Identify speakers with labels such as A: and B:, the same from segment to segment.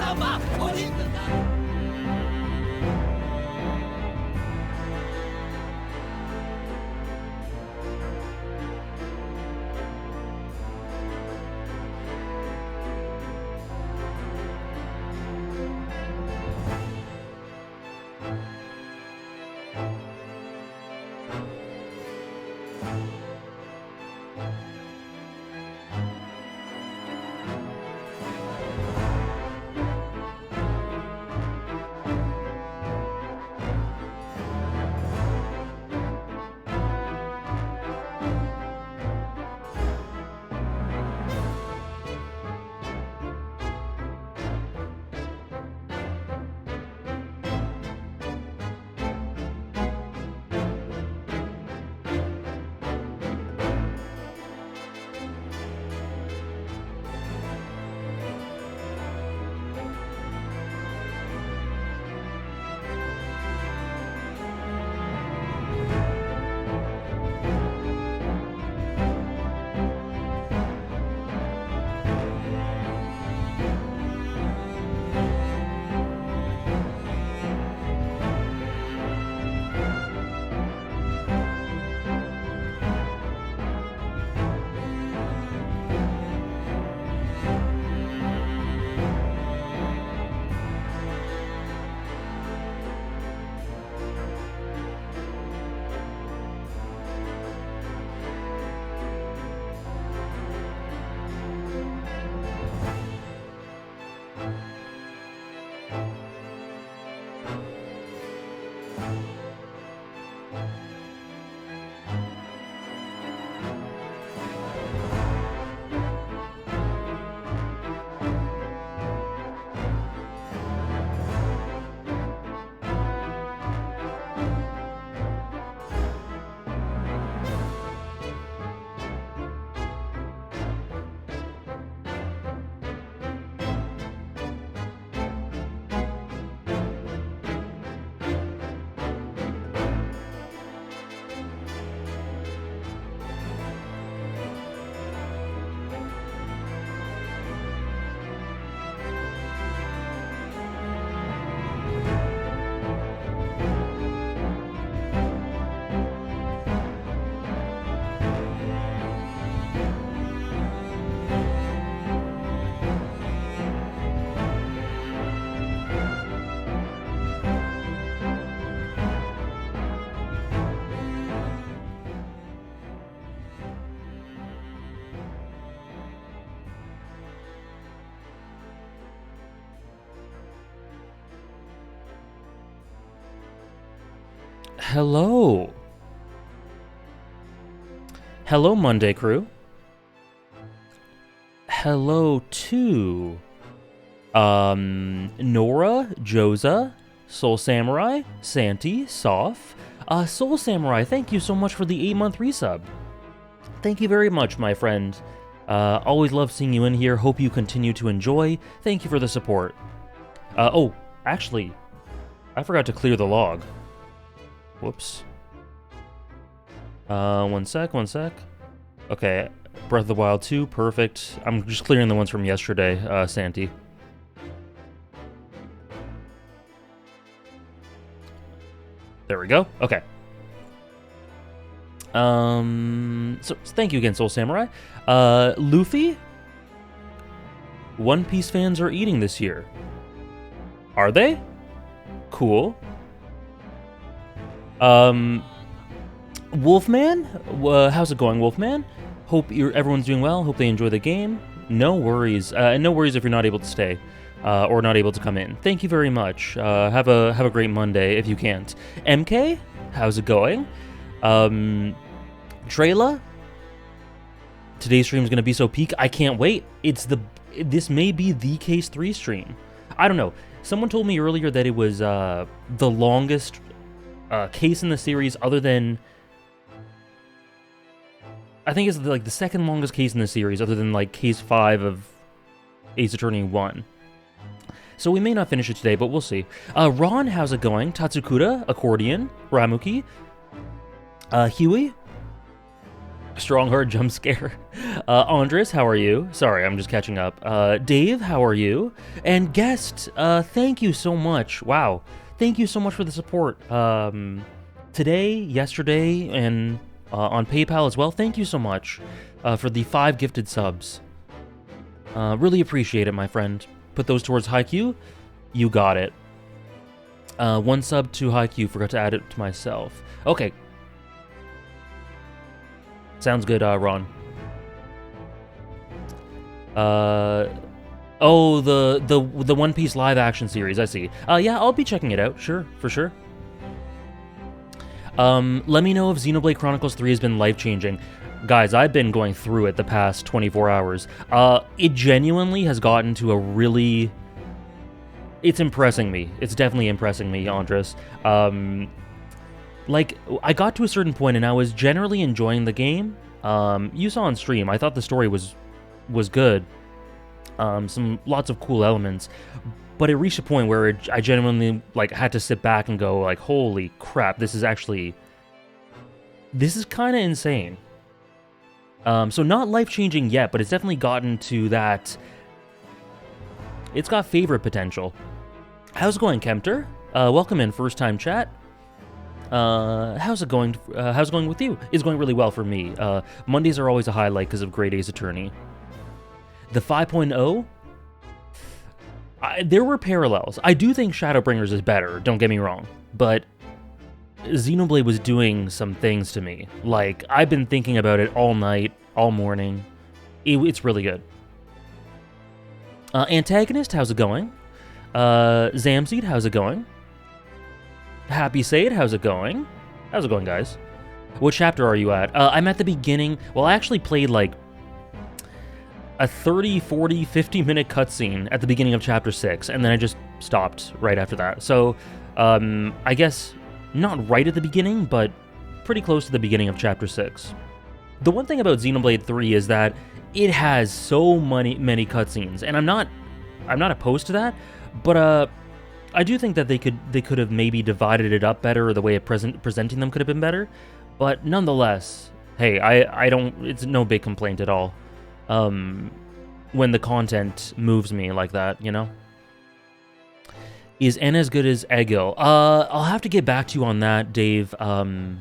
A: 아마 어딘가.
B: Hello. Hello, Monday crew. Hello to Nora, Joza, Soul Samurai, Santi, Soph. Soul Samurai, thank you so much for the 8-month resub. Thank you very much, my friend. Always love seeing you in here. Hope you continue to enjoy. Thank you for the support. Oh, actually, I forgot to clear the log. Whoops. One sec. Okay, Breath of the Wild 2, perfect. I'm just clearing the ones from yesterday, Santi. There we go. Okay. So thank you again, Soul Samurai. Luffy? One Piece fans are eating this year. Are they? Cool. Wolfman? How's it going, Wolfman? Hope everyone's doing well. Hope they enjoy the game. No worries. No worries if you're not able to stay. Or not able to come in. Thank you very much. Have a great Monday if you can't. MK, how's it going? Trayla, today's stream is gonna be so peak. I can't wait. This may be the Case 3 stream. I don't know. Someone told me earlier that it was the longest case in the series, other than I think it's like the second longest case in the series, other than like Case 5 of Ace Attorney 1. So we may not finish it today, but we'll see. Ron, how's it going? Tatsukura, Accordion, Ramuki, Huey, Strongheart jump scare. Andres, how are you? Sorry, I'm just catching up. Dave, how are you? And guest, thank you so much. Wow. Thank you so much for the support. Today, yesterday, and on PayPal as well. Thank you so much for the 5 gifted subs. Really appreciate it, my friend. Put those towards Haikyuu. You got it. 1 sub to Haikyuu. Forgot to add it to myself. Okay. Sounds good, Ron. Oh, the One Piece live action series. I see. Yeah, I'll be checking it out. Sure, for sure. Let me know if Xenoblade Chronicles 3 has been life-changing. Guys, I've been going through it the past 24 hours. It genuinely has gotten to a really... It's impressing me. It's definitely impressing me, Andres. Like, I got to a certain point and I was generally enjoying the game. You saw on stream, I thought the story was good. Lots of cool elements. But it reached a point where I genuinely, like, had to sit back and go, like, holy crap, this is kind of insane. So not life-changing yet, but it's definitely gotten to that... It's got favorite potential. How's it going, Kempter? Welcome in, first-time chat. How's it going with you? It's going really well for me. Mondays are always a highlight because of Great Ace Attorney. The 5.0... there were parallels. I do think Shadowbringers is better, don't get me wrong. But Xenoblade was doing some things to me. Like, I've been thinking about it all night, all morning. It's really good. Antagonist, how's it going? Zamseed, how's it going? Happy Said, how's it going? How's it going, guys? What chapter are you at? I'm at the beginning. Well, I actually played, like, a 30, 40, 50-minute cutscene at the beginning of Chapter 6, and then I just stopped right after that. So, I guess not right at the beginning, but pretty close to the beginning of Chapter 6. The one thing about Xenoblade 3 is that it has so many cutscenes, and I'm not opposed to that, but I do think that they could have maybe divided it up better, or the way of presenting them could have been better. But nonetheless, hey, I don't. It's no big complaint at all. When the content moves me like that, you know? Is N as good as Egil? I'll have to get back to you on that, Dave, when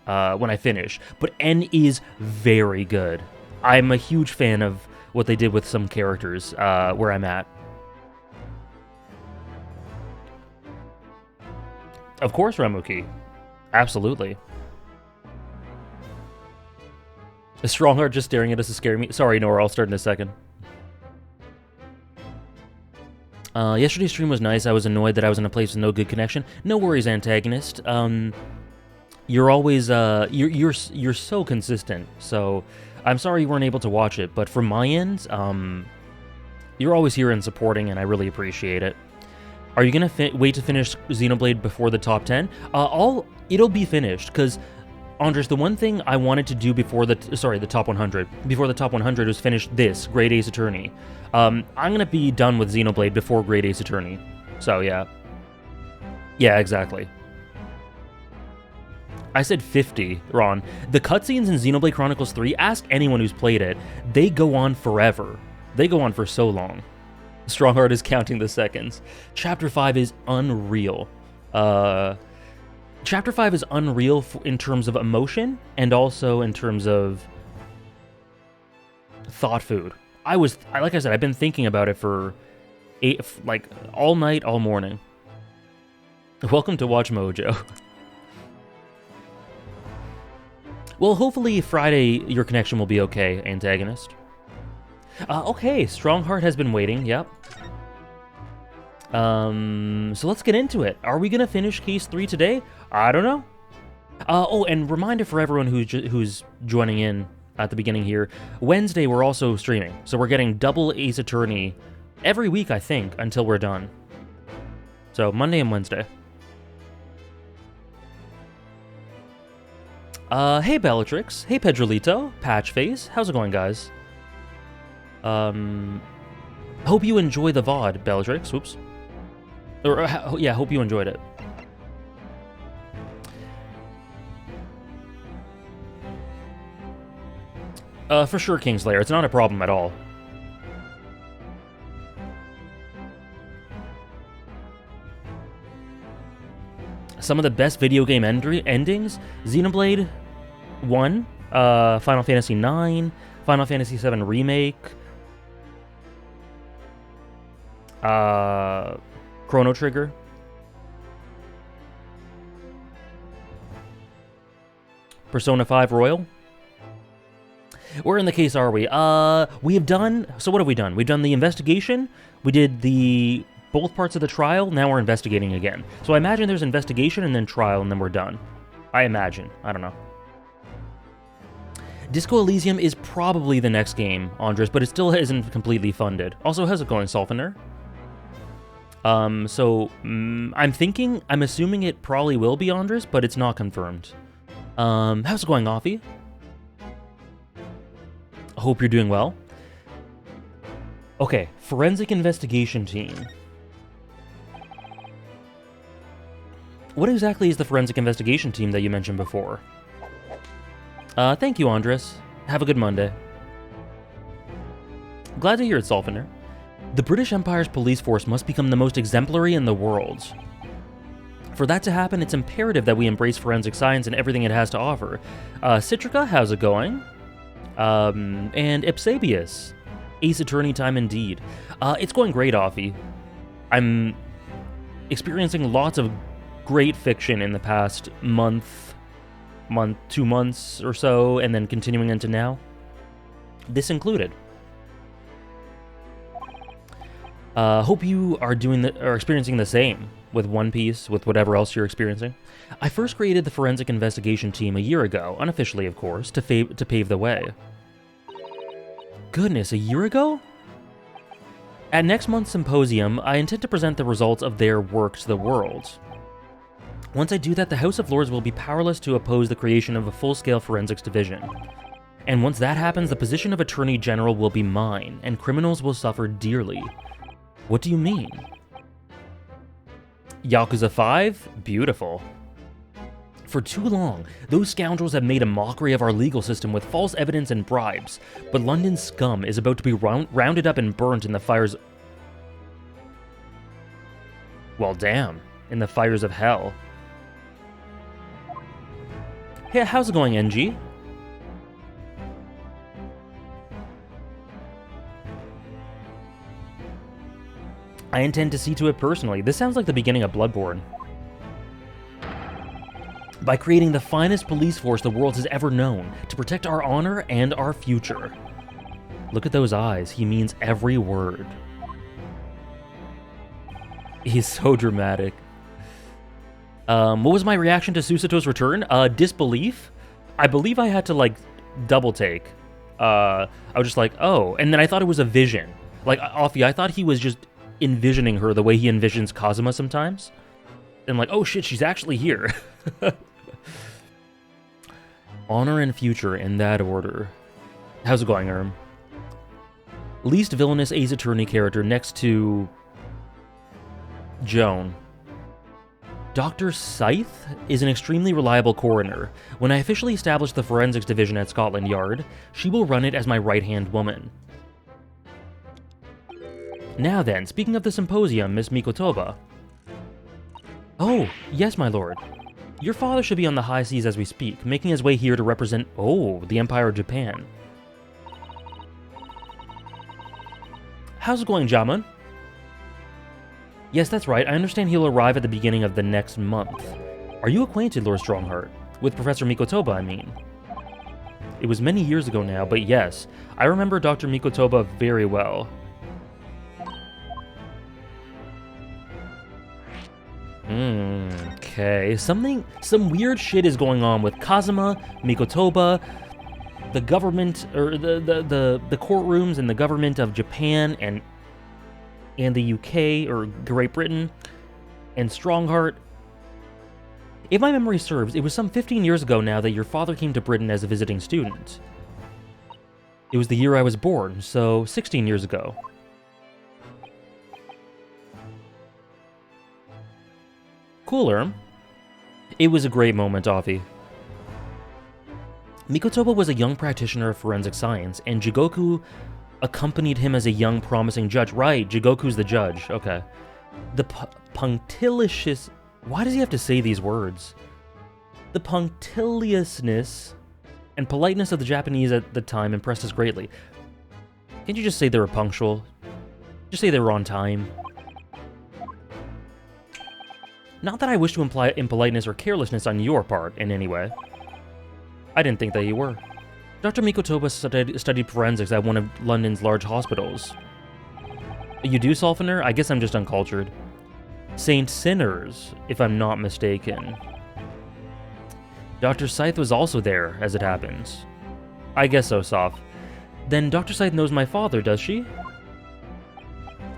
B: I finish. But N is very good. I'm a huge fan of what they did with some characters, where I'm at. Of course, Remuki. Absolutely. A Strongheart just staring at us is scaring me. Sorry, Nora, I'll start in a second. Yesterday's stream was nice. I was annoyed that I was in a place with no good connection. No worries, Antagonist. You're always, you're so consistent. So, I'm sorry you weren't able to watch it. But from my end, you're always here and supporting, and I really appreciate it. Are you gonna wait to finish Xenoblade before the top 10? It'll be finished, because... Andres, the one thing I wanted to do before the top 100, before the top 100 was finish this, Great Ace Attorney. I'm going to be done with Xenoblade before Great Ace Attorney. So, yeah. Yeah, exactly. I said 50, Ron. The cutscenes in Xenoblade Chronicles 3, ask anyone who's played it, they go on forever. They go on for so long. Strongheart is counting the seconds. Chapter 5 is unreal. Chapter 5 is unreal in terms of emotion and also in terms of thought food. Like I said, I've been thinking about it for all night, all morning. Welcome to Watch Mojo. Well, hopefully Friday your connection will be okay, Antagonist. Okay, Strongheart has been waiting, yep. So let's get into it. Are we gonna finish Case 3 today? I don't know. Oh, and reminder for everyone who's joining in at the beginning here, Wednesday we're also streaming, so we're getting double Ace Attorney every week, I think, until we're done. So, Monday and Wednesday. Hey Bellatrix, hey Pedrolito, Patchface, how's it going, guys? Hope you enjoy the VOD, Bellatrix, whoops. Yeah, hope you enjoyed it. For sure, Kingslayer. It's not a problem at all. Some of the best video game endings: Xenoblade 1, Final Fantasy 9, Final Fantasy 7 Remake, Chrono Trigger. Persona 5 Royal. Where in the case are we? We have done... So what have we done? We've done the investigation. We did both parts of the trial. Now we're investigating again. So I imagine there's investigation and then trial and then we're done. I imagine. I don't know. Disco Elysium is probably the next game, Andres, but it still isn't completely funded. Also, how's it going, Solfener? I'm assuming it probably will be Andres, but it's not confirmed. How's it going, Offie? Hope you're doing well. Okay, forensic investigation team. What exactly is the forensic investigation team that you mentioned before? Thank you, Andres. Have a good Monday. Glad to hear it, Solfener. The British Empire's police force must become the most exemplary in the world. For that to happen, it's imperative that we embrace forensic science and everything it has to offer. Citrica, how's it going? And Ipsabius. Ace Attorney time indeed. It's going great, Offie. I'm experiencing lots of great fiction in the past month, 2 months or so, and then continuing into now. This included. Hope you are experiencing the same with One Piece, with whatever else you're experiencing. I first created the forensic investigation team a year ago, unofficially of course, to pave the way. Goodness, a year ago? At next month's symposium, I intend to present the results of their work to the world. Once I do that, the House of Lords will be powerless to oppose the creation of a full-scale forensics division. And once that happens, the position of Attorney General will be mine, and criminals will suffer dearly. What do you mean? Yakuza 5? Beautiful. For too long, those scoundrels have made a mockery of our legal system with false evidence and bribes, but London's scum is about to be rounded up and burnt in the fires... Well, damn. In the fires of hell. Hey, how's it going, NG? I intend to see to it personally. This sounds like the beginning of Bloodborne. By creating the finest police force the world has ever known, to protect our honor and our future. Look at those eyes. He means every word. He's so dramatic. What was my reaction to Susato's return? Disbelief? I believe I had to, like, double take. I was just like, oh. And then I thought it was a vision. Like, Offie, I thought he was just envisioning her the way he envisions Kazuma sometimes. And like, oh shit, she's actually here. Honor and future in that order. How's it going, Erm? Least villainous Ace Attorney character next to... Joan. Dr. Scythe is an extremely reliable coroner. When I officially establish the forensics division at Scotland Yard, she will run it as my right-hand woman. Now then, speaking of the symposium, Miss Mikotoba. Oh, yes, my lord. Your father should be on the high seas as we speak, making his way here to represent, the Empire of Japan. How's it going, Jamun? Yes, that's right. I understand he'll arrive at the beginning of the next month. Are you acquainted, Lord Strongheart? With Professor Mikotoba, I mean. It was many years ago now, but yes, I remember Dr. Mikotoba very well. Okay, some weird shit is going on with Kazuma, Mikotoba, the government, or the courtrooms and the government of Japan and the UK, or Great Britain, and Strongheart. If my memory serves, it was some 15 years ago now that your father came to Britain as a visiting student. It was the year I was born, so 16 years ago. Cool, Erm. It was a great moment, Offie. Mikotoba was a young practitioner of forensic science, and Jigoku accompanied him as a young, promising judge. Right, Jigoku's the judge. Okay. The punctilious... Why does he have to say these words? The punctiliousness and politeness of the Japanese at the time impressed us greatly. Can't you just say they were punctual? Just say they were on time. Not that I wish to imply impoliteness or carelessness on your part in any way. I didn't think that you were. Dr. Mikotoba studied forensics at one of London's large hospitals. You do, Softener? I guess I'm just uncultured. Saint Sinners, if I'm not mistaken. Dr. Scythe was also there, as it happens. I guess so, Soph. Then Dr. Scythe knows my father, does she?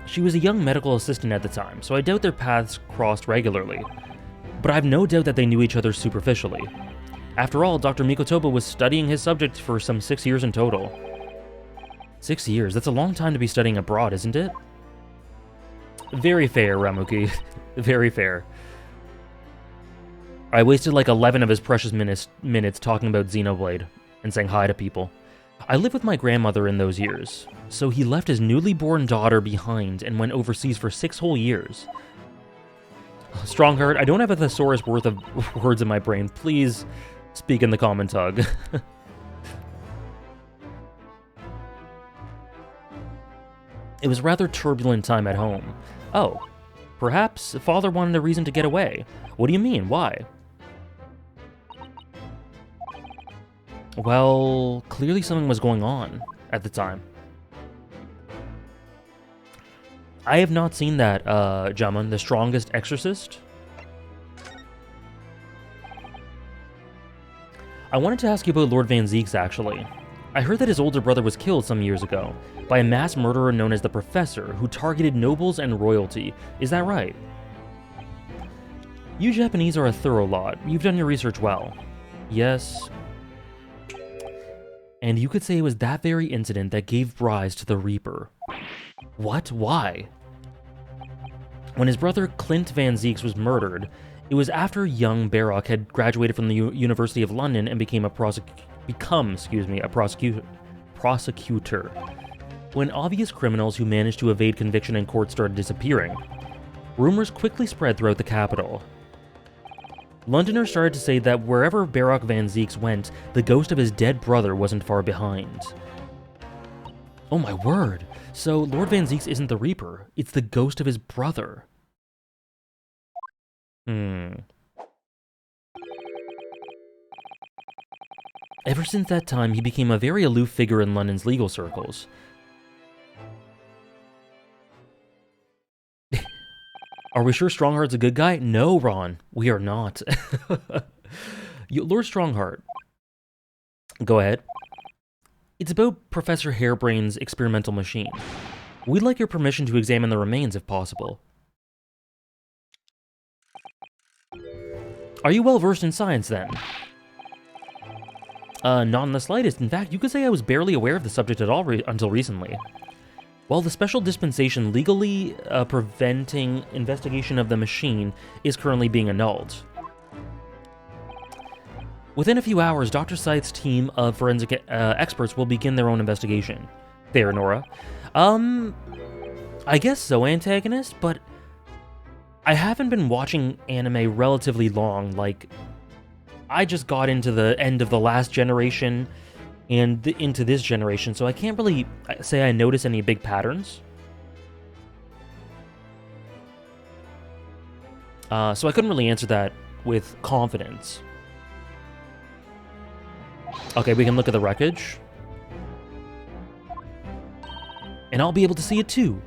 B: She was a young medical assistant at the time, so I doubt their paths crossed regularly. But I have no doubt that they knew each other superficially. After all, Dr. Mikotoba was studying his subject for some 6 years in total. 6 years? That's a long time to be studying abroad, isn't it? Very fair, Ramuki. Very fair. I wasted like 11 of his precious minutes talking about Xenoblade and saying hi to people. I lived with my grandmother in those years, so he left his newly born daughter behind and went overseas for 6 whole years. Strongheart, I don't have a thesaurus worth of words in my brain. Please speak in the comment hug. It was a rather turbulent time at home. Oh, perhaps father wanted a reason to get away. What do you mean? Why? Well, clearly something was going on at the time. I have not seen that, Jaman, the strongest exorcist. I wanted to ask you about Lord Van Zieks, actually. I heard that his older brother was killed some years ago by a mass murderer known as the Professor, who targeted nobles and royalty. Is that right? You Japanese are a thorough lot. You've done your research well. Yes. And you could say it was that very incident that gave rise to the Reaper. What? Why? When his brother Clint Van Zieks was murdered, it was after young Barrock had graduated from the University of London and became a prosecutor. When obvious criminals who managed to evade conviction in court started disappearing, rumors quickly spread throughout the capital. Londoners started to say that wherever Barrock Van Zieks went, the ghost of his dead brother wasn't far behind. Oh my word! So Lord Van Zieks isn't the Reaper, it's the ghost of his brother. Ever since that time, he became a very aloof figure in London's legal circles. Are we sure Strongheart's a good guy? No, Ron, we are not. Lord Strongheart. Go ahead. It's about Professor Harebrain's experimental machine. We'd like your permission to examine the remains if possible. Are you well versed in science then? Not in the slightest. In fact, you could say I was barely aware of the subject at all until recently. While the special dispensation legally preventing investigation of the machine is currently being annulled. Within a few hours, Dr. Scythe's team of forensic experts will begin their own investigation. There, Nora. I guess so, antagonist, but I haven't been watching anime relatively long. Like, I just got into the end of the last generation and into this generation, so I can't really say I notice any big patterns. So I couldn't really answer that with confidence. Okay, we can look at the wreckage. And I'll be able to see it too.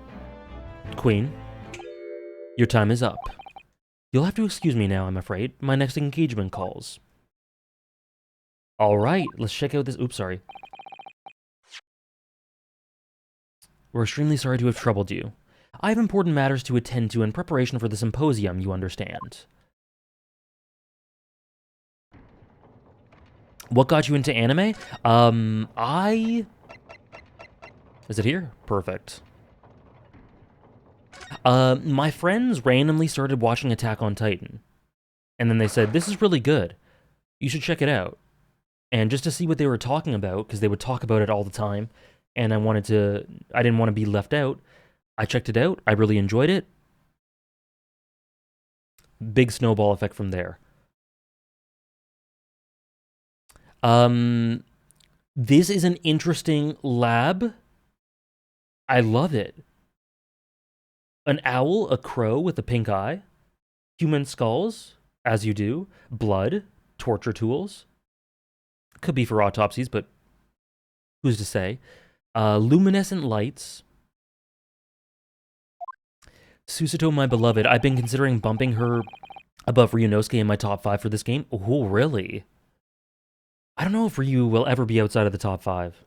B: Queen, your time is up. You'll have to excuse me now, I'm afraid. My next engagement calls. Alright, let's check out this... Oops, sorry. We're extremely sorry to have troubled you. I have important matters to attend to in preparation for the symposium, you understand. What got you into anime? Is it here? Perfect. My friends randomly started watching Attack on Titan. And then they said, this is really good. You should check it out. and just to see what they were talking about, because they would talk about it all the time, and I didn't want to be left out. I checked it out. I really enjoyed it. Big snowball effect from there. This is an interesting lab. I love it. An owl, a crow with a pink eye, human skulls, as you do, blood, torture tools. Could be for autopsies, but who's to say? Luminescent lights. Susato, my beloved. I've been considering bumping her above Ryunosuke in my top 5 for this game. Oh, really? I don't know if Ryu will ever be outside of the top 5.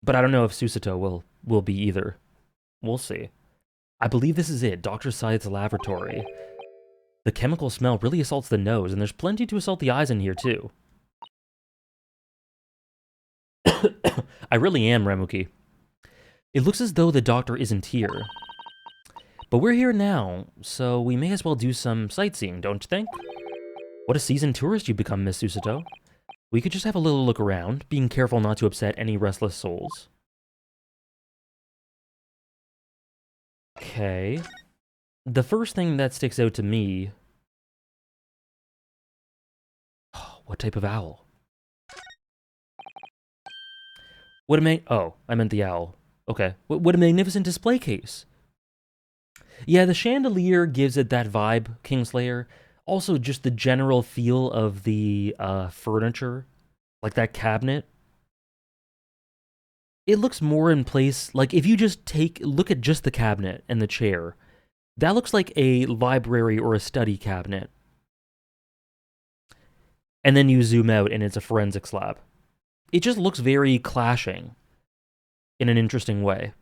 B: But I don't know if Susato will be either. We'll see. I believe this is it. Dr. Scythe's laboratory. The chemical smell really assaults the nose, and there's plenty to assault the eyes in here, too. I really am, Remuki. It looks as though the doctor isn't here. But we're here now, so we may as well do some sightseeing, don't you think? What a seasoned tourist you've become, Miss Susato. We could just have a little look around, being careful not to upset any restless souls. Okay. The first thing that sticks out to me... What type of owl? What a oh, I meant the owl. Okay. What a magnificent display case. Yeah, the chandelier gives it that vibe, Kingslayer. Also, just the general feel of the furniture, like that cabinet. It looks more in place, like if you just look at just the cabinet and the chair, that looks like a library or a study cabinet. And then you zoom out and it's a forensics lab. It just looks very clashing in an interesting way.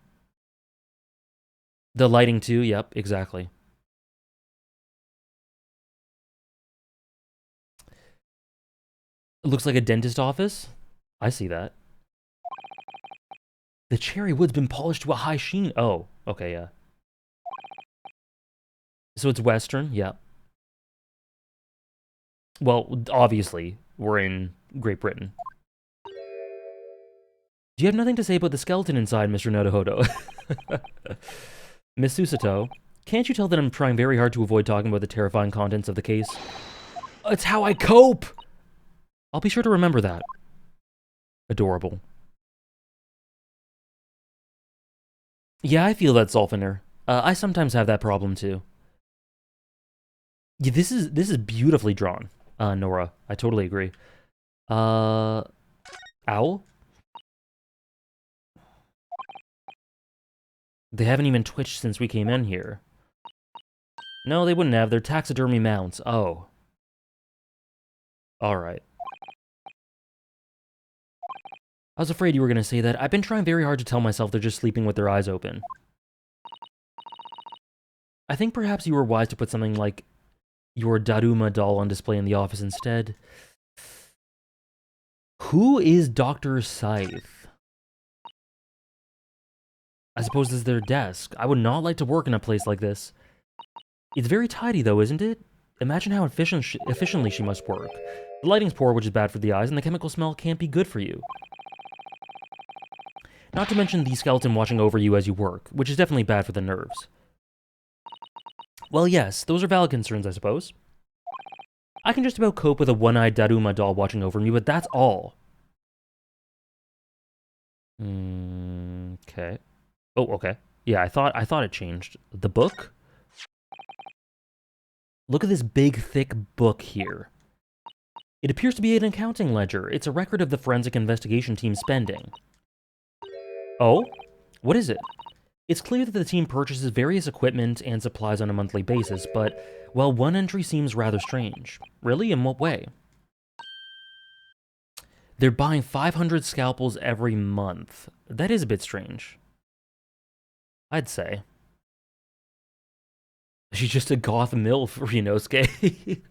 B: The lighting too, yep, exactly. It looks like a dentist office. I see that. The cherry wood's been polished to a high sheen. Oh, okay, yeah. So it's Western, yep. Well, obviously, we're in Great Britain. Do you have nothing to say about the skeleton inside, Mr. Nodohodo? Miss Susato, can't you tell that I'm trying very hard to avoid talking about the terrifying contents of the case? It's how I cope! I'll be sure to remember that. Adorable. Yeah, I feel that, Zolfiner. I sometimes have that problem, too. Yeah, this is beautifully drawn, Nora. I totally agree. Owl? They haven't even twitched since we came in here. No, they wouldn't have. They're taxidermy mounts. Oh. Alright. I was afraid you were going to say that. I've been trying very hard to tell myself they're just sleeping with their eyes open. I think perhaps you were wise to put something like your Daruma doll on display in the office instead. Who is Dr. Scythe? I suppose this is their desk. I would not like to work in a place like this. It's very tidy, though, isn't it? Imagine how efficiently she must work. The lighting's poor, which is bad for the eyes, and the chemical smell can't be good for you. Not to mention the skeleton watching over you as you work, which is definitely bad for the nerves. Well, yes, those are valid concerns, I suppose. I can just about cope with a one-eyed Daruma doll watching over me, but that's all. Okay. Oh, okay. Yeah, I thought it changed. The book? Look at this big, thick book here. It appears to be an accounting ledger. It's a record of the forensic investigation team's spending. Oh? What is it? It's clear that the team purchases various equipment and supplies on a monthly basis, but, well, one entry seems rather strange. Really? In what way? They're buying 500 scalpels every month. That is a bit strange. I'd say. She's just a goth MILF, Ryunosuke.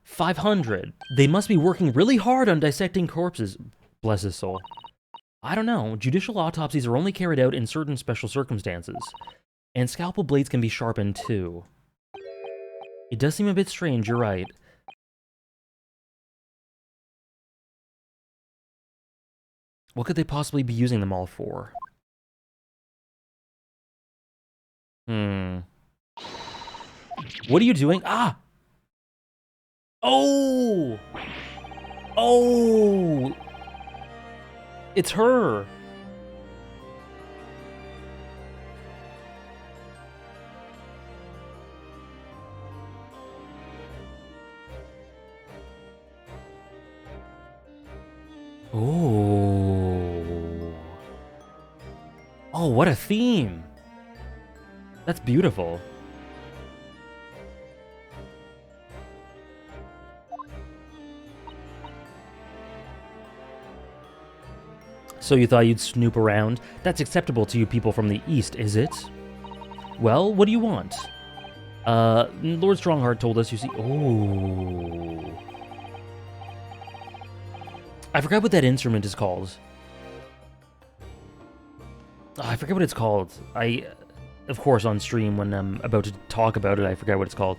B: 500. They must be working really hard on dissecting corpses. Bless his soul. I don't know. Judicial autopsies are only carried out in certain special circumstances. And scalpel blades can be sharpened, too. It does seem a bit strange, you're right. What could they possibly be using them all for? What are you doing? Ah! Oh! Oh! It's her! Oh. Oh, what a theme! That's beautiful. So you thought you'd snoop around? That's acceptable to you people from the East, is it? Well, what do you want? Lord Strongheart told us, you see... Oh... I forgot what that instrument is called. Oh, I forget what it's called. Of course, on stream, when I'm about to talk about it, I forget what it's called.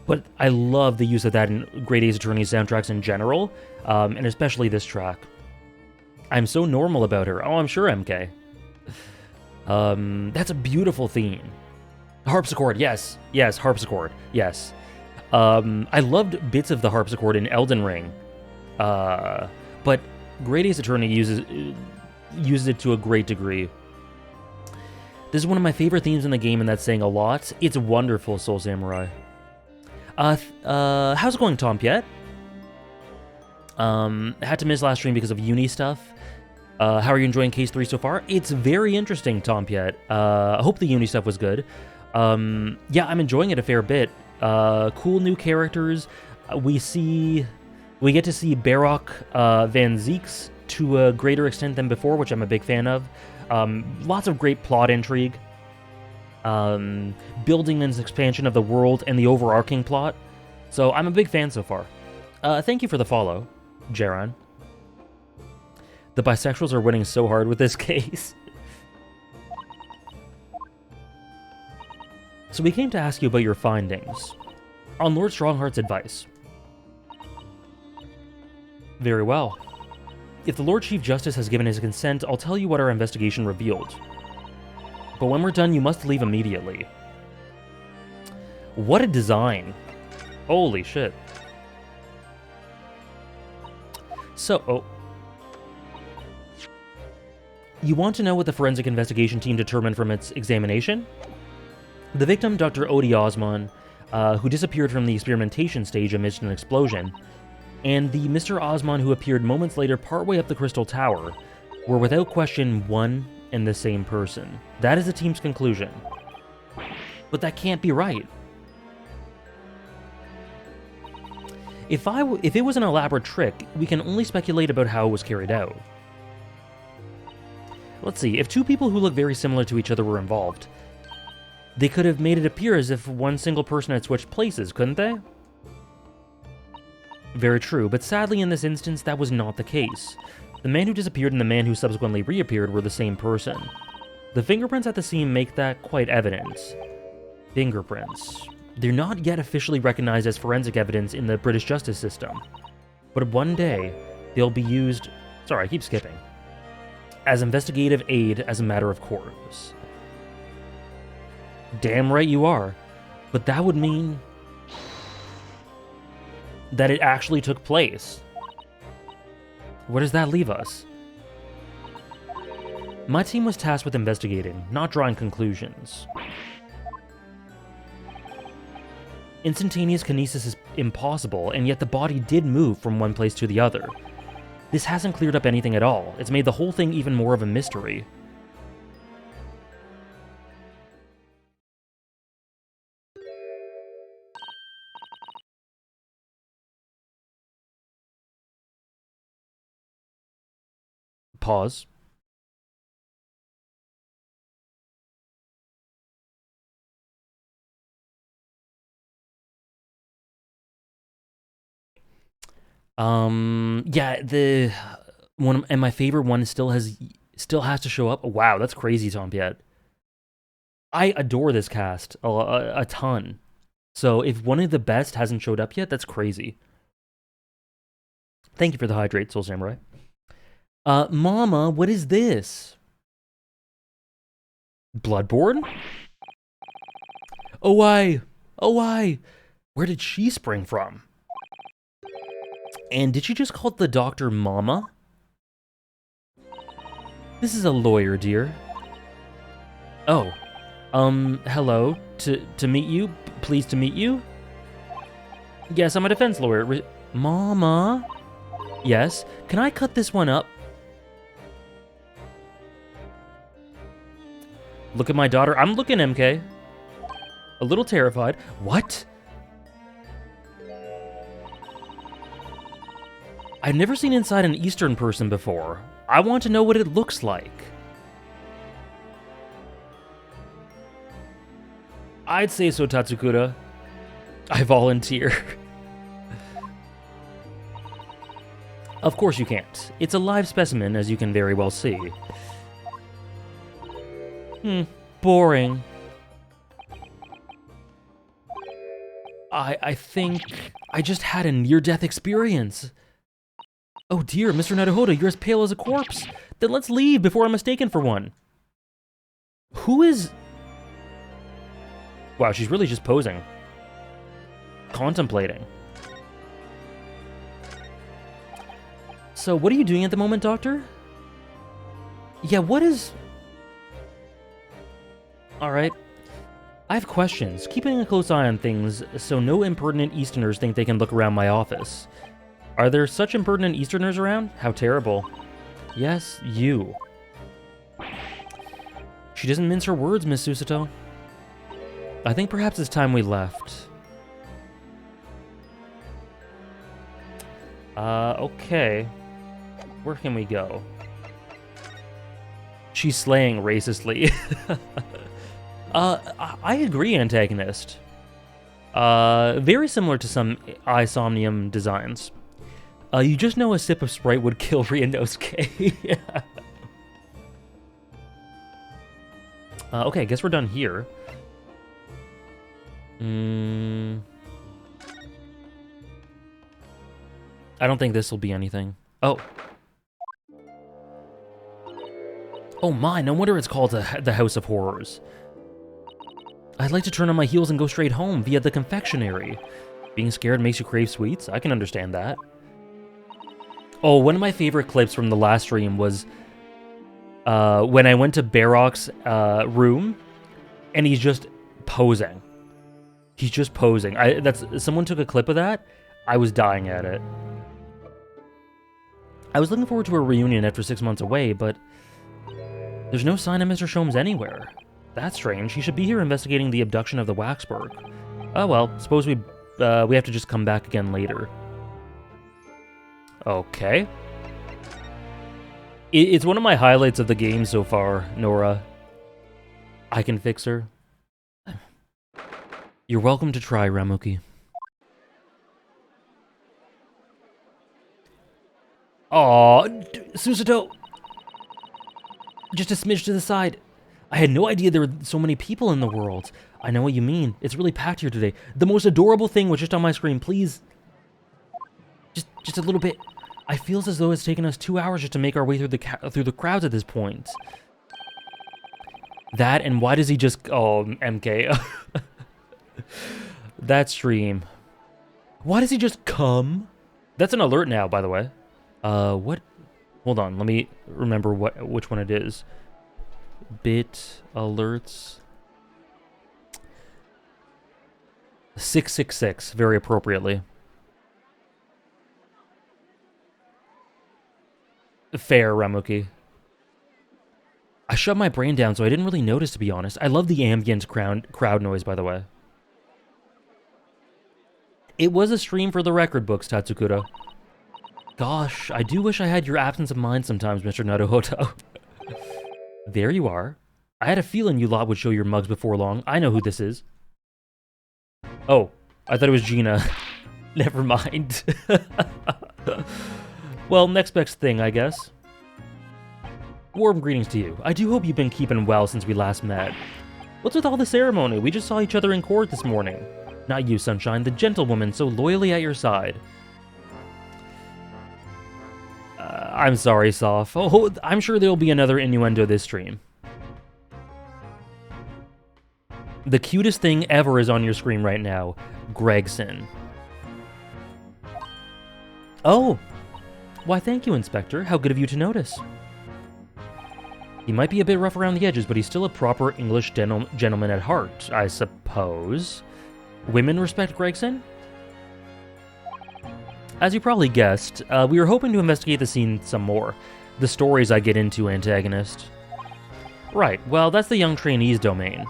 B: But I love the use of that in Great Ace Attorney soundtracks in general, and especially this track. I'm so normal about her. Oh, I'm sure, MK. That's a beautiful theme. Harpsichord, yes. Yes, harpsichord, yes. I loved bits of the harpsichord in Elden Ring. But Great Ace Attorney uses it to a great degree. This is one of my favorite themes in the game, and that's saying a lot. It's wonderful, Soul Samurai. How's it going, Tom Piet? Had to miss last stream because of uni stuff. How are you enjoying Case 3 so far? It's very interesting, Tom Piet. I hope the uni stuff was good. Yeah, I'm enjoying it a fair bit. Cool new characters. We get to see Barok Van Zeeks to a greater extent than before, which I'm a big fan of. Lots of great plot intrigue. Building an expansion of the world and the overarching plot. So I'm a big fan so far. Thank you for the follow, Jaron. The bisexuals are winning so hard with this case. So we came to ask you about your findings. On Lord Strongheart's advice. Very well. If the Lord Chief Justice has given his consent, I'll tell you what our investigation revealed. But when we're done, you must leave immediately. What a design. Holy shit. So, oh. You want to know what the forensic investigation team determined from its examination? The victim, Dr. Odie Osman, who disappeared from the experimentation stage amidst an explosion, and the Mr. Osman who appeared moments later partway up the Crystal Tower, were without question one and the same person. That is the team's conclusion. But that can't be right. If it was an elaborate trick, we can only speculate about how it was carried out. Let's see, if two people who look very similar to each other were involved, they could have made it appear as if one single person had switched places, couldn't they? Very true, but sadly in this instance, that was not the case. The man who disappeared and the man who subsequently reappeared were the same person. The fingerprints at the scene make that quite evident. Fingerprints. They're not yet officially recognized as forensic evidence in the British justice system, but one day, they'll be used... Sorry, I keep skipping. As investigative aid as a matter of course. Damn right you are. But that would mean that it actually took place. Where does that leave us? My team was tasked with investigating, not drawing conclusions. Instantaneous kinesis is impossible, and yet the body did move from one place to the other. This hasn't cleared up anything at all. It's made the whole thing even more of a mystery. Pause. Yeah, the one and my favorite one still has to show up. Wow, that's crazy, Tom Piet. I adore this cast a ton. So if one of the best hasn't showed up yet, that's crazy. Thank you for the hydrate, Soul Samurai. Mama, what is this? Bloodborne? Oh, I. Oh, I. Where did she spring from? And did she just call the doctor Mama? This is a lawyer, dear. Oh. Hello. To meet you? Pleased to meet you? Yes, I'm a defense lawyer. Mama? Yes? Can I cut this one up? Look at my daughter. I'm looking, MK. A little terrified. What? I've never seen inside an Eastern person before. I want to know what it looks like. I'd say so, Tatsukura. I volunteer. Of course you can't. It's a live specimen, as you can very well see. Boring. I think I just had a near-death experience. Oh dear, Mr. Naruhodo, you're as pale as a corpse. Then let's leave before I'm mistaken for one. Who is... Wow, she's really just posing. Contemplating. So, what are you doing at the moment, Doctor? Yeah, what is... Alright. I have questions. Keeping a close eye on things so no impertinent Easterners think they can look around my office. Are there such impertinent Easterners around? How terrible. Yes, you. She doesn't mince her words, Miss Susato. I think perhaps it's time we left. Okay. Where can we go? She's slaying racistly. I agree, antagonist. Very similar to some Isomnium designs. You just know a sip of Sprite would kill Ryunosuke. Okay, I guess we're done here. I don't think this will be anything. Oh. Oh my, no wonder it's called the House of Horrors. I'd like to turn on my heels and go straight home via the confectionery. Being scared makes you crave sweets? I can understand that. Oh, one of my favorite clips from the last stream was when I went to Barrock's room, and he's just posing. He's just posing. Someone took a clip of that. I was dying at it. I was looking forward to a reunion after 6 months away, but there's no sign of Mr. Sholmes anywhere. That's strange. He should be here investigating the abduction of the Waxburg. Oh well, suppose we have to just come back again later. Okay. It's one of my highlights of the game so far, Nora. I can fix her. You're welcome to try, Ramuki. Aw, Susato! Just a smidge to the side. I had no idea there were so many people in the world. I know what you mean. It's really packed here today. The most adorable thing was just on my screen. Please. Just a little bit. I feel as though it's taken us 2 hours just to make our way through the crowds at this point. That, and why does he just... Oh, MK. That stream. Why does he just come? That's an alert now, by the way. What? Hold on, let me remember which one it is. Bit alerts. 666, very appropriately. Fair, Ramuki. I shut my brain down, so I didn't really notice, to be honest. I love the ambient crowd noise, by the way. It was a stream for the record books, Tatsukura. Gosh, I do wish I had your absence of mind sometimes, Mr. Naruhodo. There you are. I had a feeling you lot would show your mugs before long. I know who this is. Oh, I thought it was Gina. Never mind. Well, next best thing, I guess. Warm greetings to you. I do hope you've been keeping well since we last met. What's with all the ceremony? We just saw each other in court this morning. Not you, Sunshine, the gentlewoman so loyally at your side. I'm sorry, Soph. Oh, I'm sure there'll be another innuendo this stream. The cutest thing ever is on your screen right now. Gregson. Oh! Why, thank you, Inspector. How good of you to notice. He might be a bit rough around the edges, but he's still a proper English gentleman at heart, I suppose. Women respect Gregson? As you probably guessed, we were hoping to investigate the scene some more. The stories I get into, antagonist. Right, well, that's the young trainee's domain.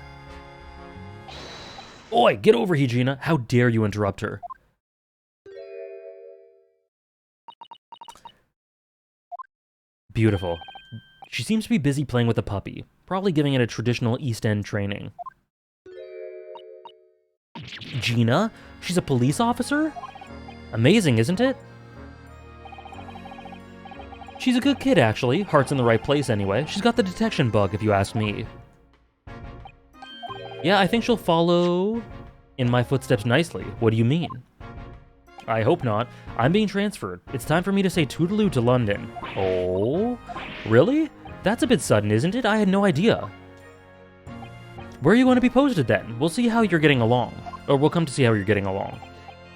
B: Oi, get over here, Gina. How dare you interrupt her? Beautiful. She seems to be busy playing with a puppy, probably giving it a traditional East End training. Gina? She's a police officer? Amazing, isn't it? She's a good kid, actually. Heart's in the right place, anyway. She's got the detection bug, if you ask me. Yeah, I think she'll follow in my footsteps nicely. What do you mean? I hope not. I'm being transferred. It's time for me to say toodaloo to London. Oh? Really? That's a bit sudden, isn't it? I had no idea. Where are you going to be posted, then? We'll see how you're getting along. Or we'll come to see how you're getting along.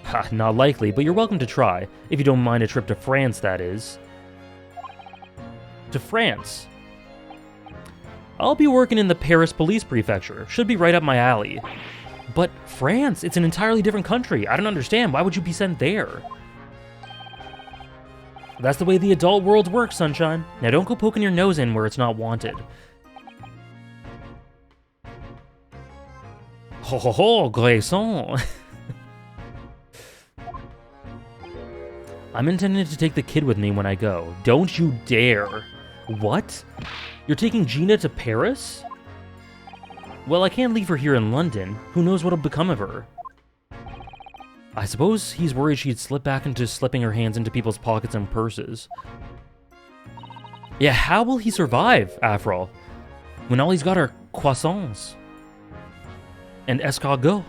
B: Ha, not likely, but you're welcome to try. If you don't mind a trip to France, that is. To France? I'll be working in the Paris Police Prefecture. Should be right up my alley. But France, it's an entirely different country. I don't understand. Why would you be sent there? That's the way the adult world works, sunshine. Now don't go poking your nose in where it's not wanted. Ho ho ho, Grayson. I'm intending to take the kid with me when I go. Don't you dare. What? You're taking Gina to Paris? Well, I can't leave her here in London. Who knows what'll become of her? I suppose he's worried she'd slip back into slipping her hands into people's pockets and purses. Yeah, how will he survive, after all, when all he's got are croissants and escargots?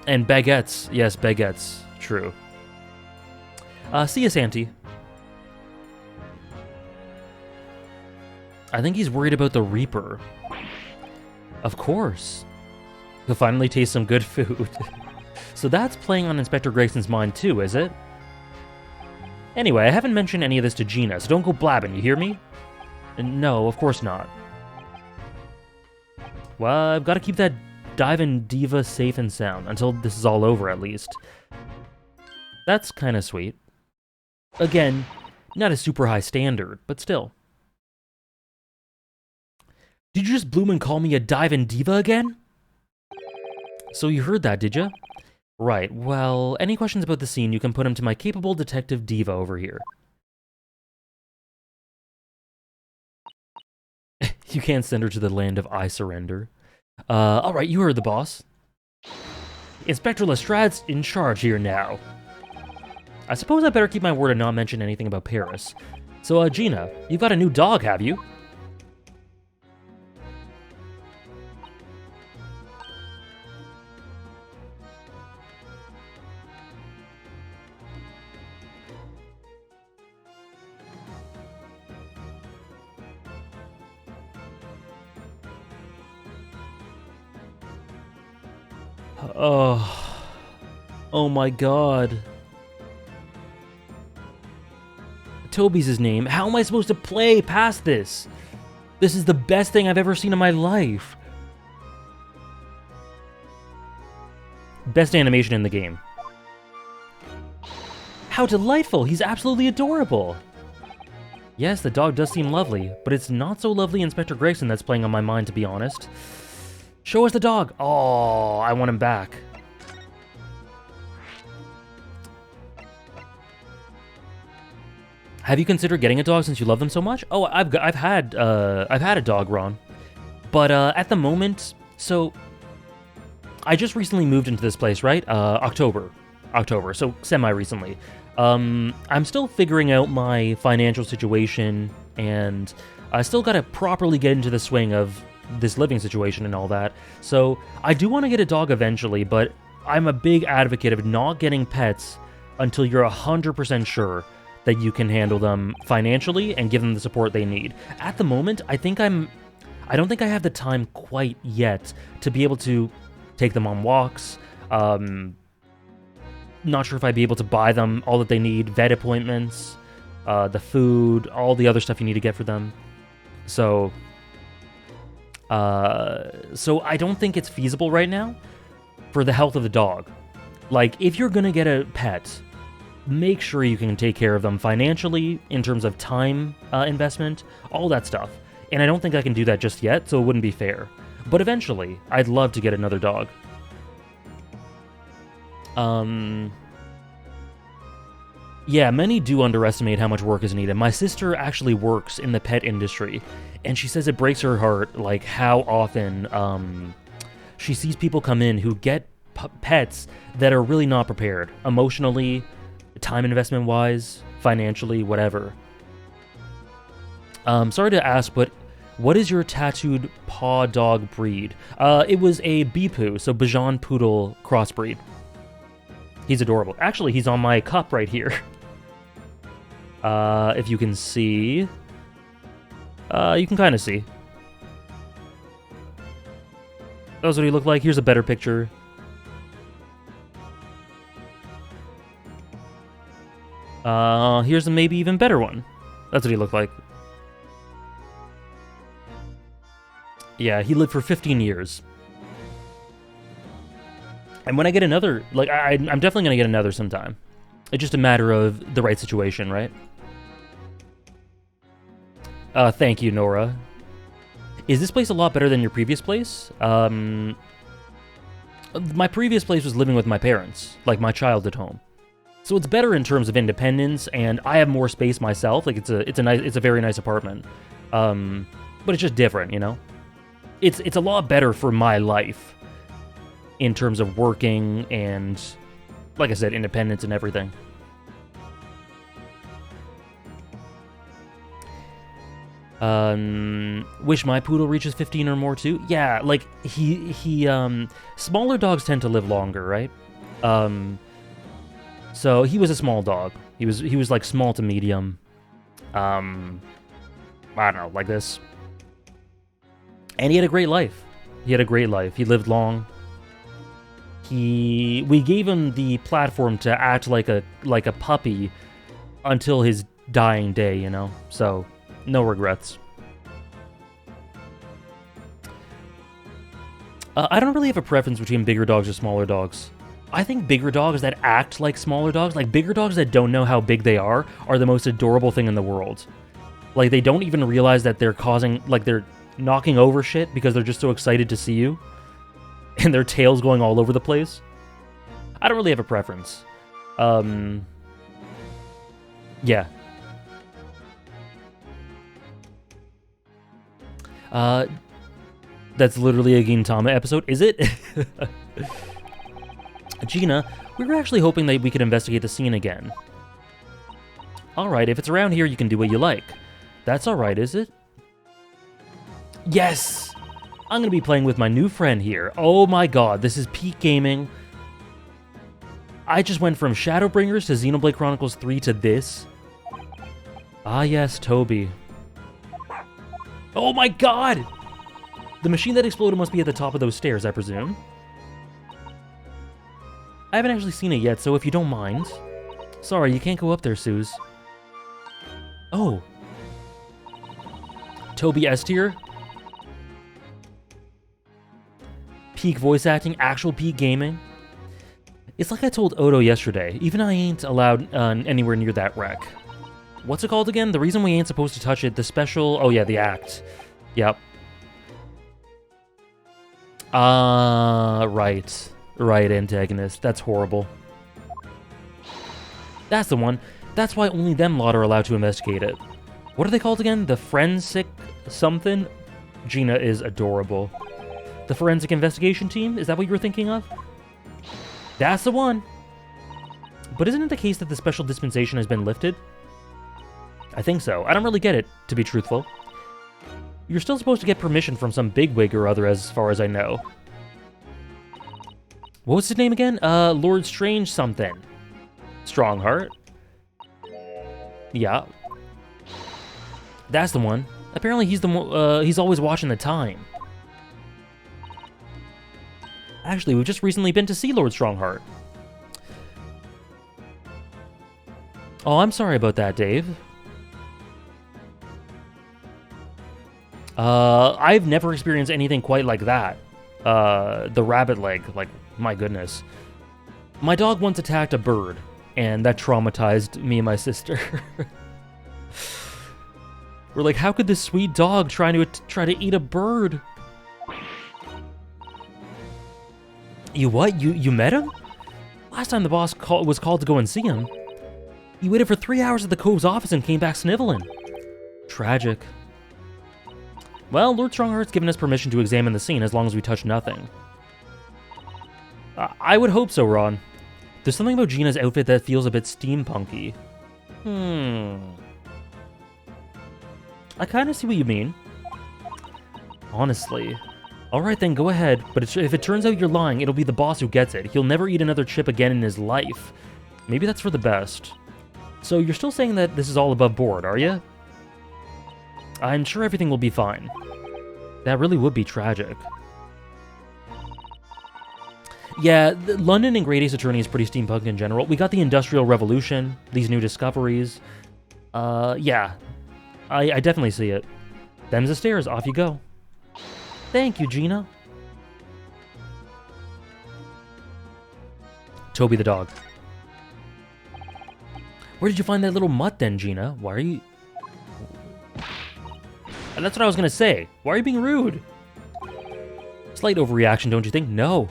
B: And baguettes. Yes, baguettes. True. See ya, Santi. I think he's worried about the Reaper. Of course. He'll finally taste some good food. So that's playing on Inspector Gregson's mind too, is it? Anyway, I haven't mentioned any of this to Gina, so don't go blabbing, you hear me? No, of course not. Well, I've got to keep that diving diva safe and sound, until this is all over at least. That's kind of sweet. Again, not a super high standard, but still. Did you just bloom and call me a diving diva again? So you heard that, did you? Right, well, any questions about the scene, you can put them to my capable detective diva over here. You can't send her to the land of I surrender. Alright, you heard the boss. Inspector Lestrade's in charge here now. I suppose I better keep my word and not mention anything about Paris. So, Gina, you've got a new dog, have you? Oh my god. Toby's his name. How am I supposed to play past this? This is the best thing I've ever seen in my life. Best animation in the game. How delightful! He's absolutely adorable! Yes, the dog does seem lovely, but it's not so lovely Inspector Gregson that's playing on my mind, to be honest. Show us the dog! Oh, I want him back. Have you considered getting a dog since you love them so much? Oh, I've had a dog, Ron. But at the moment, so I just recently moved into this place, right? October, so semi-recently. I'm still figuring out my financial situation, and I still gotta properly get into the swing of this living situation and all that. So I do want to get a dog eventually, but I'm a big advocate of not getting pets until you're 100% sure that you can handle them financially and give them the support they need. At the moment, I don't think I have the time quite yet to be able to take them on walks. Not sure if I'd be able to buy them all that they need, vet appointments, the food, all the other stuff you need to get for them. So I don't think it's feasible right now for the health of the dog. Like, if you're gonna get a pet, make sure you can take care of them financially, in terms of time investment, all that stuff. And I don't think I can do that just yet, so it wouldn't be fair. But eventually, I'd love to get another dog. Yeah, many do underestimate how much work is needed. My sister actually works in the pet industry, and she says it breaks her heart, like, how often she sees people come in who get pets that are really not prepared, emotionally, time investment-wise, financially, whatever. Sorry to ask, but what is your tattooed paw dog breed? It was a Bipu, so Bichon Poodle crossbreed. He's adorable. Actually, he's on my cup right here. If you can see. You can kind of see. That's what he looked like. Here's a better picture. Here's a maybe even better one. That's what he looked like. Yeah, he lived for 15 years. And when I get another, like, I'm definitely going to get another sometime. It's just a matter of the right situation, right? Thank you, Nora. Is this place a lot better than your previous place? My previous place was living with my parents, like my childhood home. So it's better in terms of independence, and I have more space myself. Like, it's a very nice apartment. But it's just different, you know? It's a lot better for my life in terms of working and, like I said, independence and everything. Wish my poodle reaches 15 or more too. Yeah, like smaller dogs tend to live longer, right? So he was a small dog. He was like small to medium. I don't know, like this. And he had a great life. He lived long. We gave him the platform to act like a puppy until his dying day, you know? So, no regrets. I don't really have a preference between bigger dogs or smaller dogs. I think bigger dogs that act like smaller dogs, like bigger dogs that don't know how big they are the most adorable thing in the world. Like, they don't even realize that they're they're knocking over shit because they're just so excited to see you. And their tail's going all over the place. I don't really have a preference. Yeah. That's literally a Gintama episode, is it? Gina, we were actually hoping that we could investigate the scene again. Alright, if it's around here, you can do what you like. That's alright, is it? Yes! I'm gonna be playing with my new friend here. Oh my god, this is peak gaming. I just went from Shadowbringers to Xenoblade Chronicles 3 to this. Ah yes, Toby. Oh my god! The machine that exploded must be at the top of those stairs, I presume. I haven't actually seen it yet, so if you don't mind. Sorry, you can't go up there, Suze. Oh. Toby S tier? Peak voice acting, actual peak gaming. It's like I told Odo yesterday, even I ain't allowed anywhere near that wreck. What's it called again? The reason we ain't supposed to touch it, the special... Oh yeah, the act. Yep. Right. Right, antagonist. That's horrible. That's the one. That's why only them lot are allowed to investigate it. What are they called again? The forensic something? Gina is adorable. The forensic investigation team? Is that what you were thinking of? That's the one! But isn't it the case that the special dispensation has been lifted? I think so. I don't really get it, to be truthful. You're still supposed to get permission from some bigwig or other, as far as I know. What was his name again? Lord Strange something. Strongheart. Yeah. That's the one. Apparently he's always watching the time. Actually, we've just recently been to see Lord Strongheart. Oh, I'm sorry about that, Dave. I've never experienced anything quite like that. The rabbit leg, like, my goodness. My dog once attacked a bird, and that traumatized me and my sister. We're like, how could this sweet dog try to eat a bird? You what? You met him? Last time the boss was called to go and see him, he waited for 3 hours at the Cove's office and came back sniveling. Tragic. Well, Lord Strongheart's given us permission to examine the scene as long as we touch nothing. I would hope so, Ron. There's something about Gina's outfit that feels a bit steampunky. I kind of see what you mean. Honestly. Alright then, go ahead, but if it turns out you're lying, it'll be the boss who gets it. He'll never eat another chip again in his life. Maybe that's for the best. So you're still saying that this is all above board, are you? I'm sure everything will be fine. That really would be tragic. Yeah, London and Great Ace Attorney is pretty steampunk in general. We got the Industrial Revolution, these new discoveries. Yeah. I definitely see it. Them's the stairs, off you go. Thank you, Gina. Toby the dog. Where did you find that little mutt then, Gina? Why are you... That's what I was gonna say. Why are you being rude? Slight overreaction, don't you think? No.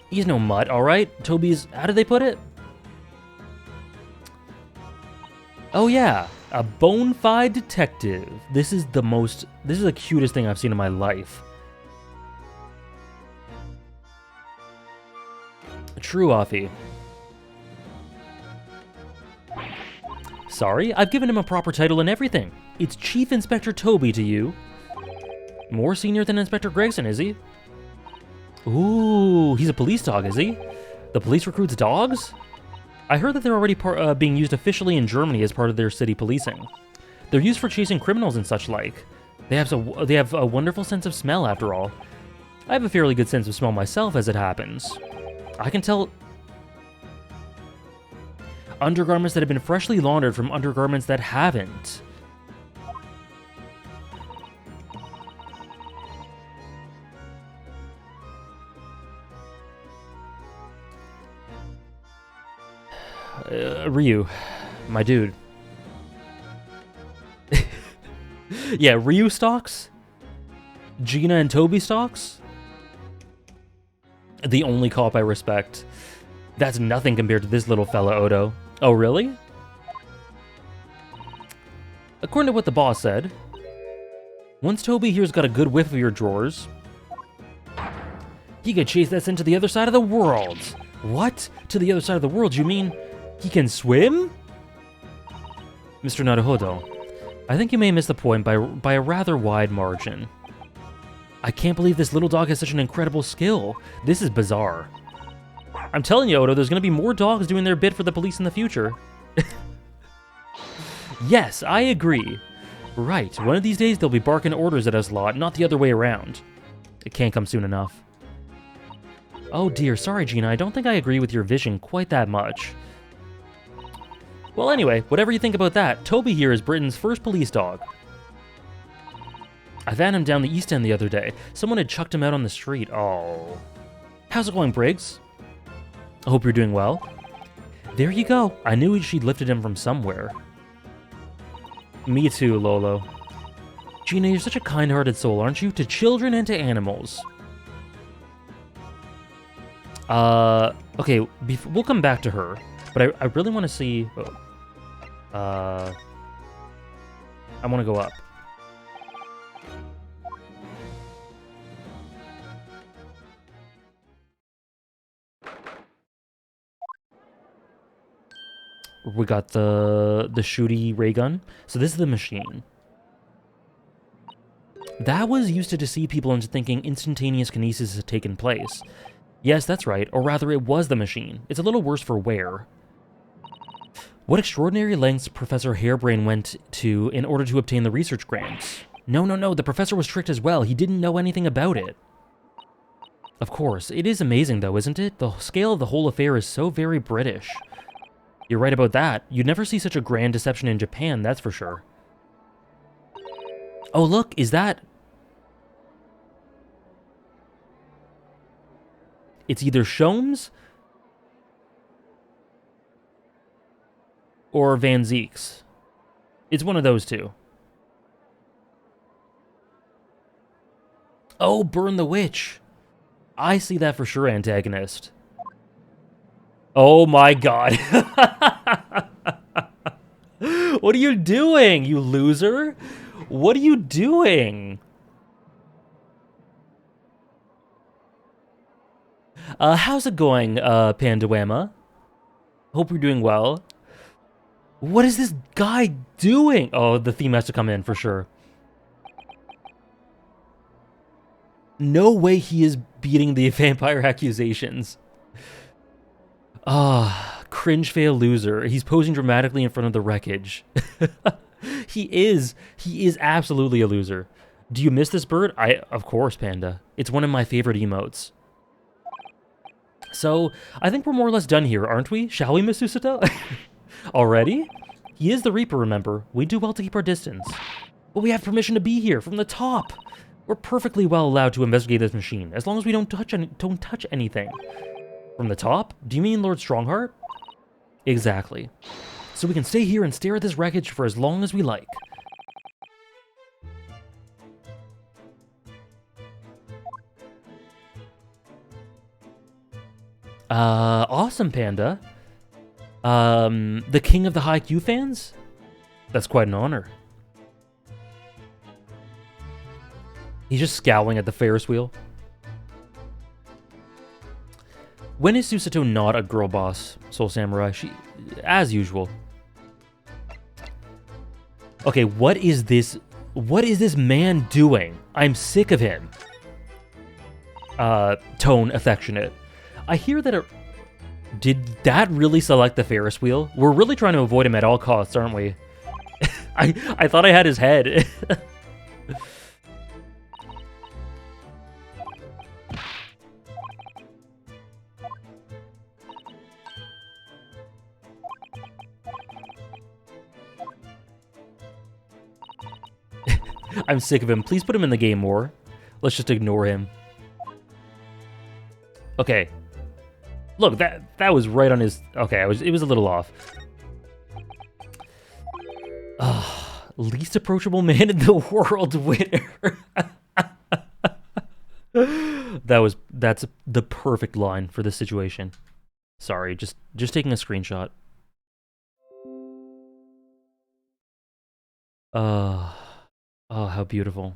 B: He's no mutt, alright? Toby's... How did they put it? Oh yeah, a bona fide detective. This is the cutest thing I've seen in my life. True, Offie. Sorry, I've given him a proper title and everything. It's Chief Inspector Toby to you. More senior than Inspector Gregson, is he? Ooh, he's a police dog, is he? The police recruits dogs? I heard that they're already being used officially in Germany as part of their city policing. They're used for chasing criminals and such like. They have a wonderful sense of smell, after all. I have a fairly good sense of smell myself, as it happens. I can tell undergarments that have been freshly laundered from undergarments that haven't. Ryu, my dude. Yeah, Ryu stocks? Gina and Toby stocks? The only cop I respect. That's nothing compared to this little fella, Odo. Oh, really? According to what the boss said, once Toby here's got a good whiff of your drawers, he could chase that scent to the other side of the world. What? To the other side of the world? You mean he can swim? Mr. Naruhodo, I think you may miss the point by a rather wide margin. I can't believe this little dog has such an incredible skill. This is bizarre. I'm telling you, Odo, there's going to be more dogs doing their bit for the police in the future. Yes, I agree. Right, one of these days they'll be barking orders at us lot, not the other way around. It can't come soon enough. Oh dear, sorry Gina, I don't think I agree with your vision quite that much. Well anyway, whatever you think about that, Toby here is Britain's first police dog. I found him down the East End the other day. Someone had chucked him out on the street. Oh. How's it going, Briggs? I hope you're doing well. There you go. I knew she'd lifted him from somewhere. Me too, Lolo. Gina, you're such a kind-hearted soul, aren't you? To children and to animals. Okay, we'll come back to her. But I really want to see... I want to go up. We got the shooty ray gun. So this is the machine. That was used to deceive people into thinking instantaneous kinesis had taken place. Yes, that's right. Or rather, it was the machine. It's a little worse for wear. What extraordinary lengths Professor Harebrain went to in order to obtain the research grants. No, the professor was tricked as well. He didn't know anything about it. Of course. It is amazing, though, isn't it? The scale of the whole affair is so very British. You're right about that. You'd never see such a grand deception in Japan, that's for sure. Oh, look, is that... It's either Sholmes or Van Zeek's. It's one of those two. Oh, Burn the Witch. I see that for sure, antagonist. Oh my god. What are you doing, you loser? What are you doing? How's it going, Pandawama? Hope you're doing well. What is this guy doing? Oh, the theme has to come in for sure. No way he is beating the vampire accusations. Cringe fail loser. He's posing dramatically in front of the wreckage. He is absolutely a loser. Do you miss this bird? Of course, Panda. It's one of my favorite emotes. So, I think we're more or less done here, aren't we? Shall we, Miss Susato? Already? He is the Reaper, remember. We do well to keep our distance. But we have permission to be here, from the top. We're perfectly well allowed to investigate this machine, as long as we don't touch anything. From the top? Do you mean Lord Strongheart? Exactly. So we can stay here and stare at this wreckage for as long as we like. Awesome, Panda. The king of the Haikyuu fans? That's quite an honor. He's just scowling at the Ferris wheel. When is Susato not a girl boss, Soul Samurai? She, as usual. Okay, what is this? What is this man doing? I'm sick of him. Tone affectionate. I hear that did that really select the Ferris wheel? We're really trying to avoid him at all costs, aren't we? I thought I had his head. I'm sick of him. Please put him in the game more. Let's just ignore him. Okay. Look, that was right on his... Okay, it was a little off. Least approachable man in the world winner. That's the perfect line for this situation. Sorry, just taking a screenshot. Oh, how beautiful.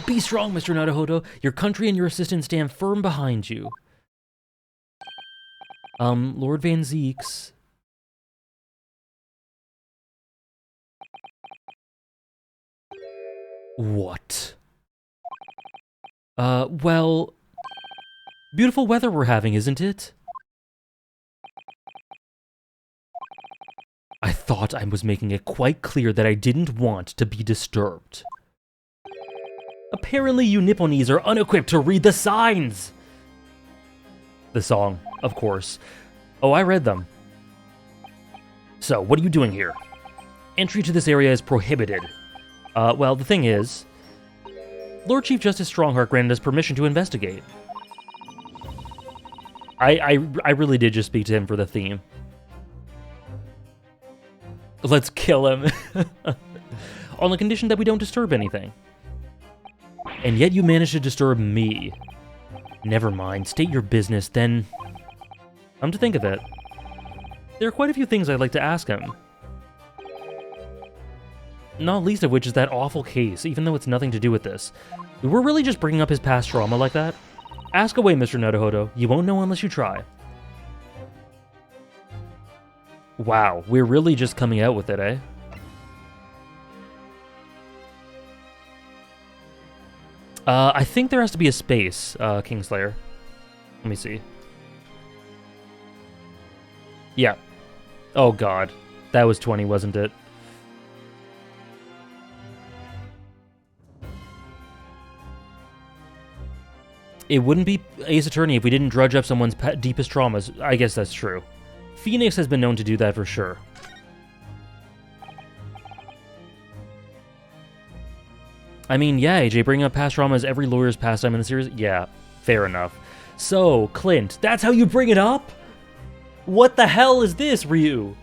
B: Be strong, Mr. Naruhodo. Your country and your assistants stand firm behind you. Lord Van Zeeks. What? Well... Beautiful weather we're having, isn't it? I thought I was making it quite clear that I didn't want to be disturbed. Apparently you Nipponese are unequipped to read the signs! The song, of course. Oh, I read them. So, what are you doing here? Entry to this area is prohibited. Well, the thing is... Lord Chief Justice Strongheart granted us permission to investigate. I really did just speak to him for the theme. Let's kill him. On the condition that we don't disturb anything. And yet you managed to disturb me. Never mind, state your business, then... Come to think of it, there are quite a few things I'd like to ask him. Not least of which is that awful case, even though it's nothing to do with this. We're really just bringing up his past trauma like that? Ask away, Mr. Naruhodo. You won't know unless you try. Wow, we're really just coming out with it, eh? I think there has to be a space, Kingslayer. Let me see. Yeah. Oh god. That was 20, wasn't it? It wouldn't be Ace Attorney if we didn't drudge up someone's deepest traumas. I guess that's true. Phoenix has been known to do that for sure. I mean, yeah, AJ, bringing up past trauma is every lawyer's pastime in the series. Yeah, fair enough. So, Clint, that's how you bring it up? What the hell is this, Ryu?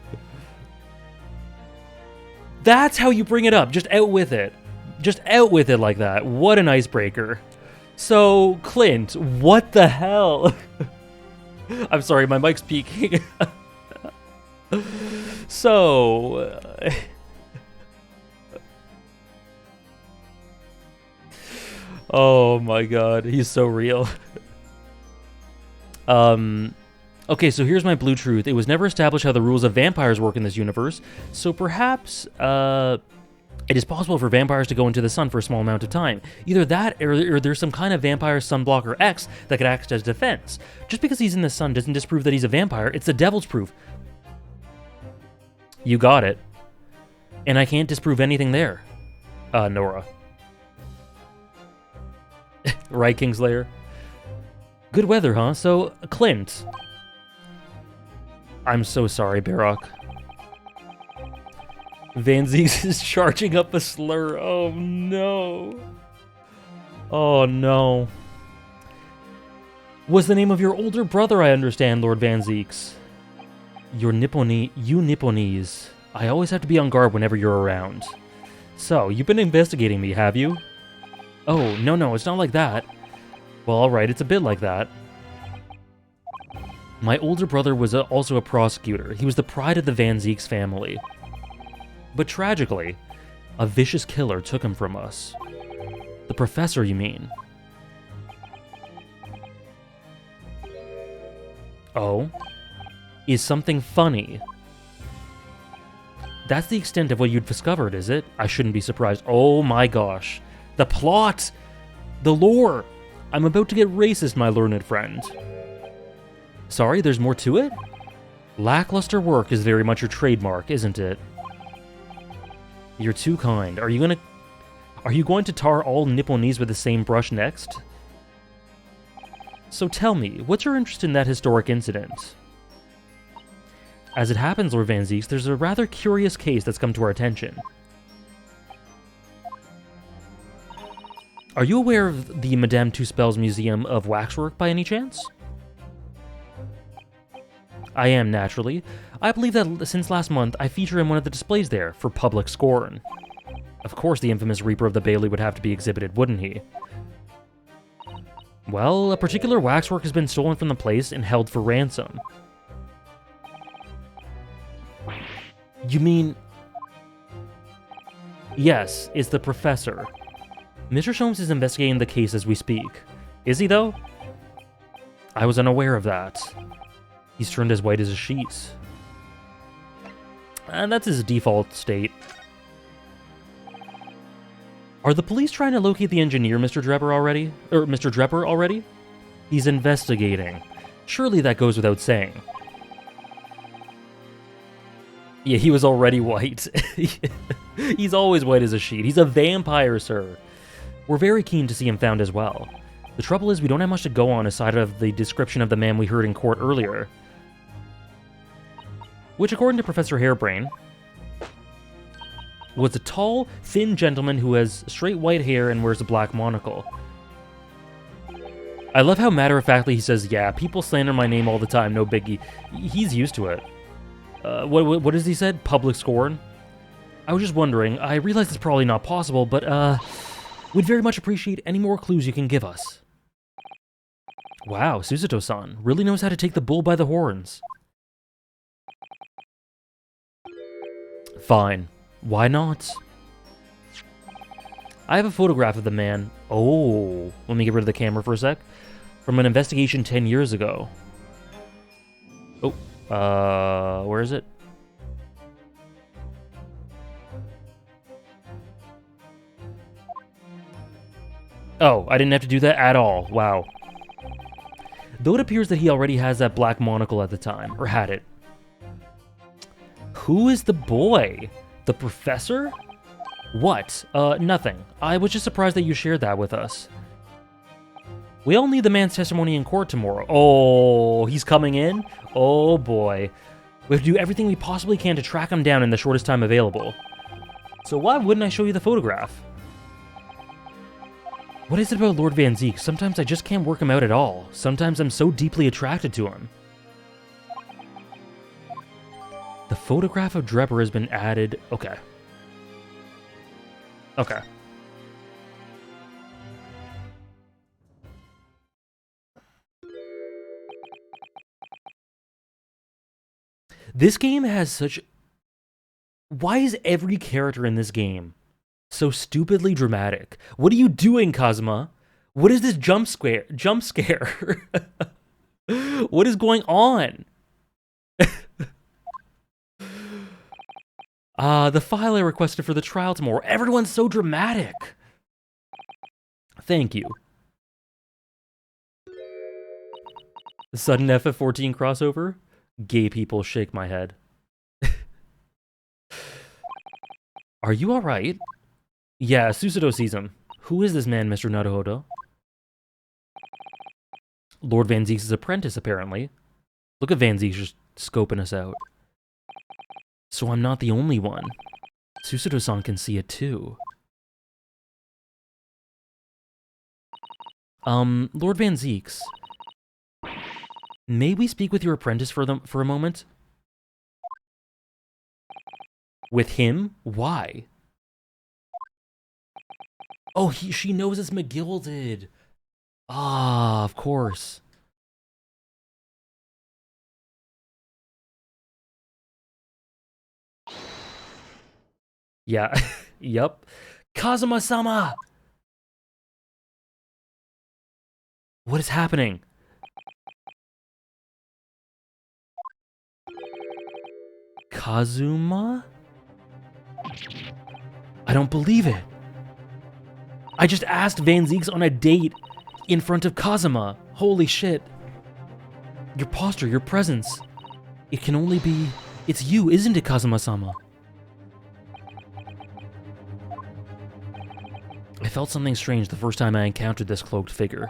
B: That's how you bring it up. Just out with it. Just out with it like that. What an icebreaker. So, Clint, what the hell? I'm sorry, my mic's peaking. So... oh my god, he's so real. Okay, so here's my blue truth. It was never established how the rules of vampires work in this universe, so perhaps, it is possible for vampires to go into the sun for a small amount of time. Either that, or there's some kind of vampire sunblocker X that could act as defense. Just because he's in the sun doesn't disprove that he's a vampire, it's the devil's proof. You got it. And I can't disprove anything there, Nora. Right, Kingslayer? Good weather, huh? So, Clint. I'm so sorry, Baroque. Van Zieks is charging up a slur. Oh, no. Oh, no. Was the name of your older brother, I understand, Lord Van Zieks. You Nipponese. I always have to be on guard whenever you're around. So, you've been investigating me, have you? Oh, no, it's not like that. Well, alright, it's a bit like that. My older brother was also a prosecutor. He was the pride of the Van Zieks family. But tragically, a vicious killer took him from us. The professor, you mean? Oh? Is something funny? That's the extent of what you've discovered, is it? I shouldn't be surprised. Oh my gosh. The plot! The lore! I'm about to get racist, my learned friend. Sorry, there's more to it? Lackluster work is very much your trademark, isn't it? You're too kind. Are you going to tar all Nipponese with the same brush next? So tell me, what's your interest in that historic incident? As it happens, Lord Van Zieks, there's a rather curious case that's come to our attention. Are you aware of the Madame Tuspel's Museum of Waxwork by any chance? I am, naturally. I believe that since last month, I feature in one of the displays there, for public scorn. Of course the infamous Reaper of the Bailey would have to be exhibited, wouldn't he? Well, a particular waxwork has been stolen from the place and held for ransom. You mean... Yes, it's the professor. Mr. Sholmes is investigating the case as we speak. Is he, though? I was unaware of that. He's turned as white as a sheet. And that's his default state. Are the police trying to locate the engineer, Mr. Drepper, already? Or Mr. Drepper already? He's investigating. Surely that goes without saying. Yeah, he was already white. He's always white as a sheet. He's a vampire, sir. We're very keen to see him found as well. The trouble is we don't have much to go on aside of the description of the man we heard in court earlier. Which, according to Professor Hairbrain, was a tall, thin gentleman who has straight white hair and wears a black monocle. I love how matter-of-factly he says, yeah, people slander my name all the time, no biggie. He's used to it. What has he said? Public scorn? I was just wondering, I realize it's probably not possible, but, we'd very much appreciate any more clues you can give us. Wow, Susato-san really knows how to take the bull by the horns. Fine. Why not? I have a photograph of the man. Oh, let me get rid of the camera for a sec. From an investigation 10 years ago. Oh, where is it? Oh, I didn't have to do that at all. Wow. Though it appears that he already has that black monocle at the time, or had it. Who is the boy? The professor? What? Nothing. I was just surprised that you shared that with us. We all need the man's testimony in court tomorrow. Oh, he's coming in? Oh boy. We have to do everything we possibly can to track him down in the shortest time available. So why wouldn't I show you the photograph? What is it about Lord Van Ziek? Sometimes I just can't work him out at all. Sometimes I'm so deeply attracted to him. The photograph of Drebber has been added. Okay. Okay. This game has such... Why is every character in this game so stupidly dramatic? What are you doing, Kazuma? What is this jump scare? What is going on? The file I requested for the trial tomorrow. Everyone's so dramatic. Thank you. Sudden FF14 crossover? Gay people shake my head. Are you alright? Yeah, Susato sees him. Who is this man, Mr. Naruhodo? Lord Van Ziek's apprentice, apparently. Look at Van Ziek just scoping us out. So I'm not the only one. Susato-san can see it too. Lord Van Zieks. May we speak with your apprentice for a moment? With him? Why? Oh, she knows it's McGilded. Ah, of course. Yeah, yep. Kazuma-sama! What is happening? Kazuma? I don't believe it. I just asked Van Zieks on a date in front of Kazuma. Holy shit. Your posture, your presence. It can only be... It's you, isn't it, Kazuma-sama? I felt something strange the first time I encountered this cloaked figure.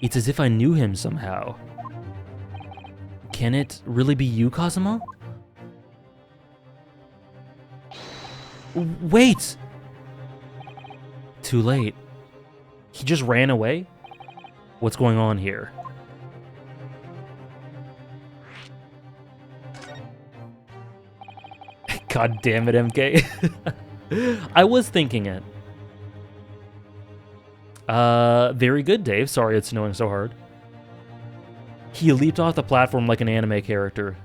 B: It's as if I knew him somehow. Can it really be you, Kazuma? Wait! Too late. He just ran away? What's going on here? God damn it, MK. I was thinking it. Very good, Dave. Sorry it's snowing so hard. He leaped off the platform like an anime character,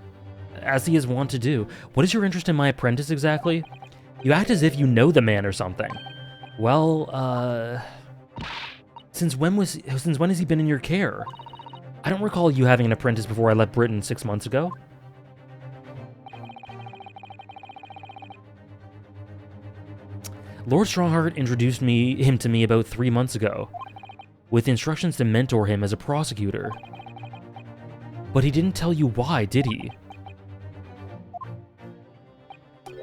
B: as he is wont to do. What is your interest in my apprentice exactly? You act as if you know the man or something. Well, since when has he been in your care? I don't recall you having an apprentice before I left Britain 6 months ago. Lord Strongheart introduced him to me about 3 months ago, with instructions to mentor him as a prosecutor. But he didn't tell you why, did he?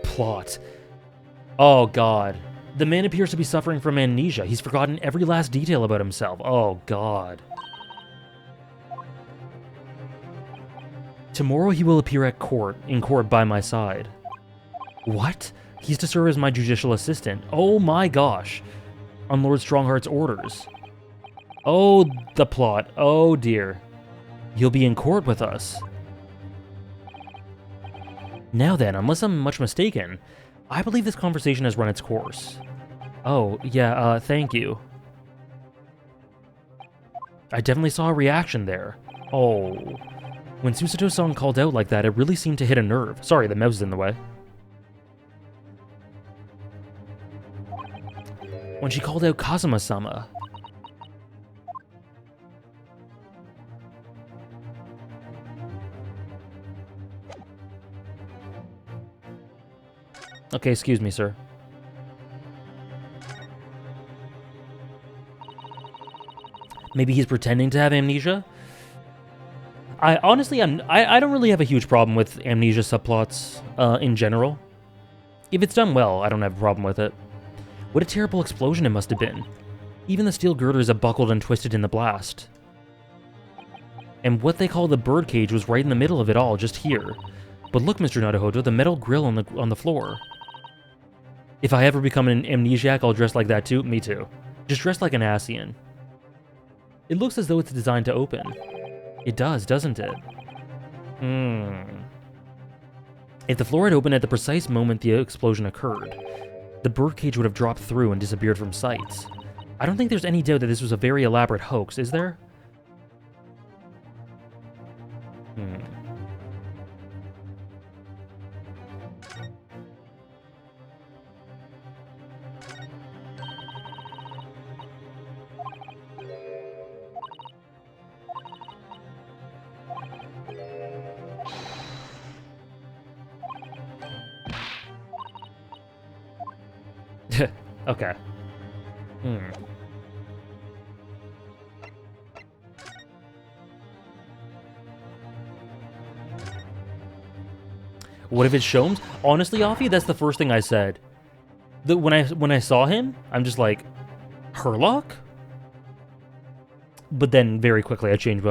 B: Plot. Oh god. The man appears to be suffering from amnesia. He's forgotten every last detail about himself. Oh god. Tomorrow he will appear in court by my side. What? He's to serve as my judicial assistant. Oh my gosh. On Lord Strongheart's orders. Oh, the plot. Oh dear. You'll be in court with us. Now then, unless I'm much mistaken, I believe this conversation has run its course. Oh, yeah, thank you. I definitely saw a reaction there. Oh. When Susato-san called out like that, it really seemed to hit a nerve. Sorry, the mouse is in the way. When she called out Kazuma-sama. Okay, excuse me, sir. Maybe he's pretending to have amnesia? I honestly, I don't really have a huge problem with amnesia subplots in general. If it's done well, I don't have a problem with it. What a terrible explosion it must have been. Even the steel girders have buckled and twisted in the blast. And what they call the birdcage was right in the middle of it all, just here. But look, Mr. Naruhodo, the metal grill on the floor. If I ever become an amnesiac, I'll dress like that too. Me too. Just dress like an Asian. It looks as though it's designed to open. It does, doesn't it? If the floor had opened at the precise moment the explosion occurred, the birdcage would have dropped through and disappeared from sight. I don't think there's any doubt that this was a very elaborate hoax, is there? Okay. What if it's Sholmes? Honestly, Offie, that's the first thing I said. When I saw him, I'm just like, Herlock? But then very quickly I changed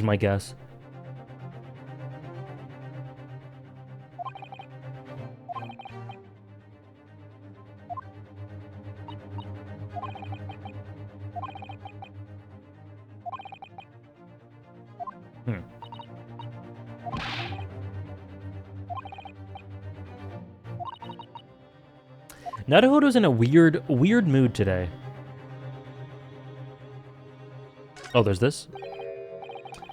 B: my guess. Naruhodo's in a weird mood today. Oh, there's this?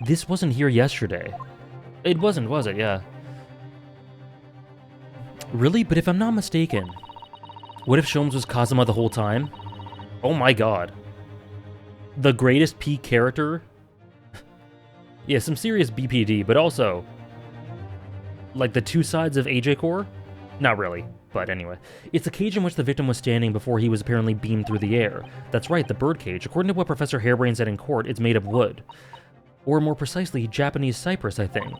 B: This wasn't here yesterday. It wasn't, was it? Yeah. Really? But if I'm not mistaken, what if Sholmes was Kazuma the whole time? Oh my god. The greatest P character? Yeah, some serious BPD, but also, like the two sides of AJ Core? Not really. But anyway, it's the cage in which the victim was standing before he was apparently beamed through the air. That's right, the birdcage. According to what Professor Harebrain said in court, it's made of wood. Or more precisely, Japanese cypress, I think.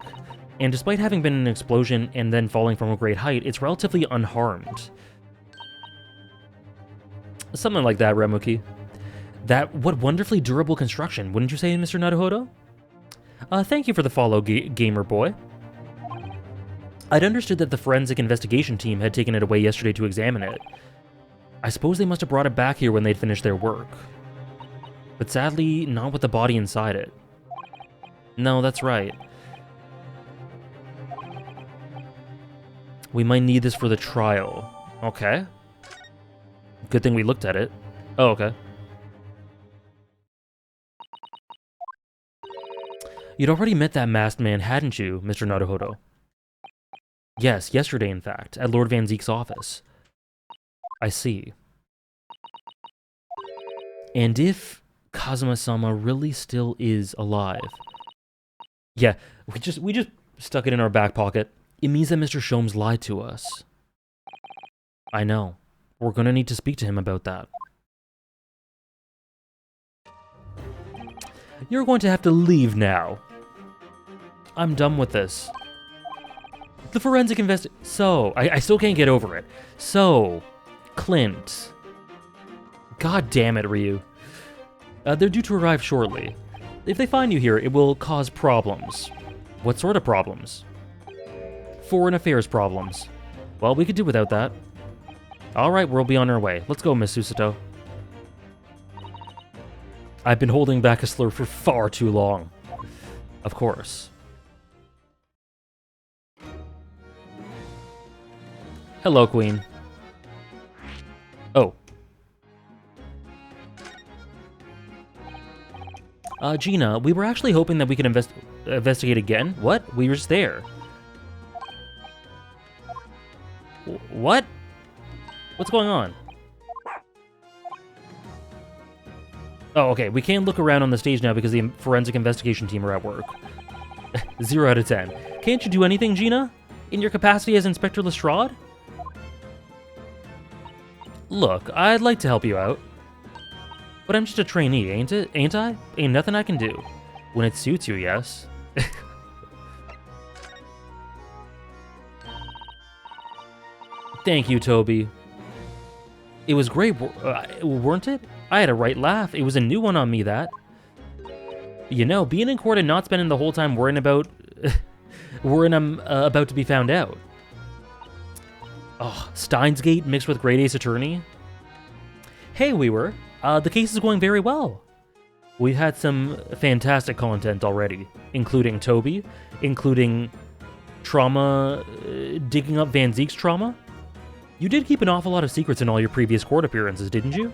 B: And despite having been an explosion and then falling from a great height, it's relatively unharmed. Something like that, Remuki. What wonderfully durable construction, wouldn't you say, Mr. Naruhodo? Thank you for the follow, gamer boy. I'd understood that the forensic investigation team had taken it away yesterday to examine it. I suppose they must have brought it back here when they'd finished their work. But sadly, not with the body inside it. No, that's right. We might need this for the trial. Okay. Good thing we looked at it. Oh, okay. You'd already met that masked man, hadn't you, Mr. Naruhodo? Yes, yesterday, in fact, at Lord Van Zeek's office. I see. And if Kazuma-sama really still is alive... Yeah, we just stuck it in our back pocket. It means that Mr. Sholmes lied to us. I know. We're gonna need to speak to him about that. You're going to have to leave now. I'm done with this. The forensic So, I still can't get over it. So, Clint. God damn it, Ryu. They're due to arrive shortly. If they find you here, it will cause problems. What sort of problems? Foreign affairs problems. Well, we could do without that. Alright, we'll be on our way. Let's go, Miss Susato. I've been holding back a slur for far too long. Of course. Hello, Queen. Oh. Gina, we were actually hoping that we could investigate again. What? We were just there. What? What's going on? Oh, okay. We can't look around on the stage now because the forensic investigation team are at work. 0 out of 10. Can't you do anything, Gina? In your capacity as Inspector Lestrade? Look, I'd like to help you out. But I'm just a trainee, ain't I? Ain't nothing I can do. When it suits you, yes. Thank you, Toby. It was great, weren't it? I had a right laugh. It was a new one on me, that. You know, being in court and not spending the whole time worrying about... worrying I'm about to be found out. Oh, Steins Gate mixed with Great Ace Attorney. Hey, Weaver. The case is going very well. We've had some fantastic content already, including Toby, including trauma, digging up Van Zeek's trauma. You did keep an awful lot of secrets in all your previous court appearances, didn't you?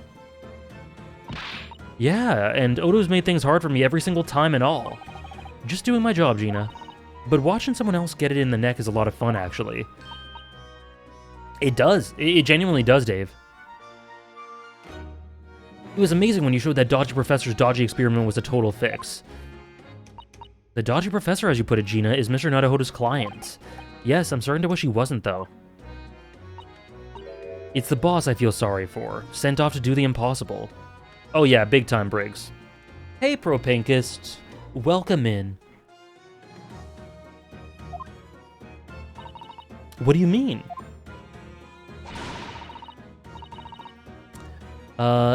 B: Yeah, and Odo's made things hard for me every single time and all. Just doing my job, Gina. But watching someone else get it in the neck is a lot of fun, actually. It does. It genuinely does, Dave. It was amazing when you showed that Dodgy Professor's dodgy experiment was a total fix. The Dodgy Professor, as you put it, Gina, is Mr. Naruhodo's client. Yes, I'm starting to wish he wasn't, though. It's the boss I feel sorry for, sent off to do the impossible. Oh yeah, big time, Briggs. Hey, Propinkist. Welcome in. What do you mean?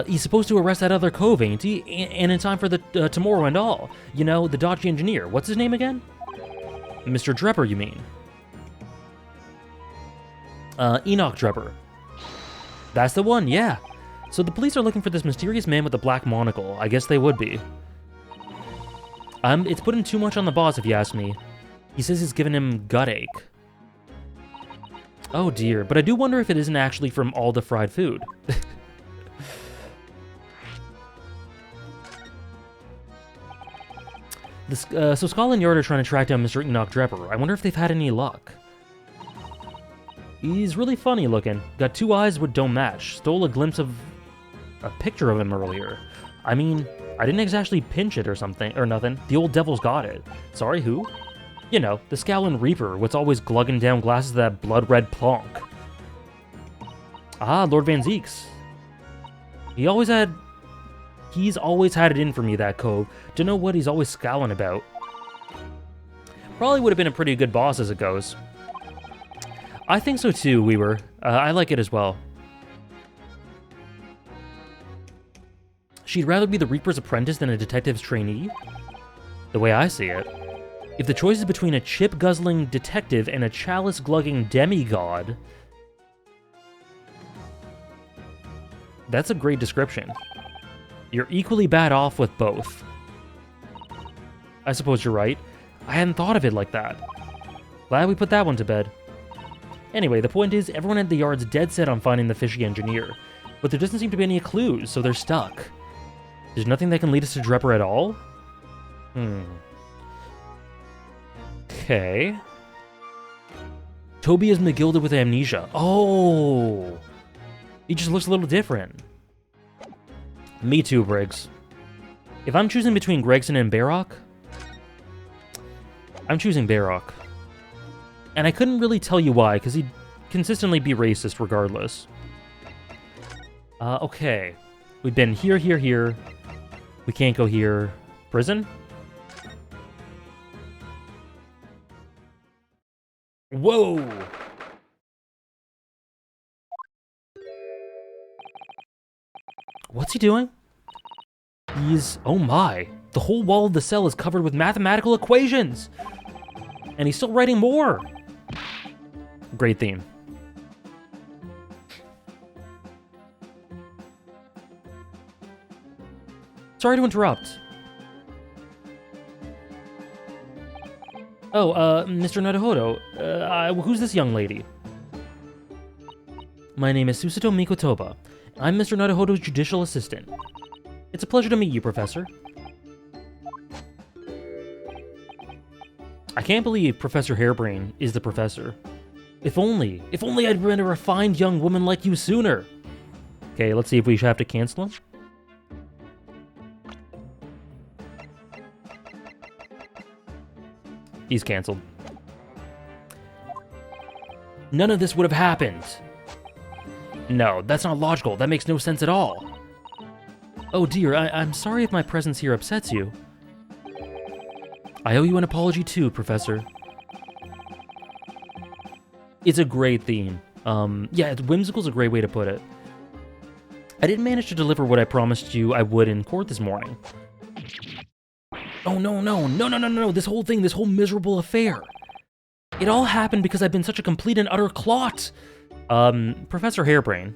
B: He's supposed to arrest that other cove, ain't he? And in time for the tomorrow and all. You know, the dodgy engineer. What's his name again? Mr. Drebber, you mean? Enoch Drebber. That's the one, yeah. So the police are looking for this mysterious man with the black monocle. I guess they would be. It's putting too much on the boss, if you ask me. He says he's given him gut ache. Oh dear, but I do wonder if it isn't actually from all the fried food. So Scotland Yard are trying to track down Mr. Enoch Drebber. I wonder if they've had any luck. He's really funny looking. Got two eyes that don't match. Stole a glimpse of a picture of him earlier. I mean, I didn't exactly pinch it or something, or nothing. The old devil's got it. Sorry, who? You know, the Scowlin' Reaper, what's always glugging down glasses of that blood-red plonk. Ah, Lord Van Zeeks. He's always had it in for me, that cove. To know what he's always scowling about. Probably would have been a pretty good boss as it goes. I think so too, Weaver. I like it as well. She'd rather be the Reaper's apprentice than a detective's trainee? The way I see it. If the choice is between a chip-guzzling detective and a chalice-glugging demigod... That's a great description. You're equally bad off with both. I suppose you're right. I hadn't thought of it like that. Glad we put that one to bed. Anyway, the point is, everyone at the yard's dead set on finding the fishy engineer, but there doesn't seem to be any clues, so they're stuck. There's nothing that can lead us to Drebber at all? Okay. Toby is McGilded with amnesia. Oh! He just looks a little different. Me too, Briggs. If I'm choosing between Gregson and Barrock, I'm choosing Barrock. And I couldn't really tell you why, because he'd consistently be racist regardless. Okay. We've been here, here, here. We can't go here. Prison? Whoa! What's he doing? He's... oh my. The whole wall of the cell is covered with mathematical equations! And he's still writing more! Great theme. Sorry to interrupt. Oh, Mr. Naruhodo, who's this young lady? My name is Susato Mikotoba. I'm Mr. Naruhodo's judicial assistant. It's a pleasure to meet you, Professor. I can't believe Professor Hairbrain is the professor. If only I'd been a refined young woman like you sooner. Okay, let's see if we have to cancel him. He's canceled. None of this would have happened. No, that's not logical. That makes no sense at all. Oh dear, I'm sorry if my presence here upsets you. I owe you an apology too, Professor. It's a great theme. Yeah, whimsical's a great way to put it. I didn't manage to deliver what I promised you I would in court this morning. Oh, no, this whole thing, this whole miserable affair. It all happened because I've been such a complete and utter clot. Professor Hairbrain.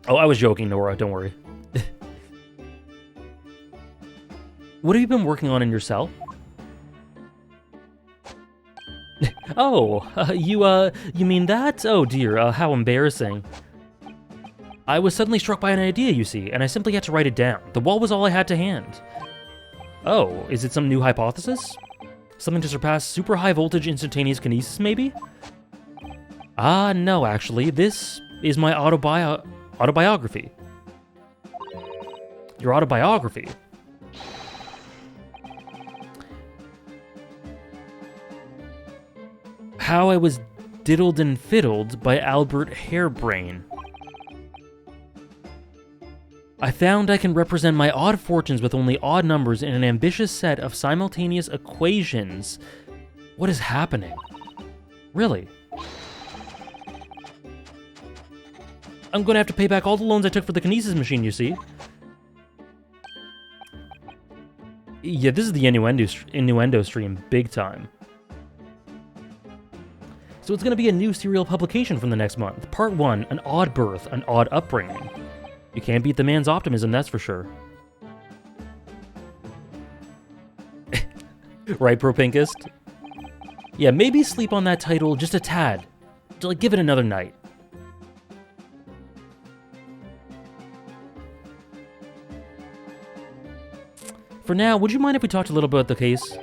B: Oh, I was joking, Nora, don't worry. What have you been working on in your cell? Oh, you mean that? Oh dear, how embarrassing. I was suddenly struck by an idea, you see, and I simply had to write it down. The wall was all I had to hand. Oh, is it some new hypothesis? Something to surpass super high voltage instantaneous kinesis, maybe? Ah, no, actually, this is my autobiography. Your autobiography? How I Was Diddled and Fiddled by Albert Hairbrain. I found I can represent my odd fortunes with only odd numbers in an ambitious set of simultaneous equations. What is happening? Really? I'm gonna have to pay back all the loans I took for the kinesis machine, you see. Yeah, this is the innuendo stream, big time. So it's gonna be a new serial publication from the next month. Part 1, an odd birth, an odd upbringing. You can't beat the man's optimism, that's for sure. Right, Propinkist? Yeah, maybe sleep on that title just a tad. Like, give it another night. For now, would you mind if we talked a little bit about the case?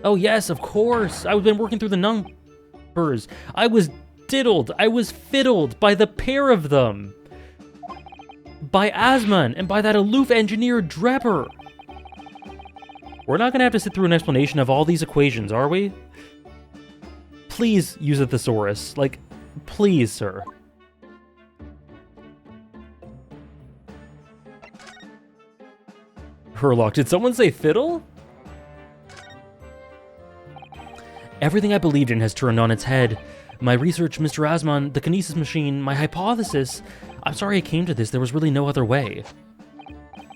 B: Oh yes, of course! I've been working through the numbers. I was diddled, I was fiddled by the pair of them. By Asman, and by that aloof engineer Drebber. We're not gonna have to sit through an explanation of all these equations, are we? Please use a thesaurus. Like, please, sir. Herlock, did someone say fiddle? Everything I believed in has turned on its head. My research, Mr. Asman, the kinesis machine, my hypothesis. I'm sorry I came to this, there was really no other way.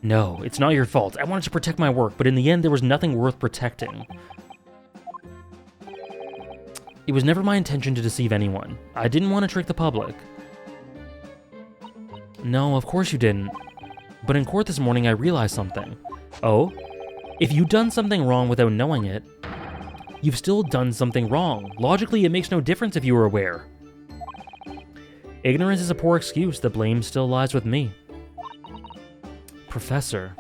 B: No, it's not your fault. I wanted to protect my work, but in the end there was nothing worth protecting. It was never my intention to deceive anyone. I didn't want to trick the public. No, of course you didn't. But in court this morning I realized something. Oh? If you'd done something wrong without knowing it, you've still done something wrong. Logically, it makes no difference if you were aware. Ignorance is a poor excuse. The blame still lies with me. Professor.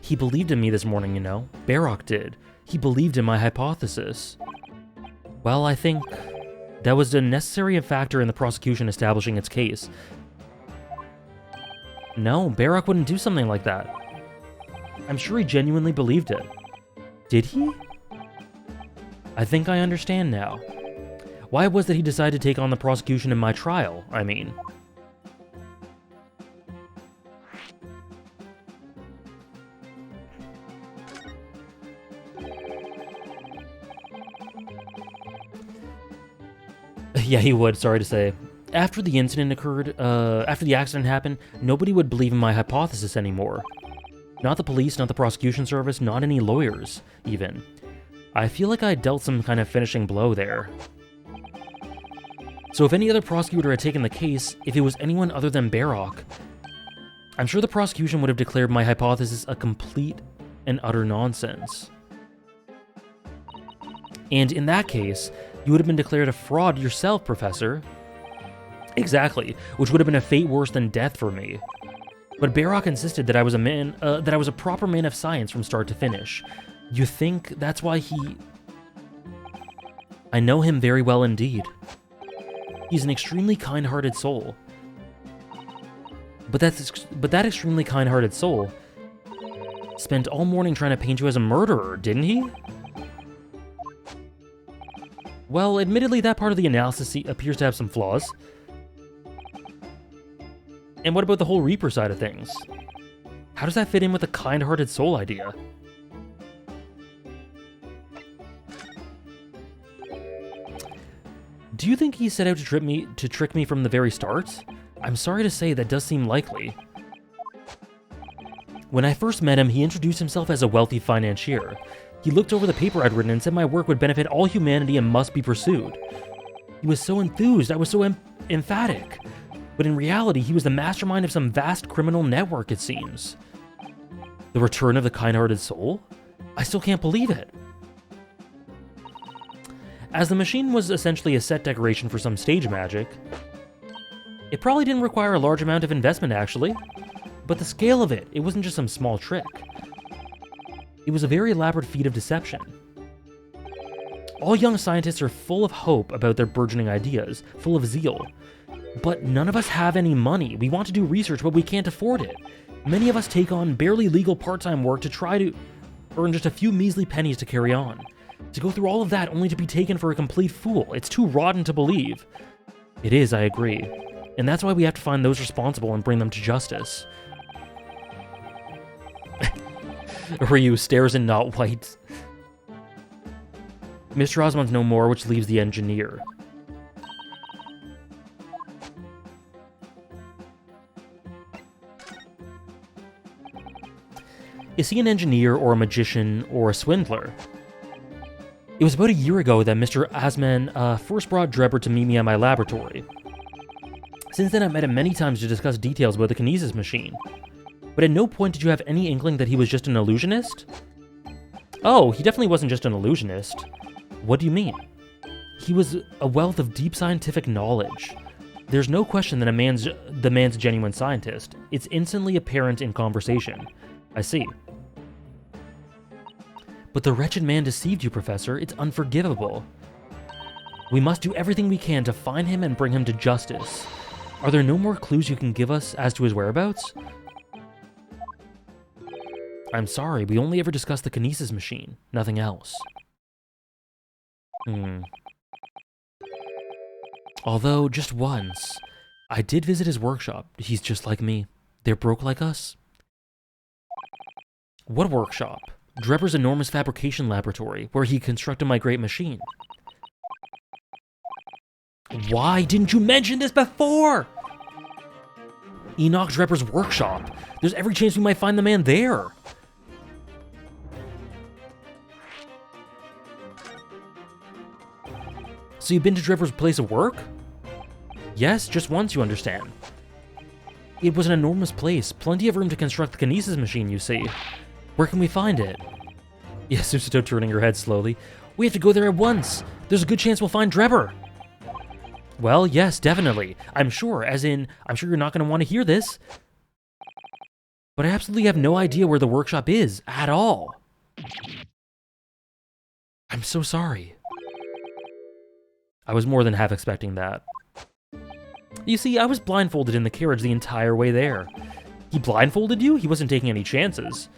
B: He believed in me this morning, you know. Barrock did. He believed in my hypothesis. Well, I think that was a necessary factor in the prosecution establishing its case. No, Barrock wouldn't do something like that. I'm sure he genuinely believed it. Did he? I think I understand now. Why was that he decided to take on the prosecution in my trial, I mean? Yeah, he would, sorry to say. After the incident occurred, after the accident happened, nobody would believe in my hypothesis anymore. Not the police, not the prosecution service, not any lawyers, even. I feel like I dealt some kind of finishing blow there. So if any other prosecutor had taken the case, if it was anyone other than Barrock, I'm sure the prosecution would have declared my hypothesis a complete and utter nonsense. And in that case, you would have been declared a fraud yourself, Professor. Exactly, which would have been a fate worse than death for me. But Barrock insisted that I was a proper man of science from start to finish. You think that's why he... I know him very well indeed. He's an extremely kind-hearted soul. But that extremely kind-hearted soul spent all morning trying to paint you as a murderer, didn't he? Well, admittedly, that part of the analysis appears to have some flaws. And what about the whole Reaper side of things? How does that fit in with the kind-hearted soul idea? Do you think he set out to trick me from the very start? I'm sorry to say that does seem likely. When I first met him, he introduced himself as a wealthy financier. He looked over the paper I'd written and said my work would benefit all humanity and must be pursued. He was so enthused, I was so emphatic. But in reality, he was the mastermind of some vast criminal network, it seems. The return of the kind-hearted soul? I still can't believe it. As the machine was essentially a set decoration for some stage magic, it probably didn't require a large amount of investment, actually. But the scale of it wasn't just some small trick. It was a very elaborate feat of deception. All young scientists are full of hope about their burgeoning ideas, full of zeal. But none of us have any money. We want to do research, but we can't afford it. Many of us take on barely legal part-time work to try to earn just a few measly pennies to carry on. To go through all of that only to be taken for a complete fool. It's too rotten to believe. It is, I agree. And that's why we have to find those responsible and bring them to justice. Ryu stares and not white. Mr. Osmond's no more, which leaves the engineer. Is he an engineer or a magician or a swindler? It was about a year ago that Mr. Asman first brought Drebber to meet me at my laboratory. Since then, I've met him many times to discuss details about the kinesis machine. But at no point did you have any inkling that he was just an illusionist? Oh, he definitely wasn't just an illusionist. What do you mean? He was a wealth of deep scientific knowledge. There's no question that the man's a genuine scientist. It's instantly apparent in conversation. I see. But the wretched man deceived you, Professor. It's unforgivable. We must do everything we can to find him and bring him to justice. Are there no more clues you can give us as to his whereabouts? I'm sorry, we only ever discussed the kinesis machine, nothing else. Although, just once, I did visit his workshop. He's just like me. They're broke like us. What workshop? Drebber's enormous fabrication laboratory, where he constructed my great machine. Why didn't you mention this before? Enoch Drebber's workshop. There's every chance we might find the man there. So you've been to Drebber's place of work? Yes, just once, you understand. It was an enormous place, plenty of room to construct the kinesis machine, you see. Where can we find it? Yes, Susato turning her head slowly. We have to go there at once. There's a good chance we'll find Drebber. Well, yes, definitely. I'm sure, as in, I'm sure you're not going to want to hear this. But I absolutely have no idea where the workshop is, at all. I'm so sorry. I was more than half expecting that. You see, I was blindfolded in the carriage the entire way there. He blindfolded you? He wasn't taking any chances.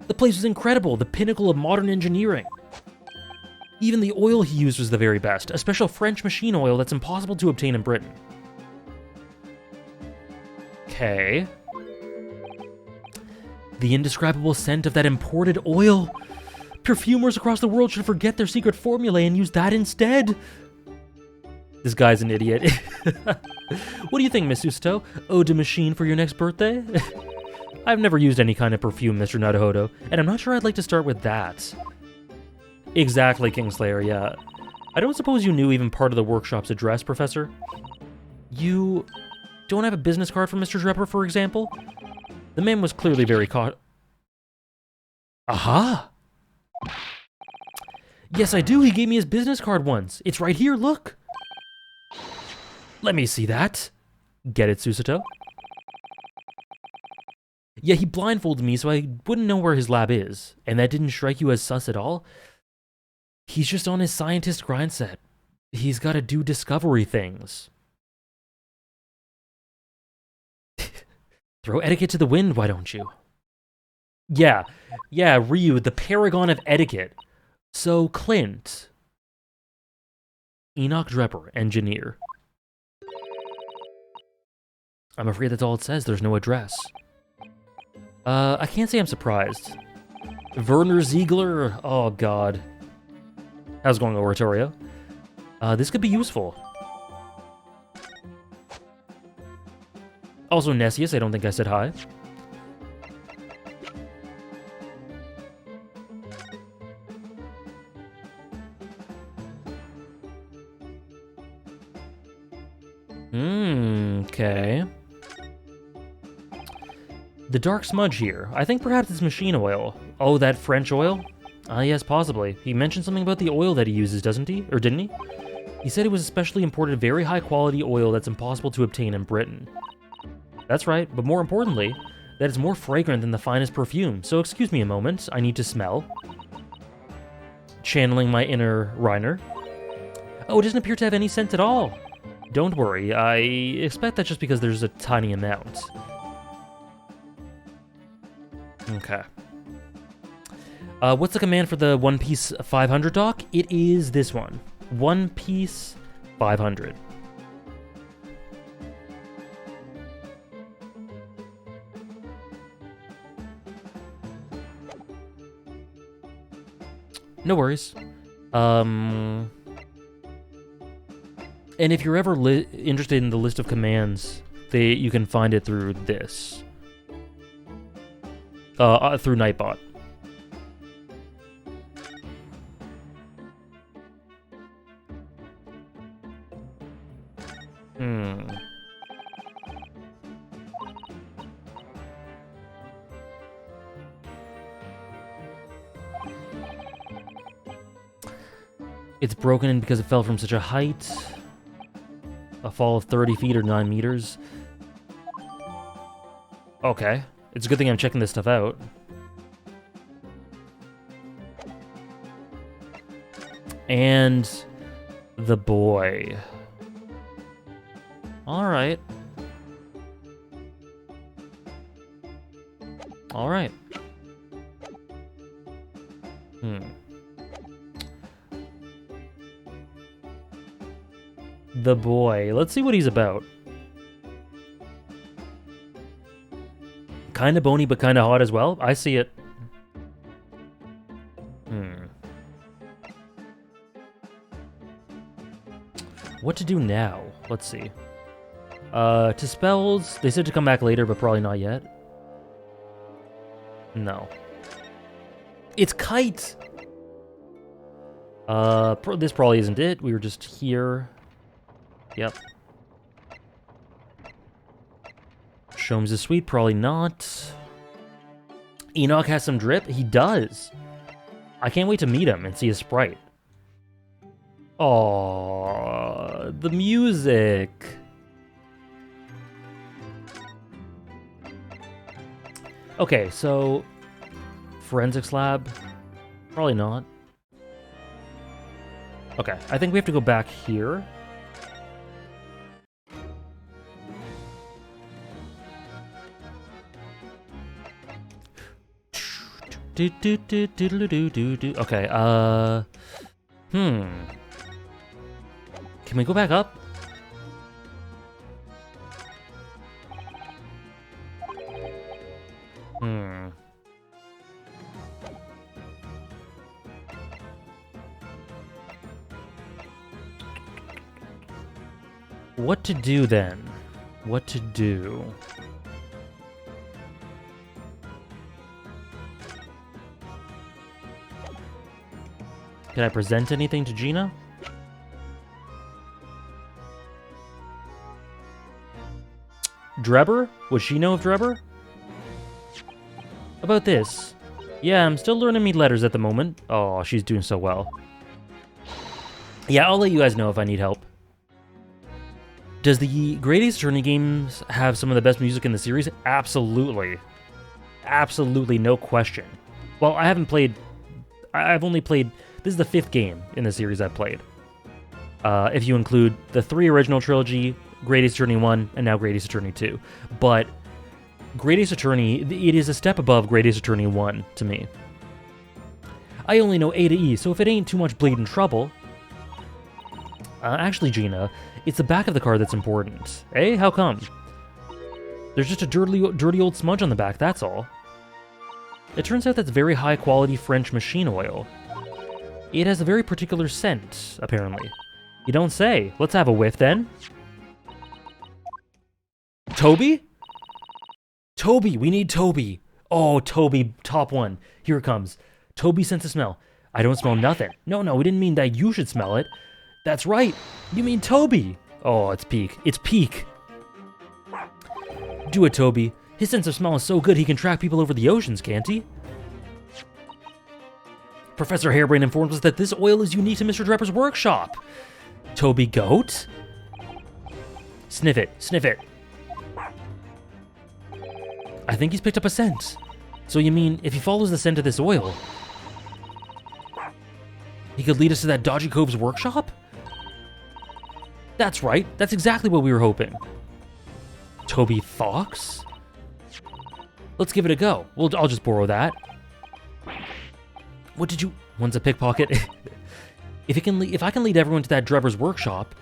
B: The place was incredible, the pinnacle of modern engineering. Even the oil he used was the very best, a special French machine oil that's impossible to obtain in Britain. Okay. The indescribable scent of that imported oil. Perfumers across the world should forget their secret formulae and use that instead. This guy's an idiot. What do you think, Miss Susato? Eau de machine for your next birthday? I've never used any kind of perfume, Mr. Naruhodo, and I'm not sure I'd like to start with that. Exactly, Kingslayer, yeah. I don't suppose you knew even part of the workshop's address, Professor? You don't have a business card for Mr. Drebber, for example? The man was clearly very caught. Aha! Yes, I do. He gave me his business card once. It's right here, look. Let me see that. Get it, Susato? Yeah, he blindfolded me so I wouldn't know where his lab is. And that didn't strike you as sus at all? He's just on his scientist grind set. He's got to do discovery things. Throw etiquette to the wind, why don't you? Yeah, Ryu, the paragon of etiquette. So, Clint. Enoch Drebber, engineer. I'm afraid that's all it says. There's no address. I can't say I'm surprised. Werner Ziegler? Oh, God. How's it going, Oratorio? This could be useful. Also, Nessius, I don't think I said hi. Okay. The dark smudge here. I think perhaps it's machine oil. Oh, that French oil? Ah, yes, possibly. He mentioned something about the oil that he uses, doesn't he? Or didn't he? He said it was a specially imported, very high-quality oil that's impossible to obtain in Britain. That's right, but more importantly, that it's more fragrant than the finest perfume. So excuse me a moment, I need to smell. Channeling my inner Reiner. Oh, it doesn't appear to have any scent at all. Don't worry, I expect that's just because there's a tiny amount. Okay. What's the command for the One Piece 500 dock? It is this one. One Piece 500. No worries. And if you're ever interested in the list of commands, you can find it through this. Through Nightbot. It's broken because it fell from such a height. A fall of 30 feet or 9 meters. Okay. It's a good thing I'm checking this stuff out. And the boy. Alright. Alright. The boy. Let's see what he's about. Kinda bony, but kinda hot as well. I see it. What to do now? Let's see. To spells, they said to come back later, but probably not yet. No. It's Kite! This probably isn't it. We were just here. Yep. Shomes is sweet, probably not. Enoch has some drip? He does. I can't wait to meet him and see his sprite. Aww, the music. Okay, so forensics lab, probably not. Okay, I think we have to go back here. Okay, Can we go back up? What to do then? What to do? Can I present anything to Gina? Drebber? Would she know of Drebber? About this. Yeah, I'm still learning me letters at the moment. Oh, she's doing so well. Yeah, I'll let you guys know if I need help. Does the Great Ace Attorney games have some of the best music in the series? Absolutely. Absolutely, no question. Well, I haven't played... I've only played... This is the 5th game in the series I've played. If you include the 3 original trilogy, Great Ace Attorney 1, and now Great Ace Attorney 2. But Great Ace Attorney, it is a step above Great Ace Attorney 1 to me. I only know A to E, so if it ain't too much bleeding trouble... actually, Gina, it's the back of the card that's important. Eh? How come? There's just a dirty old smudge on the back, that's all. It turns out that's very high-quality French machine oil. It has a very particular scent, apparently. You don't say. Let's have a whiff then. Toby? Toby, we need Toby. Oh, Toby, top one. Here it comes. Toby sense of smell. I don't smell nothing. No, we didn't mean that you should smell it. That's right. You mean Toby. Oh, it's peak. It's peak. Do it, Toby. His sense of smell is so good he can track people over the oceans, can't he? Professor Harebrain informs us that this oil is unique to Mr. Drepper's workshop. Toby Goat? Sniff it. Sniff it. I think he's picked up a scent. So you mean, if he follows the scent of this oil, he could lead us to that dodgy cove's workshop? That's right. That's exactly what we were hoping. Toby Fox? Let's give it a go. I'll just borrow that. What did you... One's a pickpocket. If I can lead everyone to that Drepper's workshop,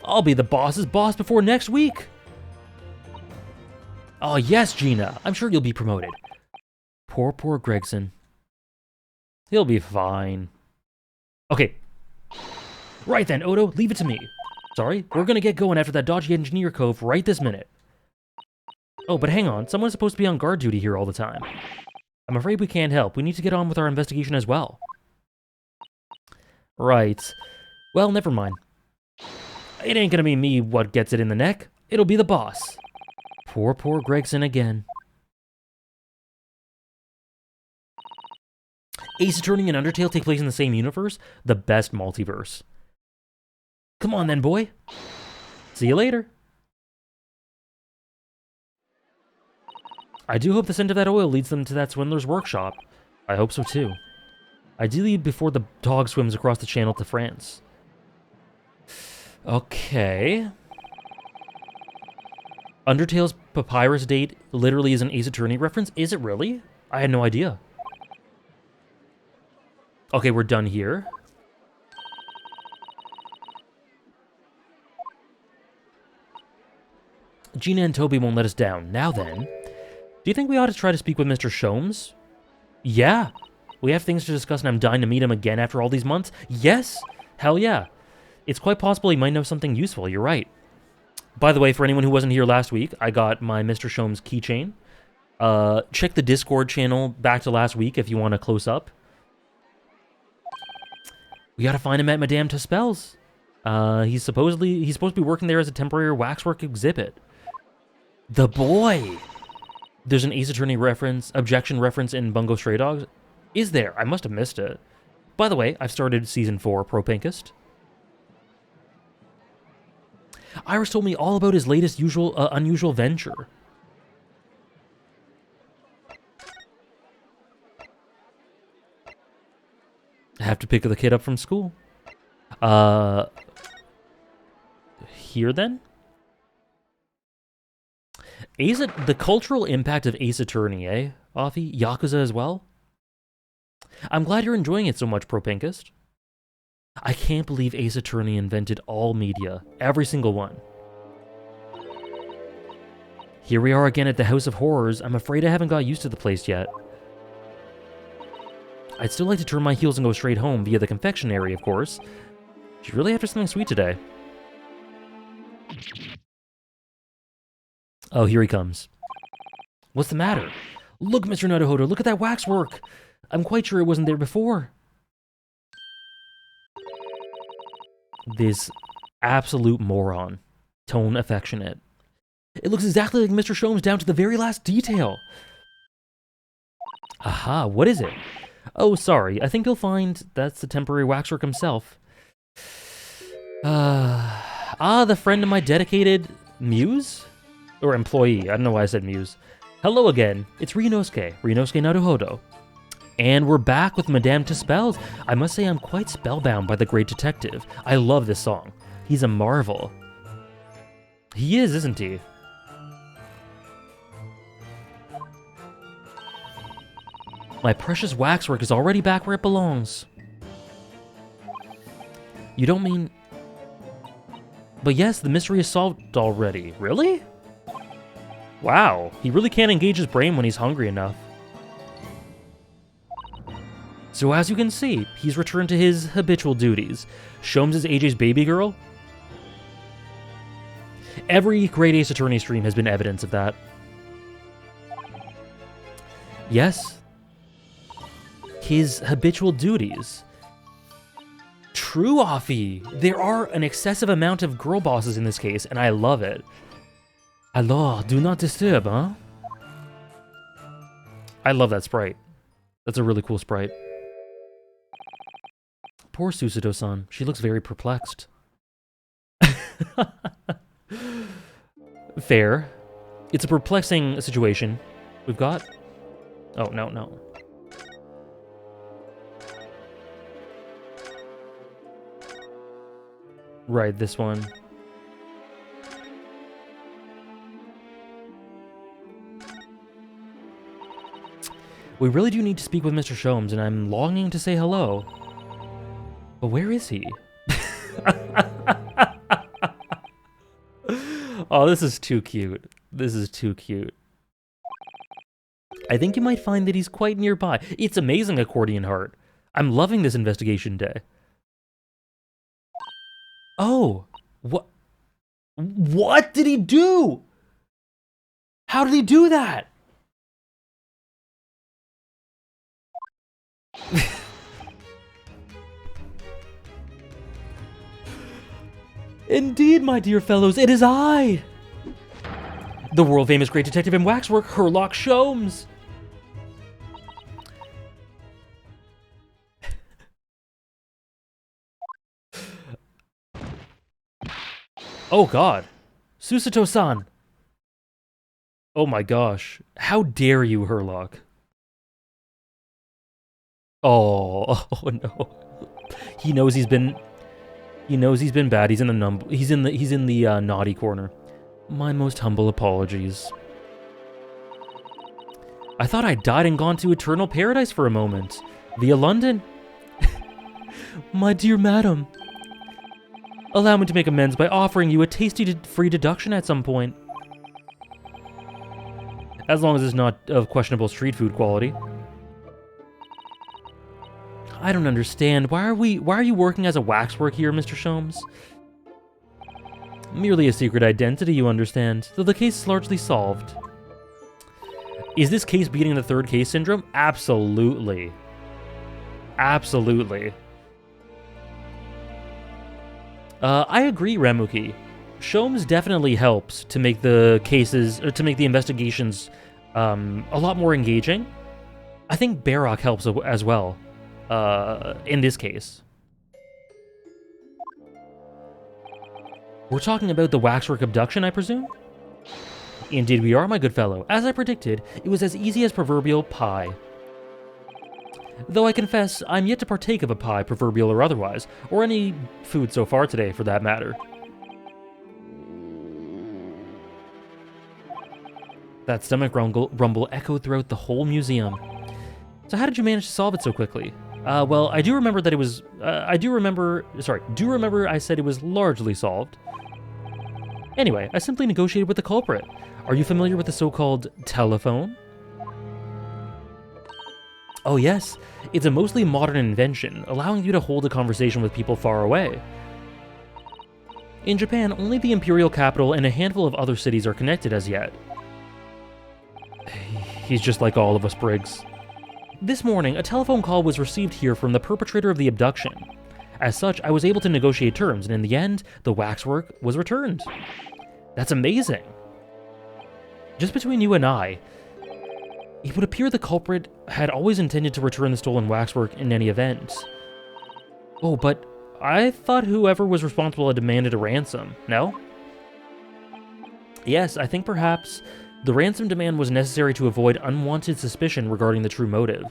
B: I'll be the boss's boss before next week. Oh, yes, Gina. I'm sure you'll be promoted. Poor Gregson. He'll be fine. Okay. Right then, Odo, leave it to me. Sorry, we're gonna get going after that dodgy engineer cove right this minute. Oh, but hang on. Someone's supposed to be on guard duty here all the time. I'm afraid we can't help. We need to get on with our investigation as well. Right. Well, never mind. It ain't gonna be me what gets it in the neck. It'll be the boss. Poor Gregson again. Ace Attorney and Undertale take place in the same universe? The best multiverse. Come on then, boy. See you later. I do hope the scent of that oil leads them to that swindler's workshop. I hope so too. Ideally before the dog swims across the channel to France. Okay. Undertale's papyrus date literally is an Ace Attorney reference? Is it really? I had no idea. Okay, we're done here. Gina and Toby won't let us down. Now then, do you think we ought to try to speak with Mr. Sholmes? Yeah. We have things to discuss and I'm dying to meet him again after all these months. Yes. Hell yeah. It's quite possible he might know something useful. You're right. By the way, for anyone who wasn't here last week, I got my Mr. Sholmes keychain. Check the Discord channel back to last week if you want a close-up. We gotta find him at Madame Tuspel's. He's supposed to be working there as a temporary waxwork exhibit. The boy! There's an Ace Attorney reference, objection reference in Bungo Stray Dogs. Is there? I must have missed it. By the way, I've started Season 4, Pro Pinkist. Iris told me all about his latest unusual venture. I have to pick the kid up from school. Here then? The cultural impact of Ace Attorney, eh, Offie? Yakuza as well? I'm glad you're enjoying it so much, Pro Pinkist. I can't believe Ace Attorney invented all media. Every single one. Here we are again at the House of Horrors. I'm afraid I haven't got used to the place yet. I'd still like to turn my heels and go straight home via the confectionery, of course. She's really after something sweet today. Oh, here he comes. What's the matter? Look, Mr. Naruhodo, look at that waxwork! I'm quite sure it wasn't there before. This absolute moron. Tone affectionate. It looks exactly like Mr. Sholmes down to the very last detail. Aha, what is it? Oh, sorry, I think you'll find that's the temporary waxwork himself. The friend of my dedicated muse? Or employee, I don't know why I said muse. Hello again, it's Ryunosuke Naruhodo. And we're back with Madame Tuspel's. I must say I'm quite spellbound by the great detective. I love this song. He's a marvel. He is, isn't he? My precious waxwork is already back where it belongs. You don't mean... But yes, the mystery is solved already. Really? Wow, he really can't engage his brain when he's hungry enough. So as you can see, he's returned to his habitual duties. Sholmes is AJ's baby girl. Every Great Ace Attorney stream has been evidence of that. Yes. His habitual duties. True, Offie. There are an excessive amount of girl bosses in this case, and I love it. Alors, do not disturb, huh? I love that sprite. That's a really cool sprite. Poor Susato-san. She looks very perplexed. Fair. It's a perplexing situation. We've got... Oh, no. Right, this one. We really do need to speak with Mr. Sholmes, and I'm longing to say hello. But where is he? Oh, this is too cute. This is too cute. I think you might find that he's quite nearby. It's amazing, Accordion Heart. I'm loving this investigation day. Oh, what did he do? How did he do that? Indeed, my dear fellows, it is I! The world-famous great detective in waxwork, Herlock Sholmes! Oh god. Susato-san! Oh my gosh. How dare you, Herlock? Oh no. He knows he's been bad. He's in the naughty corner. My most humble apologies. I thought I died and gone to eternal paradise for a moment. Via London. My dear madam. Allow me to make amends by offering you a tasty free deduction at some point. As long as it's not of questionable street food quality. I don't understand. Why are you working as a waxwork here, Mr. Sholmes? Merely a secret identity, you understand, though the case is largely solved. Is this case beating the third case syndrome? Absolutely. Absolutely. I agree, Remuki. Sholmes definitely helps to make the cases, or to make the investigations a lot more engaging. I think Barrock helps as well. In this case. We're talking about the waxwork abduction, I presume? Indeed we are, my good fellow. As I predicted, it was as easy as proverbial pie. Though I confess, I'm yet to partake of a pie, proverbial or otherwise, or any food so far today, for that matter. That stomach rumble echoed throughout the whole museum. So how did you manage to solve it so quickly? Well, I do remember that it was, do remember I said it was largely solved. Anyway, I simply negotiated with the culprit. Are you familiar with the so-called telephone? Oh yes, it's a mostly modern invention, allowing you to hold a conversation with people far away. In Japan, only the imperial capital and a handful of other cities are connected as yet. He's just like all of us, Briggs. This morning, a telephone call was received here from the perpetrator of the abduction. As such, I was able to negotiate terms, and in the end, the waxwork was returned. That's amazing. Just between you and I, it would appear the culprit had always intended to return the stolen waxwork in any event. Oh, but I thought whoever was responsible had demanded a ransom, no? Yes, I think perhaps the ransom demand was necessary to avoid unwanted suspicion regarding the true motive.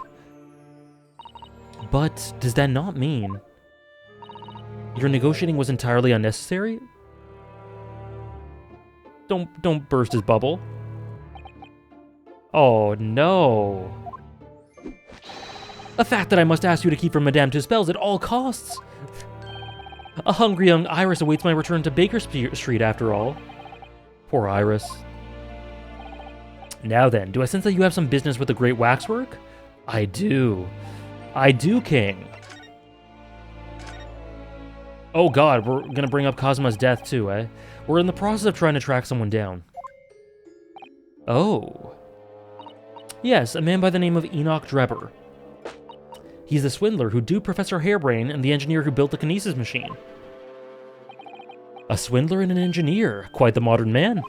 B: But does that not mean your negotiating was entirely unnecessary? Don't burst his bubble. Oh no. A fact that I must ask you to keep from Madame Tussauds at all costs. A hungry young Iris awaits my return to Baker Street after all. Poor Iris. Now then, do I sense that you have some business with the Great Waxwork? I do. I do, King. Oh god, we're gonna bring up Kazuma's death too, eh? We're in the process of trying to track someone down. Oh. Yes, a man by the name of Enoch Drebber. He's the swindler who duped Professor Hairbrain and the engineer who built the kinesis machine. A swindler and an engineer, quite the modern man.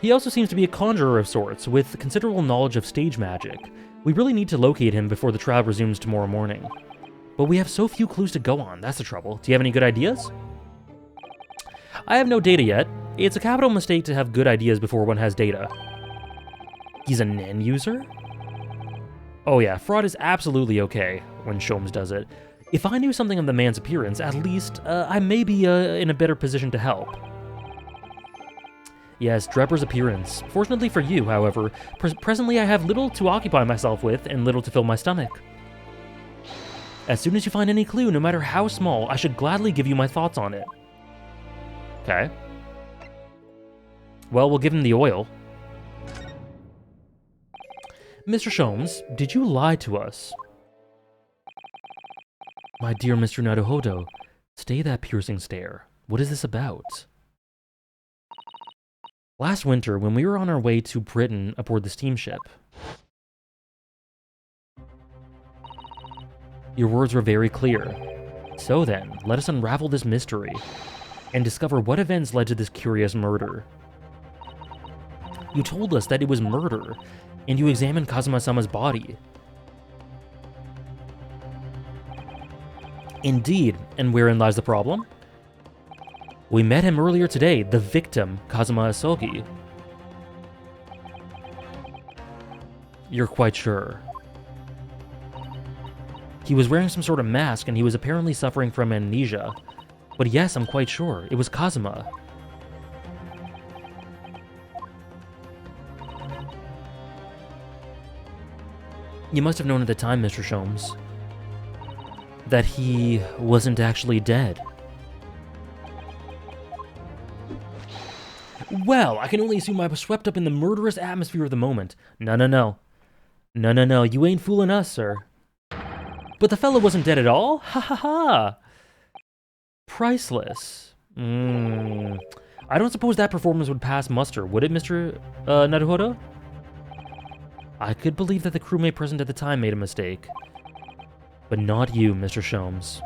B: He also seems to be a conjurer of sorts, with considerable knowledge of stage magic. We really need to locate him before the trial resumes tomorrow morning. But we have so few clues to go on, that's the trouble. Do you have any good ideas? I have no data yet. It's a capital mistake to have good ideas before one has data. He's a NAN user? Oh yeah, fraud is absolutely okay when Sholmes does it. If I knew something of the man's appearance, at least, I may be in a better position to help. Yes, Drebber's appearance. Fortunately for you, however, presently I have little to occupy myself with and little to fill my stomach. As soon as you find any clue, no matter how small, I should gladly give you my thoughts on it. Okay. Well, we'll give him the oil. Mr. Sholmes, did you lie to us? My dear Mr. Naruhodo, stay that piercing stare. What is this about? Last winter, when we were on our way to Britain aboard the steamship, your words were very clear. So then, let us unravel this mystery and discover what events led to this curious murder. You told us that it was murder, and you examined Kazuma-sama's body. Indeed, and wherein lies the problem? We met him earlier today, the victim, Kazuma Asogi. You're quite sure? He was wearing some sort of mask and he was apparently suffering from amnesia. But yes, I'm quite sure. It was Kazuma. You must have known at the time, Mr. Sholmes, that he wasn't actually dead. Well, I can only assume I was swept up in the murderous atmosphere of the moment. No, you ain't fooling us, sir. But the fellow wasn't dead at all? Ha ha ha! Priceless. I don't suppose that performance would pass muster, would it, Mr. Naruhodo? I could believe that the crewmate present at the time made a mistake. But not you, Mr. Sholmes.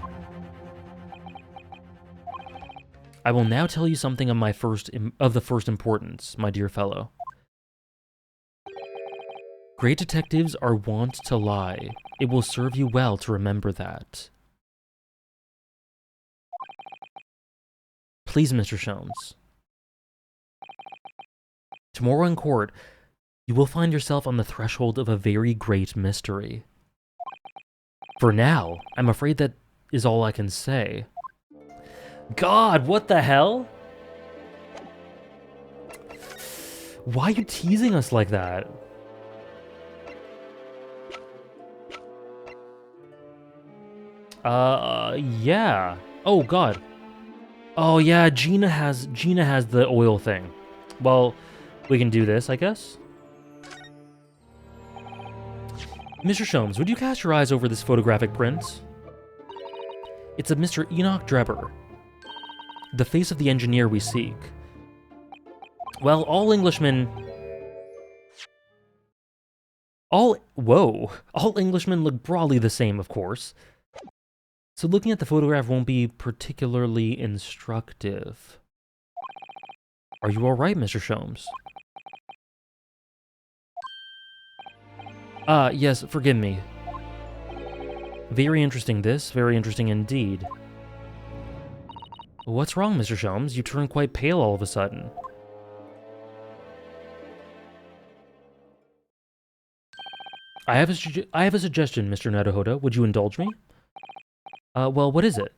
B: I will now tell you something of the first importance, my dear fellow. Great detectives are wont to lie. It will serve you well to remember that. Please, Mr. Sholmes. Tomorrow in court, you will find yourself on the threshold of a very great mystery. For now, I'm afraid that is all I can say. God, what the hell? Why are you teasing us like that? Yeah. Oh, God. Oh, yeah, Gina has the oil thing. Well, we can do this, I guess. Mr. Sholmes, would you cast your eyes over this photographic print? It's of Mr. Enoch Drebber, the face of the engineer we seek. Well, all Englishmen look broadly the same, of course. So looking at the photograph won't be particularly instructive. Are you all right, Mr. Sholmes? Yes, forgive me. Very interesting this, very interesting indeed. What's wrong, Mr. Sholmes? You turn quite pale all of a sudden. I have a suggestion, Mr. Naruhodo. Would you indulge me? Well, what is it?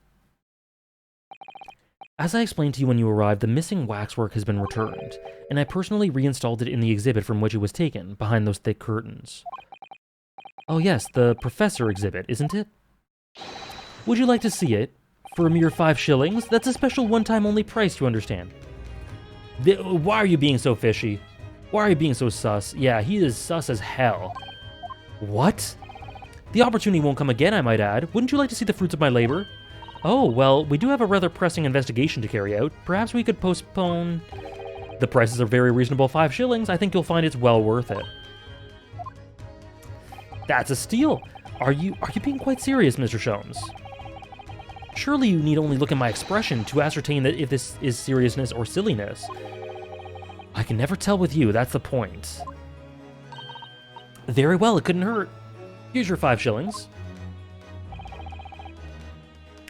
B: As I explained to you when you arrived, the missing waxwork has been returned, and I personally reinstalled it in the exhibit from which it was taken, behind those thick curtains. Oh yes, the Professor exhibit, isn't it? Would you like to see it? For a mere 5 shillings? That's a special one-time only price, you understand. Why are you being so fishy? Why are you being so sus? Yeah, he is sus as hell. What? The opportunity won't come again, I might add. Wouldn't you like to see the fruits of my labor? Oh, well, we do have a rather pressing investigation to carry out. Perhaps we could postpone... The prices are very reasonable, 5 shillings. I think you'll find it's well worth it. That's a steal. Are you being quite serious, Mr. Sholmes? Surely you need only look at my expression to ascertain that if this is seriousness or silliness. I can never tell with you, that's the point. Very well, it couldn't hurt. Here's your 5 shillings.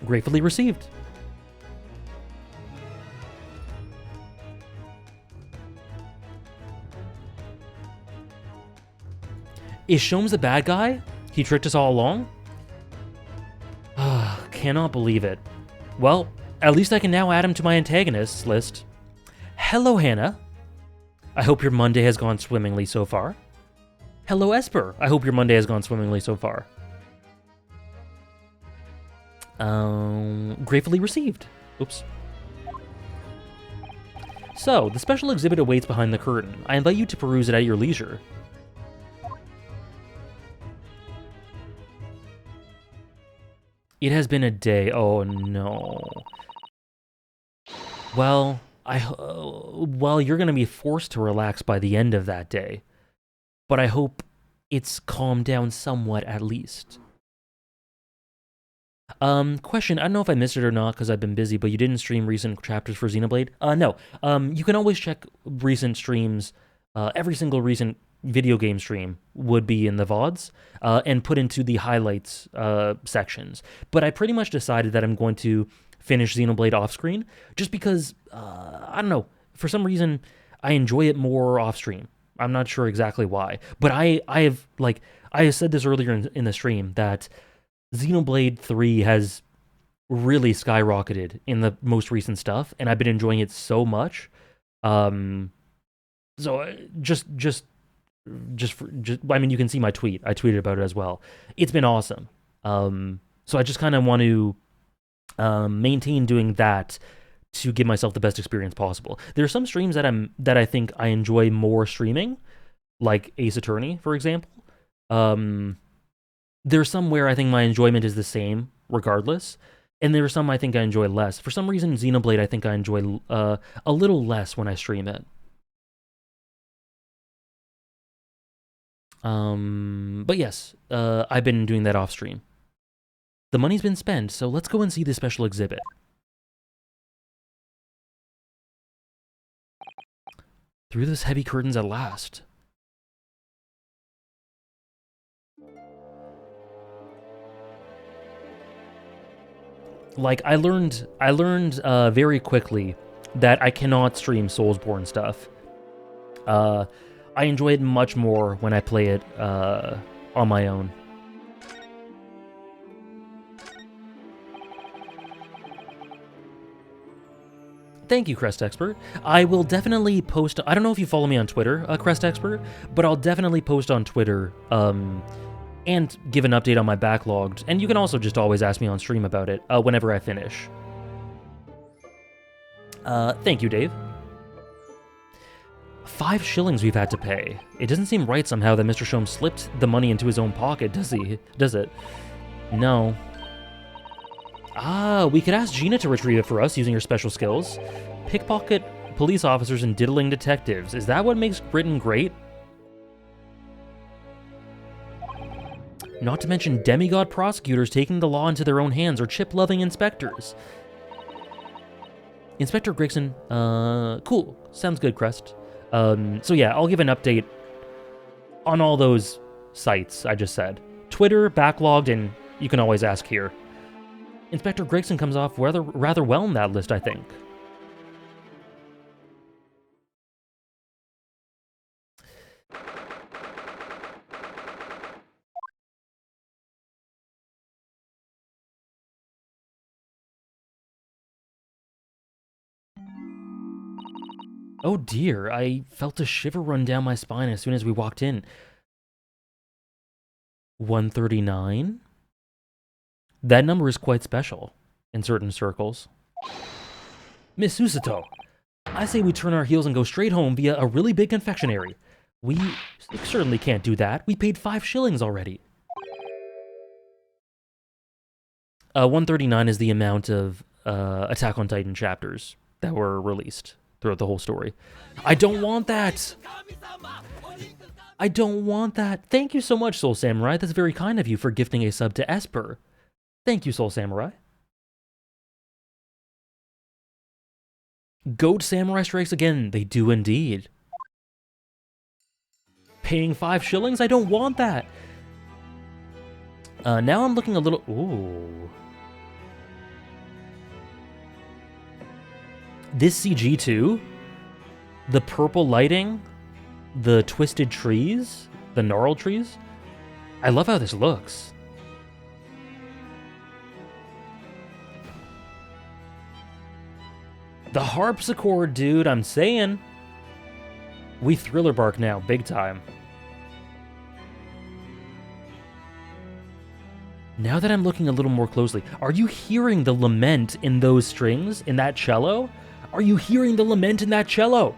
B: Gratefully received. Is Sholmes the bad guy? He tricked us all along? Cannot believe it. Well, at least I can now add him to my antagonists list. Hello, Hannah. I hope your Monday has gone swimmingly so far. Hello, Esper. I hope your Monday has gone swimmingly so far. Gratefully received. Oops. So, the special exhibit awaits behind the curtain. I invite you to peruse it at your leisure. It has been a day. Oh, no. Well, you're going to be forced to relax by the end of that day. But I hope it's calmed down somewhat at least. Question, I don't know if I missed it or not because I've been busy, but you didn't stream recent chapters for Xenoblade? No. You can always check recent streams. Every single recent video game stream would be in the VODs and put into the highlights sections. But I pretty much decided that I'm going to finish Xenoblade off-screen just because, I don't know, for some reason I enjoy it more off-stream. I'm not sure exactly why. But I have said this earlier in the stream that Xenoblade 3 has really skyrocketed in the most recent stuff, and I've been enjoying it so much. So just I mean, you can see my tweet. I tweeted about it as well. It's been awesome. So I just kind of want to maintain doing that to give myself the best experience possible. There are some streams that I think I enjoy more streaming, like Ace Attorney, for example. There's some where I think my enjoyment is the same regardless, and there are some I think I enjoy less. For some reason, Xenoblade I think I enjoy a little less when I stream it. But yes, I've been doing that off stream. The money's been spent, so let's go and see the special exhibit. Through those heavy curtains at last. Like, I learned very quickly that I cannot stream Soulsborne stuff. I enjoy it much more when I play it on my own. Thank you, Crest Expert. I will definitely post... I don't know if you follow me on Twitter, Crest Expert, but I'll definitely post on Twitter and give an update on my backlogged. And you can also just always ask me on stream about it whenever I finish. Thank you, Dave. 5 shillings we've had to pay. It doesn't seem right somehow that Mr. Sholmes slipped the money into his own pocket, does he? Does it? No. Ah, we could ask Gina to retrieve it for us using her special skills. Pickpocket police officers and diddling detectives. Is that what makes Britain great? Not to mention demigod prosecutors taking the law into their own hands or chip-loving inspectors. Inspector Grigson, cool. Sounds good, Crest. So yeah, I'll give an update on all those sites I just said. Twitter, backlogged, and you can always ask here. Inspector Grigson comes off rather well in that list, I think. Oh dear, I felt a shiver run down my spine as soon as we walked in. 139? That number is quite special in certain circles. Miss Susato, I say we turn our heels and go straight home via a really big confectionery. We certainly can't do that. We paid 5 shillings already. 139 is the amount of Attack on Titan chapters that were released throughout the whole story. I don't want that! I don't want that! Thank you so much, Soul Samurai. That's very kind of you for gifting a sub to Esper. Thank you, Soul Samurai. Goat Samurai strikes again. They do indeed. Paying 5 shillings? I don't want that! Now I'm looking a little... Ooh. This CG too? The purple lighting? The twisted trees? The gnarled trees? I love how this looks. The harpsichord, dude, I'm saying. We thriller bark now, big time. Now that I'm looking a little more closely, are you hearing the lament in those strings, in that cello? Are you hearing the lament in that cello?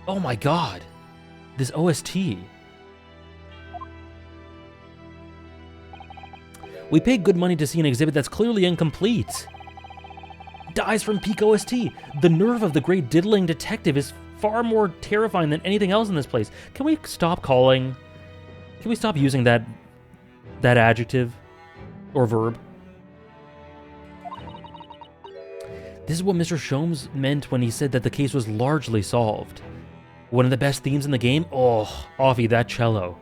B: Oh my god. This OST. We paid good money to see an exhibit that's clearly incomplete. Dies from peak OST. The nerve of the great diddling detective is far more terrifying than anything else in this place. Can we stop using that adjective or verb? This is what Mr. Sholmes meant when he said that the case was largely solved. One of the best themes in the game? Oh, Offie, that cello.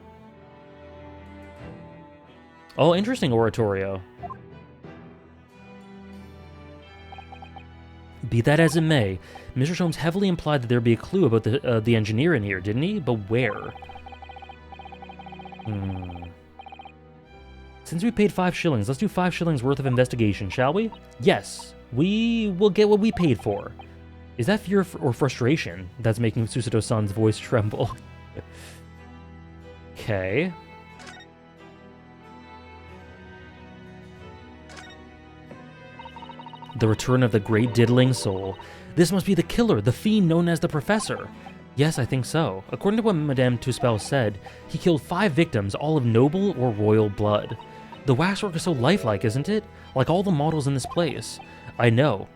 B: Oh, interesting oratorio. Be that as it may, Mr. Sholmes heavily implied that there'd be a clue about the engineer in here, didn't he? But where? Since we paid 5 shillings, let's do 5 shillings worth of investigation, shall we? Yes, we will get what we paid for. Is that fear or frustration that's making Susato-san's voice tremble? Okay. The return of the great diddling soul. This must be the killer, the fiend known as the Professor. Yes, I think so. According to what Madame Tuspel said, he killed 5 victims, all of noble or royal blood. The waxwork is so lifelike, isn't it? Like all the models in this place. I know.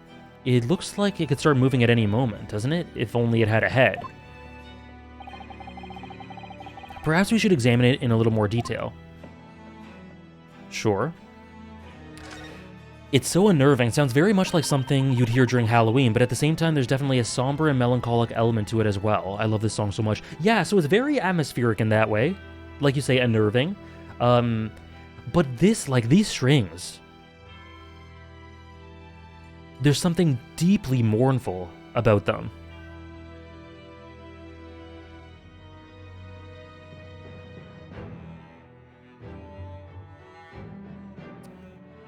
B: It looks like it could start moving at any moment, doesn't it? If only it had a head. Perhaps we should examine it in a little more detail. Sure. It's so unnerving. It sounds very much like something you'd hear during Halloween, but at the same time, there's definitely a somber and melancholic element to it as well. I love this song so much. Yeah, so it's very atmospheric in that way. Like you say, unnerving. But this, like, these strings... There's something deeply mournful about them.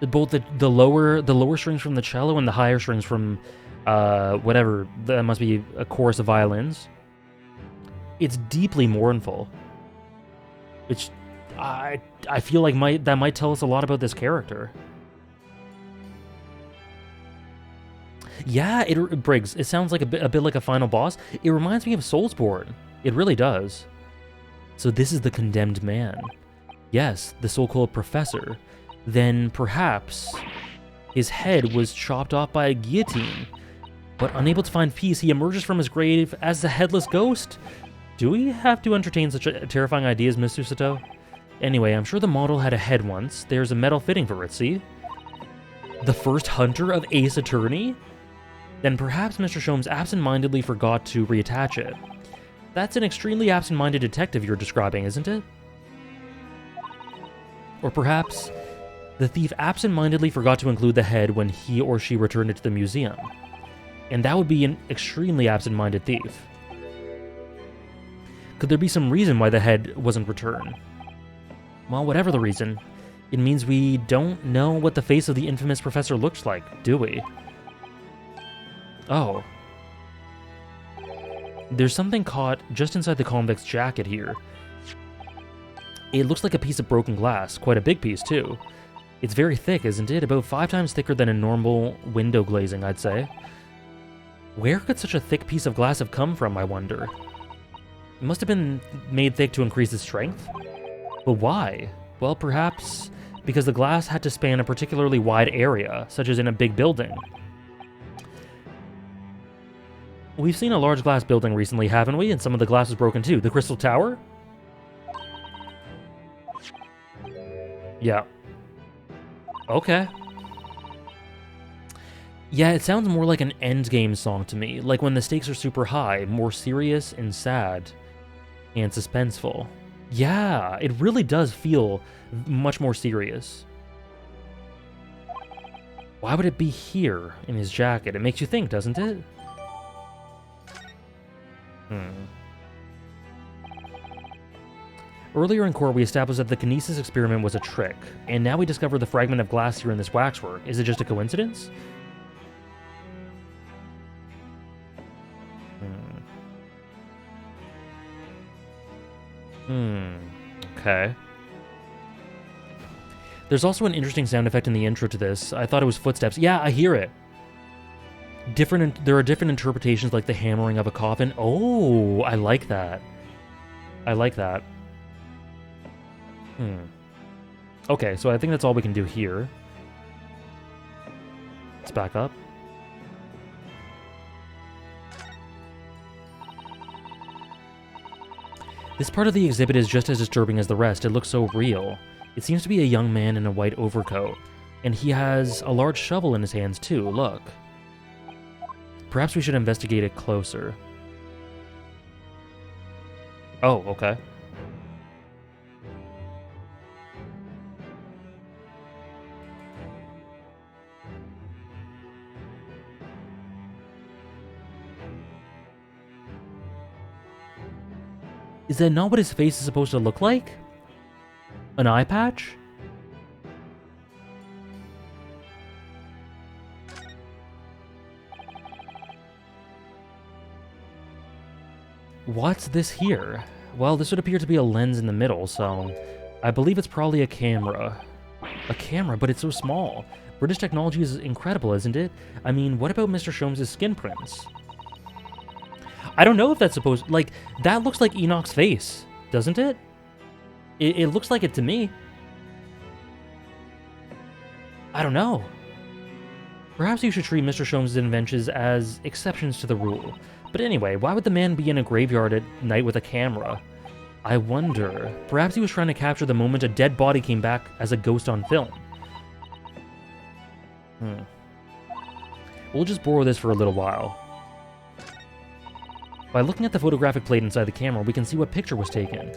B: Both the lower strings from the cello and the higher strings from whatever, that must be a chorus of violins. It's deeply mournful. Which I feel like that might tell us a lot about this character. Yeah, Briggs, it sounds like a bit like a final boss. It reminds me of Soulsborne. It really does. So this is the condemned man. Yes, the so-called professor. Then perhaps his head was chopped off by a guillotine. But unable to find peace, he emerges from his grave as the headless ghost. Do we have to entertain such terrifying ideas, Mr. Sato? Anyway, I'm sure the model had a head once. There's a metal fitting for it, see? The first hunter of Ace Attorney? Then perhaps Mr. Sholmes absent-mindedly forgot to reattach it. That's an extremely absent-minded detective you're describing, isn't it? Or perhaps the thief absent-mindedly forgot to include the head when he or she returned it to the museum. And that would be an extremely absent-minded thief. Could there be some reason why the head wasn't returned? Well, whatever the reason, it means we don't know what the face of the infamous professor looks like, do we? Oh. There's something caught just inside the convict's jacket here. It looks like a piece of broken glass, quite a big piece too. It's very thick, isn't it? About 5 times thicker than a normal window glazing, I'd say. Where could such a thick piece of glass have come from, I wonder? It must have been made thick to increase its strength? But why? Well, perhaps because the glass had to span a particularly wide area, such as in a big building. We've seen a large glass building recently, haven't we? And some of the glass is broken too. The Crystal Tower? Yeah. Okay. Yeah, it sounds more like an endgame song to me, like when the stakes are super high, more serious and sad and suspenseful. Yeah, it really does feel much more serious. Why would it be here in his jacket? It makes you think, doesn't it? Earlier in court, we established that the kinesis experiment was a trick, and now we discover the fragment of glass here in this waxwork. Is it just a coincidence? Okay. There's also an interesting sound effect in the intro to this. I thought it was footsteps. Yeah, I hear it. There are different interpretations, like the hammering of a coffin. Oh, I like that. I like that. Okay, so I think that's all we can do here. Let's back up. This part of the exhibit is just as disturbing as the rest. It looks so real. It seems to be a young man in a white overcoat, and he has a large shovel in his hands too, look. Perhaps we should investigate it closer. Oh, okay. Is that not what his face is supposed to look like? An eye patch? What's this here? Well, this would appear to be a lens in the middle, so I believe it's probably a camera. A camera, but it's so small. British technology is incredible, isn't it? I mean, what about Mr. Sholmes' skin prints? I don't know if that's supposed... Like, that looks like Enoch's face, doesn't it? It looks like it to me. I don't know. Perhaps you should treat Mr. Sholmes' inventions as exceptions to the rule. But anyway, why would the man be in a graveyard at night with a camera? I wonder. Perhaps he was trying to capture the moment a dead body came back as a ghost on film. We'll just borrow this for a little while. By looking at the photographic plate inside the camera, we can see what picture was taken.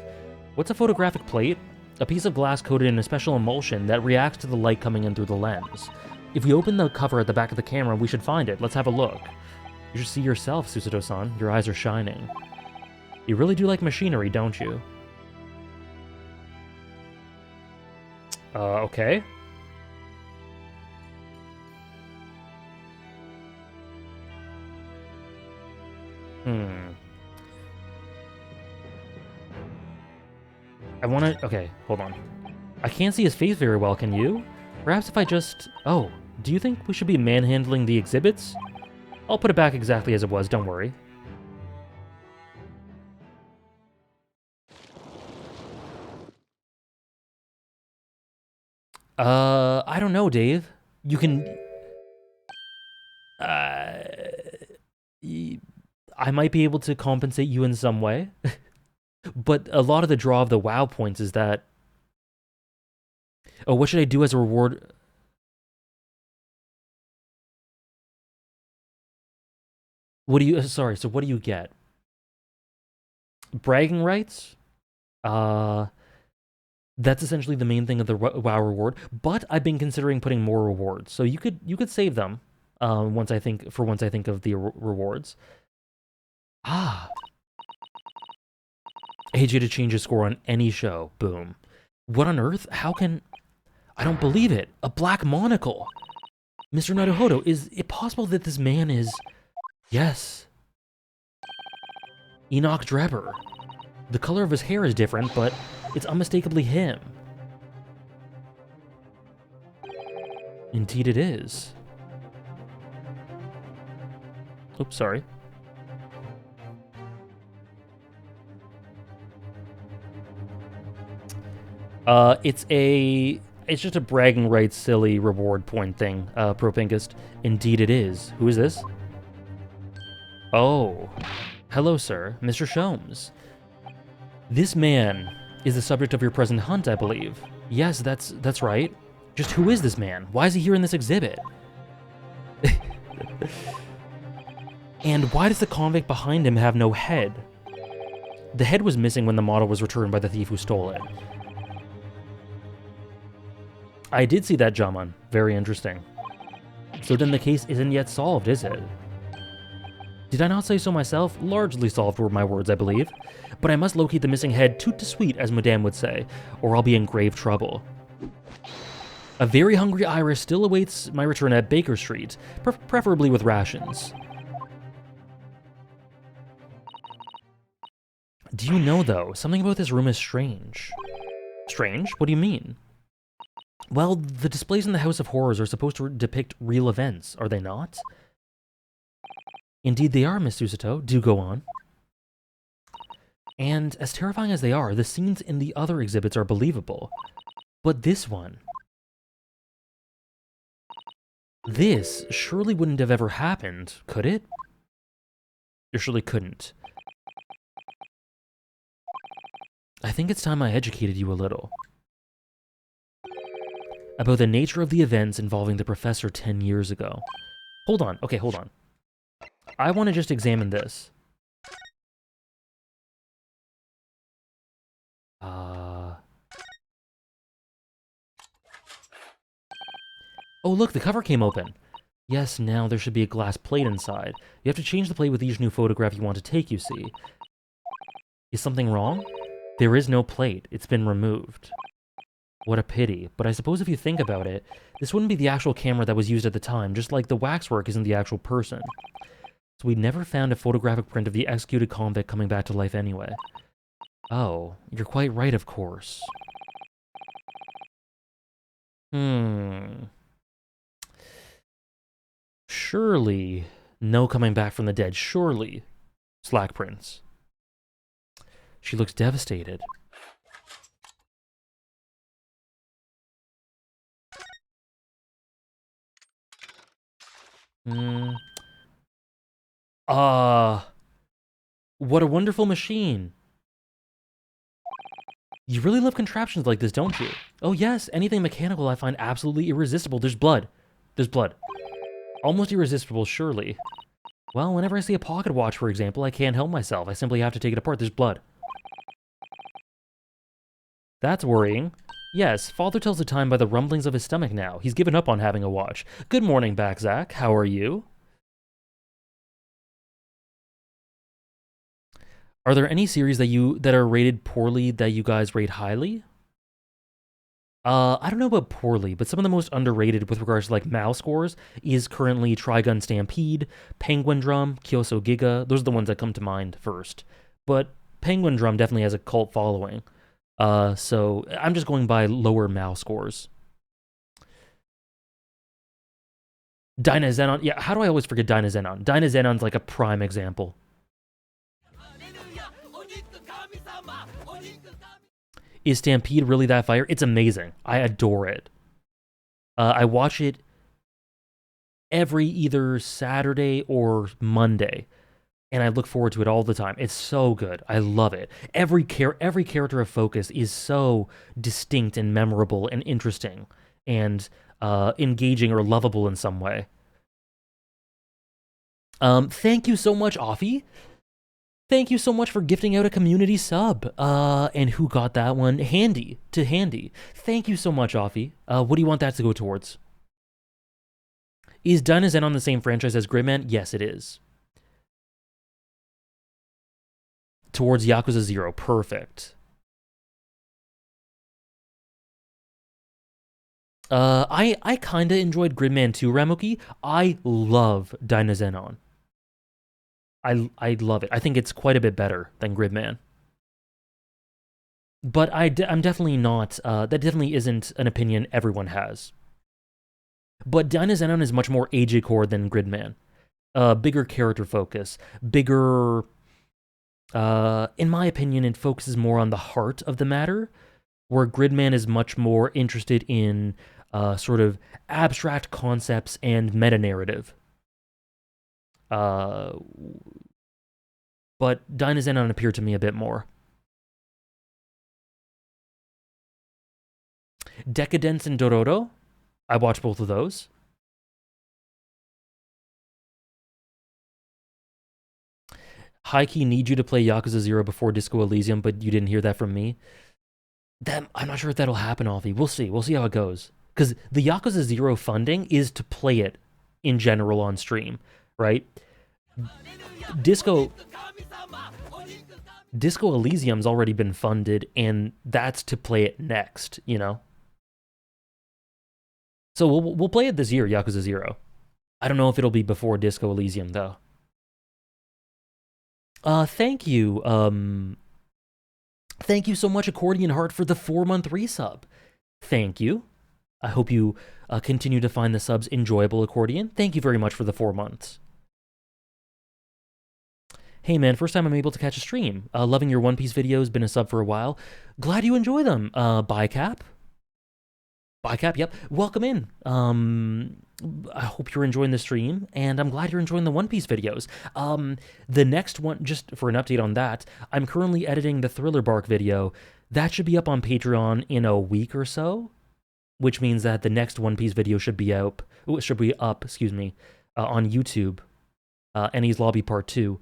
B: What's a photographic plate? A piece of glass coated in a special emulsion that reacts to the light coming in through the lens. If we open the cover at the back of the camera, we should find it. Let's have a look. You should see yourself, Susato-san. Your eyes are shining. You really do like machinery, don't you? Okay. I wanna... Okay, hold on. I can't see his face very well, can you? Perhaps if I just... Oh, do you think we should be manhandling the exhibits? I'll put it back exactly as it was, don't worry. I don't know, Dave. You can... I might be able to compensate you in some way. But a lot of the draw of the WoW points is that... Oh, what should I do as a reward? What do you... Sorry, so what do you get? Bragging rights? That's essentially the main thing of the WoW reward. But I've been considering putting more rewards. So you could save them once I think of the rewards. Ah. AJ to change his score on any show. Boom. What on earth? How can... I don't believe it. A black monocle. Mr. Naruhodo, is it possible that this man is... Yes. Enoch Drebber. The color of his hair is different, but it's unmistakably him. Indeed it is. Oops, sorry. It's a It's just a bragging rights, silly reward point thing, Propinkist. Indeed it is. Who is this? Oh. Hello, sir. Mr. Sholmes. This man is the subject of your present hunt, I believe. Yes, that's right. Just who is this man? Why is he here in this exhibit? And why does the convict behind him have no head? The head was missing when the model was returned by the thief who stole it. I did see that, Jaman. Very interesting. So then the case isn't yet solved, is it? Did I not say so myself? Largely solved were my words, I believe. But I must locate the missing head tout de suite, as Madame would say, or I'll be in grave trouble. A very hungry Iris still awaits my return at Baker Street, preferably with rations. Do you know, though, something about this room is strange. Strange? What do you mean? Well, the displays in the House of Horrors are supposed to depict real events, are they not? Indeed they are, Miss Susato. Do go on. And as terrifying as they are, the scenes in the other exhibits are believable. But this one... This surely wouldn't have ever happened, could it? It surely couldn't. I think it's time I educated you a little. About the nature of the events involving the professor 10 years ago. Hold on. Okay, hold on. I want to just examine this. Oh, look, the cover came open. Yes, now there should be a glass plate inside. You have to change the plate with each new photograph you want to take, you see. Is something wrong? There is no plate. It's been removed. What a pity. But I suppose if you think about it, this wouldn't be the actual camera that was used at the time, just like the waxwork isn't the actual person. So we never found a photographic print of the executed convict coming back to life anyway. Oh, you're quite right, of course. Surely, no coming back from the dead, surely. Slack Prince. She looks devastated. What a wonderful machine. You really love contraptions like this, don't you? Oh yes, anything mechanical I find absolutely irresistible. There's blood. There's blood. Almost irresistible, surely. Well, whenever I see a pocket watch, for example, I can't help myself. I simply have to take it apart. There's blood. That's worrying. Yes, father tells the time by the rumblings of his stomach now. He's given up on having a watch. Good morning, back, Zach. How are you? Are there any series that are rated poorly that you guys rate highly? I don't know about poorly, but some of the most underrated with regards to like MAL scores is currently Trigun Stampede, Penguin Drum, Kyoso Giga. Those are the ones that come to mind first. But Penguin Drum definitely has a cult following. So I'm just going by lower MAL scores. Dynazenon, yeah, how do I always forget Dynazenon? Dynazenon's like a prime example. Is Stampede really that fire? It's amazing. I adore it. I watch it every either Saturday or Monday, and I look forward to it all the time. It's so good. I love it. Every character of Focus is so distinct and memorable and interesting and engaging or lovable in some way. Thank you so much, Offie. Thank you so much for gifting out a community sub. And who got that one? Handy. Thank you so much, Offie. What do you want that to go towards? Is Dynazenon the same franchise as Gridman? Yes, it is. Towards Yakuza 0. Perfect. I kinda enjoyed Gridman 2, Ramuki. I love Dynazenon. I love it. I think it's quite a bit better than Gridman. But I'm definitely not, that definitely isn't an opinion everyone has. But Dynazenon is much more age-core than Gridman. Bigger character focus, bigger, in my opinion, it focuses more on the heart of the matter. where Gridman is much more interested in sort of abstract concepts and meta-narrative. But Dynazenon appeared to me a bit more. Decadence and Dororo, I watched both of those. High-key need you to play Yakuza 0 before Disco Elysium, but you didn't hear that from me. I'm not sure if that'll happen, Alfie. We'll see. We'll see how it goes. Because the Yakuza 0 funding is to play it in general on stream, right? Disco Elysium's already been funded, and that's to play it next, you know? So we'll play it this year, Yakuza 0. I don't know if it'll be before Disco Elysium, though. Thank you. Thank you so much, Accordion Heart, for the 4-month resub. Thank you. I hope you continue to find the subs enjoyable, Accordion. Thank you very much for the 4 months. Hey man, first time I'm able to catch a stream. Loving your One Piece videos, been a sub for a while. Glad you enjoy them. Bycap, yep. Welcome in. I hope you're enjoying the stream, and I'm glad you're enjoying the One Piece videos. The next one, just for an update on that, I'm currently editing the Thriller Bark video. That should be up on Patreon in a week or so, which means that the next One Piece video should be up, on YouTube, Enies Lobby Part 2,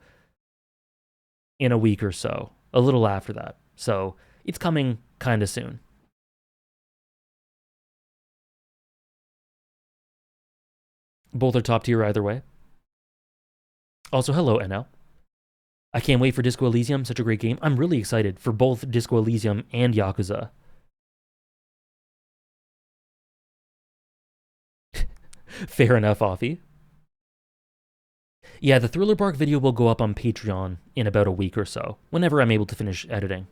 B: in a week or so, a little after that. So it's coming kind of soon. Both are top tier either way. Also, hello, NL. I can't wait for Disco Elysium, such a great game. I'm really excited for both Disco Elysium and Yakuza. Fair enough, Offie. Yeah, the Thriller Bark video will go up on Patreon in about a week or so, whenever I'm able to finish editing.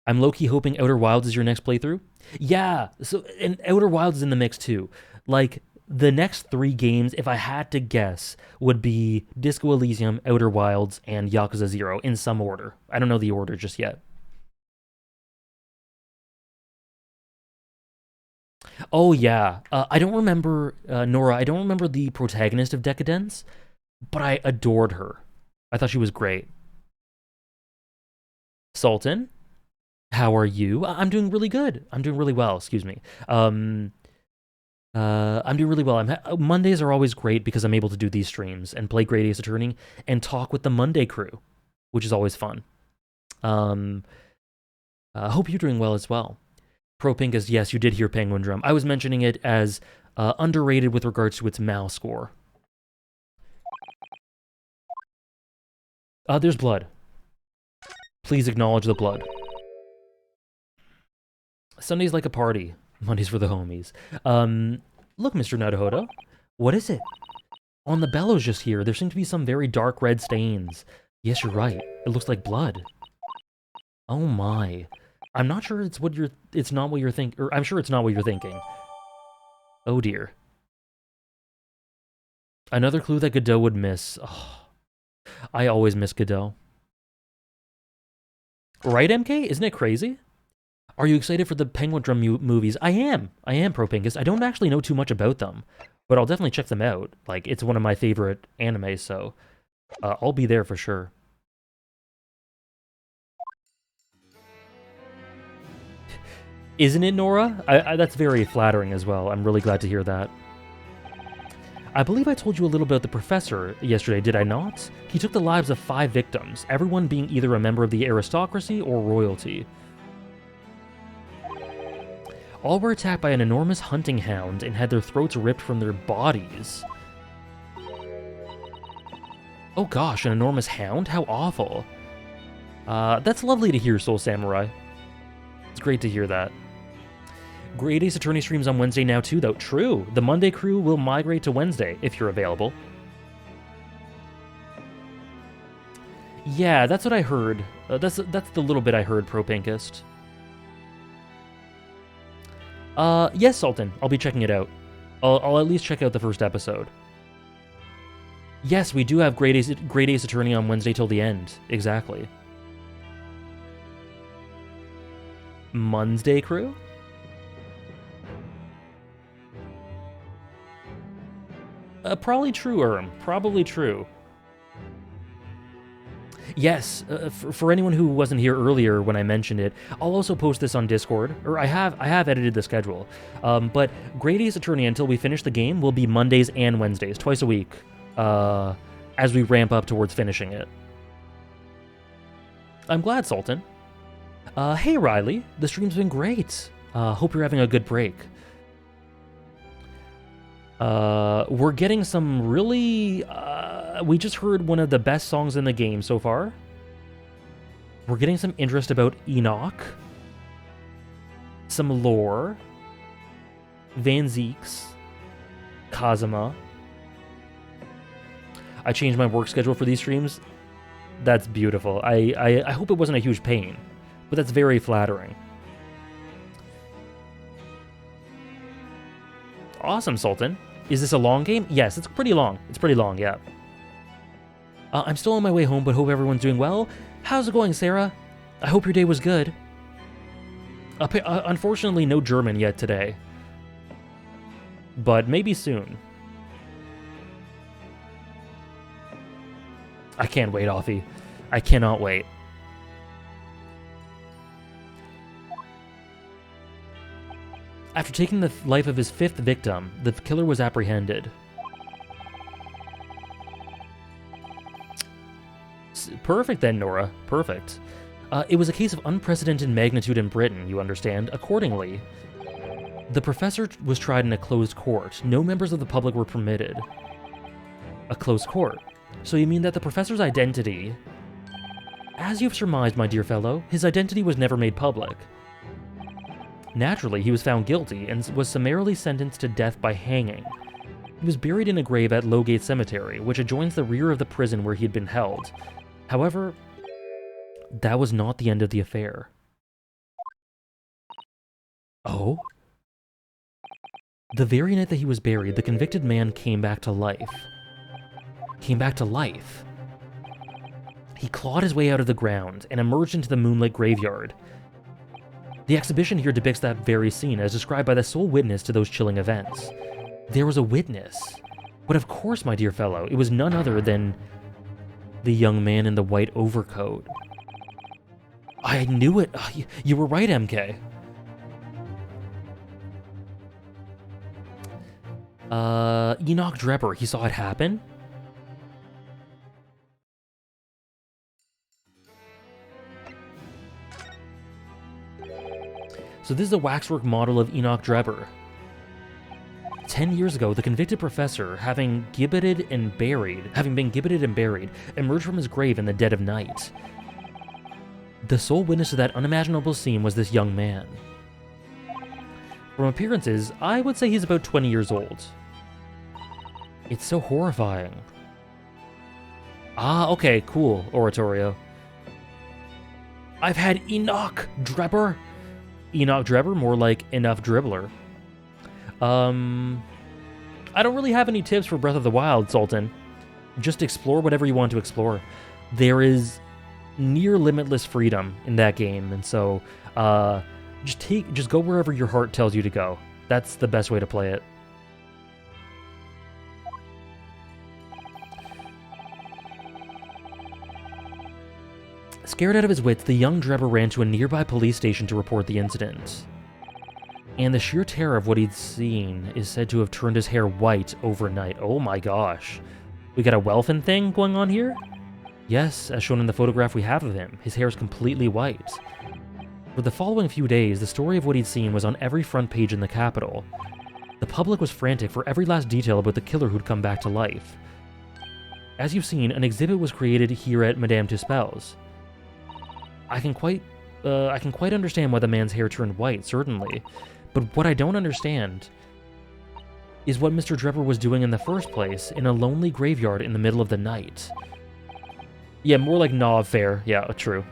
B: I'm low-key hoping Outer Wilds is your next playthrough. Yeah, so, and Outer Wilds is in the mix too. Like, the next 3 games, if I had to guess, would be Disco Elysium, Outer Wilds, and Yakuza 0 in some order. I don't know the order just yet. Oh, yeah. I don't remember, Nora, I don't remember the protagonist of Decadence, but I adored her. I thought she was great. Sultan, how are you? I'm doing really good. I'm doing really well, excuse me. I'm doing really well. Mondays are always great because I'm able to do these streams and play Great Ace Attorney and talk with the Monday crew, which is always fun. I hope you're doing well as well. Pro Pinkus, yes, you did hear Penguin Drum. I was mentioning it as underrated with regards to its MAL score. There's blood. Please acknowledge the blood. Sunday's like a party. Mondays for the homies. Look, Mr. Naruhodo. What is it? On the bellows just here, there seem to be some very dark red stains. Yes, you're right. It looks like blood. Oh my. I'm not sure it's not what you're thinking, or I'm sure it's not what you're thinking. Oh dear. Another clue that Godot would miss. Oh, I always miss Godot. Right, MK? Isn't it crazy? Are you excited for the Penguin Drum movies? I am, Pro Pinkus. I don't actually know too much about them, but I'll definitely check them out. Like, it's one of my favorite animes, so I'll be there for sure. Isn't it, Nora? That's very flattering as well. I'm really glad to hear that. I believe I told you a little about the professor yesterday, did I not? He took the lives of 5 victims, everyone being either a member of the aristocracy or royalty. All were attacked by an enormous hunting hound and had their throats ripped from their bodies. Oh gosh, an enormous hound? How awful. That's lovely to hear, Soul Samurai. It's great to hear that. Great Ace Attorney streams on Wednesday now too, though. True, the Monday crew will migrate to Wednesday, if you're available. Yeah, that's what I heard. That's the little bit I heard, Pro Pinkist. Yes, Sultan, I'll be checking it out. I'll at least check out the first episode. Yes, we do have Great Ace Attorney on Wednesday till the end. Exactly. Monday crew? Probably true, Erm. Probably true. Yes, for anyone who wasn't here earlier when I mentioned it, I'll also post this on Discord, or I have edited the schedule. But Great Ace Attorney, until we finish the game, will be Mondays and Wednesdays, twice a week, as we ramp up towards finishing it. I'm glad, Sultan. Hey, Riley. The stream's been great. Hope you're having a good break. We're getting some really... we just heard one of the best songs in the game so far. We're getting some interest about Enoch. Some lore. Van Zeeks. Kazuma. I changed my work schedule for these streams. That's beautiful. I hope it wasn't a huge pain, but that's very flattering. Awesome, Sultan. Is this a long game? Yes, it's pretty long. It's pretty long, yeah. I'm still on my way home, but hope everyone's doing well. How's it going, Sarah? I hope your day was good. Unfortunately, no German yet today. But maybe soon. I can't wait, Offie. I cannot wait. After taking the life of his 5th victim, the killer was apprehended. Perfect then, Nora. Perfect. It was a case of unprecedented magnitude in Britain, you understand. Accordingly, the professor was tried in a closed court. No members of the public were permitted. A closed court? So you mean that the professor's identity... As you've surmised, my dear fellow, his identity was never made public. Naturally, he was found guilty and was summarily sentenced to death by hanging. He was buried in a grave at Lowgate Cemetery, which adjoins the rear of the prison where he had been held. However, that was not the end of the affair. Oh? The very night that he was buried, the convicted man came back to life. Came back to life. He clawed his way out of the ground and emerged into the moonlit graveyard. The exhibition here depicts that very scene as described by the sole witness to those chilling events. There was a witness. But of course, my dear fellow, it was none other than the young man in the white overcoat. I knew it. You were right, MK. Enoch Drebber, he saw it happen? So this is a waxwork model of Enoch Drebber. 10 years ago, the convicted professor, having been gibbeted and buried, emerged from his grave in the dead of night. The sole witness to that unimaginable scene was this young man. From appearances, I would say he's about 20 years old. It's so horrifying. Ah, okay, cool, Oratorio. I've had Enoch Drebber. Enoch Drebber, more like Enough Dribbler. I don't really have any tips for Breath of the Wild, Sultan. Just explore whatever you want to explore. There is near limitless freedom in that game, and so just go wherever your heart tells you to go. That's the best way to play it. Scared out of his wits, the young Drebber ran to a nearby police station to report the incident. And the sheer terror of what he'd seen is said to have turned his hair white overnight. Oh my gosh. We got a Welfin thing going on here? Yes, as shown in the photograph we have of him, his hair is completely white. For the following few days, the story of what he'd seen was on every front page in the capital. The public was frantic for every last detail about the killer who'd come back to life. As you've seen, an exhibit was created here at Madame Tuspel's. I can quite understand why the man's hair turned white, certainly. But what I don't understand is what Mr. Drebber was doing in the first place in a lonely graveyard in the middle of the night. Yeah, more like Gnaw Fair. Yeah, true.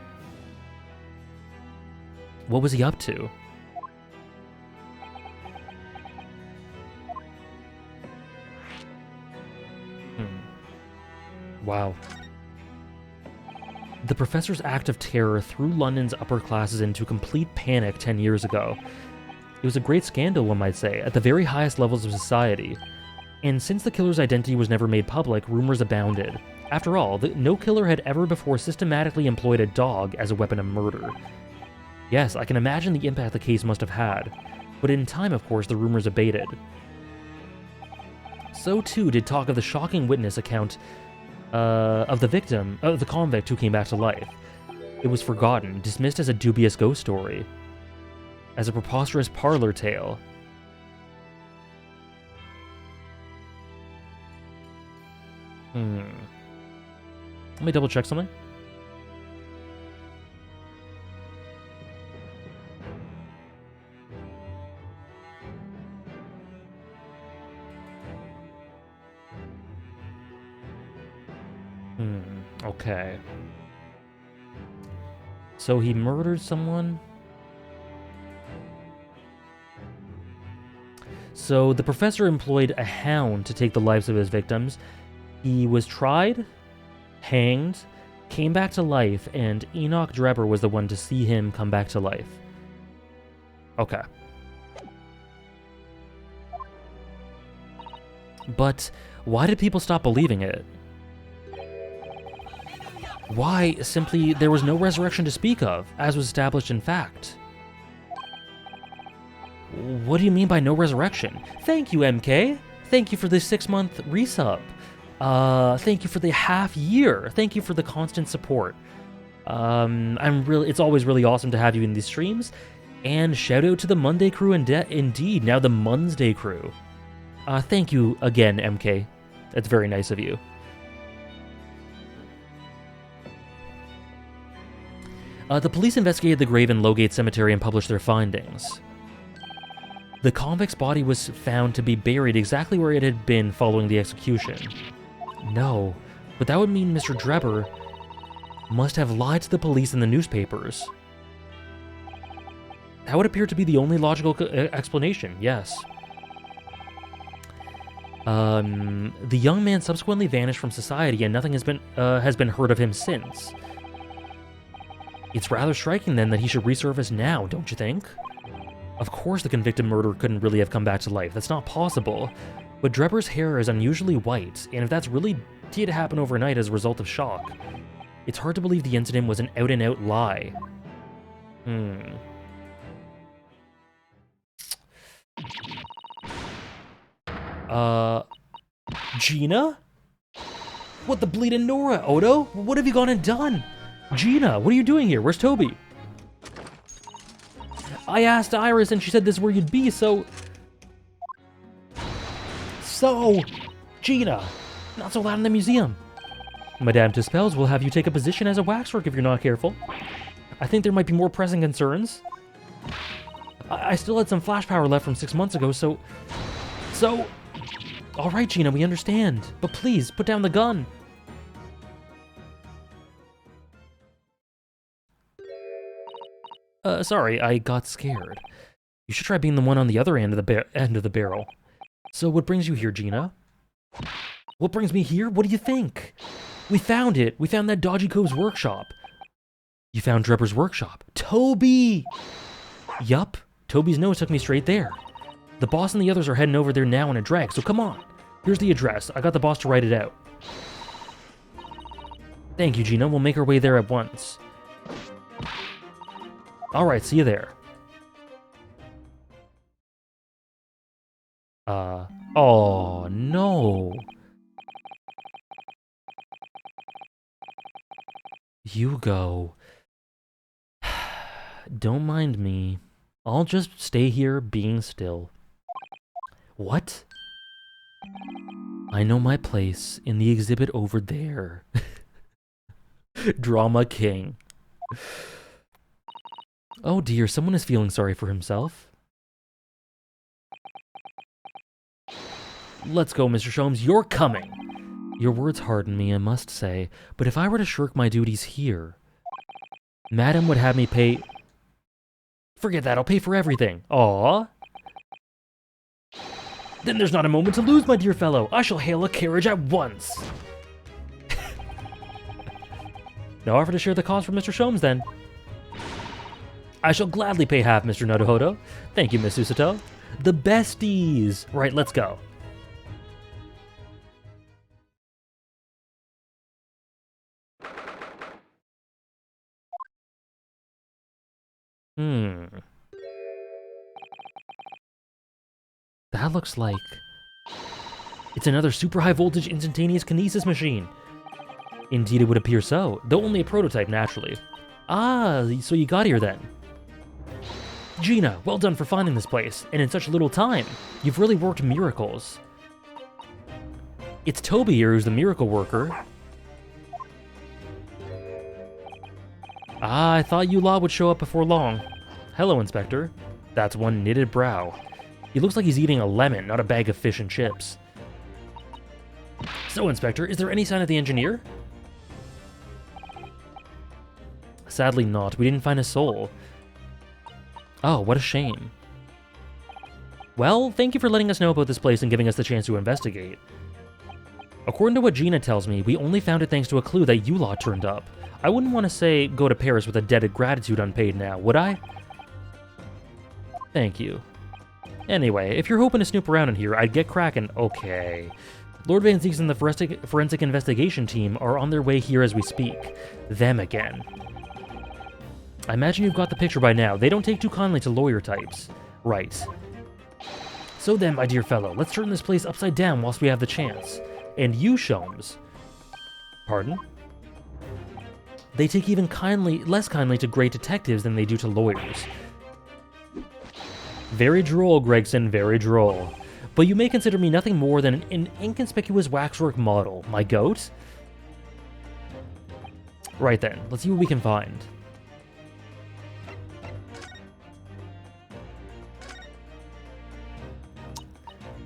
B: What was he up to? Wow. The professor's act of terror threw London's upper classes into complete panic 10 years ago. It was a great scandal, one might say, at the very highest levels of society. And since the killer's identity was never made public, rumors abounded. After all, no killer had ever before systematically employed a dog as a weapon of murder. Yes, I can imagine the impact the case must have had. But in time, of course, the rumors abated. So too did talk of the shocking witness account of the victim, the convict who came back to life. It was forgotten, dismissed as a dubious ghost story, as a preposterous parlor tale. Let me double check something. Okay. So he murdered someone? So the professor employed a hound to take the lives of his victims. He was tried, hanged, came back to life, and Enoch Drebber was the one to see him come back to life. Okay. But why did people stop believing it? Why, simply, there was no resurrection to speak of, as was established in fact. What do you mean by no resurrection? Thank you, MK. Thank you for the 6-month resub. Thank you for the half year. Thank you for the constant support. It's always really awesome to have you in these streams. And shout out to the Monday crew indeed, now the Monday crew. Thank you again, MK. That's very nice of you. The police investigated the grave in Lowgate Cemetery and published their findings. The convict's body was found to be buried exactly where it had been following the execution. No, but that would mean Mr. Drebber must have lied to the police and the newspapers. That would appear to be the only logical explanation, yes. The young man subsequently vanished from society and nothing has been heard of him since. It's rather striking, then, that he should resurface now, don't you think? Of course the convicted murderer couldn't really have come back to life. That's not possible. But Drebber's hair is unusually white, and if that's really did happen overnight as a result of shock, it's hard to believe the incident was an out-and-out lie. Gina? What the bleeding Nora, Odo? What have you gone and done? Gina, what are you doing here? Where's Toby? I asked Iris and she said this is where you'd be, so... Gina, not so loud in the museum. Madame Tuspels will have you take a position as a waxwork if you're not careful. I think there might be more pressing concerns. I still had some flash power left from 6 months ago, so... All right, Gina, we understand. But please, put down the gun. Sorry, I got scared. You should try being the one on the other end of the barrel. So what brings you here, Gina? What brings me here? What do you think? We found it. We found that dodgy cove's workshop. You found Drebber's workshop. Toby! Yup. Toby's nose took me straight there. The boss and the others are heading over there now in a drag, so come on. Here's the address. I got the boss to write it out. Thank you, Gina. We'll make our way there at once. Alright, see you there. Oh no. You go. Don't mind me. I'll just stay here being still. What? I know my place in the exhibit over there. Drama King. Oh dear, someone is feeling sorry for himself. Let's go, Mr. Sholmes, you're coming! Your words harden me, I must say, but if I were to shirk my duties here, Madam would have me pay... Forget that, I'll pay for everything. Aww. Then there's not a moment to lose, my dear fellow. I shall hail a carriage at once. No offer to share the cost for Mr. Sholmes, then. I shall gladly pay half, Mr. Naruhodo. Thank you, Miss Susato. The besties! Right, let's go. That looks like... It's another super high voltage instantaneous kinesis machine. Indeed, it would appear so, though only a prototype, naturally. Ah, so you got here then. Gina, well done for finding this place, and in such little time. You've really worked miracles. It's Toby here who's the miracle worker. Ah, I thought you lot would show up before long. Hello, Inspector. That's one knitted brow. He looks like he's eating a lemon, not a bag of fish and chips. So, Inspector, is there any sign of the engineer? Sadly not. We didn't find a soul. Oh, what a shame. Well, thank you for letting us know about this place and giving us the chance to investigate. According to what Gina tells me, we only found it thanks to a clue that you lot turned up. I wouldn't want to say go to Paris with a debt of gratitude unpaid now, would I? Thank you. Anyway, if you're hoping to snoop around in here, I'd get cracking. Okay. Lord Van Zieks and the forensic investigation team are on their way here as we speak. Them again. I imagine you've got the picture by now. They don't take too kindly to lawyer types. Right. So then, my dear fellow, let's turn this place upside down whilst we have the chance. And you, Sholmes. Pardon? They take even less kindly to great detectives than they do to lawyers. Very droll, Gregson, very droll. But you may consider me nothing more than an inconspicuous waxwork model. My goat? Right then, let's see what we can find.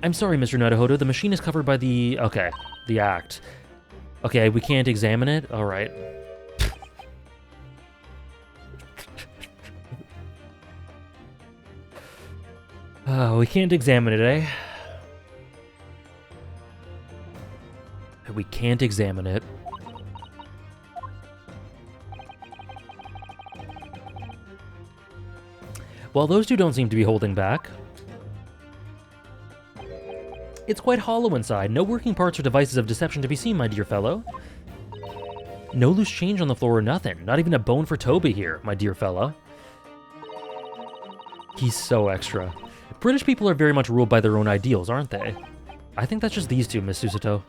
B: I'm sorry, Mr. Naruhodo, the machine is covered by the... Okay, the act. Okay, we can't examine it? Alright. We can't examine it, eh? We can't examine it. Well, those two don't seem to be holding back. It's quite hollow inside. No working parts or devices of deception to be seen, my dear fellow. No loose change on the floor or nothing. Not even a bone for Toby here, my dear fella. He's so extra. British people are very much ruled by their own ideals, aren't they? I think that's just these two, Miss Susato.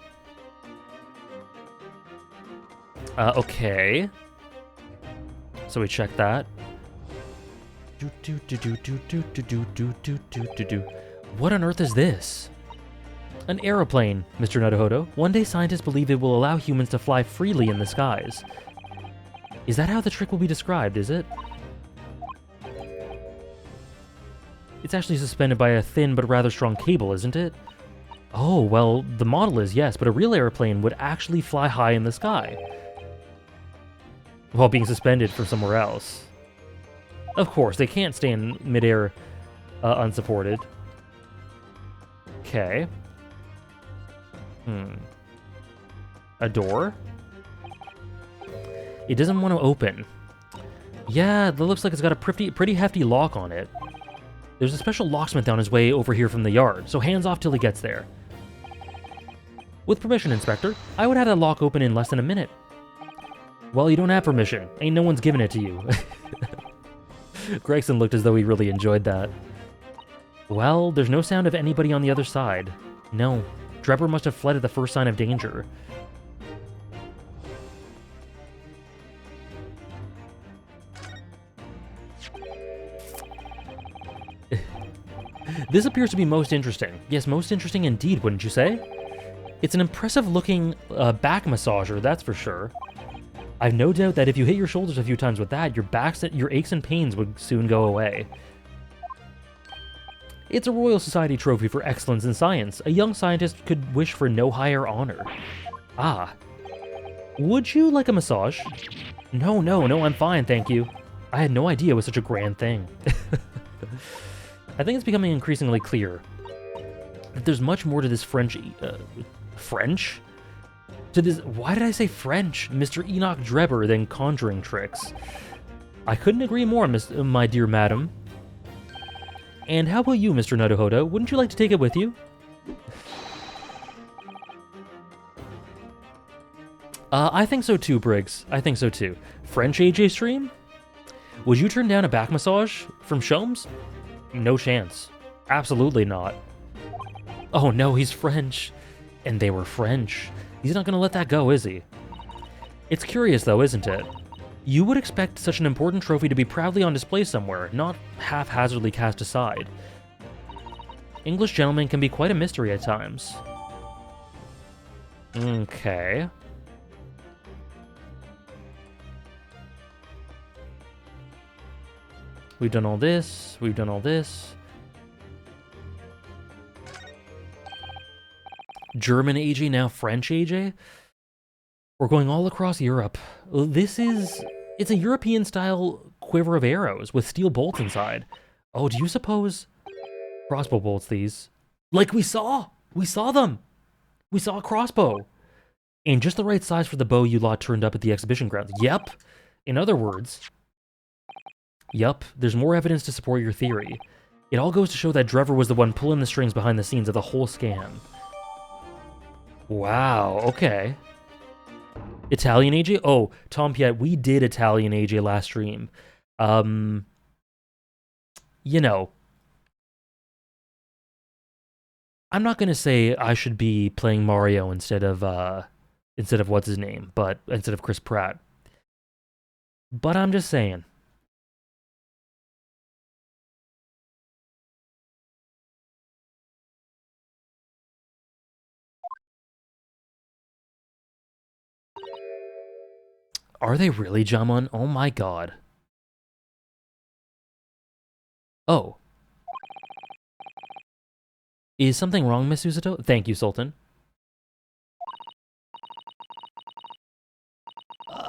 B: Okay. So we check that. What on earth is this? An aeroplane, Mr. Naruhodo. One day scientists believe it will allow humans to fly freely in the skies. Is that how the trick will be described, is it? It's actually suspended by a thin but rather strong cable, isn't it? Oh, well, the model is, yes, but a real airplane would actually fly high in the sky, while being suspended from somewhere else. Of course, they can't stay in midair unsupported. Okay. A door? It doesn't want to open. Yeah, that looks like it's got a pretty hefty lock on it. There's a special locksmith on his way over here from the yard, so hands off till he gets there. With permission, Inspector, I would have that lock open in less than a minute. Well, you don't have permission. Ain't no one's giving it to you. Gregson looked as though he really enjoyed that. Well, there's no sound of anybody on the other side. No, Drebber must have fled at the first sign of danger. This appears to be most interesting. Yes, most interesting indeed, wouldn't you say? It's an impressive-looking back massager, that's for sure. I've no doubt that if you hit your shoulders a few times with that, your aches and pains would soon go away. It's a Royal Society trophy for excellence in science. A young scientist could wish for no higher honor. Ah. Would you like a massage? No, I'm fine, thank you. I had no idea it was such a grand thing. I think it's becoming increasingly clear that there's much more to this French? to this. Why did I say French? Mr. Enoch Drebber, then conjuring tricks. I couldn't agree more, my dear madam. And how about you, Mr. Naruhodo? Wouldn't you like to take it with you? I think so too, Briggs. I think so too. French AJ stream? Would you turn down a back massage from Sholmes? No chance. Absolutely not. Oh no, he's French. And they were French. He's not gonna let that go, is he? It's curious though, isn't it? You would expect such an important trophy to be proudly on display somewhere, not haphazardly cast aside. English gentlemen can be quite a mystery at times. Okay. We've done all this. We've done all this. German AJ, now French AJ? We're going all across Europe. It's a European-style quiver of arrows with steel bolts inside. Oh, do you suppose... Crossbow bolts, these. Like we saw! We saw them! We saw a crossbow! And just the right size for the bow you lot turned up at the exhibition grounds. Yep! In other words... Yup, there's more evidence to support your theory. It all goes to show that Drebber was the one pulling the strings behind the scenes of the whole scam. Wow, okay. Italian AJ? Oh, Tom Piet, we did Italian AJ last stream. You know, I'm not gonna say I should be playing Mario instead of what's his name, but instead of Chris Pratt. But I'm just saying. Are they really, Jamon? Oh my god. Oh. Is something wrong, Miss Usato? Thank you, Sultan.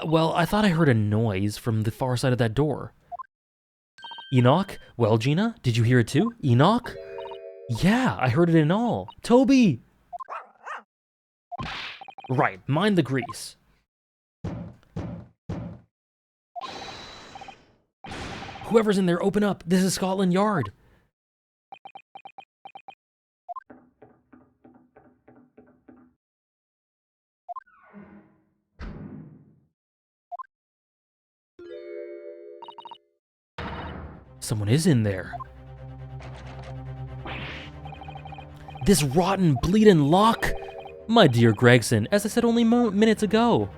B: Well, I thought I heard a noise from the far side of that door. Enoch? Well, Gina, did you hear it too? Enoch? Yeah, I heard it in all. Toby! Right, mind the grease. Whoever's in there, open up. This is Scotland Yard. Someone is in there. This rotten, bleeding lock! My dear Gregson, as I said only minutes ago.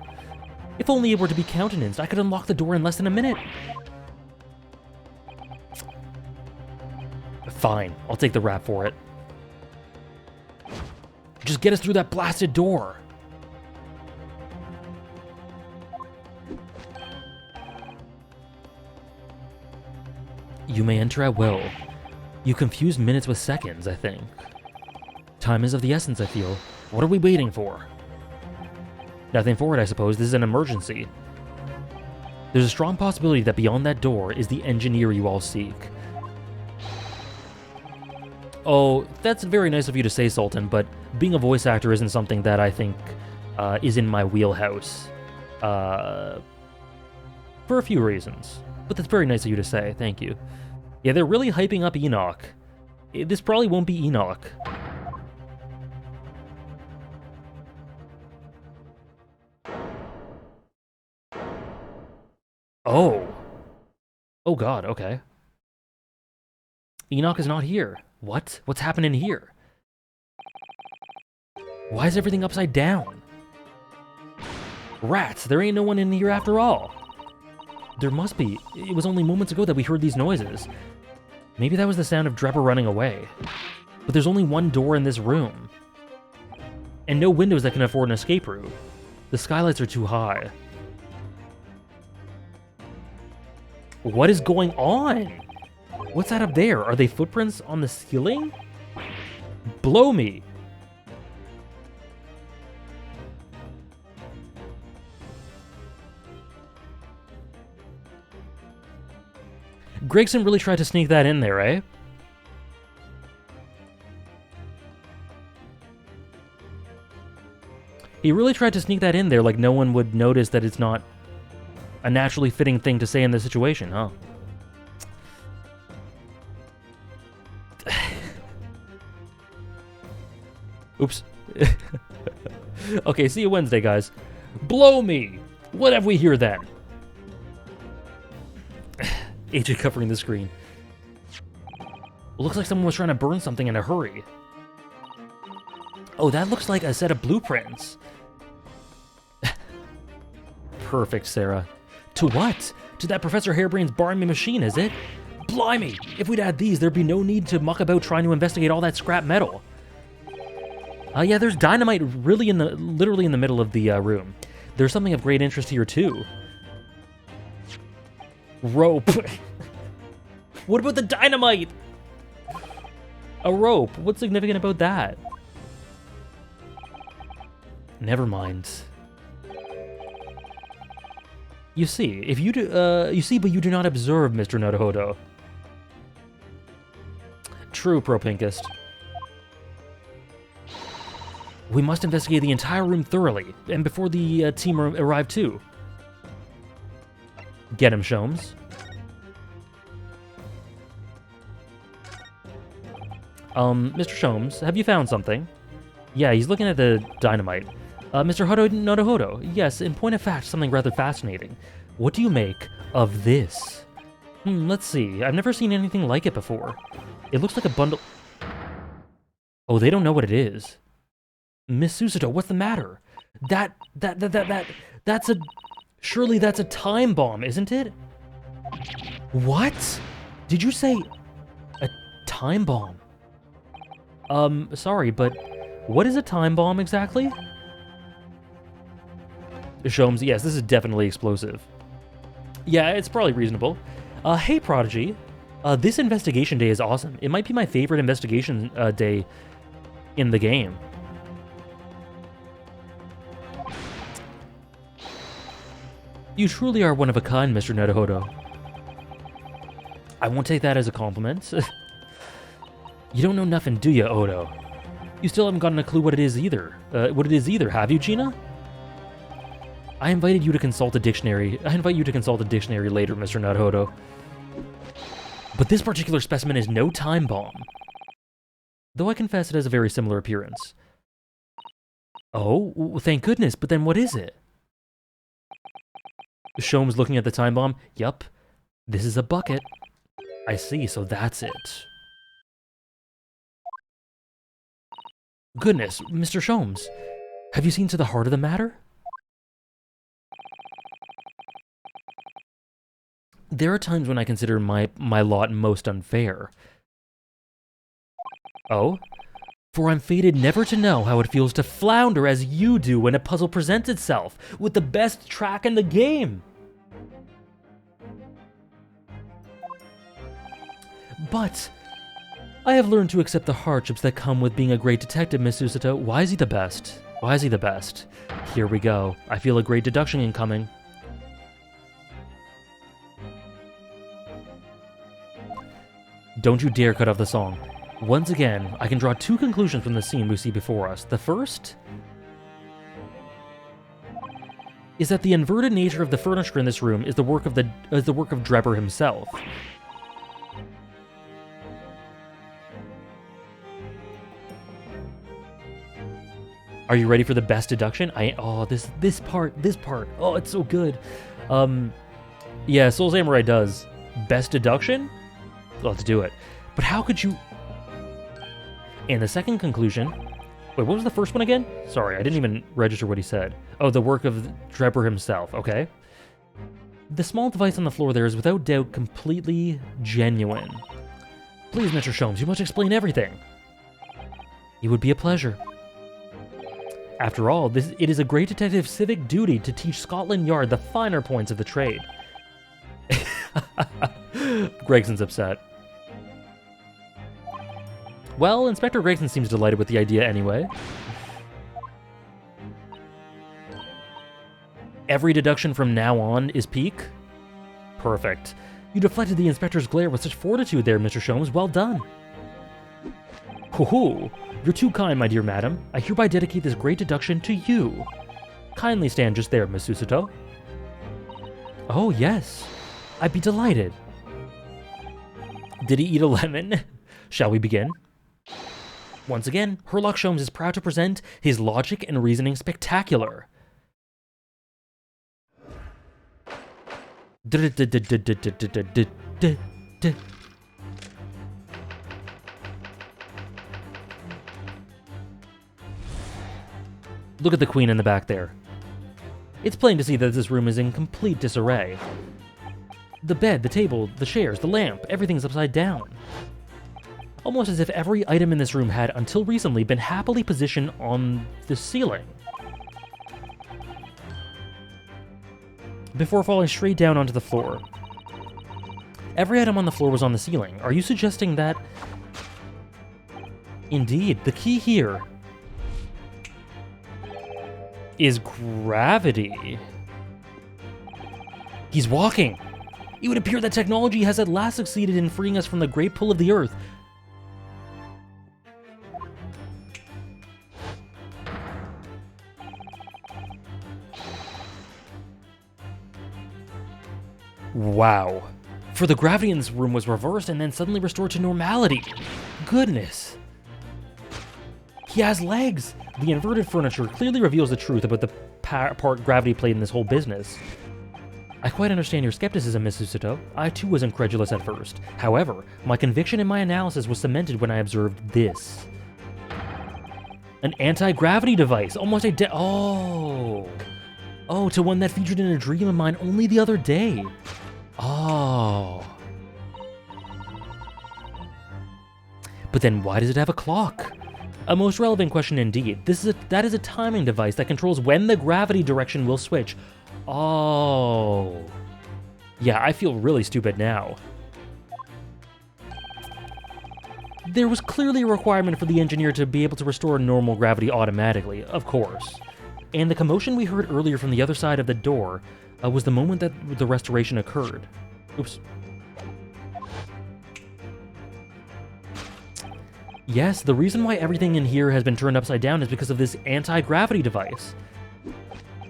B: If only it were to be countenanced, I could unlock the door in less than a minute. Fine, I'll take the rap for it. Just get us through that blasted door. You may enter at will. You confuse minutes with seconds, I think. Time is of the essence, I feel. What are we waiting for? Nothing for it, I suppose. This is an emergency. There's a strong possibility that beyond that door is the engineer you all seek. Oh, that's very nice of you to say, Sultan, but being a voice actor isn't something that I think is in my wheelhouse. For a few reasons. But that's very nice of you to say, thank you. Yeah, they're really hyping up Enoch. This probably won't be Enoch. Oh. Oh god, okay. Enoch is not here. What? What's happening here? Why is everything upside down? Rats, there ain't no one in here after all. There must be. It was only moments ago that we heard these noises. Maybe that was the sound of Drebber running away. But there's only one door in this room. And no windows that can afford an escape route. The skylights are too high. What is going on? What's that up there? Are they footprints on the ceiling? Blow me. Gregson really tried to sneak that in there, eh? He really tried to sneak that in there like no one would notice that it's not a naturally fitting thing to say in this situation, huh? Oops. Okay, see you Wednesday, guys. Blow me! What have we here then? Agent covering the screen. Looks like someone was trying to burn something in a hurry. Oh, that looks like a set of blueprints. Perfect, Sarah. To what? To that Professor Hairbrain's barmy machine, is it? Blimey! If we'd had these, there'd be no need to muck about trying to investigate all that scrap metal. Yeah, there's dynamite literally in the middle of the room. There's something of great interest here, too. Rope. What about the dynamite? A rope. What's significant about that? Never mind. You see, if you do, you see, but you do not observe, Mr. Naruhodo. True, Propinkist. We must investigate the entire room thoroughly, and before the team arrive too. Get him, Sholmes. Mr. Sholmes, have you found something? Yeah, he's looking at the dynamite. Mr. Naruhodo, yes, in point of fact, something rather fascinating. What do you make of this? Let's see. I've never seen anything like it before. It looks like a bundle... Oh, they don't know what it is. Miss Susato, what's the matter? That's a... Surely that's a time bomb, isn't it? What? Did you say a time bomb? Sorry, but what is a time bomb exactly? Sholmes, yes, this is definitely explosive. Yeah, it's probably reasonable. Hey, Prodigy. This investigation day is awesome. It might be my favorite investigation day in the game. You truly are one of a kind, Mr. Naruhodo. I won't take that as a compliment. You don't know nothing, do you, Odo? You still haven't gotten a clue what it is either. Have you, Gina? I invited you to consult a dictionary. I invite you to consult a dictionary later, Mr. Naruhodo. But this particular specimen is no time bomb. Though I confess it has a very similar appearance. Oh, thank goodness, but then what is it? Sholmes looking at the time bomb. Yup, this is a bucket. I see, so that's it. Goodness, Mr. Sholmes, have you seen to the heart of the matter? There are times when I consider my lot most unfair. Oh? For I'm fated never to know how it feels to flounder as you do when a puzzle presents itself, with the best track in the game! But I have learned to accept the hardships that come with being a great detective, Miss Susato. Why is he the best? Why is he the best? Here we go. I feel a great deduction incoming. Don't you dare cut off the song. Once again, I can draw two conclusions from the scene we see before us. The first is that the inverted nature of the furniture in this room is the work of Drebber himself. Are you ready for the best deduction? This part. Oh, it's so good. Yeah, Soul Samurai does. Best deduction? Let's do it. But how could you... And the second conclusion... Wait, what was the first one again? Sorry, I didn't even register what he said. Oh, the work of Drebber himself. Okay. The small device on the floor there is without doubt completely genuine. Please, Mr. Sholmes, you must explain everything. It would be a pleasure. After all, it is a great detective's civic duty to teach Scotland Yard the finer points of the trade. Gregson's upset. Well, Inspector Gregson seems delighted with the idea anyway. Every deduction from now on is peak? Perfect. You deflected the Inspector's glare with such fortitude there, Mr. Sholmes. Well done. Hoo-hoo! You're too kind, my dear madam. I hereby dedicate this great deduction to you. Kindly stand just there, Miss Susato. Oh, yes. I'd be delighted. Did he eat a lemon? Shall we begin? Once again, Herlock Sholmes is proud to present his logic and reasoning spectacular. Look at the queen in the back there. It's plain to see that this room is in complete disarray. The bed, the table, the chairs, the lamp, everything's upside down. Almost as if every item in this room had, until recently, been happily positioned on the ceiling, before falling straight down onto the floor. Every item on the floor was on the ceiling. Are you suggesting that... Indeed, the key here is gravity. He's walking. It would appear that technology has at last succeeded in freeing us from the great pull of the Earth. Wow. For the gravity in this room was reversed and then suddenly restored to normality. Goodness. He has legs. The inverted furniture clearly reveals the truth about the part gravity played in this whole business. I quite understand your skepticism, Miss Susato. I too was incredulous at first. However, my conviction in my analysis was cemented when I observed this. An anti-gravity device, almost a Oh, to one that featured in a dream of mine only the other day. Oh. But then why does it have a clock? A most relevant question indeed. That is a timing device that controls when the gravity direction will switch. Oh. Yeah, I feel really stupid now. There was clearly a requirement for the engineer to be able to restore normal gravity automatically, of course. And the commotion we heard earlier from the other side of the door was the moment that the restoration occurred. Oops. Yes, the reason why everything in here has been turned upside down is because of this anti-gravity device.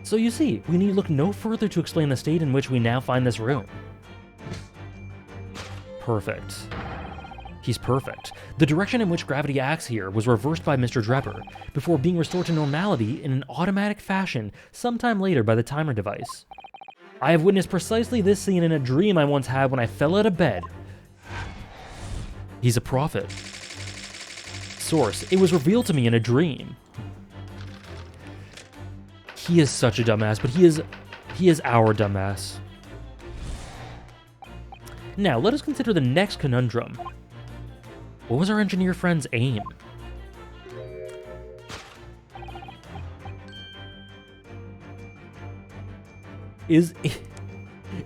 B: So you see, we need look no further to explain the state in which we now find this room. Perfect. He's perfect. The direction in which gravity acts here was reversed by Mr. Drebber, before being restored to normality in an automatic fashion sometime later by the timer device. I have witnessed precisely this scene in a dream I once had when I fell out of bed. He's a prophet. Source, it was revealed to me in a dream. He is such a dumbass, but he is our dumbass. Now, let us consider the next conundrum. What was our engineer friend's aim?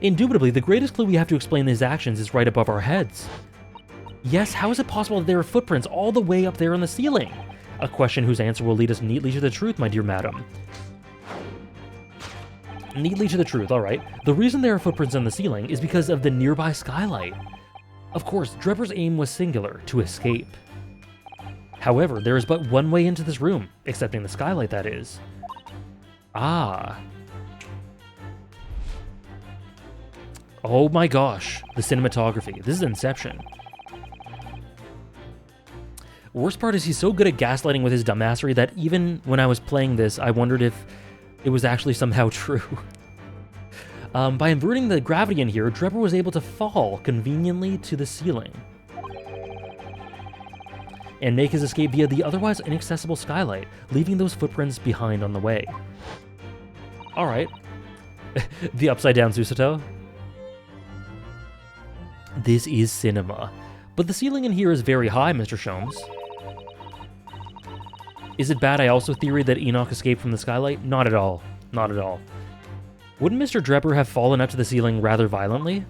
B: Indubitably, the greatest clue we have to explain his actions is right above our heads. Yes, how is it possible that there are footprints all the way up there on the ceiling? A question whose answer will lead us neatly to the truth, my dear madam. Neatly to the truth, alright. The reason there are footprints on the ceiling is because of the nearby skylight. Of course, Drebber's aim was singular, to escape. However, there is but one way into this room, excepting the skylight, that is. Ah. Oh my gosh, the cinematography. This is Inception. Worst part is he's so good at gaslighting with his dumbassery that even when I was playing this, I wondered if it was actually somehow true. By inverting the gravity in here, Drebber was able to fall conveniently to the ceiling and make his escape via the otherwise inaccessible skylight, leaving those footprints behind on the way. Alright. The upside down Susato. This is cinema. But the ceiling in here is very high, Mr. Sholmes. Is it bad I also theoried that Enoch escaped from the skylight? Not at all. Not at all. Wouldn't Mr. Drebber have fallen up to the ceiling rather violently?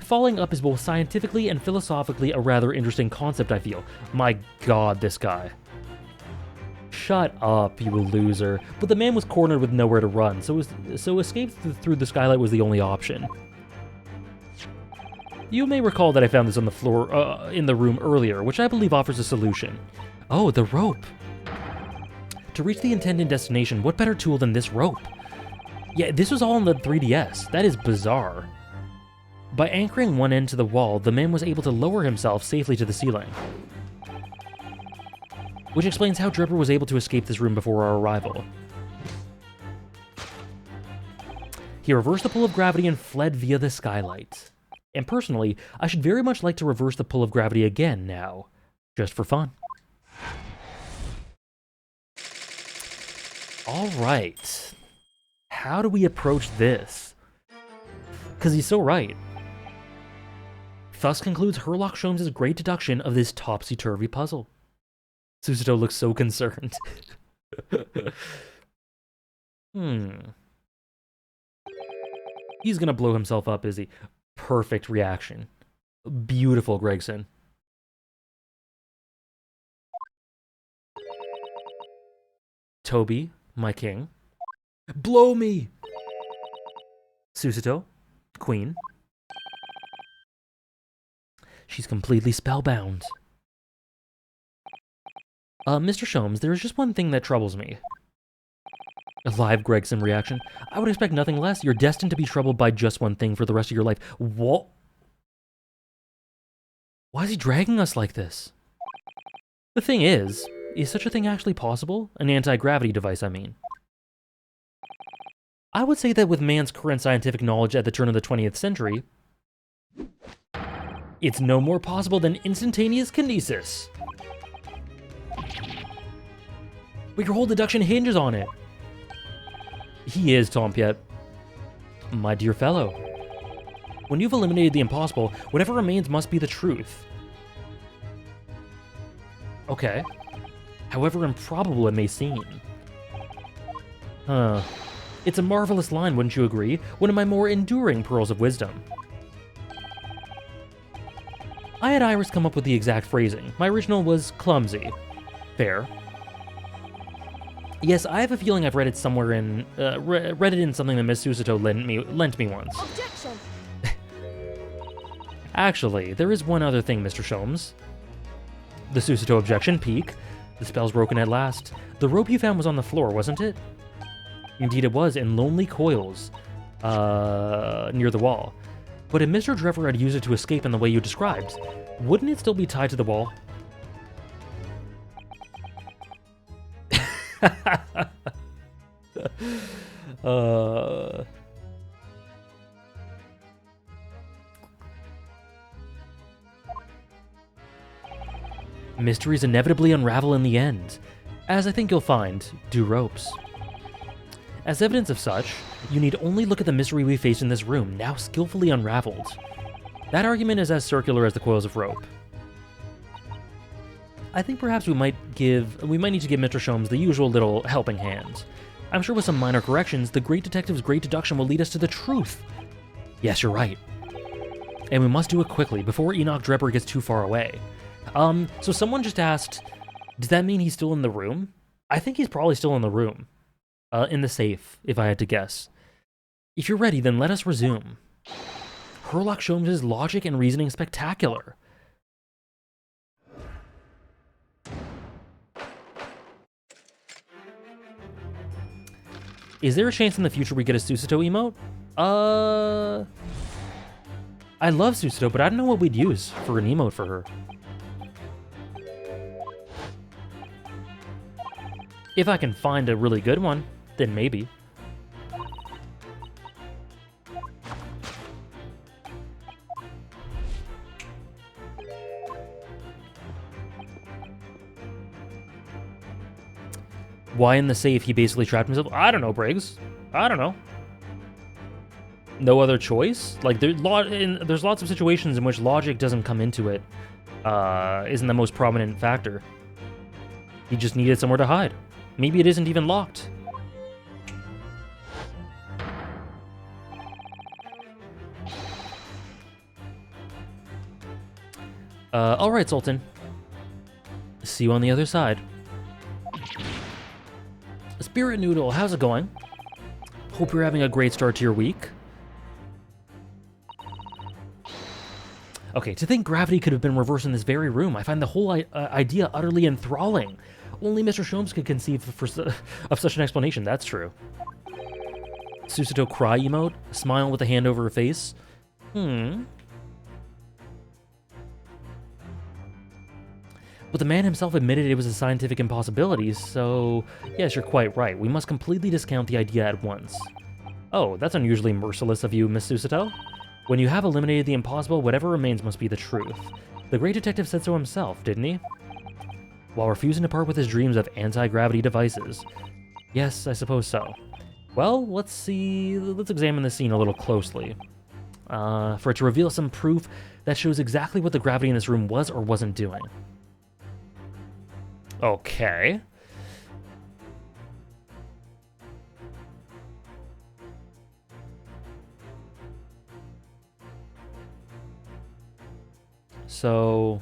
B: Falling up is both scientifically and philosophically a rather interesting concept, I feel. My god, this guy. Shut up, you loser. But the man was cornered with nowhere to run, so escape through the skylight was the only option. You may recall that I found this on the floor in the room earlier, which I believe offers a solution. Oh, the rope. To reach the intended destination, what better tool than this rope? Yeah, this was all on the 3DS. That is bizarre. By anchoring one end to the wall, the man was able to lower himself safely to the ceiling. Which explains how Dripper was able to escape this room before our arrival. He reversed the pull of gravity and fled via the skylight. And personally, I should very much like to reverse the pull of gravity again now, just for fun. All right. How do we approach this? Because he's so right. Thus concludes Herlock Sholmes' great deduction of this topsy-turvy puzzle. Susato looks so concerned. He's gonna blow himself up, is he? Perfect reaction. Beautiful, Gregson. Toby, my king. Blow me! Susato, queen. She's completely spellbound. Mr. Sholmes, there is just one thing that troubles me. A live Gregson reaction. I would expect nothing less. You're destined to be troubled by just one thing for the rest of your life. What? Why is he dragging us like this? The thing is such a thing actually possible? An anti-gravity device, I mean. I would say that with man's current scientific knowledge at the turn of the 20th century, it's no more possible than instantaneous kinesis. But your whole deduction hinges on it. He is, Tompiet. My dear fellow. When you've eliminated the impossible, whatever remains must be the truth. Okay. However improbable it may seem. It's a marvelous line, wouldn't you agree? One of my more enduring pearls of wisdom. I had Iris come up with the exact phrasing. My original was clumsy. Fair. Yes, I have a feeling I've read it somewhere in, read it in something that Miss Susato lent me once.
C: Objection!
B: Actually, there is one other thing, Mr. Sholmes. The Susato objection, peak. The spell's broken at last. The rope you found was on the floor, wasn't it? Indeed it was, in lonely coils, near the wall. But if Mr. Drever had used it to escape in the way you described, wouldn't it still be tied to the wall? Mysteries inevitably unravel in the end. As I think you'll find, do ropes. As evidence of such, you need only look at the mystery we face in this room, now skillfully unraveled. That argument is as circular as the coils of rope. I think perhaps we might need to give Mr. Sholmes the usual little helping hand. I'm sure with some minor corrections, the great detective's great deduction will lead us to the truth. Yes, you're right. And we must do it quickly, before Enoch Drebber gets too far away. So someone just asked, does that mean he's still in the room? I think he's probably still in the room. In the safe, if I had to guess. If you're ready, then let us resume. Herlock Sholmes' logic and reasoning spectacular. Is there a chance in the future we get a Susato emote? I love Susato, but I don't know what we'd use for an emote for her. If I can find a really good one, then maybe. Why in the safe he basically trapped himself? I don't know, Briggs. I don't know. No other choice? Like, there's lots of situations in which logic doesn't come into it. Isn't the most prominent factor. He just needed somewhere to hide. Maybe it isn't even locked. Alright, Sultan. See you on the other side. Spirit Noodle, how's it going? Hope you're having a great start to your week. Okay, to think gravity could have been reversed in this very room. I find the whole idea utterly enthralling. Only Mr. Sholmes could conceive of such an explanation. That's true. Susato cry emote? A smile with a hand over her face? But the man himself admitted it was a scientific impossibility, so yes, you're quite right. We must completely discount the idea at once. Oh, that's unusually merciless of you, Miss Susato. When you have eliminated the impossible, whatever remains must be the truth. The great detective said so himself, didn't he? While refusing to part with his dreams of anti-gravity devices. Yes, I suppose so. Well, let's examine the scene a little closely. For it to reveal some proof that shows exactly what the gravity in this room was or wasn't doing. Okay. So,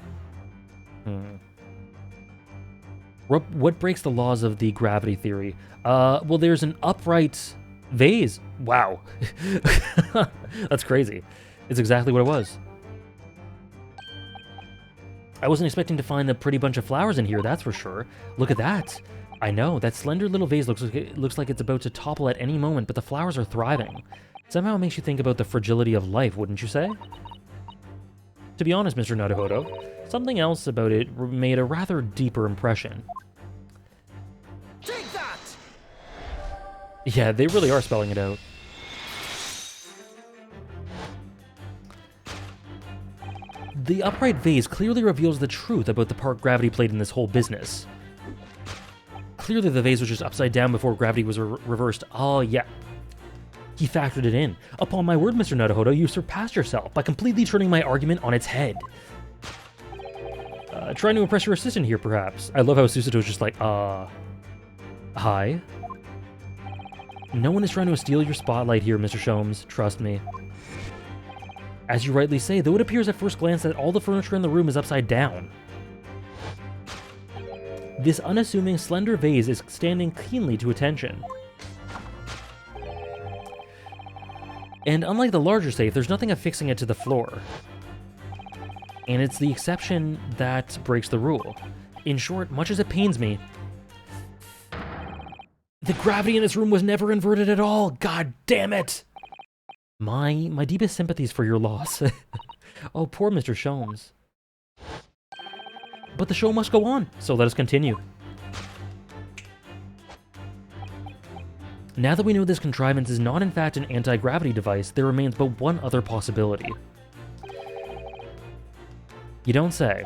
B: what breaks the laws of the gravity theory? Well, there's an upright vase. Wow. That's crazy. It's exactly what it was. I wasn't expecting to find a pretty bunch of flowers in here, that's for sure. Look at that. I know, that slender little vase looks like it's about to topple at any moment, but the flowers are thriving. Somehow it makes you think about the fragility of life, wouldn't you say? To be honest, Mr. Naruhodo, something else about it made a rather deeper impression.
A: Take that!
B: Yeah, they really are spelling it out. The upright vase clearly reveals the truth about the part gravity played in this whole business. Clearly the vase was just upside down before gravity was reversed. Oh, yeah. He factored it in. Upon my word, Mr. Naruhodo, you surpassed yourself by completely turning my argument on its head. Trying to impress your assistant here, perhaps. I love how Susato's just like, hi? No one is trying to steal your spotlight here, Mr. Sholmes. Trust me. As you rightly say, though it appears at first glance that all the furniture in the room is upside down. This unassuming, slender vase is standing keenly to attention. And unlike the larger safe, there's nothing affixing it to the floor. And it's the exception that breaks the rule. In short, much as it pains me, the gravity in this room was never inverted at all. God damn it! My deepest sympathies for your loss. Oh, poor Mr. Sholmes. But the show must go on, so let us continue. Now that we know this contrivance is not in fact an anti-gravity device, there remains but one other possibility. You don't say.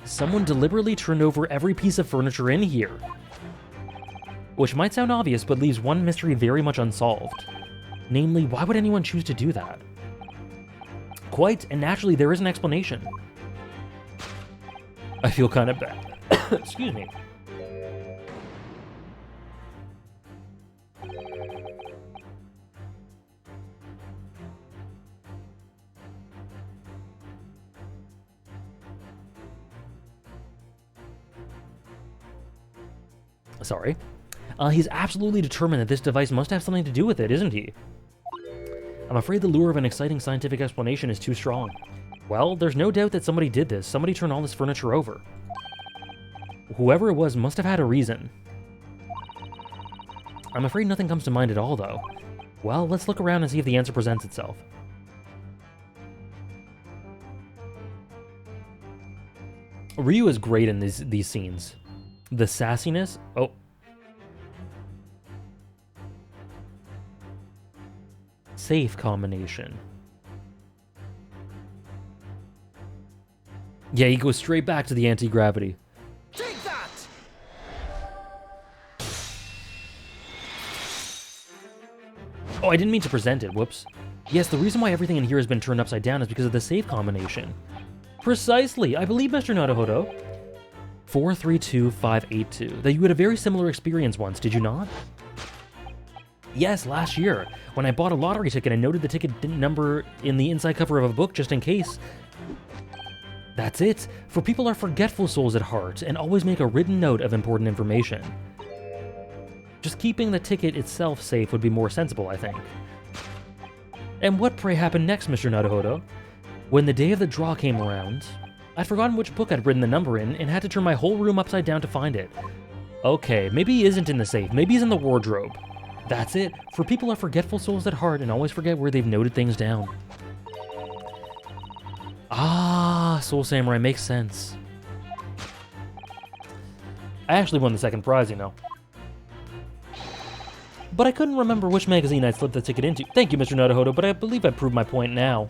B: Someone deliberately turned over every piece of furniture in here. Which might sound obvious, but leaves one mystery very much unsolved. Namely, why would anyone choose to do that? Quite, and naturally there is an explanation. I feel kind of bad. Excuse me. Sorry. He's absolutely determined that this device must have something to do with it, isn't he? I'm afraid the lure of an exciting scientific explanation is too strong. Well, there's no doubt that somebody did this. Somebody turned all this furniture over. Whoever it was must have had a reason. I'm afraid nothing comes to mind at all, though. Well, let's look around and see if the answer presents itself. Ryu is great in these scenes. The sassiness... Oh. Safe combination. Yeah, he goes straight back to the anti-gravity.
A: Take that!
B: Oh, I didn't mean to present it. Whoops. Yes, the reason why everything in here has been turned upside down is because of the safe combination. Precisely. I believe, Mr. Naruhodo. 432582. That you had a very similar experience once, did you not? Yes, last year, when I bought a lottery ticket and noted the ticket number in the inside cover of a book just in case. That's it, for people are forgetful souls at heart and always make a written note of important information. Just keeping the ticket itself safe would be more sensible, I think. And what, pray, happened next, Mr. Naruhodo? When the day of the draw came around, I'd forgotten which book I'd written the number in and had to turn my whole room upside down to find it. Okay, maybe he isn't in the safe. Maybe he's in the wardrobe. That's it. For people are forgetful souls at heart and always forget where they've noted things down. Ah, Soul Samurai makes sense. I actually won the second prize, you know. But I couldn't remember which magazine I'd slipped the ticket into. Thank you, Mr. Naruhodo, but I believe I proved my point now.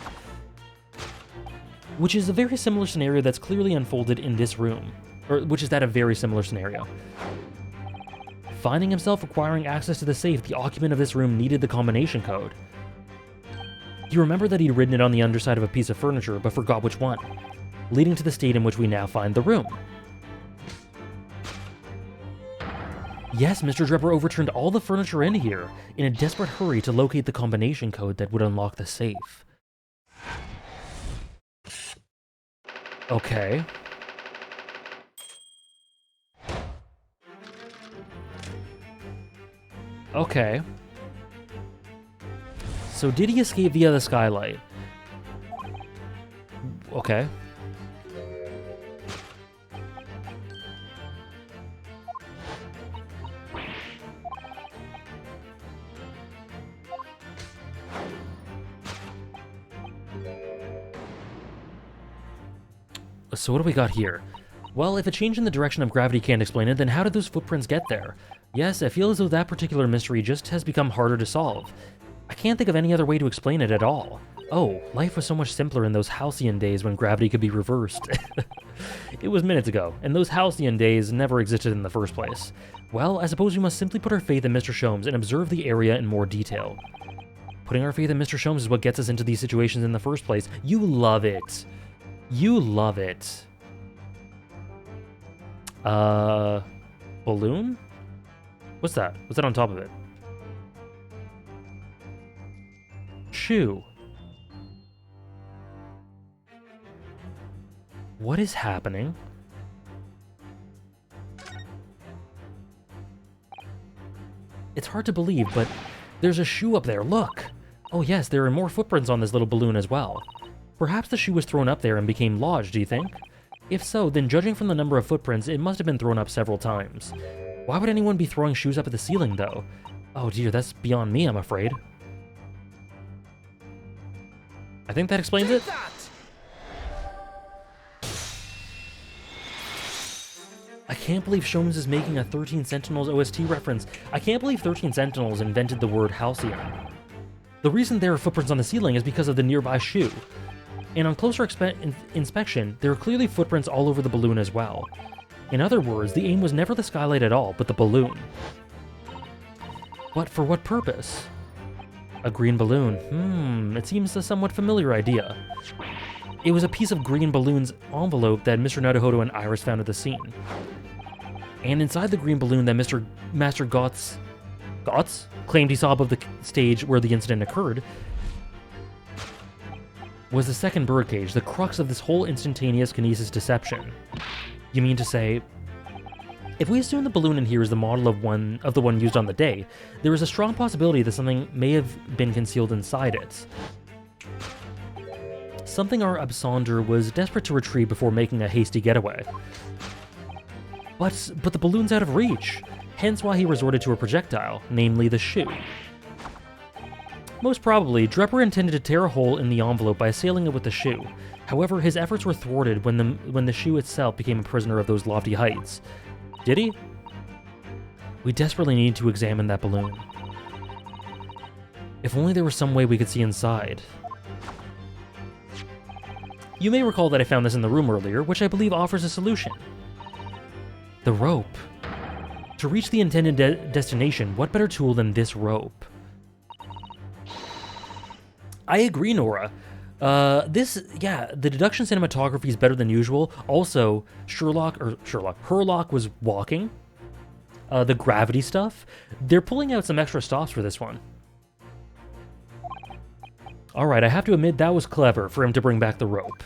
B: Which is a very similar scenario that's clearly unfolded in this room. Or, which is that a very similar scenario. Finding himself requiring access to the safe, the occupant of this room needed the combination code. He remembered that he'd written it on the underside of a piece of furniture, but forgot which one, leading to the state in which we now find the room. Yes, Mr. Drepper overturned all the furniture in here in a desperate hurry to locate the combination code that would unlock the safe. Okay. Okay. So did he escape via the skylight? Okay. So what do we got here? Well, if a change in the direction of gravity can't explain it, then how did those footprints get there? Yes, I feel as though that particular mystery just has become harder to solve. I can't think of any other way to explain it at all. Oh, life was so much simpler in those halcyon days when gravity could be reversed. It was minutes ago, and those halcyon days never existed in the first place. Well, I suppose we must simply put our faith in Mr. Sholmes and observe the area in more detail. Putting our faith in Mr. Sholmes is what gets us into these situations in the first place. You love it. You love it. Balloon? What's that? What's that on top of it? Shoe. What is happening? It's hard to believe, but there's a shoe up there, look! Oh yes, there are more footprints on this little balloon as well. Perhaps the shoe was thrown up there and became lodged, do you think? If so, then judging from the number of footprints, it must have been thrown up several times. Why would anyone be throwing shoes up at the ceiling, though? Oh dear, that's beyond me, I'm afraid. I think that explains it. I can't believe Sholmes is making a 13 Sentinels OST reference. I can't believe 13 Sentinels invented the word halcyon. The reason there are footprints on the ceiling is because of the nearby shoe. And on closer inspection, there are clearly footprints all over the balloon as well. In other words, the aim was never the skylight at all, but the balloon. But for what purpose? A green balloon. It seems a somewhat familiar idea. It was a piece of green balloon's envelope that Mr. Naruhodo and Iris found at the scene. And inside the green balloon that Master Gotts claimed he saw above the stage where the incident occurred was the second birdcage, the crux of this whole instantaneous kinesis deception. You mean to say, if we assume the balloon in here is the model of the one used on the day, there is a strong possibility that something may have been concealed inside it. Something our Absonder was desperate to retrieve before making a hasty getaway. But the balloon's out of reach, hence why he resorted to a projectile, namely the shoe. Most probably, Drepper intended to tear a hole in the envelope by assailing it with the shoe. However, his efforts were thwarted when the shoe itself became a prisoner of those lofty heights. Did he? We desperately need to examine that balloon. If only there was some way we could see inside. You may recall that I found this in the room earlier, which I believe offers a solution. The rope. To reach the intended destination, what better tool than this rope? I agree, Nora. The deduction cinematography is better than usual. Also, Herlock was walking. The gravity stuff, they're pulling out some extra stops for this one. Alright, I have to admit that was clever for him to bring back the rope.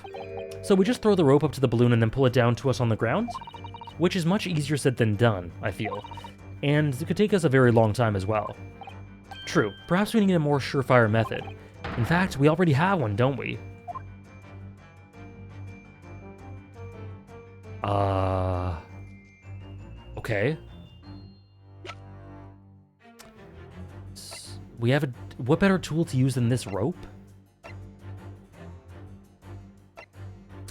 B: So we just throw the rope up to the balloon and then pull it down to us on the ground? Which is much easier said than done, I feel. And it could take us a very long time as well. True, perhaps we need a more surefire method. In fact, we already have one, don't we? Okay. We have what better tool to use than this rope?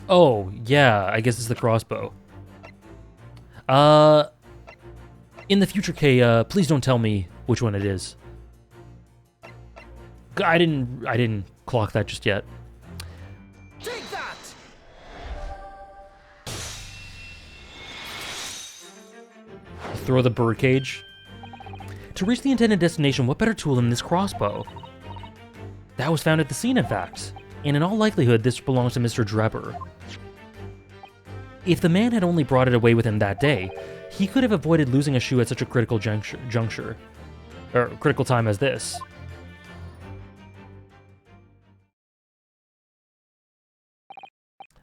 B: Oh, yeah, I guess it's the crossbow. In the future, Kay, please don't tell me which one it is. I didn't clock that just yet.
A: Take that!
B: Throw the birdcage. To reach the intended destination, what better tool than this crossbow? That was found at the scene, in fact. And in all likelihood, this belongs to Mr. Drebber. If the man had only brought it away with him that day, he could have avoided losing a shoe at such a critical juncture. Or critical time as this.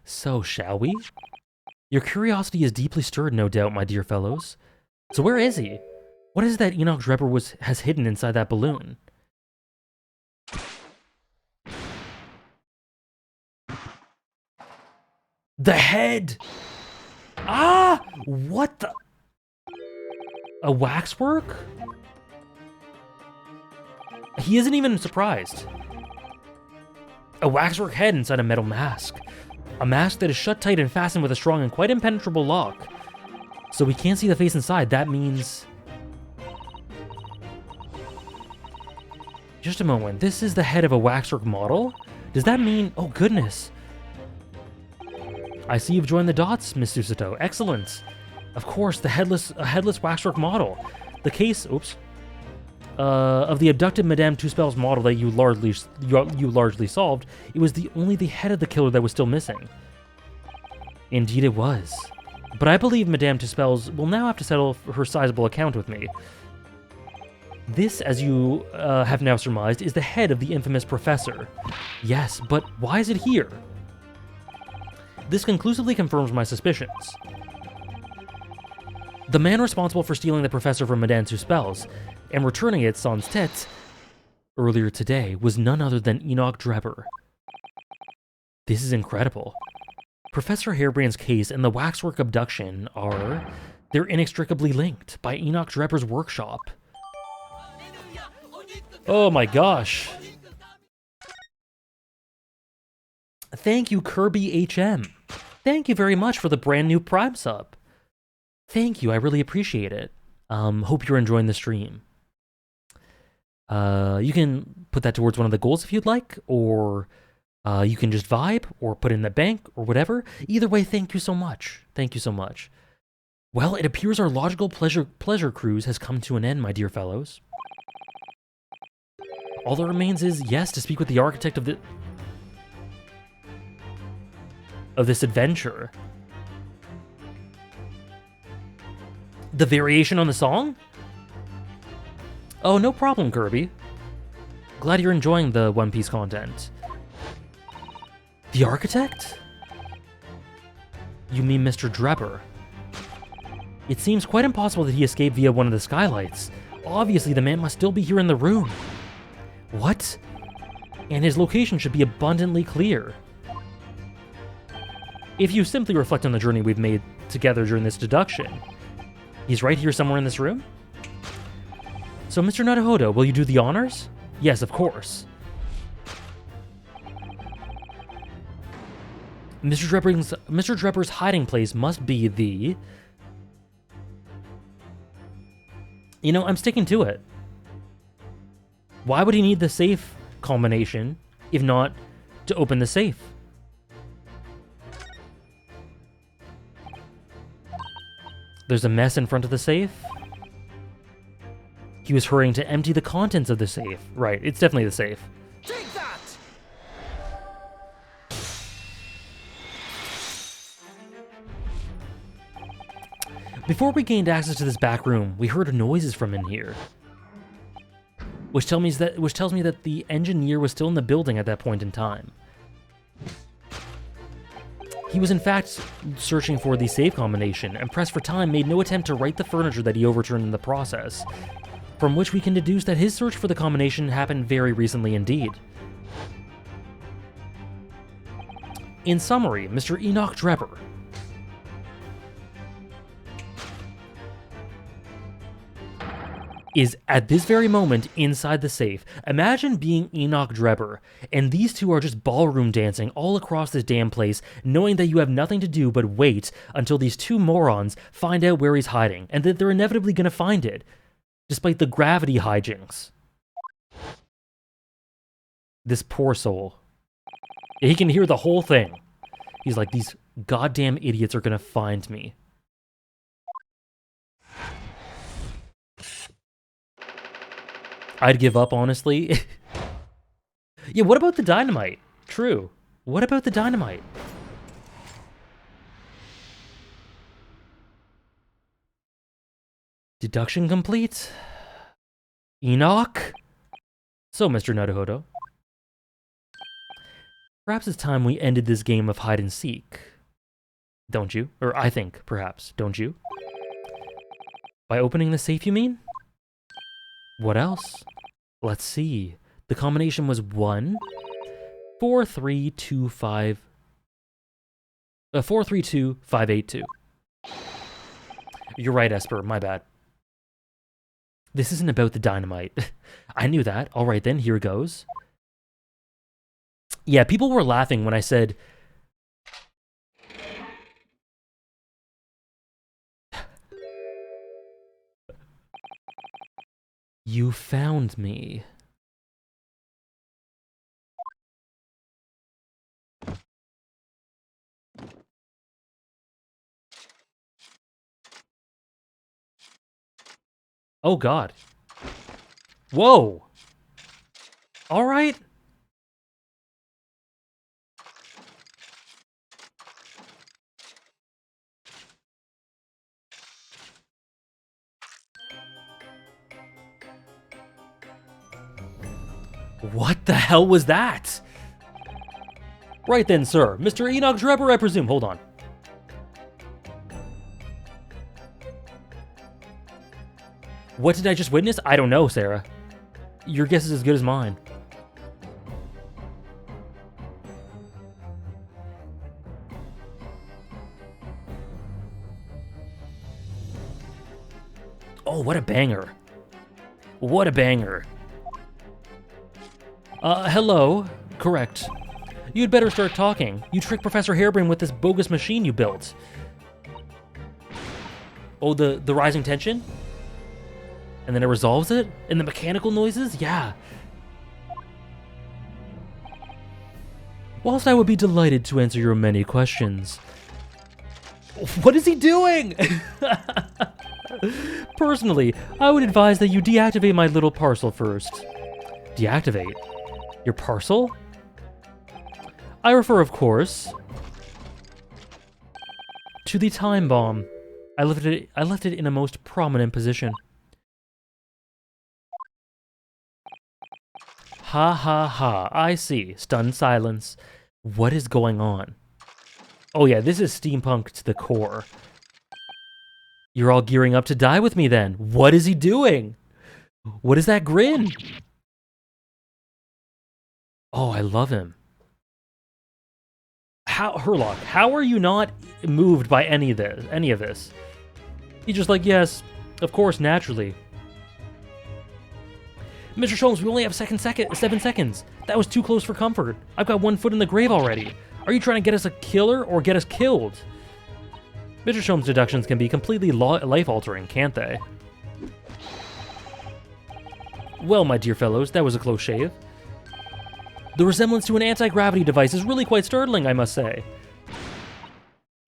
B: So, shall we? Your curiosity is deeply stirred, no doubt, my dear fellows. So where is he? What is it that Enoch Drebber has hidden inside that balloon? The head! Ah! What the? A waxwork? He isn't even surprised. A waxwork head inside a metal mask. A mask that is shut tight and fastened with a strong and quite impenetrable lock. So we can't see the face inside. That means... Just a moment. This is the head of a waxwork model? Does that mean... Oh, goodness. I see you've joined the dots, Miss Susato. Excellent. Of course, a headless waxwork model. The case... Oops. Of the abducted Madame Tuspel's model that you largely solved, it was only the head of the killer that was still missing. Indeed it was. But I believe Madame Tuspel's will now have to settle her sizable account with me. This, as you have now surmised, is the head of the infamous professor. Yes, but why is it here? This conclusively confirms my suspicions. The man responsible for stealing the professor from Madame Tuspel's and returning it sans tête earlier today was none other than Enoch Drebber. This is incredible. Professor Harebrain's case and the waxwork abduction they're inextricably linked by Enoch Drebber's workshop. Oh my gosh. Thank you, Kirby HM. Thank you very much for the brand new Prime sub. Thank you, I really appreciate it. Hope you're enjoying the stream. You can put that towards one of the goals if you'd like, or you can just vibe, or put it in the bank, or whatever. Either way, thank you so much. Thank you so much. Well, it appears our logical pleasure cruise has come to an end, my dear fellows. All that remains is, yes, to speak with the architect of this adventure. The variation on the song? Oh, no problem, Kirby. Glad you're enjoying the One Piece content. The architect? You mean Mr. Drebber? It seems quite impossible that he escaped via one of the skylights. Obviously, the man must still be here in the room. What? And his location should be abundantly clear. If you simply reflect on the journey we've made together during this deduction, he's right here somewhere in this room? So, Mr. Naruhodo, will you do the honors? Yes, of course. Mr. Drebber's hiding place must be the... You know, I'm sticking to it. Why would he need the safe combination, if not to open the safe? There's a mess in front of the safe. He was hurrying to empty the contents of the safe. Right, it's definitely the safe.
A: Take that!
B: Before we gained access to this back room, we heard noises from in here. Which tells me that the engineer was still in the building at that point in time. He was in fact searching for the safe combination, and pressed for time made no attempt to right the furniture that he overturned in the process, from which we can deduce that his search for the combination happened very recently indeed. In summary, Mr. Enoch Drebber is at this very moment inside the safe. Imagine being Enoch Drebber, and these two are just ballroom dancing all across this damn place, knowing that you have nothing to do but wait until these two morons find out where he's hiding, and that they're inevitably going to find it, despite the gravity hijinks. This poor soul. He can hear the whole thing. He's like, these goddamn idiots are going to find me. I'd give up, honestly. Yeah, what about the dynamite? True. What about the dynamite? Deduction complete? Enoch? So, Mr. Naruhodo, perhaps it's time we ended this game of hide and seek. Don't you? Or I think, perhaps. Don't you? By opening the safe, you mean? What else? Let's see. The combination was 1, 4, 3, 2, 5... 4, 3, 2, 5, 8, 2. You're right, Esper. My bad. This isn't about the dynamite. I knew that. All right, then. Here goes. Yeah, people were laughing when I said... You found me. Oh, God. Whoa. All right. What the hell was that? Right then, sir. Mr. Enoch Drebber, I presume. Hold on. What did I just witness? I don't know, Sarah. Your guess is as good as mine. Oh, what a banger. What a banger. Hello. Correct. You'd better start talking. You tricked Professor Harebrain with this bogus machine you built. Oh, the rising tension? And then it resolves it? And the mechanical noises? Yeah. Whilst I would be delighted to answer your many questions... What is he doing? Personally, I would advise that you deactivate my little parcel first. Deactivate? Your parcel? I refer, of course, to the time bomb. I left it in a most prominent position. Ha ha ha, I see. Stunned silence. What is going on? Oh yeah, this is steampunk to the core. You're all gearing up to die with me then. What is he doing? What is that grin? Oh, I love him. Herlock, how are you not moved by any of this? He's just like, yes, of course, naturally. Mr. Sholmes, we only have 7 seconds. That was too close for comfort. I've got 1 foot in the grave already. Are you trying to get us a killer or get us killed? Mr. Sholmes' deductions can be completely life-altering, can't they? Well, my dear fellows, that was a close shave. The resemblance to an anti-gravity device is really quite startling, I must say.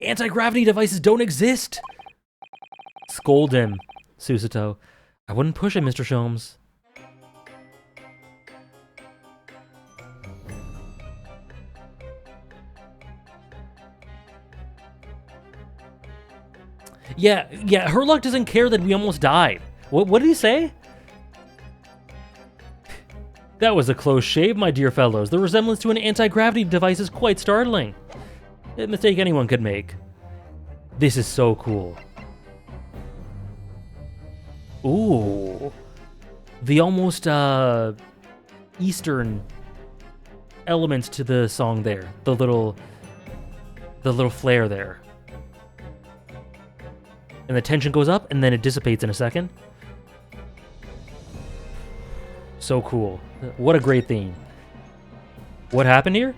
B: Anti-gravity devices don't exist! Scold him, Susato. I wouldn't push it, Mr. Sholmes. Yeah, Herlock doesn't care that we almost died. What did he say? That was a close shave, my dear fellows. The resemblance to an anti-gravity device is quite startling. A mistake anyone could make. This is so cool. Ooh. The almost, Eastern elements to the song there. The little the little flare there. And the tension goes up, and then it dissipates in a second. So cool. What a great theme. What happened here?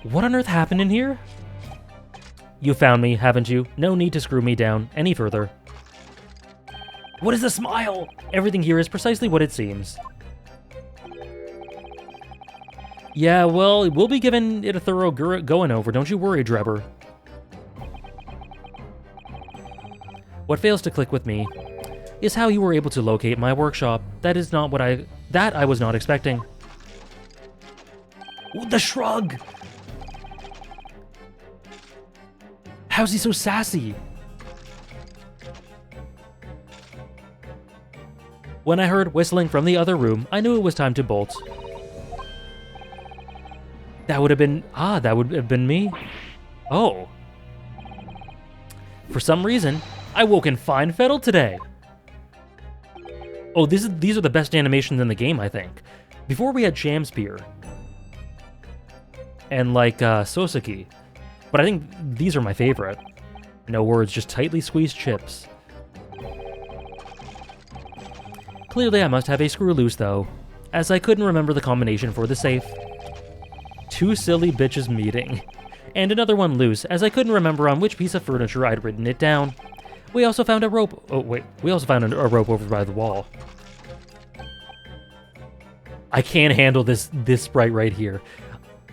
B: What on earth happened in here? You found me, haven't you? No need to screw me down any further. What is the smile? Everything here is precisely what it seems. Yeah, well, we'll be giving it a thorough going over. Don't you worry, Drebber. What fails to click with me is how you were able to locate my workshop. That is not what I was not expecting. Ooh, the shrug! How's he so sassy? When I heard whistling from the other room, I knew it was time to bolt. That would have been me? Oh. For some reason, I woke in fine fettle today. Oh, these are the best animations in the game, I think. Before we had Shamspear. And like, Soseki. But I think these are my favorite. No words, just tightly squeezed chips. Clearly I must have a screw loose though, as I couldn't remember the combination for the safe. Two silly bitches meeting. And another one loose, as I couldn't remember on which piece of furniture I'd written it down. We also found a rope. Oh wait, we also found a rope over by the wall. I can't handle this sprite right here.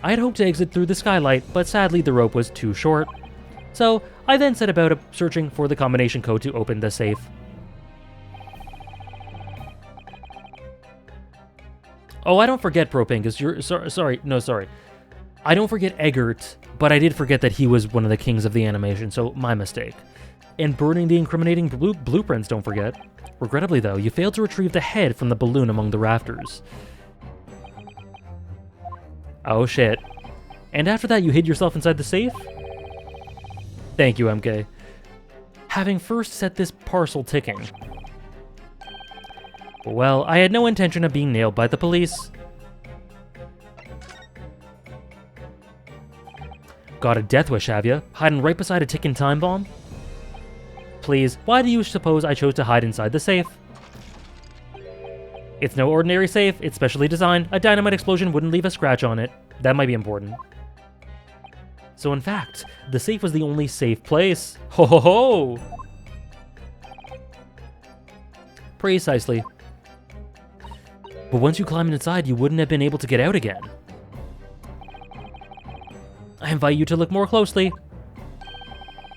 B: I had hoped to exit through the skylight, but sadly the rope was too short. So I then set about searching for the combination code to open the safe. Oh, I don't forget Propingus. Sorry. I don't forget Eggert, but I did forget that he was one of the kings of the animation, so my mistake. And burning the incriminating blueprints, don't forget. Regrettably, though, you failed to retrieve the head from the balloon among the rafters. Oh, shit. And after that, you hid yourself inside the safe? Thank you, MK. Having first set this parcel ticking. Well, I had no intention of being nailed by the police. Got a death wish, have ya? Hiding right beside a ticking time bomb? Please, why do you suppose I chose to hide inside the safe? It's no ordinary safe, it's specially designed. A dynamite explosion wouldn't leave a scratch on it. That might be important. So in fact, the safe was the only safe place. Ho ho ho! Precisely. But once you climbed inside, you wouldn't have been able to get out again. I invite you to look more closely.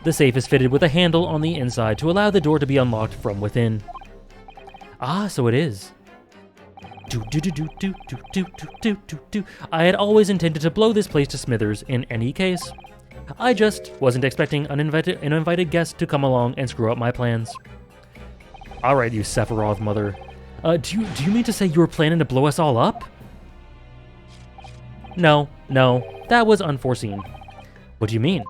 B: The safe is fitted with a handle on the inside to allow the door to be unlocked from within. Ah, so it is. I had always intended to blow this place to smithers in any case. I just wasn't expecting an uninvited guest to come along and screw up my plans. Alright, you Sephiroth mother. Do you mean to say you were planning to blow us all up? No, that was unforeseen. What do you mean?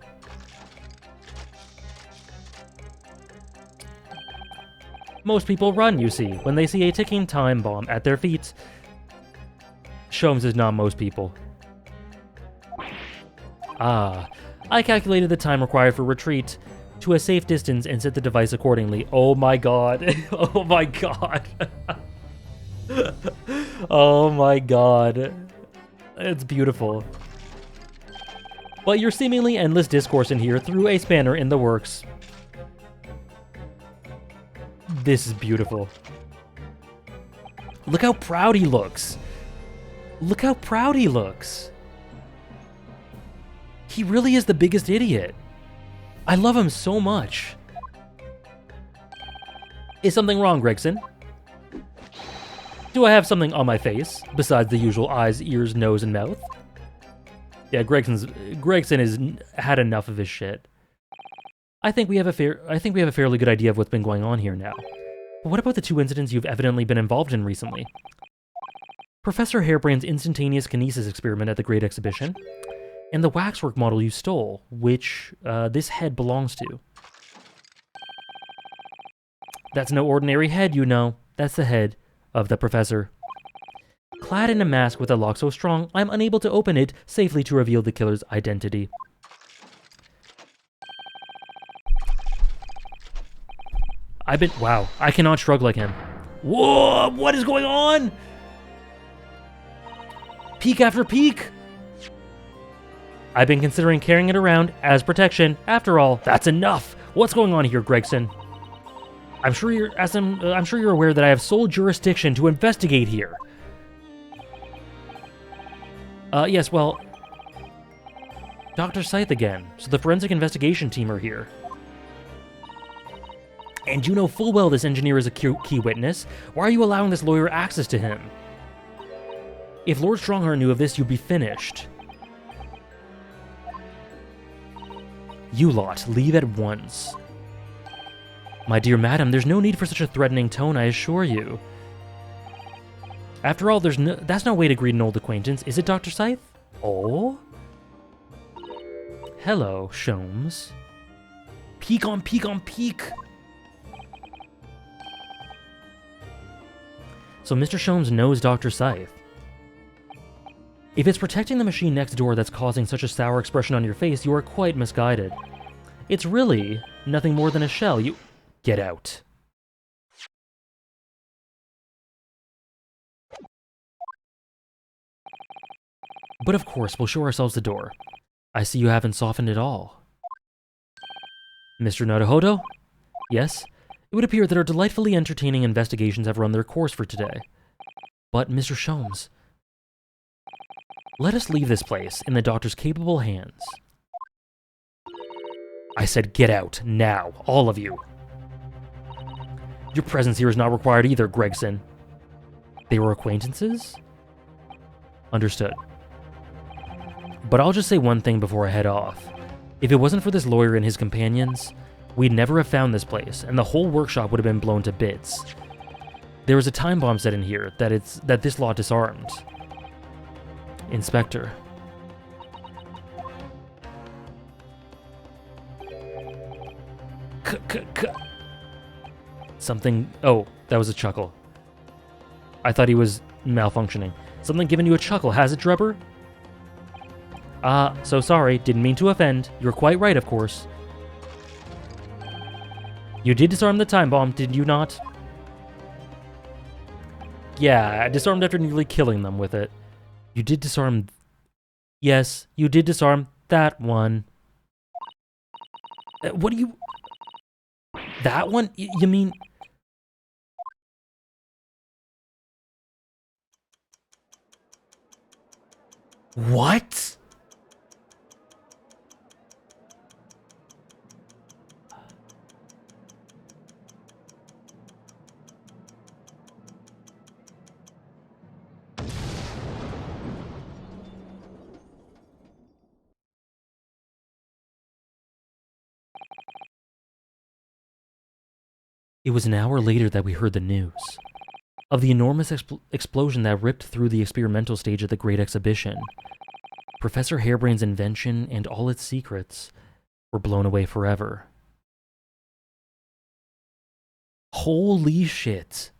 B: Most people run, you see, when they see a ticking time bomb at their feet. Sholmes is not most people. Ah, I calculated the time required for retreat to a safe distance and set the device accordingly. Oh my god. Oh my god. Oh my god. It's beautiful. But your seemingly endless discourse in here threw a spanner in the works. This is beautiful. Look how proud he looks. Look how proud he looks. He really is the biggest idiot. I love him so much. Is something wrong, Gregson? Do I have something on my face besides the usual eyes, ears, nose, and mouth? Yeah, Gregson has had enough of his shit. I think we have a fairly good idea of what's been going on here now. But what about the two incidents you've evidently been involved in recently? Professor Hairbrain's instantaneous kinesis experiment at the Great Exhibition, and the waxwork model you stole, which this head belongs to. That's no ordinary head, you know. That's the head of the professor. Clad in a mask with a lock so strong, I'm unable to open it safely to reveal the killer's identity. Wow, I cannot shrug like him. Whoa, what is going on? Peak after peak. I've been considering carrying it around as protection. After all, that's enough. What's going on here, Gregson? I'm sure you're aware that I have sole jurisdiction to investigate here. Yes, well, Dr. Scythe again. So the forensic investigation team are here. And you know full well this engineer is a key witness. Why are you allowing this lawyer access to him? If Lord Strongheart knew of this, you'd be finished. You lot, leave at once. My dear madam, there's no need for such a threatening tone, I assure you. After all, that's no way to greet an old acquaintance, is it, Dr. Scythe? Oh? Hello, Sholmes. Peek on peek on peek! So Mr. Sholmes knows Dr. Scythe. If it's protecting the machine next door that's causing such a sour expression on your face, you are quite misguided. It's really nothing more than a shell. You... Get out. But of course, we'll show ourselves the door. I see you haven't softened at all. Mr. Naruhodo? Yes? It would appear that our delightfully entertaining investigations have run their course for today. But, Mr. Sholmes, let us leave this place in the doctor's capable hands. I said get out, now, all of you. Your presence here is not required either, Gregson. They were acquaintances? Understood. But I'll just say one thing before I head off. If it wasn't for this lawyer and his companions, we'd never have found this place, and the whole workshop would have been blown to bits. There was a time bomb set in here that this lot disarmed. Inspector. Something... Oh, that was a chuckle. I thought he was malfunctioning. Something giving you a chuckle, has it, Drebber? So sorry, didn't mean to offend. You're quite right, of course. You did disarm the time bomb, did you not? Yeah, I disarmed after nearly killing them with it. You did disarm... Yes, you did disarm that one. What do you... That one? You mean... What? It was an hour later that we heard the news of the enormous explosion that ripped through the experimental stage of the Great Exhibition. Professor Harebrain's invention and all its secrets were blown away forever. Holy shit.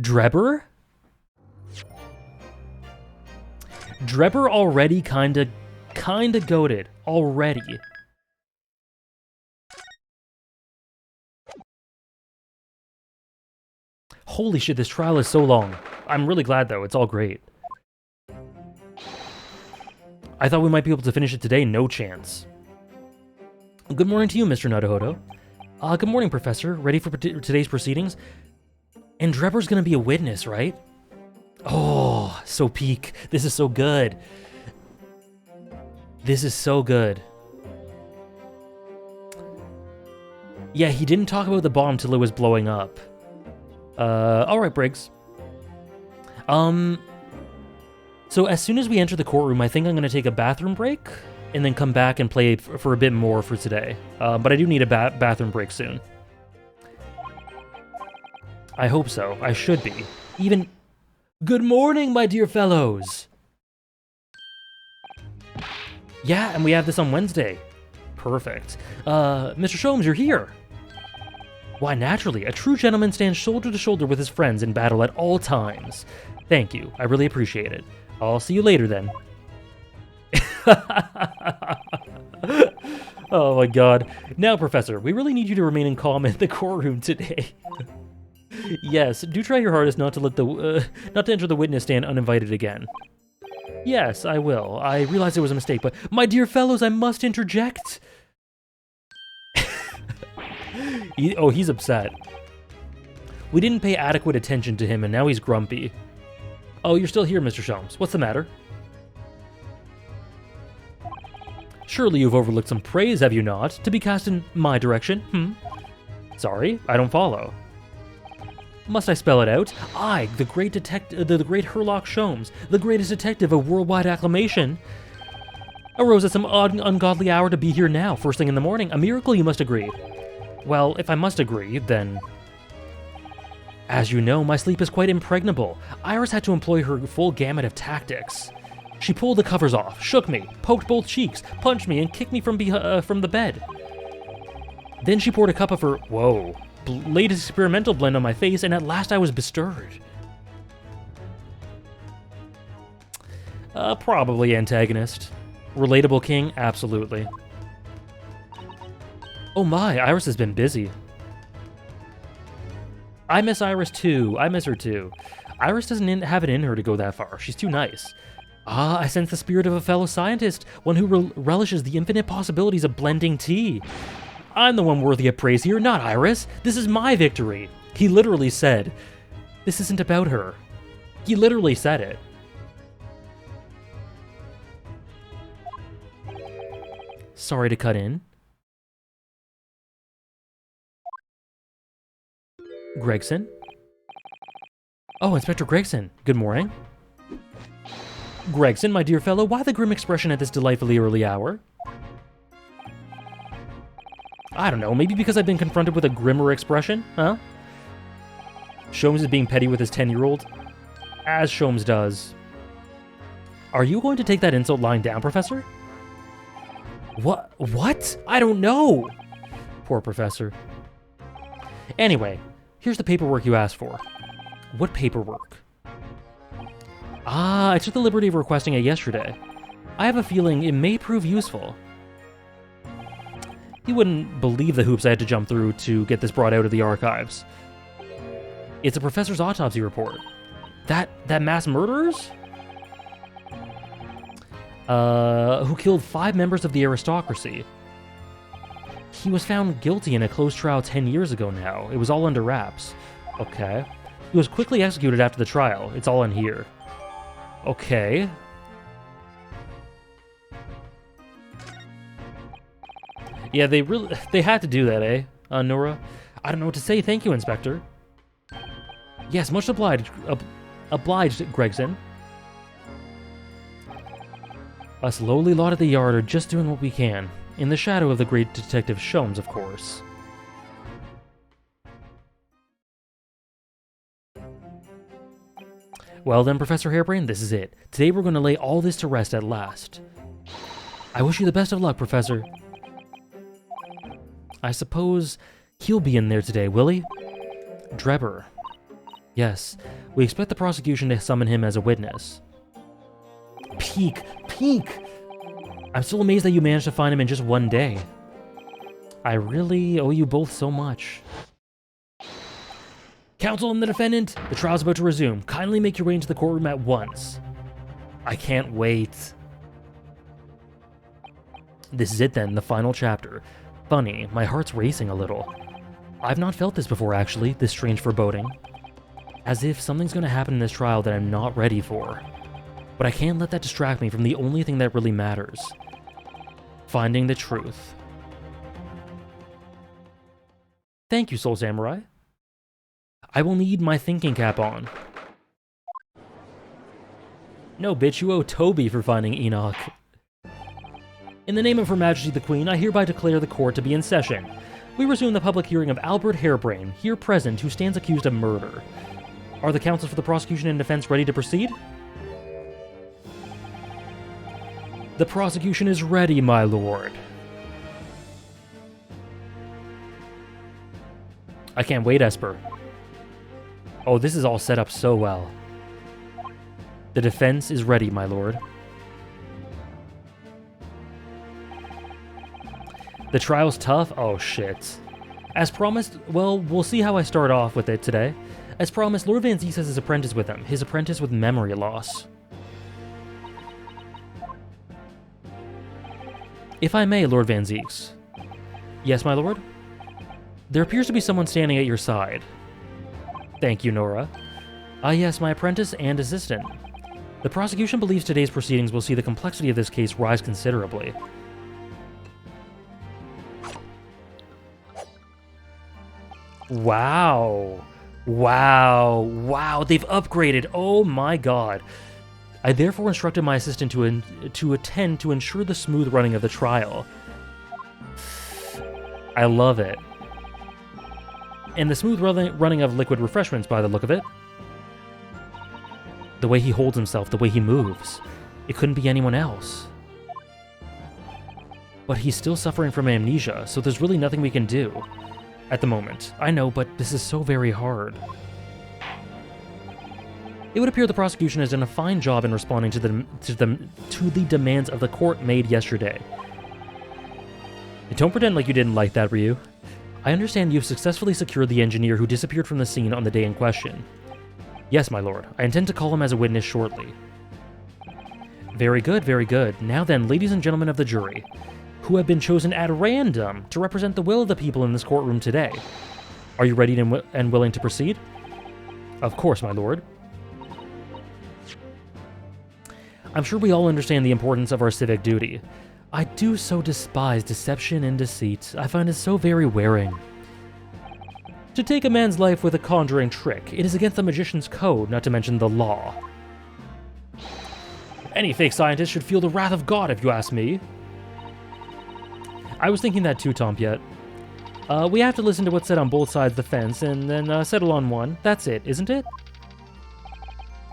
B: Drebber? Drebber already kinda goated. Already. Holy shit, this trial is so long. I'm really glad, though. It's all great. I thought we might be able to finish it today. No chance. Good morning to you, Mr. Naruhodo. Good morning, Professor. Ready for today's proceedings? And Drebber's gonna be a witness, right? Oh, so peak. This is so good. This is so good. Yeah, he didn't talk about the bomb till it was blowing up. Alright, Briggs. So as soon as we enter the courtroom, I think I'm gonna take a bathroom break, and then come back and play for a bit more for today. But I do need a bathroom break soon. I hope so. I should be. Even... Good morning, my dear fellows! Yeah, and we have this on Wednesday. Perfect. Mr. Sholmes, you're here. Why, naturally, a true gentleman stands shoulder to shoulder with his friends in battle at all times. Thank you, I really appreciate it. I'll see you later then. Oh my god. Now, Professor, we really need you to remain in calm in the courtroom today. Yes, do try your hardest not to not to enter the witness stand uninvited again. Yes, I will. I realize it was a mistake, but my dear fellows, I must interject. He's upset. We didn't pay adequate attention to him, and now he's grumpy. Oh, you're still here, Mr. Sholmes. What's the matter? Surely you've overlooked some praise, have you not, to be cast in my direction? Sorry, I don't follow. Must I spell it out? I, the great detective, the great Herlock Sholmes, the greatest detective of worldwide acclamation, arose at some odd, ungodly hour to be here now, first thing in the morning. A miracle, you must agree. Well, if I must agree, then... As you know, my sleep is quite impregnable. Iris had to employ her full gamut of tactics. She pulled the covers off, shook me, poked both cheeks, punched me, and kicked me from the bed. Then she poured a cup of her, latest experimental blend on my face, and at last I was bestirred. Probably antagonist. Relatable king? Absolutely. Oh my, Iris has been busy. I miss Iris too. I miss her too. Iris doesn't have it in her to go that far. She's too nice. Ah, I sense the spirit of a fellow scientist, one who relishes the infinite possibilities of blending tea. I'm the one worthy of praise here, not Iris. This is my victory. He literally said, this isn't about her. He literally said it. Sorry to cut in. Gregson? Oh, Inspector Gregson. Good morning. Gregson, my dear fellow, why the grim expression at this delightfully early hour? I don't know, maybe because I've been confronted with a grimmer expression, huh? Sholmes is being petty with his 10-year-old, as Sholmes does. Are you going to take that insult lying down, Professor? What? I don't know! Poor Professor. Anyway, here's the paperwork you asked for. What paperwork? Ah, I took the liberty of requesting it yesterday. I have a feeling it may prove useful. You wouldn't believe the hoops I had to jump through to get this brought out of the archives. It's a professor's autopsy report. That mass murderers? Who killed 5 members of the aristocracy. He was found guilty in a closed trial 10 years ago now. It was all under wraps. Okay. He was quickly executed after the trial. It's all in here. Okay. Yeah, they had to do that, eh, Nora? I don't know what to say. Thank you, Inspector. Yes, much obliged, Gregson. Us lowly lot at the yard are just doing what we can. In the shadow of the great Detective Sholmes, of course. Well then, Professor Harebrain, this is it. Today we're going to lay all this to rest at last. I wish you the best of luck, Professor. I suppose he'll be in there today, will he? Drebber. Yes, we expect the prosecution to summon him as a witness. Peek! I'm still amazed that you managed to find him in just one day. I really owe you both so much. Counsel and the defendant, the trial's about to resume. Kindly make your way into the courtroom at once. I can't wait. This is it then, the final chapter. Funny, my heart's racing a little. I've not felt this before, actually, this strange foreboding. As if something's going to happen in this trial that I'm not ready for. But I can't let that distract me from the only thing that really matters. Finding the truth. Thank you, Soul Samurai. I will need my thinking cap on. No, bitch, you owe Toby for finding Enoch. In the name of Her Majesty the Queen, I hereby declare the court to be in session. We resume the public hearing of Albert Harebrain, here present, who stands accused of murder. Are the counsel for the prosecution and defense ready to proceed? The prosecution is ready, my lord. I can't wait, Esper. Oh, this is all set up so well. The defense is ready, my lord. The trial's tough? Oh, shit. As promised, well, we'll see how I start off with it today. As promised, Lord Van Zieks has his apprentice with him. His apprentice with memory loss. If I may, Lord Van Zieks. Yes, my lord? There appears to be someone standing at your side. Thank you, Nora. Ah, yes, my apprentice and assistant. The prosecution believes today's proceedings will see the complexity of this case rise considerably. Wow. Wow. Wow, they've upgraded. Oh my god. I therefore instructed my assistant to attend to ensure the smooth running of the trial. I love it. And the smooth running of liquid refreshments, by the look of it. The way he holds himself, the way he moves. It couldn't be anyone else. But he's still suffering from amnesia, so there's really nothing we can do at the moment. I know, but this is so very hard. It would appear the prosecution has done a fine job in responding to the demands of the court made yesterday. Don't pretend like you didn't like that, Ryu. I understand you've successfully secured the engineer who disappeared from the scene on the day in question. Yes, my lord. I intend to call him as a witness shortly. Very good, very good. Now then, ladies and gentlemen of the jury, who have been chosen at random to represent the will of the people in this courtroom today. Are you ready and willing to proceed? Of course, my lord. I'm sure we all understand the importance of our civic duty. I do so despise deception and deceit. I find it so very wearing. To take a man's life with a conjuring trick, it is against the magician's code, not to mention the law. Any fake scientist should feel the wrath of God, if you ask me. I was thinking that too, Tompiet. We have to listen to what's said on both sides of the fence, and then settle on one. That's it, isn't it?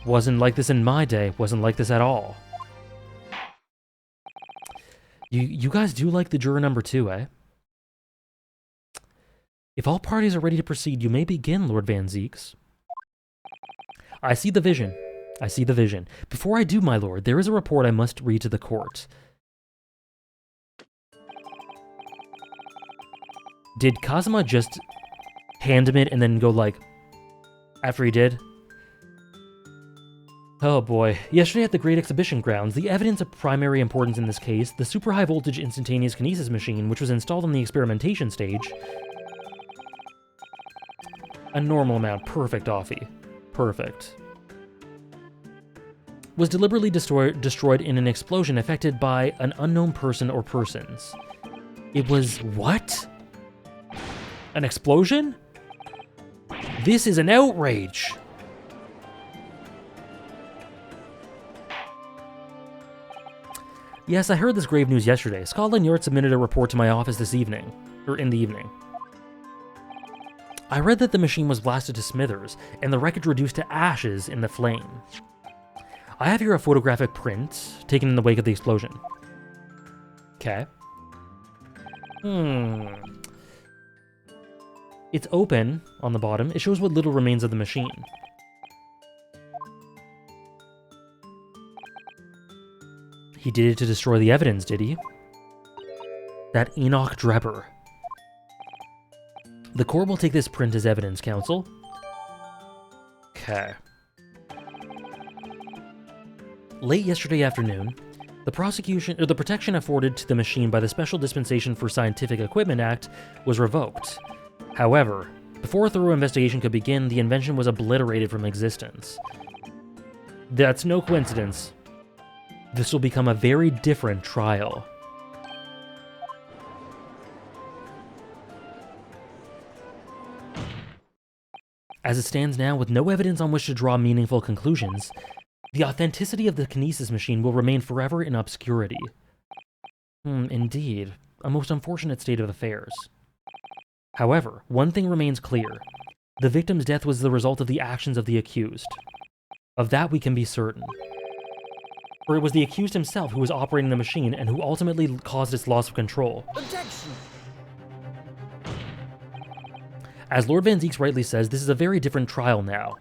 B: Wasn't like this in my day. Wasn't like this at all. You guys do like the juror number 2, eh? If all parties are ready to proceed, you may begin, Lord Van Zieks. I see the vision. I see the vision. Before I do, my lord, there is a report I must read to the court. Did Kazuma just hand him it and then go like, after he did? Oh boy. Yesterday at the Great Exhibition Grounds, the evidence of primary importance in this case, the super high voltage instantaneous kinesis machine, which was installed on the experimentation stage. A normal amount. Perfect, Offie. Perfect. Was deliberately destroyed in an explosion affected by an unknown person or persons. It was what? An explosion? This is an outrage! Yes, I heard this grave news yesterday. Scotland Yard submitted a report to my office this evening. Or in the evening. I read that the machine was blasted to smithers, and the wreckage reduced to ashes in the flame. I have here a photographic print, taken in the wake of the explosion. Okay. It's open on the bottom. It shows what little remains of the machine. He did it to destroy the evidence, did he? That Enoch Drebber. The court will take this print as evidence, counsel. Okay. Late yesterday afternoon, the protection afforded to the machine by the Special Dispensation for Scientific Equipment Act was revoked. However, before a thorough investigation could begin, the invention was obliterated from existence. That's no coincidence. This will become a very different trial. As it stands now, with no evidence on which to draw meaningful conclusions, the authenticity of the kinesis machine will remain forever in obscurity. Indeed. A most unfortunate state of affairs. However, one thing remains clear. The victim's death was the result of the actions of the accused. Of that we can be certain. For it was the accused himself who was operating the machine and who ultimately caused its loss of control.
A: Objection!
B: As Lord Van Zieks rightly says, this is a very different trial now.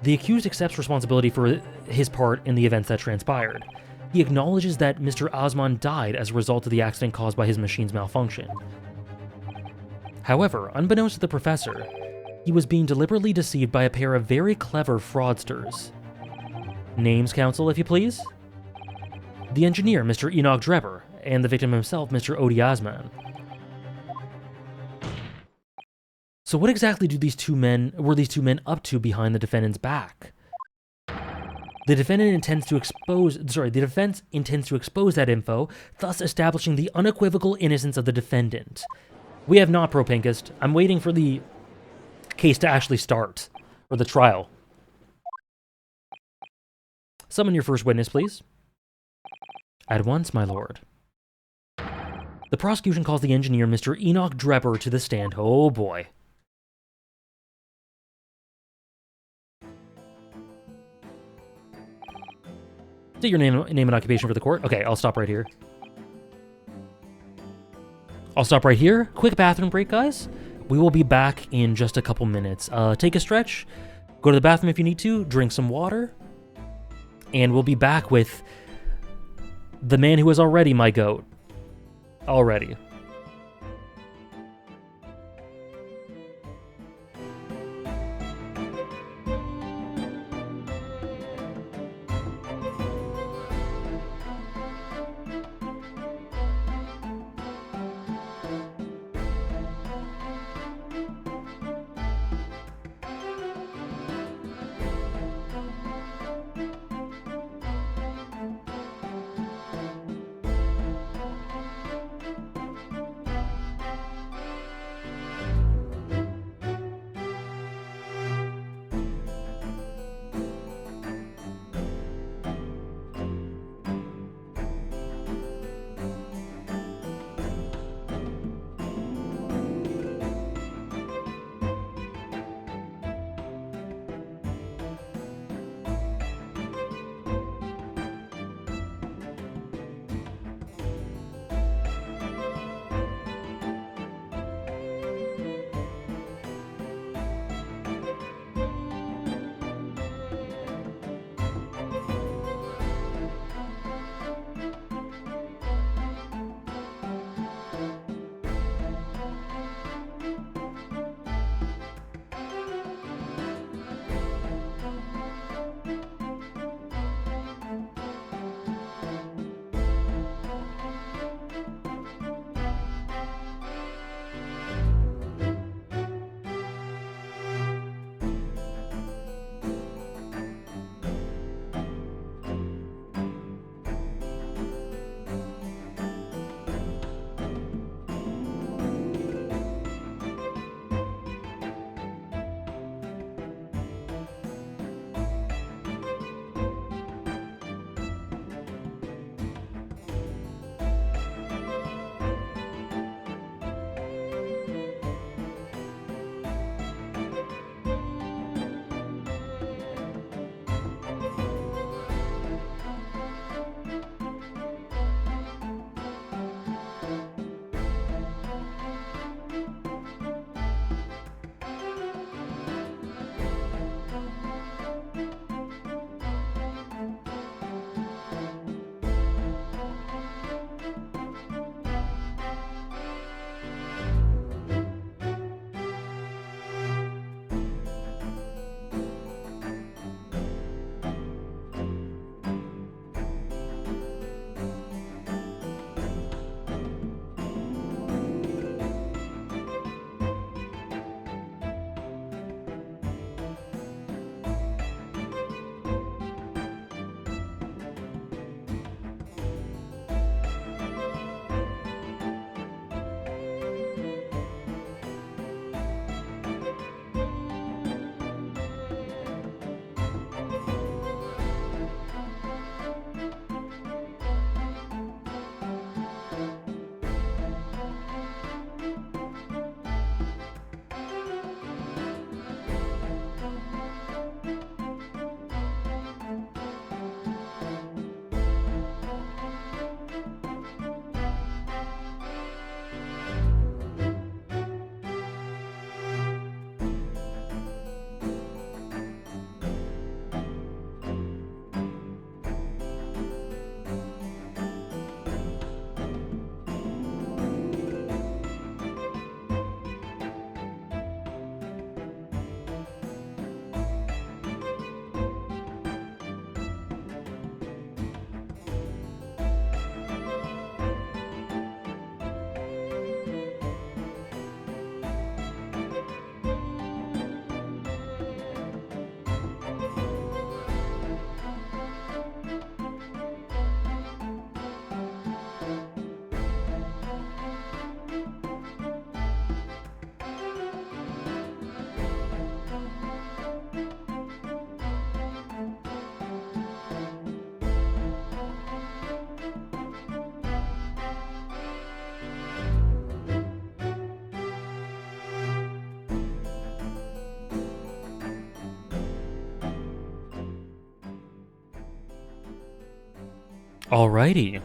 B: The accused accepts responsibility for his part in the events that transpired. He acknowledges that Mr. Osman died as a result of the accident caused by his machine's malfunction. However, unbeknownst to the professor, he was being deliberately deceived by a pair of very clever fraudsters. Names, counsel, if you please? The engineer, Mr. Enoch Drebber, and the victim himself, Mr. Odi Osman. So what exactly were these two men up to behind the defendant's back? The defense intends to expose that info, thus establishing the unequivocal innocence of the defendant. We have not, Propinkist. I'm waiting for the case to actually start, or the trial. Summon your first witness, please. At once, my lord. The prosecution calls the engineer, Mr. Enoch Drebber, to the stand. Oh boy. State your name and occupation for the court. Okay, I'll stop right here. Quick bathroom break, guys. We will be back in just a couple minutes. Take a stretch, go to the bathroom if you need to, drink some water, and we'll be back with the man who is already my goat. Already. Alrighty.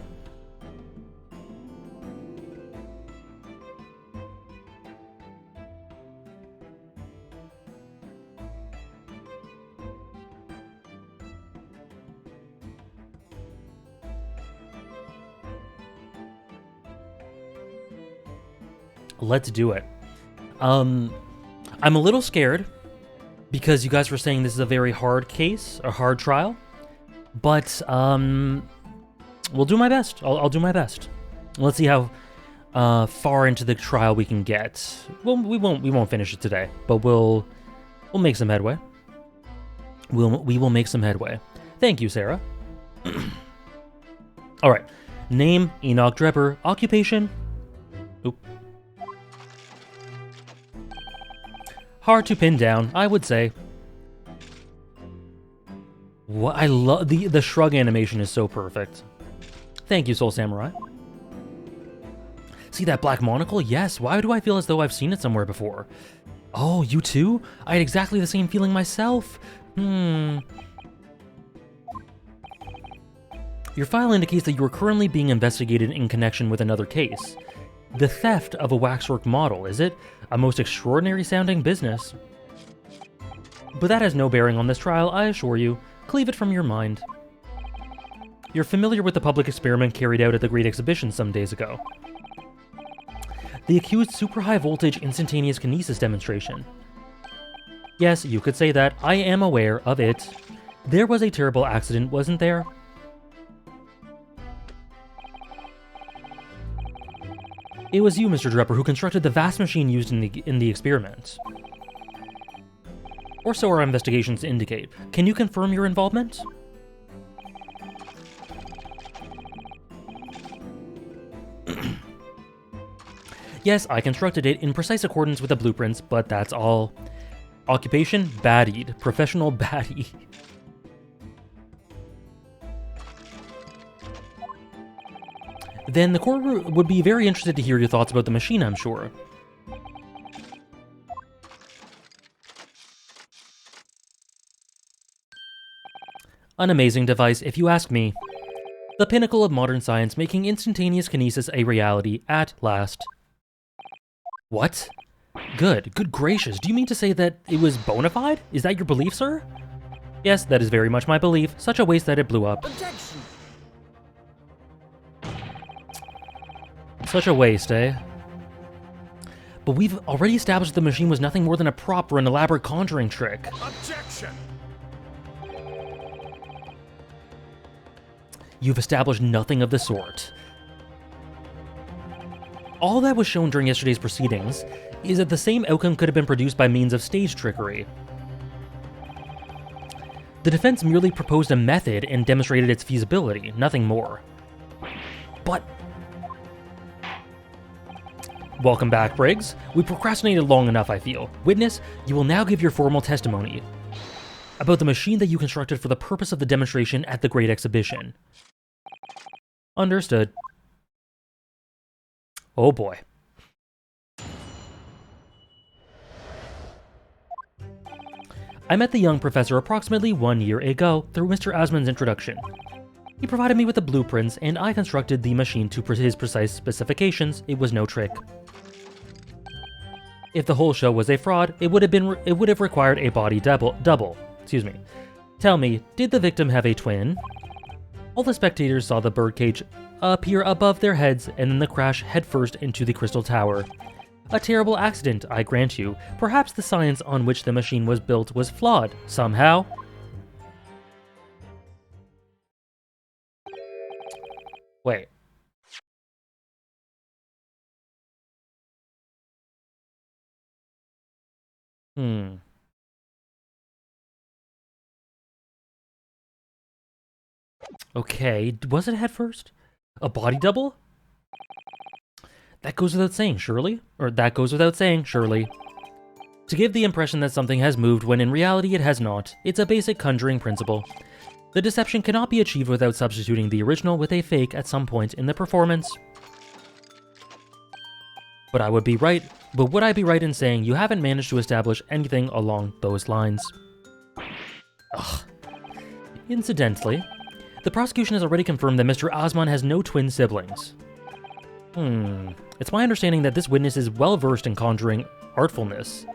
B: Let's do it. I'm a little scared because you guys were saying this is a very hard case, a hard trial, but we'll do my best. I'll do my best. Let's see how far into the trial we can get. Well, we won't finish it today, but we'll make some headway. We will make some headway. Thank you, Sarah. All right. Name Enoch Drebber. Occupation. Oop. Hard to pin down, I would say. What I love the shrug animation is so perfect. Thank you, Soul Samurai. See that black monocle? Yes. Why do I feel as though I've seen it somewhere before? Oh, you too? I had exactly the same feeling myself. Your file indicates that you are currently being investigated in connection with another case. The theft of a waxwork model, is it? A most extraordinary sounding business. But that has no bearing on this trial, I assure you. Cleave it from your mind. You're familiar with the public experiment carried out at the Great Exhibition some days ago. The accused super high voltage instantaneous kinesis demonstration. Yes, you could say that. I am aware of it. There was a terrible accident, wasn't there? It was you, Mr. Drebber, who constructed the vast machine used in the experiment. Or so our investigations indicate. Can you confirm your involvement? Yes, I constructed it in precise accordance with the blueprints, but that's all. Occupation? Baddied. Professional baddie. Then the court would be very interested to hear your thoughts about the machine, I'm sure. An amazing device, if you ask me. The pinnacle of modern science, making instantaneous kinesis a reality at last. What? Good gracious, do you mean to say that it was bona fide? Is that your belief, sir? Yes, that is very much my belief. Such a waste that it blew up.
A: Objection.
B: Such a waste, eh? But we've already established the machine was nothing more than a prop for an elaborate conjuring trick.
A: Objection.
B: You've established nothing of the sort. All that was shown during yesterday's proceedings is that the same outcome could have been produced by means of stage trickery. The defense merely proposed a method and demonstrated its feasibility, nothing more. But... Welcome back, Briggs. We procrastinated long enough, I feel. Witness, you will now give your formal testimony about the machine that you constructed for the purpose of the demonstration at the Great Exhibition. Understood. Oh boy. I met the young professor approximately 1 year ago through Mr. Asman's introduction. He provided me with the blueprints, and I constructed the machine to his precise specifications. It was no trick. If the whole show was a fraud, it would have required a body double. Excuse me. Tell me, did the victim have a twin? All the spectators saw the birdcage appear above their heads and then the crash headfirst into the crystal tower. A terrible accident, I grant you. Perhaps the science on which the machine was built was flawed, somehow. Wait. Okay, was it head first? A body double? That goes without saying, surely? Or that goes without saying, surely. To give the impression that something has moved when in reality it has not, it's a basic conjuring principle. The deception cannot be achieved without substituting the original with a fake at some point in the performance. But would I be right in saying you haven't managed to establish anything along those lines? Ugh. Incidentally, The prosecution has already confirmed that Mr. Osman has no twin siblings. It's my understanding that this witness is well versed in conjuring artfulness.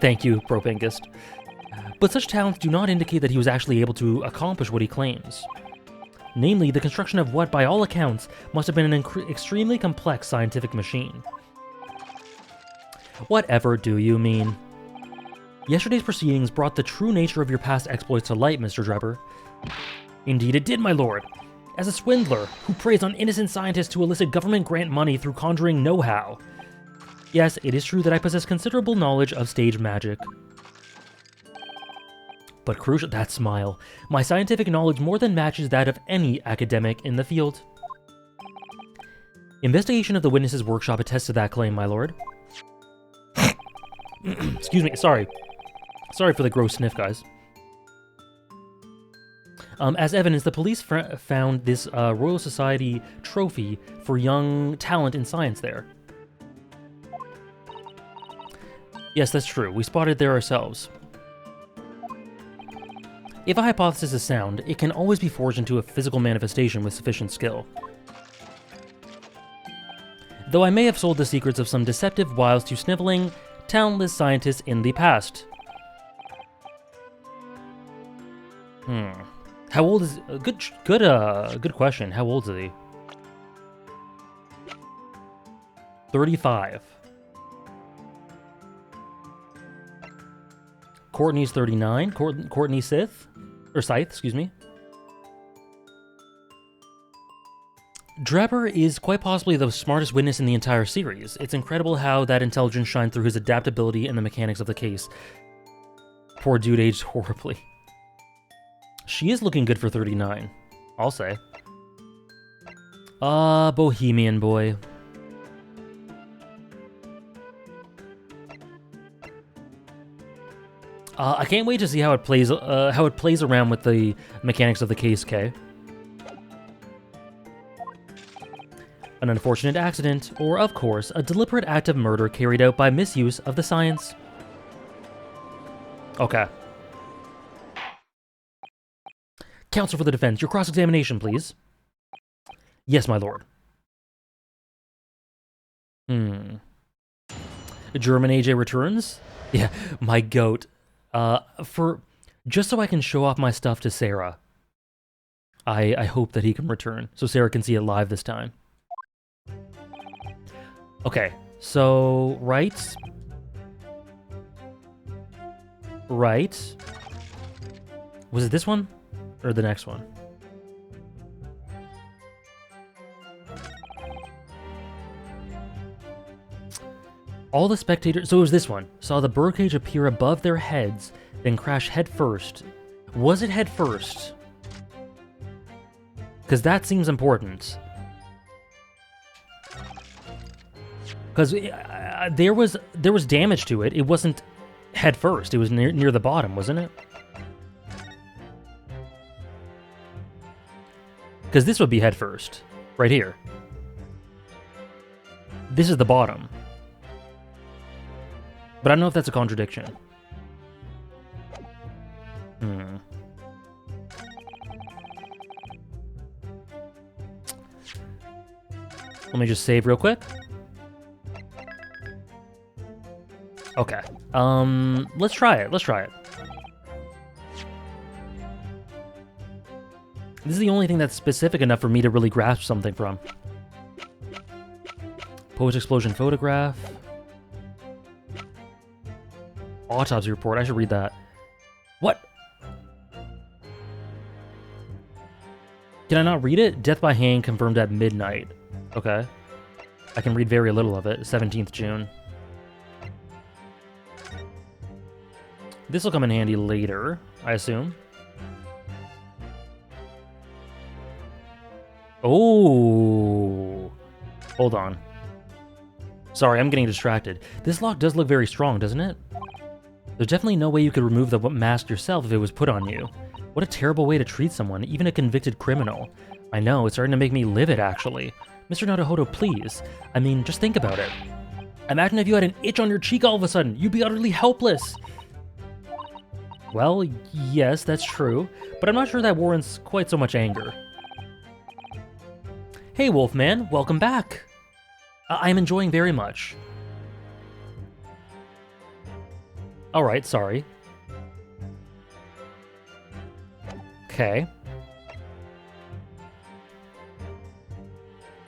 B: Thank you, Propingist. But such talents do not indicate that he was actually able to accomplish what he claims. Namely, the construction of what, by all accounts, must have been an extremely complex scientific machine. Whatever do you mean? Yesterday's proceedings brought the true nature of your past exploits to light, Mr. Drebber. Indeed it did, my lord. As a swindler who preys on innocent scientists to elicit government grant money through conjuring know-how. Yes, it is true that I possess considerable knowledge of stage magic. But crucial, that smile. My scientific knowledge more than matches that of any academic in the field. Investigation of the witness's workshop attests to that claim, my lord. Excuse me, sorry. Sorry for the gross sniff, guys. As evidence, the police found this Royal Society trophy for young talent in science there. Yes, that's true. We spotted it there ourselves. If a hypothesis is sound, it can always be forged into a physical manifestation with sufficient skill. Though I may have sold the secrets of some deceptive wiles to sniveling, talentless scientists in the past. How old is... Good question. How old is he? 35. Courtney's 39. Courtney Scythe? Or Scythe, excuse me. Drebber is quite possibly the smartest witness in the entire series. It's incredible how that intelligence shined through his adaptability and the mechanics of the case. Poor dude aged horribly. She is looking good for 39, I'll say. Bohemian boy. I can't wait to see how it plays around with the mechanics of the case, K. An unfortunate accident, or of course, a deliberate act of murder carried out by misuse of the science. Okay. Counsel for the defense, your cross-examination, please. Yes, my lord. German AJ returns? Yeah, my goat. Just so I can show off my stuff to Sarah. I hope that he can return, so Sarah can see it live this time. Okay, so, right. Was it this one? Or the next one? All the spectators, so it was this one, saw the birdcage appear above their heads, then crash headfirst. Was it headfirst? Because that seems important. Because there was damage to it. It wasn't headfirst. It was near the bottom, wasn't it? Because this would be headfirst, right here. This is the bottom. But I don't know if that's a contradiction. Let me just save real quick. Okay. Let's try it. This is the only thing that's specific enough for me to really grasp something from. Post-explosion photograph. Autopsy report. I should read that. What? Can I not read it? Death by hang confirmed at midnight. Okay. I can read very little of it. 17th June. This will come in handy later, I assume. Oh. Hold on. Sorry, I'm getting distracted. This lock does look very strong, doesn't it? There's definitely no way you could remove the mask yourself if it was put on you. What a terrible way to treat someone, even a convicted criminal. I know, it's starting to make me livid, actually. Mr. Naruhodo, please. I mean, just think about it. Imagine if you had an itch on your cheek all of a sudden. You'd be utterly helpless. Well, yes, that's true, but I'm not sure that warrants quite so much anger. Hey, Wolfman, welcome back. I'm enjoying very much. Alright, sorry. Okay.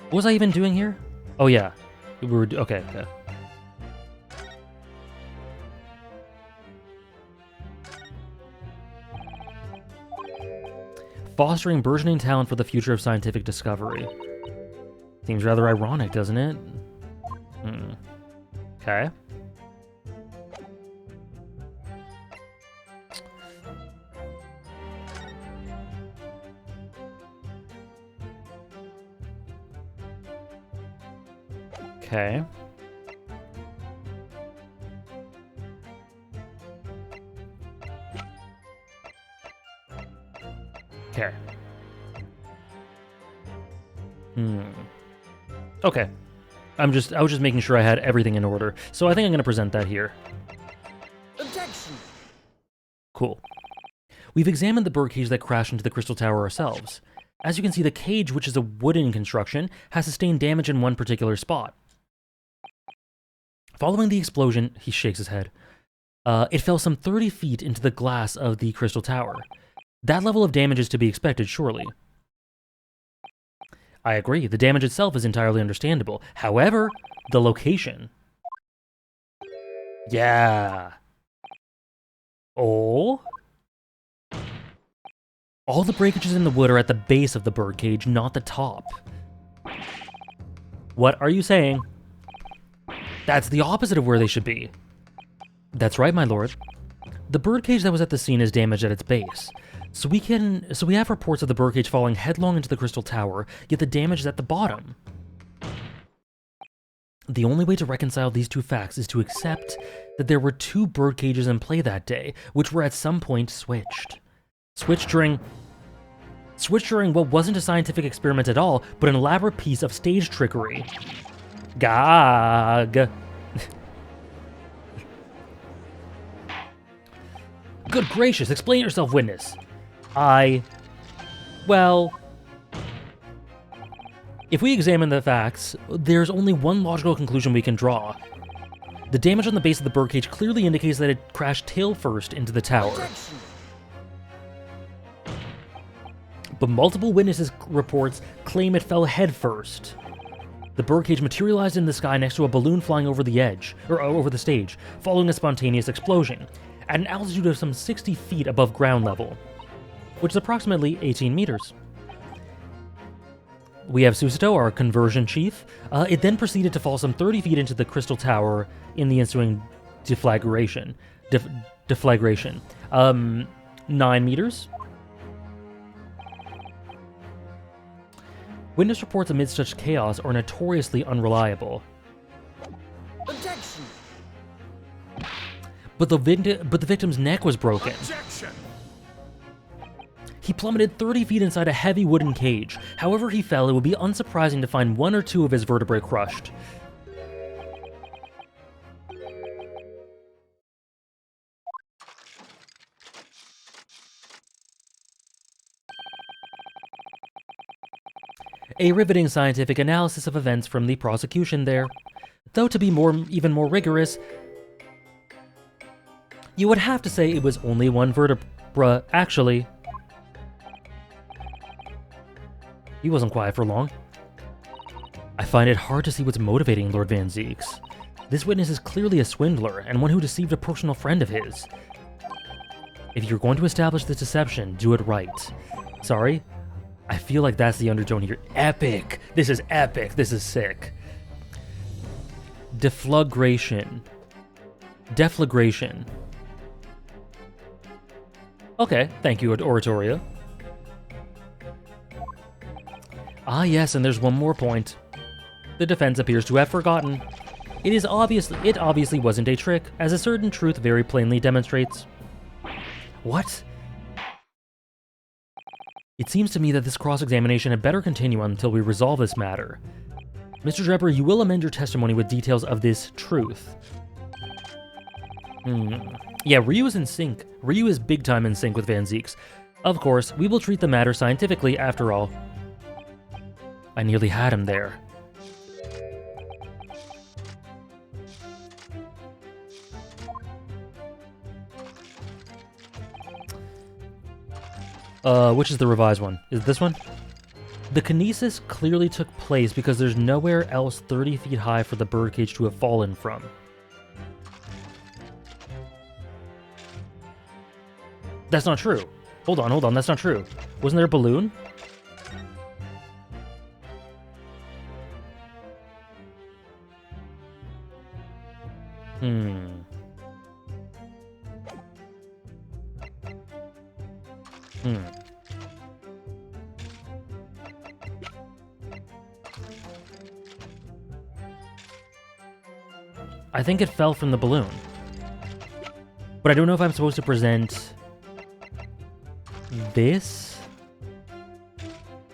B: What was I even doing here? Oh, yeah. We were... Okay. Fostering burgeoning talent for the future of scientific discovery. Seems rather ironic, doesn't it? Okay. Okay. Okay. Okay. I was just making sure I had everything in order. So I think I'm going to present that here.
A: Objection.
B: Cool. We've examined the birdcage that crashed into the Crystal Tower ourselves. As you can see, the cage, which is a wooden construction, has sustained damage in one particular spot. Following the explosion, he shakes his head. It fell some 30 feet into the glass of the Crystal Tower. That level of damage is to be expected, surely. I agree, the damage itself is entirely understandable. However, the location. Yeah. Oh? All the breakages in the wood are at the base of the birdcage, not the top. What are you saying? That's the opposite of where they should be. That's right, my lord. The birdcage that was at the scene is damaged at its base. So we have reports of the birdcage falling headlong into the Crystal Tower, yet the damage is at the bottom. The only way to reconcile these two facts is to accept that there were two birdcages in play that day, which were at some point switched. Switched during what wasn't a scientific experiment at all, but an elaborate piece of stage trickery. Gag. Good gracious, explain yourself, witness. Well, if we examine the facts, there's only one logical conclusion we can draw. The damage on the base of the birdcage clearly indicates that it crashed tail first into the tower. But multiple witnesses' reports claim it fell head first. The birdcage materialized in the sky next to a balloon flying over the edge, or over the stage, following a spontaneous explosion, at an altitude of some 60 feet above ground level, which is approximately 18 meters. We have Susato, our conversion chief. It then proceeded to fall some 30 feet into the Crystal Tower in the ensuing deflagration. 9 meters? Witness reports amidst such chaos are notoriously unreliable.
A: Objection.
B: But the victim's neck was broken.
A: Objection.
B: He plummeted 30 feet inside a heavy wooden cage. However he fell, it would be unsurprising to find one or two of his vertebrae crushed. A riveting scientific analysis of events from the prosecution there. Though to be even more rigorous, you would have to say it was only one vertebra, actually. He wasn't quiet for long. I find it hard to see what's motivating Lord Van Zieks. This witness is clearly a swindler, and one who deceived a personal friend of his. If you're going to establish this deception, do it right. Sorry? I feel like that's the undertone here. Epic! This is epic. This is sick. Deflagration. Deflagration. Okay, thank you, Oratorio. Ah yes, and there's one more point. The defense appears to have forgotten. It obviously wasn't a trick, as a certain truth very plainly demonstrates. What? It seems to me that this cross-examination had better continue until we resolve this matter. Mr. Draper, you will amend your testimony with details of this truth. Yeah, Ryu is in sync. Ryu is big time in sync with Van Zeeks. Of course, we will treat the matter scientifically after all. I nearly had him there. Which is the revised one? Is it this one? The kinesis clearly took place because there's nowhere else 30 feet high for the birdcage to have fallen from. That's not true. Hold on, that's not true. Wasn't there a balloon? I think it fell from the balloon. But I don't know if I'm supposed to present this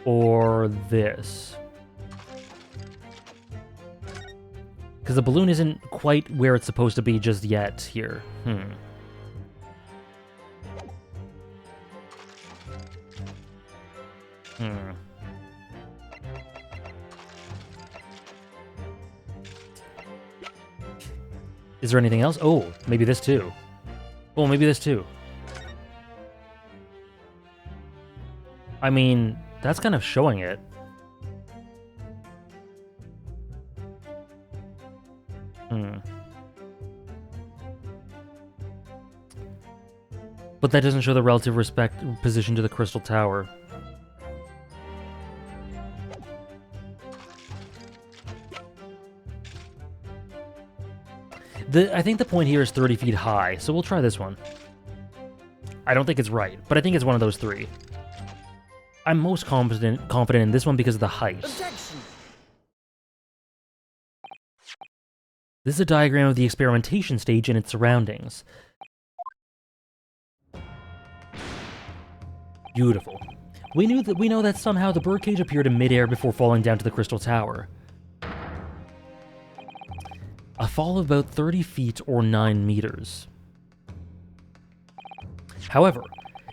B: or this. Because the balloon isn't quite where it's supposed to be just yet here. Is there anything else? Oh, maybe this too. Oh, maybe this too. I mean, that's kind of showing it. But that doesn't show the relative position to the crystal tower. I think the point here is 30 feet high, so we'll try this one. I don't think it's right, but I think it's one of those three. I'm most confident in this one because of the height.
A: Objection.
B: This is a diagram of the experimentation stage and its surroundings. Beautiful. We know that somehow the birdcage appeared in midair before falling down to the crystal tower. A fall of about 30 feet or 9 meters. However,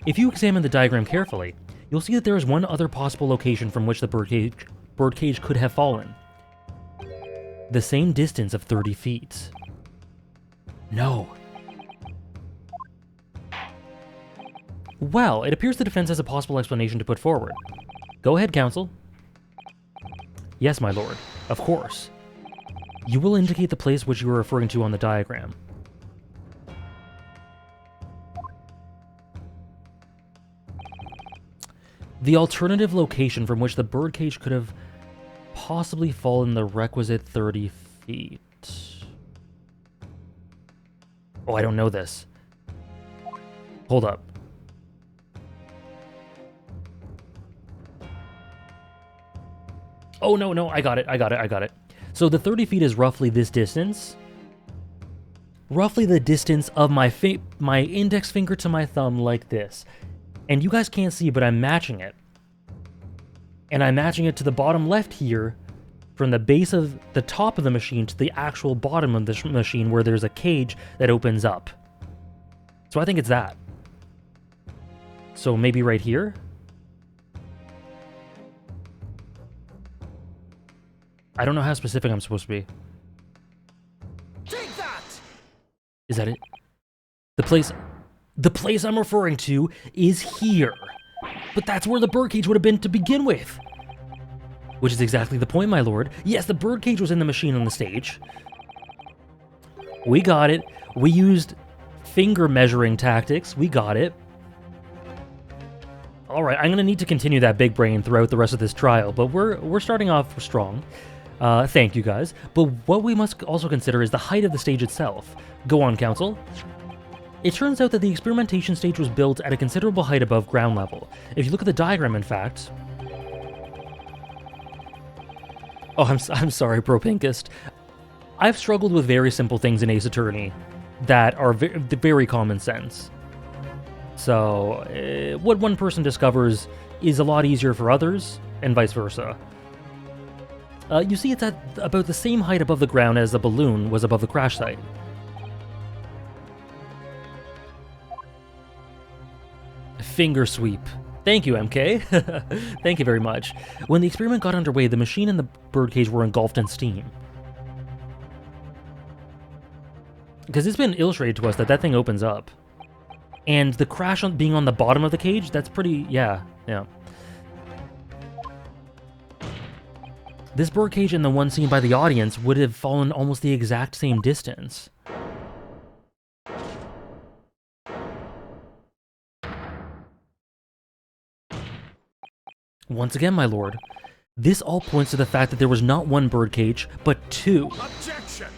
B: if you examine the diagram carefully, you'll see that there is one other possible location from which the birdcage could have fallen. The same distance of 30 feet. No. Well, it appears the defense has a possible explanation to put forward. Go ahead, counsel. Yes, my lord. Of course. You will indicate the place which you are referring to on the diagram. The alternative location from which the birdcage could have possibly fallen the requisite 30 feet. Oh, I don't know this. Hold up. Oh, no, I got it. So the 30 feet is roughly this distance. Roughly the distance of my index finger to my thumb like this. And you guys can't see, but I'm matching it. And I'm matching it to the bottom left here, from the base of the top of the machine to the actual bottom of the machine where there's a cage that opens up. So I think it's that. So maybe right here? I don't know how specific I'm supposed to be.
A: Take that!
B: Is that it? The place I'm referring to is here. But that's where the birdcage would have been to begin with. Which is exactly the point, my lord. Yes, the birdcage was in the machine on the stage. We got it. We used finger measuring tactics. We got it. All right, I'm gonna need to continue that big brain throughout the rest of this trial, but we're starting off strong. Thank you guys. But what we must also consider is the height of the stage itself. Go on, counsel. It turns out that the experimentation stage was built at a considerable height above ground level. If you look at the diagram, in fact... Oh, I'm sorry, Propinkist. I've struggled with very simple things in Ace Attorney that are very common sense. So, what one person discovers is a lot easier for others, and vice versa. You see, it's at about the same height above the ground as the balloon was above the crash site. Finger sweep. Thank you, MK. Thank you very much. When the experiment got underway, the machine and the birdcage were engulfed in steam. Because it's been illustrated to us that that thing opens up. And the crash being on the bottom of the cage, that's pretty... yeah. This birdcage and the one seen by the audience would have fallen almost the exact same distance. Once again, my lord, this all points to the fact that there was not one birdcage, but two.
A: Objection!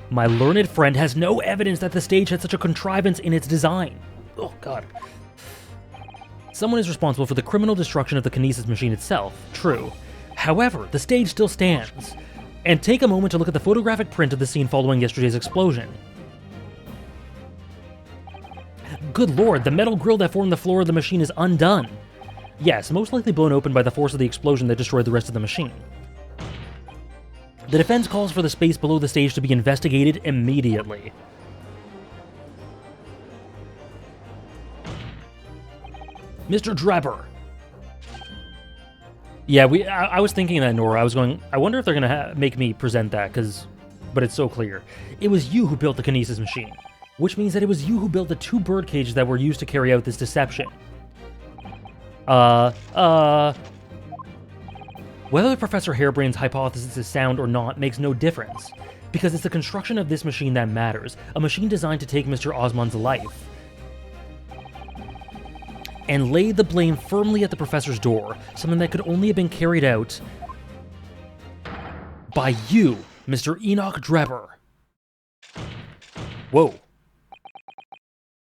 B: My learned friend has no evidence that the stage had such a contrivance in its design. Oh, God. Someone is responsible for the criminal destruction of the kinesis machine itself, true. However, the stage still stands. And take a moment to look at the photographic print of the scene following yesterday's explosion. Good lord, the metal grill that formed the floor of the machine is undone. Yes, most likely blown open by the force of the explosion that destroyed the rest of the machine. The defense calls for the space below the stage to be investigated immediately. Mr. Drebber. Yeah, I was thinking that, Nora. I was going, I wonder if they're going to make me present that, but it's so clear. It was you who built the kinesis machine, which means that it was you who built the two bird cages that were used to carry out this deception. Whether Professor Harebrain's hypothesis is sound or not makes no difference, because it's the construction of this machine that matters, a machine designed to take Mr. Osmond's life. And lay the blame firmly at the professor's door, something that could only have been carried out by you, Mr. Enoch Drebber. Whoa.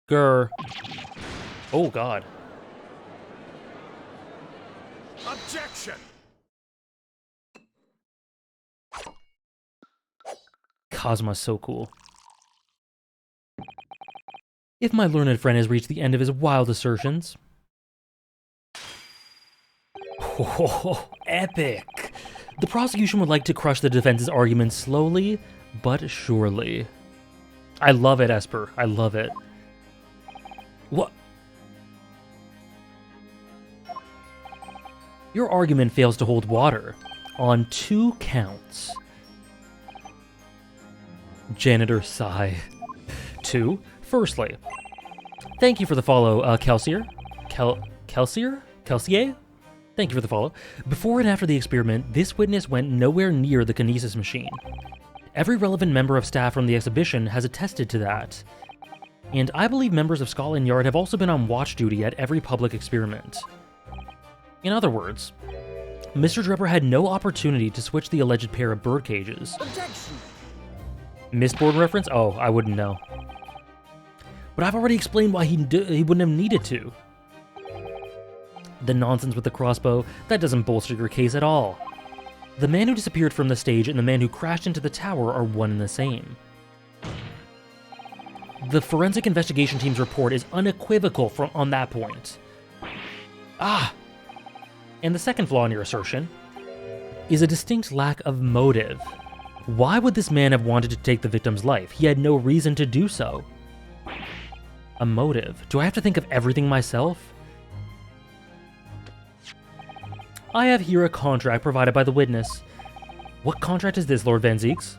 B: Grr. Oh, God.
A: Objection!
B: Cosmo's so cool. If my learned friend has reached the end of his wild assertions... Oh, epic! The prosecution would like to crush the defense's arguments slowly, but surely. I love it, Esper. I love it. What? Your argument fails to hold water on 2 counts. Janitor sigh. 2. Firstly, thank you for the follow, Kelsier. Kelsier? Thank you for the follow. Before and after the experiment, this witness went nowhere near the kinesis machine. Every relevant member of staff from the exhibition has attested to that. And I believe members of Scotland Yard have also been on watch duty at every public experiment. In other words, Mr. Drebber had no opportunity to switch the alleged pair of bird cages.
A: Objection!
B: Mistborn reference? Oh, I wouldn't know. But I've already explained why he wouldn't have needed to. The nonsense with the crossbow, that doesn't bolster your case at all. The man who disappeared from the stage and the man who crashed into the tower are one and the same. The forensic investigation team's report is unequivocal on that point. And the second flaw in your assertion is a distinct lack of motive. Why would this man have wanted to take the victim's life? He had no reason to do so. A motive? Do I have to think of everything myself? I have here a contract provided by the witness. What contract is this, Lord Van Zieks?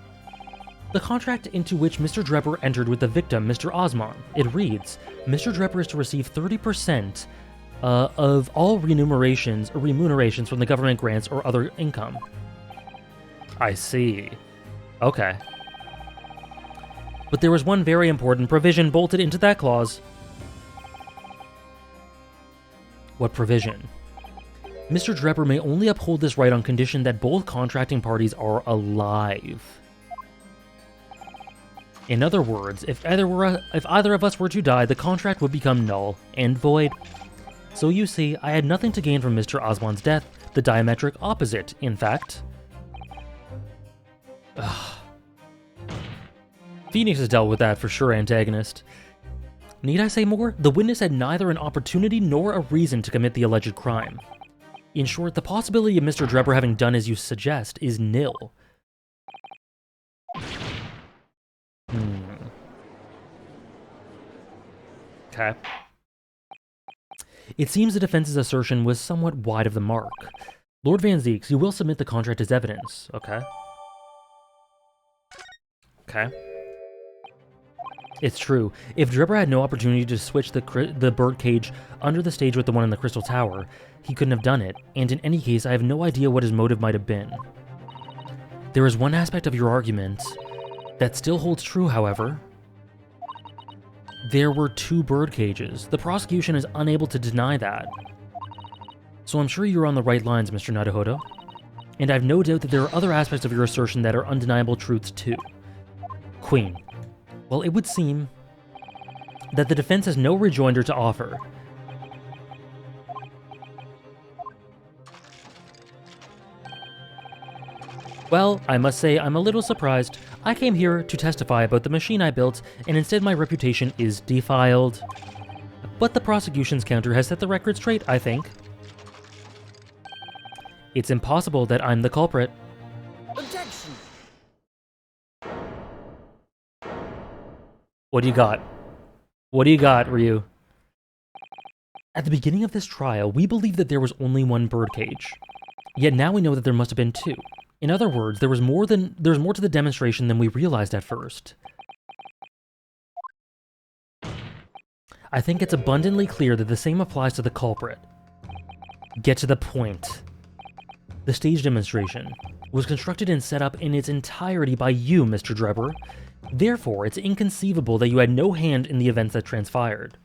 B: The contract into which Mr. Drebber entered with the victim, Mr. Osmond. It reads, Mr. Drebber is to receive 30% of all remunerations from the government grants or other income. I see. Okay. But there was one very important provision bolted into that clause. What provision? Mr. Drebber may only uphold this right on condition that both contracting parties are alive. In other words, if either of us were to die, the contract would become null and void. So you see, I had nothing to gain from Mr. Osmond's death, the diametric opposite, in fact. Ugh. Phoenix has dealt with that for sure, antagonist. Need I say more? The witness had neither an opportunity nor a reason to commit the alleged crime. In short, the possibility of Mr. Drebber having done as you suggest is nil. Okay. It seems the defense's assertion was somewhat wide of the mark. Lord Van Zeeks, you will submit the contract as evidence. Okay. Okay. It's true. If Drebber had no opportunity to switch the bird cage under the stage with the one in the Crystal Tower, he couldn't have done it, and in any case, I have no idea what his motive might have been. There is one aspect of your argument that still holds true, however. There were 2 bird cages. The prosecution is unable to deny that. So I'm sure you're on the right lines, Mr. Naruhodo. And I have no doubt that there are other aspects of your assertion that are undeniable truths too. Queen. Well, it would seem that the defense has no rejoinder to offer. Well, I must say I'm a little surprised. I came here to testify about the machine I built, and instead my reputation is defiled. But the prosecution's counter has set the record straight, I think. It's impossible that I'm the culprit.
C: Objection!
B: What do you got? What do you got, Ryu? At the beginning of this trial, we believed that there was only 1 birdcage. Yet now we know that there must have been 2. In other words, there was more to the demonstration than we realized at first. I think it's abundantly clear that the same applies to the culprit. Get to the point. The stage demonstration was constructed and set up in its entirety by you, Mr. Drebber. Therefore, it's inconceivable that you had no hand in the events that transpired.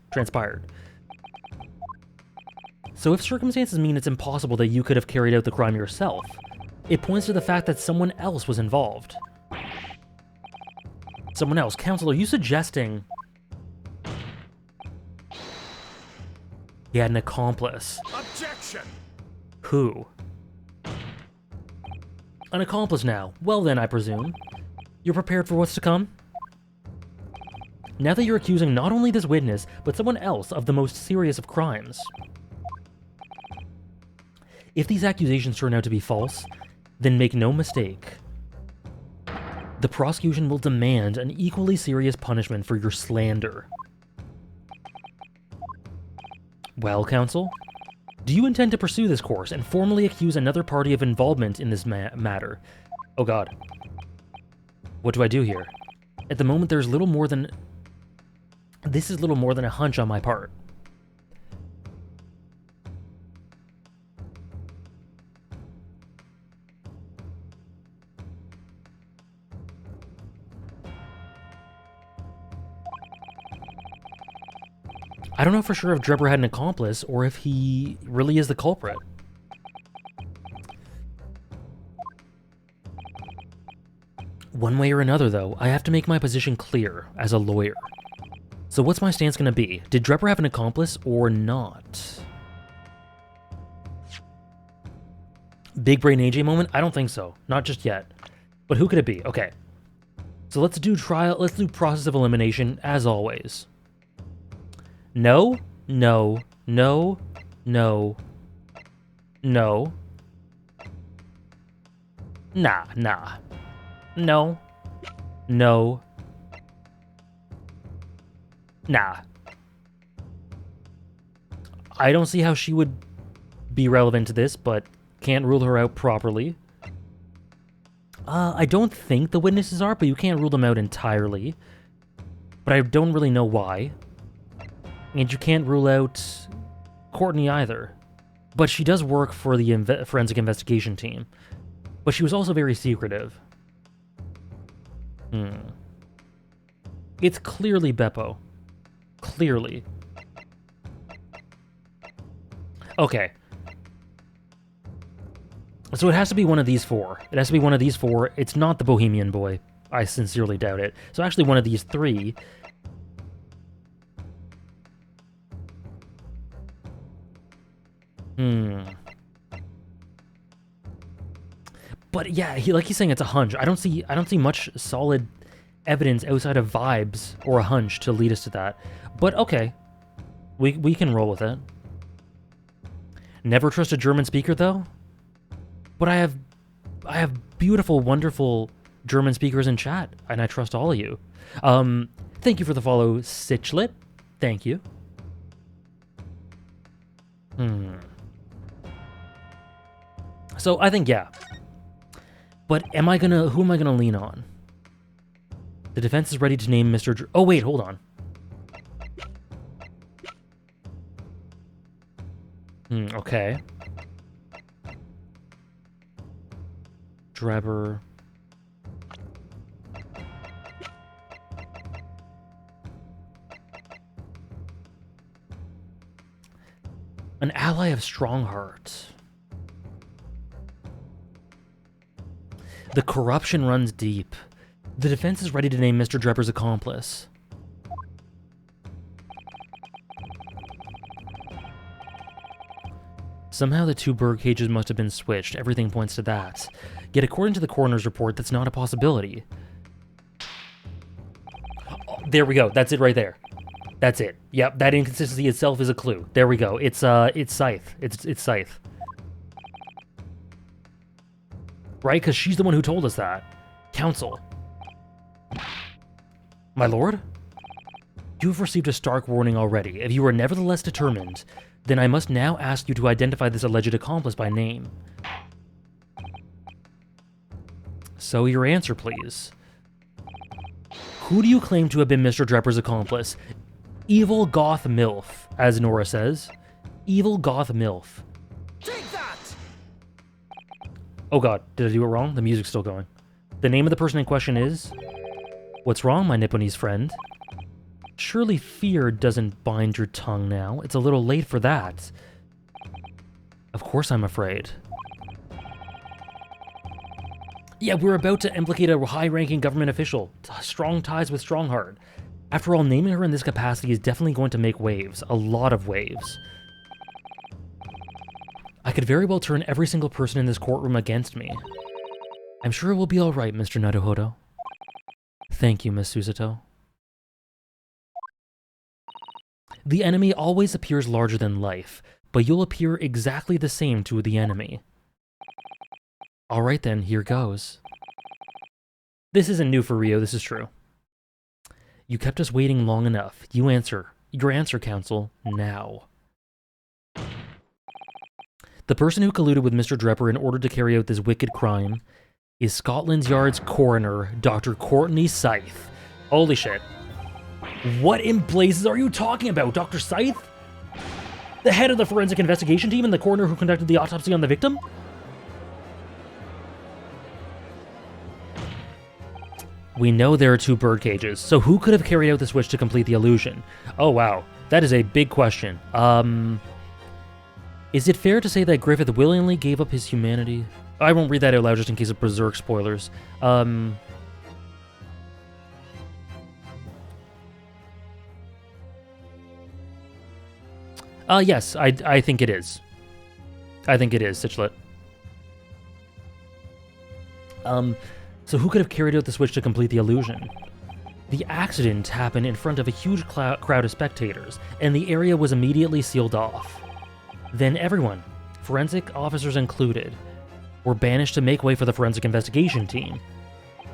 B: So if circumstances mean it's impossible that you could have carried out the crime yourself, it points to the fact that someone else was involved. Someone else. Counsel, are you suggesting he had an accomplice?
A: Objection!
B: Who? An accomplice now. Well then, I presume. You're prepared for what's to come? Now that you're accusing not only this witness, but someone else of the most serious of crimes. If these accusations turn out to be false, then make no mistake. The prosecution will demand an equally serious punishment for your slander. Well, counsel? Do you intend to pursue this course and formally accuse another party of involvement in this matter? Oh god. What do I do here? At the moment, there's little more than... This is little more than a hunch on my part. I don't know for sure if Drebber had an accomplice or if he really is the culprit. One way or another, though, I have to make my position clear as a lawyer. So what's my stance going to be? Did Drebber have an accomplice or not? Big brain AJ moment? I don't think so. Not just yet. But who could it be? Okay. So let's do process of elimination as always. No, no, no, no, no. Nah. No. No. Nah. I don't see how she would be relevant to this, but can't rule her out properly. I don't think the witnesses are, but you can't rule them out entirely. But I don't really know why. And you can't rule out Courtney either. But she does work for the forensic investigation team. But she was also very secretive. It's clearly Beppo. Clearly. Okay. So it has to be one of these 4. It has to be one of these 4. It's not the Bohemian Boy. I sincerely doubt it. So actually one of these 3. But yeah, he's saying it's a hunch. I don't see much solid evidence outside of vibes or a hunch to lead us to that. But okay. We can roll with it. Never trust a German speaker though? But I have beautiful, wonderful German speakers in chat, and I trust all of you. Thank you for the follow, Sichlet. Thank you. So I think, yeah. But who am I gonna lean on? The defense is ready to name Mr. Oh, wait, hold on. Okay. Drebber. An ally of Strongheart. The corruption runs deep. The defense is ready to name Mr. Drebber's accomplice. Somehow the two bird cages must have been switched. Everything points to that. Yet according to the coroner's report, that's not a possibility. Oh, there we go. That's it right there. That's it. Yep, that inconsistency itself is a clue. There we go. It's Scythe. It's Scythe. Right? Because she's the one who told us that. Council. My lord? You have received a stark warning already. If you are nevertheless determined, then I must now ask you to identify this alleged accomplice by name. So your answer, please. Who do you claim to have been Mr. Drebber's accomplice? Evil goth MILF, as Nora says. Evil goth MILF.
A: Take that!
B: Oh god, did I do it wrong? The music's still going. The name of the person in question is... What's wrong, my Nipponese friend? Surely fear doesn't bind your tongue now. It's a little late for that. Of course I'm afraid. Yeah, we're about to implicate a high-ranking government official. Strong ties with Strongheart. After all, naming her in this capacity is definitely going to make waves. A lot of waves. I could very well turn every single person in this courtroom against me. I'm sure it will be alright, Mr. Naruhodo. Thank you, Miss Susato. The enemy always appears larger than life, but you'll appear exactly the same to the enemy. Alright then, here goes. This isn't new for Rio, this is true. You kept us waiting long enough. Your answer, Council, now. The person who colluded with Mr. Drebber in order to carry out this wicked crime is Scotland Yard's coroner, Dr. Courtney Scythe. Holy shit. What in blazes are you talking about, Dr. Scythe? The head of the forensic investigation team and the coroner who conducted the autopsy on the victim? We know there are two bird cages, so who could have carried out the switch to complete the illusion? Oh wow, that is a big question. Is it fair to say that Griffith willingly gave up his humanity? I won't read that out loud just in case of Berserk spoilers. Yes, I think it is. I think it is, Sichlet. So who could have carried out the switch to complete the illusion? The accident happened in front of a huge crowd of spectators, and the area was immediately sealed off. Then everyone, forensic officers included, were banished to make way for the forensic investigation team.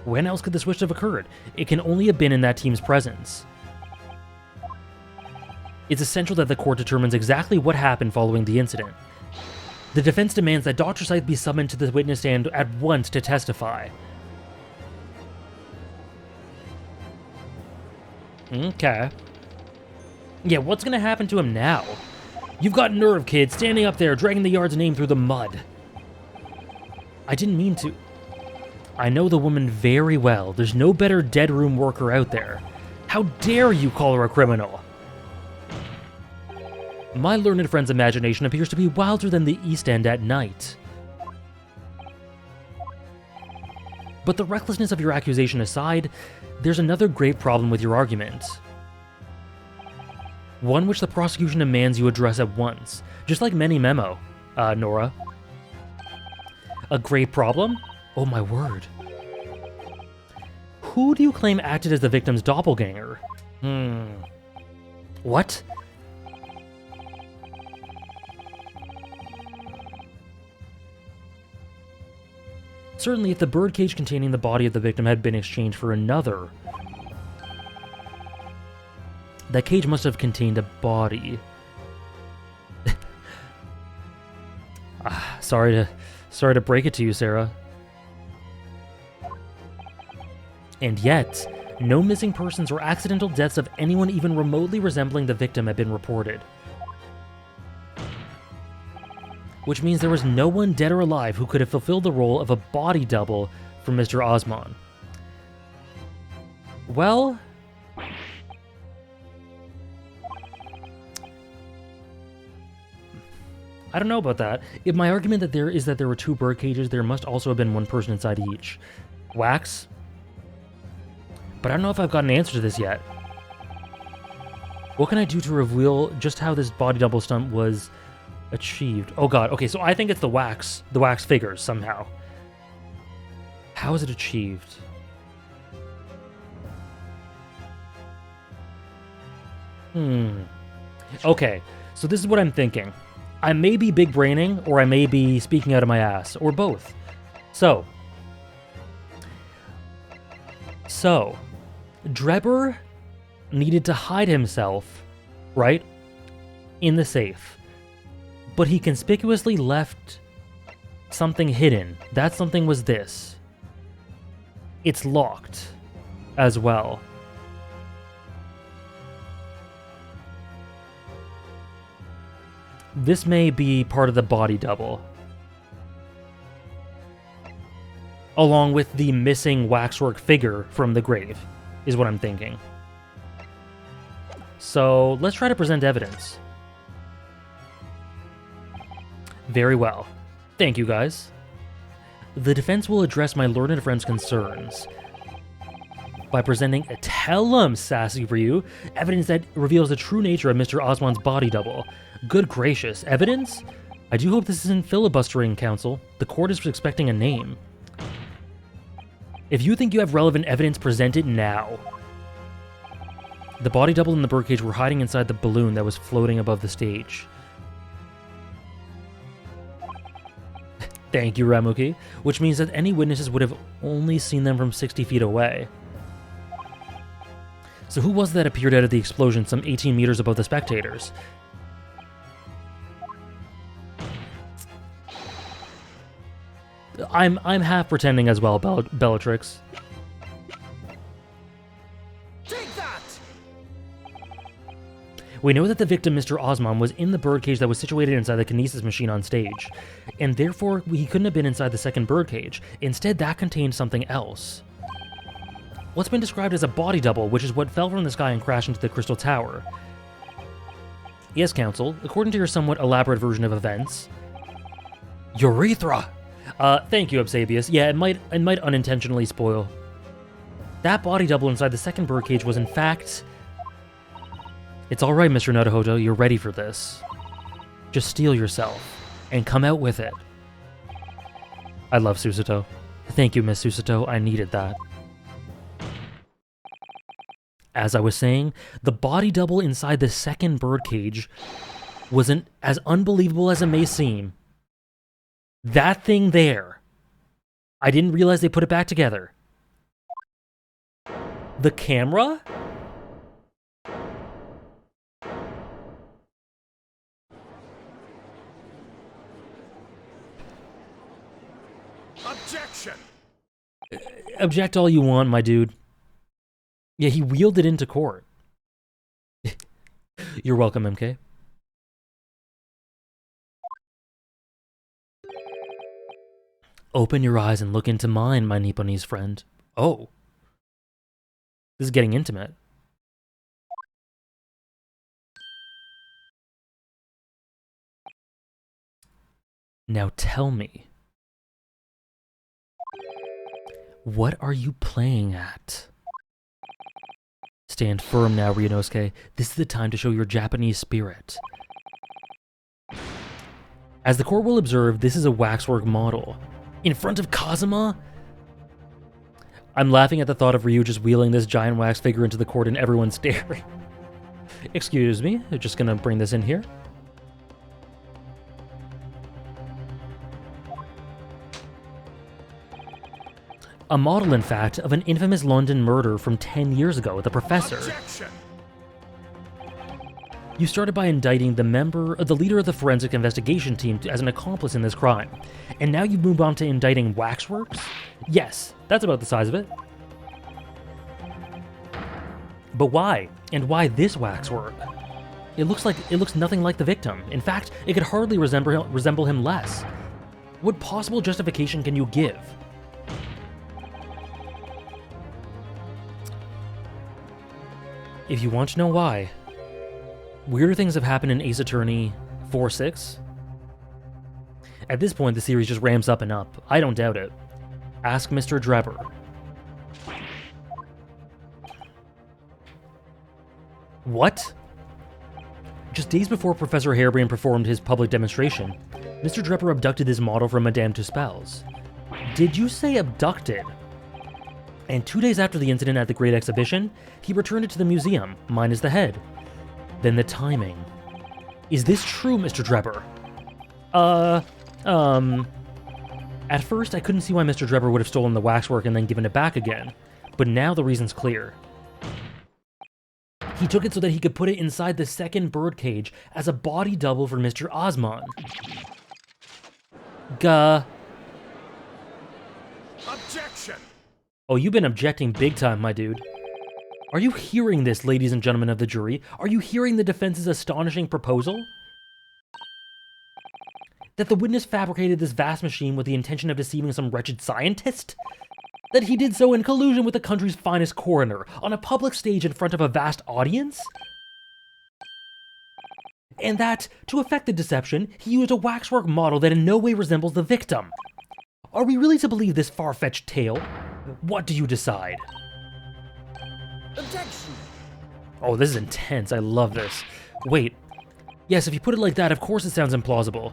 B: When else could the switch have occurred? It can only have been in that team's presence. It's essential that the court determines exactly what happened following the incident. The defense demands that Dr. Scythe be summoned to the witness stand at once to testify. Okay. Yeah, what's gonna happen to him now? You've got nerve, kid, standing up there, dragging the Yard's name through the mud. I didn't mean to. I know the woman very well. There's no better dead room worker out there. How dare you call her a criminal? My learned friend's imagination appears to be wilder than the East End at night. But the recklessness of your accusation aside, there's another grave problem with your argument. One which the prosecution demands you address at once, just like many memo, Nora. A grave problem? Oh my word. Who do you claim acted as the victim's doppelganger? What? Certainly, if the birdcage containing the body of the victim had been exchanged for another, that cage must have contained a body. Sorry to break it to you, Sarah. And yet, no missing persons or accidental deaths of anyone even remotely resembling the victim have been reported. Which means there was no one dead or alive who could have fulfilled the role of a body double for Mr. Osman. Well, I don't know about that. If my argument that there were 2 bird cages, there must also have been 1 person inside each. Wax? But I don't know if I've got an answer to this yet. What can I do to reveal just how this body double stunt was achieved? Oh god, okay, so I think it's the wax figures somehow. How is it achieved? Okay, so this is what I'm thinking. I may be big braining, or I may be speaking out of my ass, or both. So, Drebber needed to hide himself, right, in the safe. But he conspicuously left something hidden. That something was this. It's locked as well. This may be part of the body double. Along with the missing waxwork figure from the grave, is what I'm thinking. So, let's try to present evidence. Very well. Thank you, guys. The defense will address my learned friend's concerns by presenting a tell 'em sassy for you, evidence that reveals the true nature of Mr. Osman's body double. Good gracious, evidence? I do hope this isn't filibustering, counsel. The court is expecting a name. If you think you have relevant evidence, present it now. The body double and the birdcage were hiding inside the balloon that was floating above the stage. Thank you, Ramuki. Which means that any witnesses would have only seen them from 60 feet away. So who was that appeared out of the explosion some 18 meters above the spectators? I'm half pretending as well, Bellatrix.
A: Take that!
B: We know that the victim, Mr. Osman, was in the birdcage that was situated inside the kinesis machine on stage, and therefore he couldn't have been inside the second birdcage. Instead, that contained something else. What's been described as a body double, which is what fell from the sky and crashed into the Crystal Tower. Yes, counsel, according to your somewhat elaborate version of events. Urethra! Thank you, Absabius. Yeah, it might unintentionally spoil. That body double inside the second birdcage was in fact... It's alright, Mr. Naruhodo, you're ready for this. Just steel yourself, and come out with it. I love Susato. Thank you, Miss Susato, I needed that. As I was saying, the body double inside the second birdcage wasn't as unbelievable as it may seem. That thing there. I didn't realize they put it back together. The camera?
A: Objection!
B: Object all you want, my dude. Yeah, he wheeled it into court. You're welcome, MK. Open your eyes and look into mine, my Nipponese friend. Oh. This is getting intimate. Now tell me. What are you playing at? Stand firm now, Ryunosuke. This is the time to show your Japanese spirit. As the court will observe, this is a waxwork model. In front of Kazuma? I'm laughing at the thought of Ryu just wheeling this giant wax figure into the court and everyone staring. Excuse me, I'm just gonna bring this in here. A model, in fact, of an infamous London murder from 10 years ago, the Professor.
A: Objection!
B: You started by indicting the leader of the forensic investigation team as an accomplice in this crime. And now you've moved on to indicting Waxworks? Yes, that's about the size of it. But why? And why this waxwork? It looks nothing like the victim. In fact, it could hardly resemble him less. What possible justification can you give? If you want to know why, weirder things have happened in Ace Attorney 4-6. At this point, the series just ramps up and up. I don't doubt it. Ask Mr. Drebber. What? Just days before Professor Harebrayne performed his public demonstration, Mr. Drebber abducted this model from Madame Tuspel's. Did you say abducted? And 2 days after the incident at the Great Exhibition, he returned it to the museum, minus the head. Then the timing. Is this true, Mr. Drebber? At first, I couldn't see why Mr. Drebber would have stolen the waxwork and then given it back again, but now the reason's clear. He took it so that he could put it inside the second birdcage as a body double for Mr. Osmond.
A: Objection!
B: Oh, you've been objecting big time, my dude. Are you hearing this, ladies and gentlemen of the jury? Are you hearing the defense's astonishing proposal? That the witness fabricated this vast machine with the intention of deceiving some wretched scientist? That he did so in collusion with the country's finest coroner, on a public stage in front of a vast audience? And that, to effect the deception, he used a waxwork model that in no way resembles the victim. Are we really to believe this far-fetched tale? What do you decide?
A: Objection!
B: Oh, this is intense. I love this. Wait. Yes, if you put it like that, of course it sounds implausible.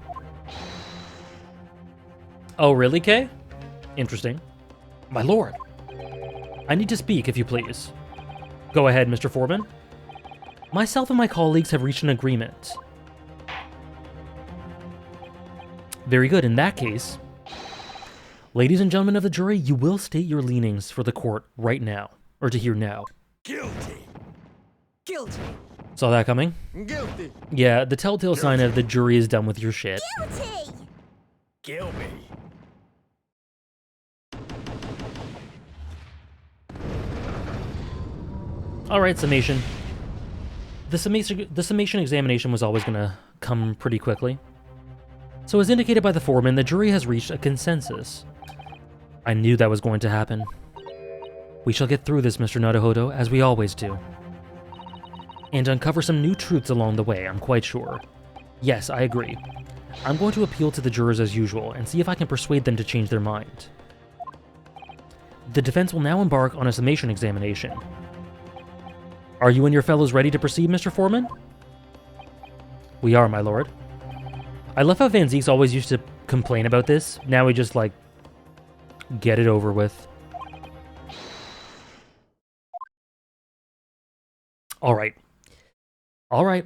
B: Oh, really, Kay? Interesting. My lord. I need to speak, if you please. Go ahead, Mr. Foreman. Myself and my colleagues have reached an agreement. Very good. In that case, ladies and gentlemen of the jury, you will state your leanings for the court right now, or to hear now.
A: Guilty! Guilty!
B: Saw that coming?
A: Guilty!
B: Yeah, the telltale sign of the jury is done with your shit.
C: Guilty!
A: Kill me!
B: Alright, summation. The summation examination was always gonna come pretty quickly. So as indicated by the foreman, the jury has reached a consensus. I knew that was going to happen. We shall get through this, Mr. Naruhodo, as we always do. And uncover some new truths along the way, I'm quite sure. Yes, I agree. I'm going to appeal to the jurors as usual, and see if I can persuade them to change their mind. The defense will now embark on a summation examination. Are you and your fellows ready to proceed, Mr. Foreman? We are, my lord. I love how Van Zieks always used to complain about this. Now we just, like, get it over with. Alright. Alright.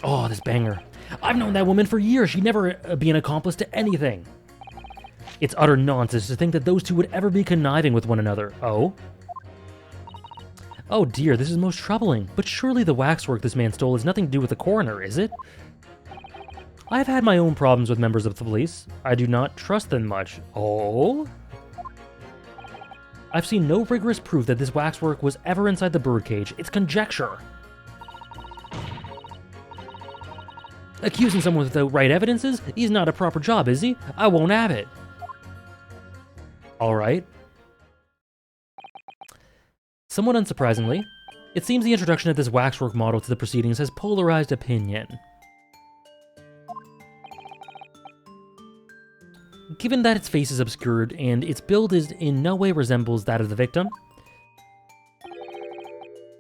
B: Oh, this banger. I've known that woman for years. She'd never be an accomplice to anything. It's utter nonsense to think that those two would ever be conniving with one another. Oh? Oh dear, this is most troubling. But surely the waxwork this man stole has nothing to do with the coroner, is it? I've had my own problems with members of the police. I do not trust them much. Oh? I've seen no rigorous proof that this waxwork was ever inside the birdcage. It's conjecture. Accusing someone without right evidences? He's not a proper job, is he? I won't have it. Alright. Somewhat unsurprisingly, it seems the introduction of this waxwork model to the proceedings has polarized opinion. Given that its face is obscured and its build in no way resembles that of the victim,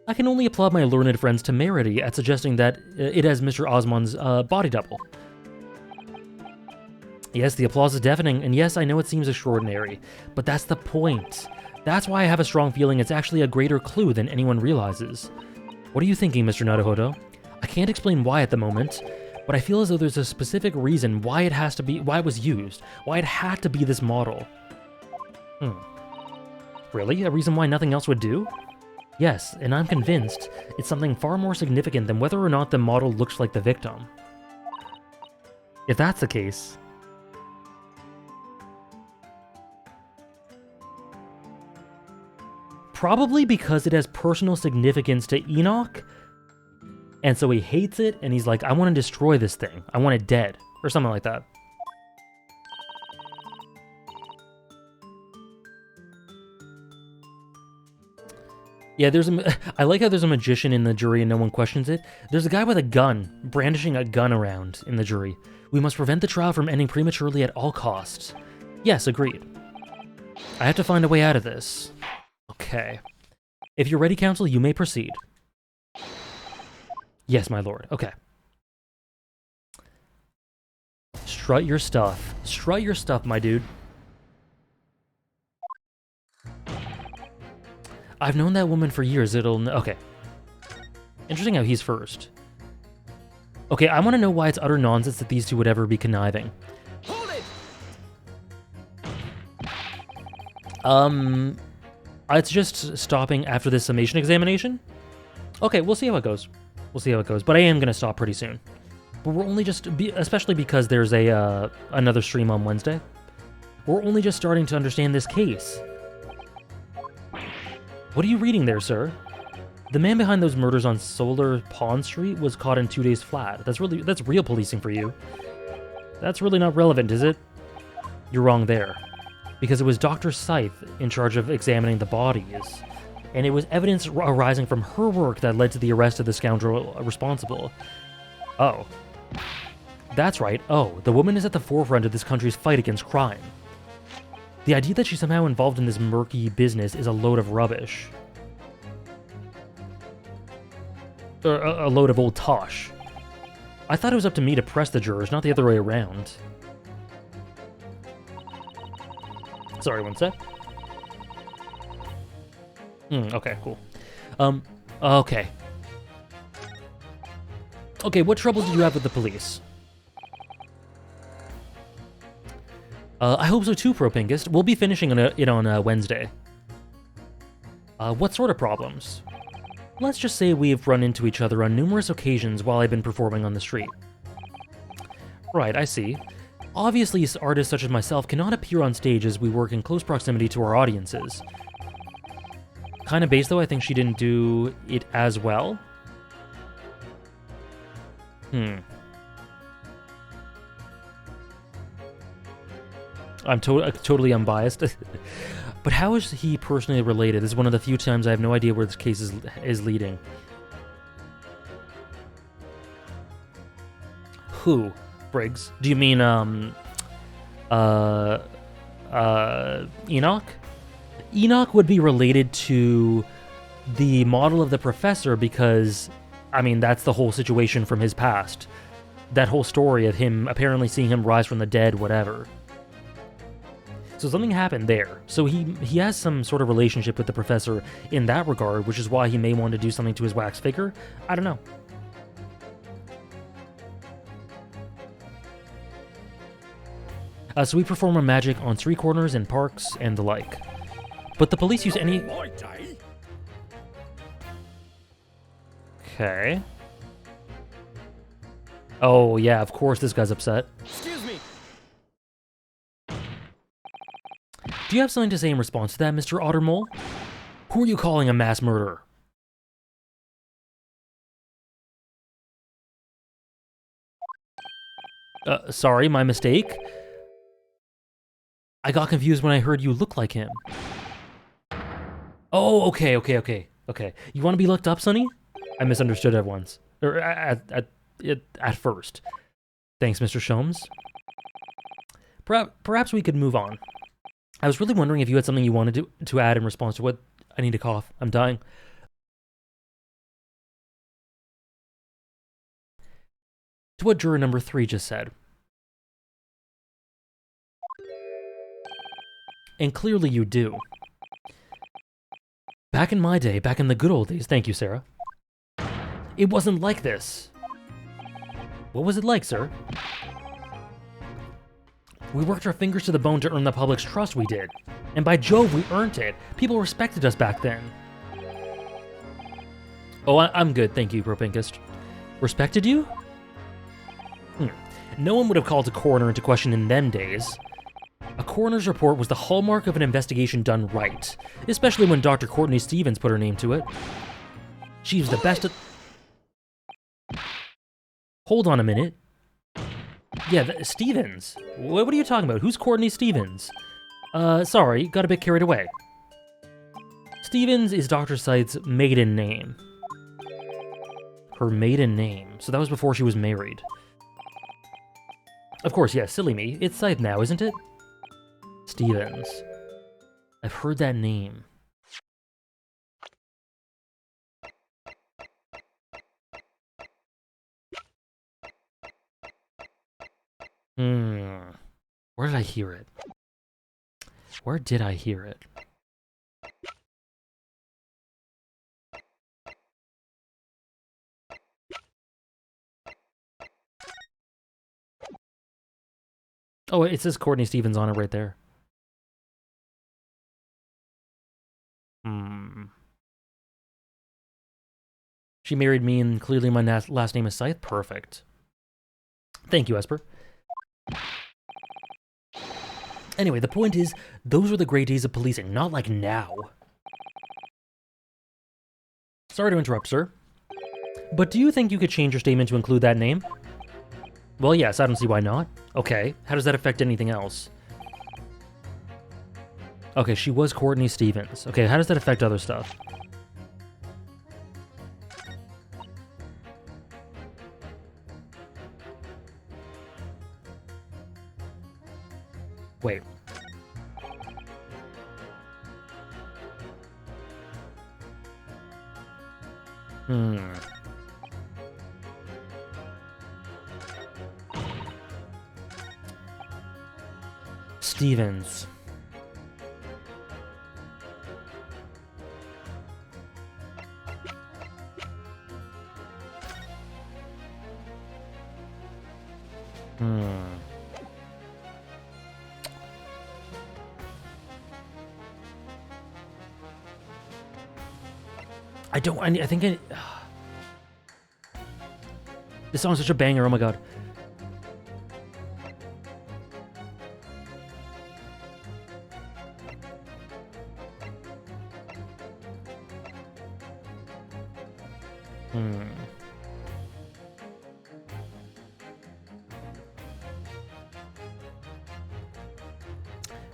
B: I can only applaud my learned friend's temerity at suggesting that it has Mr. Osmond's body double. Yes, the applause is deafening, and yes, I know it seems extraordinary, but that's the point. That's why I have a strong feeling it's actually a greater clue than anyone realizes. What are you thinking, Mr. Naruhodo? I can't explain why at the moment, but I feel as though there's a specific reason why it has to be, why it was used, why it had to be this model. Really? A reason why nothing else would do? Yes, and I'm convinced it's something far more significant than whether or not the model looks like the victim. If that's the case... Probably because it has personal significance to Enoch, and so he hates it, and he's like, I want to destroy this thing. I want it dead, or something like that. Yeah, I like how there's a magician in the jury and no one questions it. There's a guy with a gun, brandishing a gun around in the jury. We must prevent the trial from ending prematurely at all costs. Yes, agreed. I have to find a way out of this. Okay. If you're ready, counsel, you may proceed. Yes, my lord. Okay. Strut your stuff. Strut your stuff, my dude. I've known that woman for years. Okay. Interesting how he's first. Okay, I want to know why it's utter nonsense that these two would ever be conniving.
A: Hold it!
B: It's just stopping after this summation examination? Okay, we'll see how it goes. We'll see how it goes, but I am going to stop pretty soon. But we're only just, especially because there's another stream on Wednesday, we're only just starting to understand this case. What are you reading there, sir? The man behind those murders on Solar Pond Street was caught in 2 days flat. That's real policing for you. That's really not relevant, is it? You're wrong there. Because it was Dr. Scythe in charge of examining the bodies, and it was evidence arising from her work that led to the arrest of the scoundrel responsible. Oh. That's right. Oh, the woman is at the forefront of this country's fight against crime. The idea that she's somehow involved in this murky business is a load of rubbish. A load of old tosh. I thought it was up to me to press the jurors, not the other way around. Sorry, one sec. Okay, cool. Okay. Okay, what trouble did you have with the police? I hope so too, Propingist. We'll be finishing it on Wednesday. What sort of problems? Let's just say we've run into each other on numerous occasions while I've been performing on the street. Right, I see. Obviously, artists such as myself cannot appear on stage as we work in close proximity to our audiences. Kinda based though, I think she didn't do it as well. I'm totally unbiased. But how is he personally related? This is one of the few times I have no idea where this case is leading. Who? Briggs? Do you mean, Enoch? Enoch would be related to the model of the professor because, I mean, that's the whole situation from his past. That whole story of him apparently seeing him rise from the dead, whatever. So something happened there. So he has some sort of relationship with the professor in that regard, which is why he may want to do something to his wax figure. I don't know. So we perform our magic on street corners and parks and the like. But the police use any... Okay. Oh, yeah, of course this guy's upset.
A: Excuse me.
B: Do you have something to say in response to that, Mr. Ottermole? Who are you calling a mass murderer? Sorry, my mistake. I got confused when I heard you look like him. Oh, okay. You want to be looked up, Sonny? I misunderstood at once. Or at first. Thanks, Mr. Sholmes. Perhaps we could move on. I was really wondering if you had something you wanted to add in response to what... I need to cough. I'm dying. To what juror number 3 just said. And clearly you do. Back in my day, back in the good old days, thank you, Sarah. It wasn't like this. What was it like, sir? We worked our fingers to the bone to earn the public's trust, we did. And by Jove, we earned it. People respected us back then. Oh, I'm good, thank you, Gropinkist. Respected you? No one would have called a coroner into question in them days. A coroner's report was the hallmark of an investigation done right, especially when Dr. Courtney Stevens put her name to it. She was the best at... Hold on a minute. Yeah, Stevens. What are you talking about? Who's Courtney Stevens? Sorry, got a bit carried away. Stevens is Dr. Scythe's maiden name. Her maiden name. So that was before she was married. Of course, yeah, silly me. It's Scythe now, isn't it? Stevens. I've heard that name. Where did I hear it? Where did I hear it? Oh, it says Courtney Stevens on it right there. She married me and clearly my last name is Scythe? Perfect. Thank you, Esper. Anyway, the point is, those were the great days of policing, not like now. Sorry to interrupt, sir. But do you think you could change your statement to include that name? Well, yes, I don't see why not. Okay, how does that affect anything else? Okay, she was Courtney Stevens. Okay, how does that affect other stuff? Wait. Stevens. I think this song's such a banger, oh my god.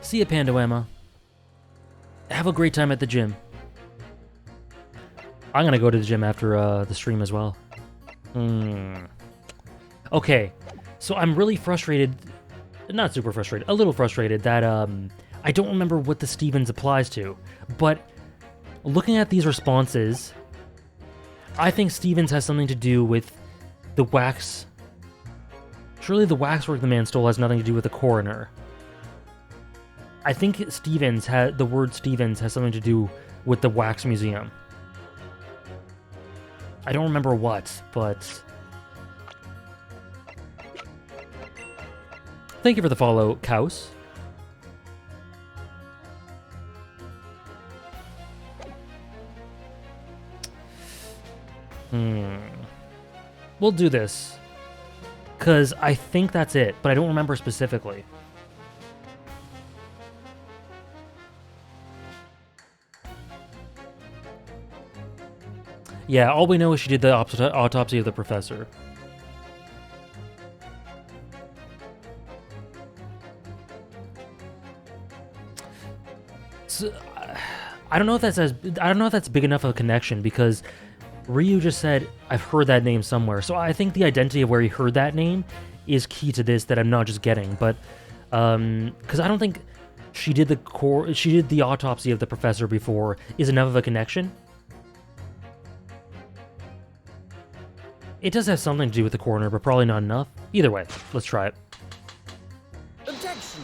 B: See ya, Panda Emma. Have a great time at the gym. I'm gonna go to the gym after the stream as well. Okay, so I'm really frustrated, not super frustrated, a little frustrated that I don't remember what the Stevens applies to, but looking at these responses, I think Stevens has something to do with the wax. Surely the waxwork the man stole has nothing to do with the coroner. I think the word Stevens has something to do with the wax museum. I don't remember what, but... Thank you for the follow, Kaus. We'll do this. Because I think that's it, but I don't remember specifically. Yeah, all we know is she did the autopsy of the professor. So, I don't know if that's big enough of a connection because Ryu just said I've heard that name somewhere. So I think the identity of where he heard that name is key to this that I'm not just getting, but because I don't think she did the autopsy of the professor before is enough of a connection. It does have something to do with the coroner, but probably not enough. Either way, let's try it.
A: Objection.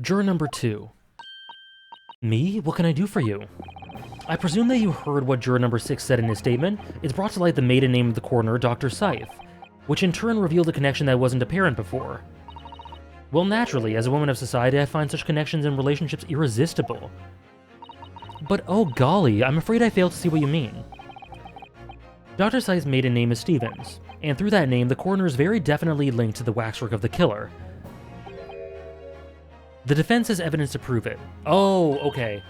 B: Juror number 2. Me? What can I do for you? I presume that you heard what juror number 6 said in his statement. It's brought to light the maiden name of the coroner, Dr. Scythe, which in turn revealed a connection that wasn't apparent before. Well, naturally, as a woman of society, I find such connections and relationships irresistible. But oh golly, I'm afraid I fail to see what you mean. Dr. Scythe's maiden name is Stevens, and through that name, the coroner is very definitely linked to the waxwork of the killer. The defense has evidence to prove it. Oh, okay.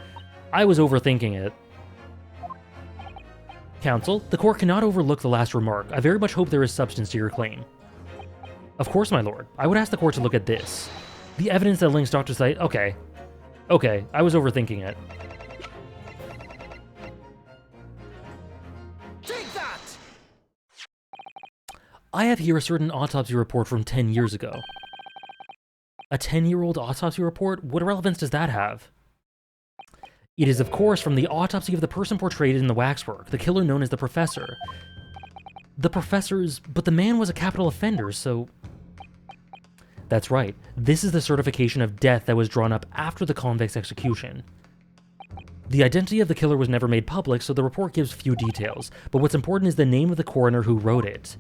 B: I was overthinking it. Counsel, the court cannot overlook the last remark. I very much hope there is substance to your claim. Of course, my lord. I would ask the court to look at this. The evidence that links Dr. Scythe... Okay. Okay, I was overthinking it.
A: Take that!
B: I have here a certain autopsy report from 10 years ago. A 10-year-old autopsy report? What relevance does that have? It is, of course, from the autopsy of the person portrayed in the waxwork, the killer known as the Professor. But the man was a capital offender, so... That's right. This is the certification of death that was drawn up after the convict's execution. The identity of the killer was never made public, so the report gives few details, but what's important is the name of the coroner who wrote it.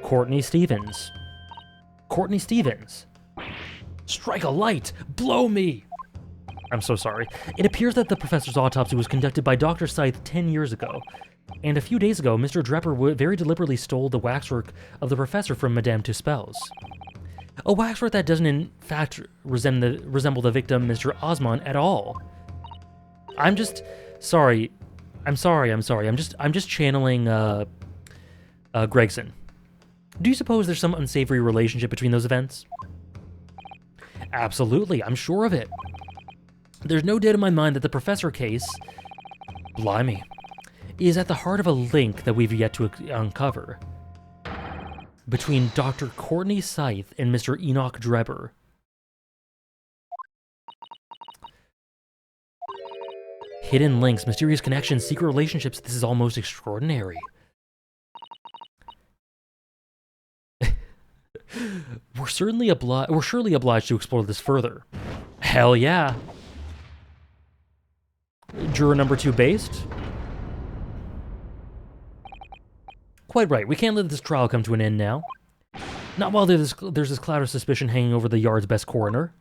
B: Courtney Stevens. Courtney Stevens. Strike a light! Blow me! I'm so sorry. It appears that the professor's autopsy was conducted by Dr. Scythe 10 years ago, and a few days ago, Mr. Drepper very deliberately stole the waxwork of the professor from Madame Tuspel's. A waxwork that doesn't in fact resemble the victim, Mr. Osmond, at all. I'm just sorry. I'm just channeling Gregson. Do you suppose there's some unsavory relationship between those events? Absolutely, I'm sure of it. There's no doubt in my mind that the professor case, blimey, is at the heart of a link that we've yet to uncover between Dr. Courtney Scythe and Mr. Enoch Drebber. Hidden links, mysterious connections, secret relationships. This is almost extraordinary. We're surely obliged to explore this further. Hell yeah. Juror number 2 based? Quite right, we can't let this trial come to an end now. Not while there's this cloud of suspicion hanging over the yard's best coroner.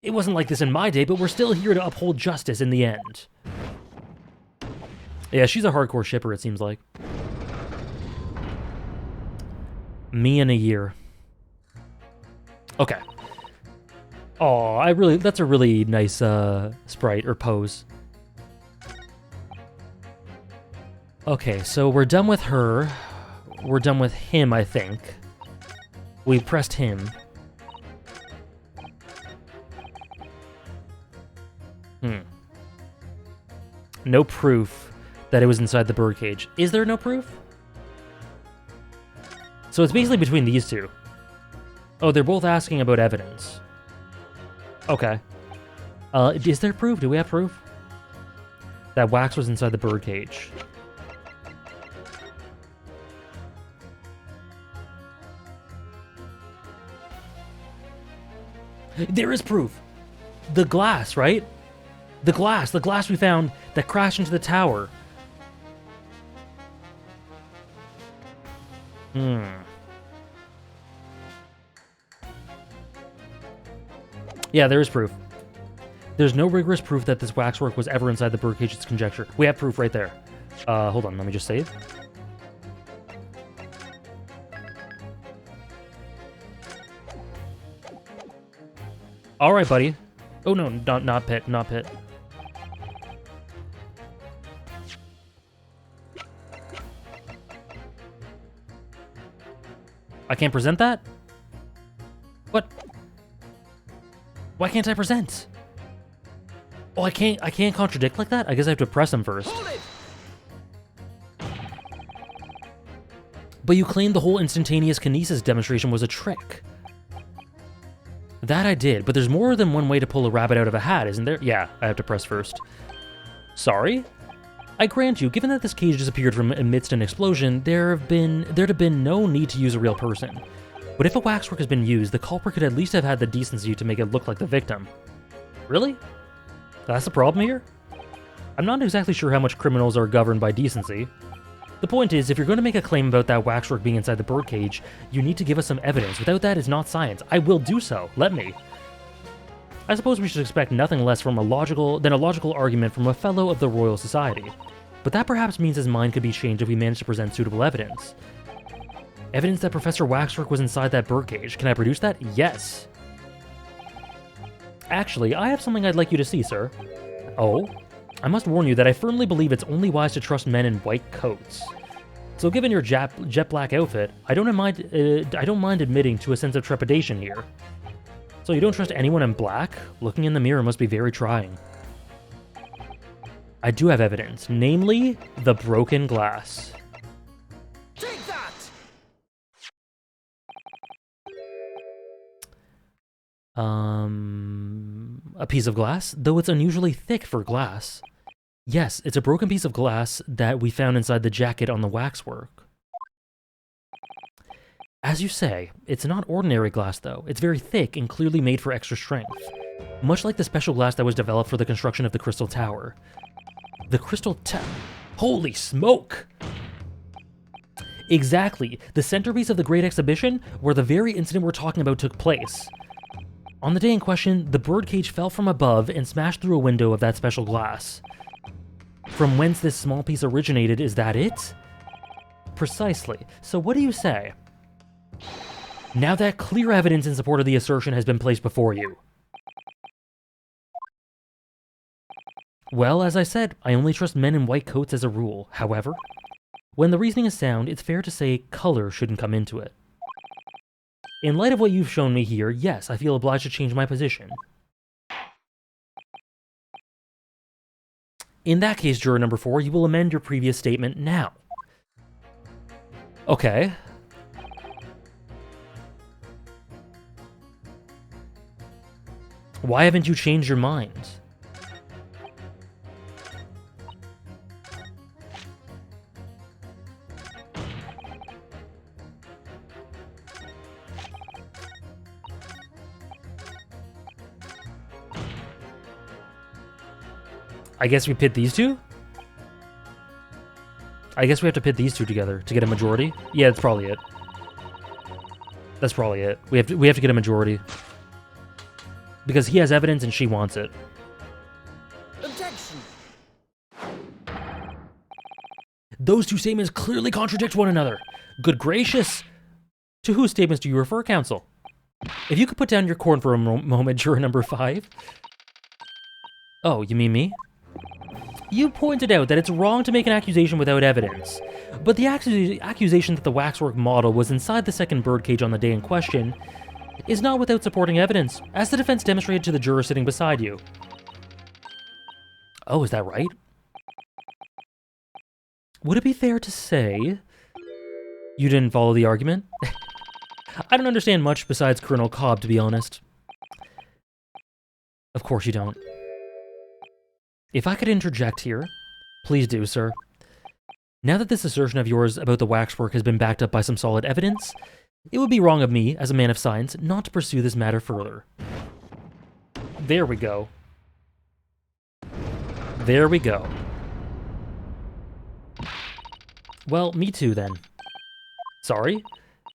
B: It wasn't like this in my day, but we're still here to uphold justice in the end. Yeah, she's a hardcore shipper, it seems like. Me in a year. Okay. Oh, that's a really nice sprite or pose. Okay, so we're done with her. We're done with him, I think. We pressed him. No proof that it was inside the birdcage. Is there no proof? So it's basically between these two. Oh, they're both asking about evidence. Okay. Is there proof? Do we have proof? That wax was inside the birdcage. There is proof. The glass, right? The glass we found that crashed into the tower. Yeah, there is proof. There's no rigorous proof that this waxwork was ever inside the birdcage. It's conjecture. We have proof right there. Hold on, let me just save. All right, buddy. Oh no, not Pit, not Pit. I can't present that? What? Why can't I present? Oh, I can't contradict like that? I guess I have to press him first. But you claimed the whole instantaneous kinesis demonstration was a trick. That I did, but there's more than one way to pull a rabbit out of a hat, isn't there? Yeah, I have to press first. Sorry? I grant you, given that this cage disappeared from amidst an explosion, there'd have been no need to use a real person. But if a waxwork has been used, the culprit could at least have had the decency to make it look like the victim. Really? That's the problem here? I'm not exactly sure how much criminals are governed by decency. The point is, if you're going to make a claim about that waxwork being inside the birdcage, you need to give us some evidence. Without that, it's not science. I will do so. Let me. I suppose we should expect nothing less from a logical argument from a fellow of the Royal Society. But that perhaps means his mind could be changed if we manage to present suitable evidence. Evidence that Professor Waxwork was inside that birdcage. Can I produce that? Yes. Actually, I have something I'd like you to see, sir. Oh? I must warn you that I firmly believe it's only wise to trust men in white coats. So given your jet black outfit, I don't mind admitting to a sense of trepidation here. So you don't trust anyone in black? Looking in the mirror must be very trying. I do have evidence, namely the broken glass.
A: Take that!
B: A piece of glass, though it's unusually thick for glass. Yes, it's a broken piece of glass that we found inside the jacket on the waxwork. As you say, it's not ordinary glass though. It's very thick and clearly made for extra strength. Much like the special glass that was developed for the construction of the Crystal Tower. The Crystal Tower? Holy smoke! Exactly, the centerpiece of the Great Exhibition, where the very incident we're talking about took place. On the day in question, the birdcage fell from above and smashed through a window of that special glass. From whence this small piece originated, is that it? Precisely. So what do you say? Now that clear evidence in support of the assertion has been placed before you. Well, as I said, I only trust men in white coats as a rule. However, when the reasoning is sound, it's fair to say color shouldn't come into it. In light of what you've shown me here, yes, I feel obliged to change my position. In that case, juror number 4, you will amend your previous statement now. Okay. Why haven't you changed your mind? I guess we pit these two? I guess we have to pit these two together to get a majority? Yeah, that's probably it. That's probably it. We have to get a majority. Because he has evidence and she wants it.
A: Objection!
B: Those two statements clearly contradict one another. Good gracious! To whose statements do you refer, counsel? If you could put down your corn for a moment, juror number 5. Oh, you mean me? You pointed out that it's wrong to make an accusation without evidence, but the accusation that the waxwork model was inside the second birdcage on the day in question is not without supporting evidence, as the defense demonstrated to the juror sitting beside you. Oh, is that right? Would it be fair to say you didn't follow the argument? I don't understand much besides Colonel Cobb, to be honest. Of course you don't. If I could interject here, please do, sir. Now that this assertion of yours about the waxwork has been backed up by some solid evidence, it would be wrong of me, as a man of science, not to pursue this matter further. There we go. There we go. Well, me too, then. Sorry?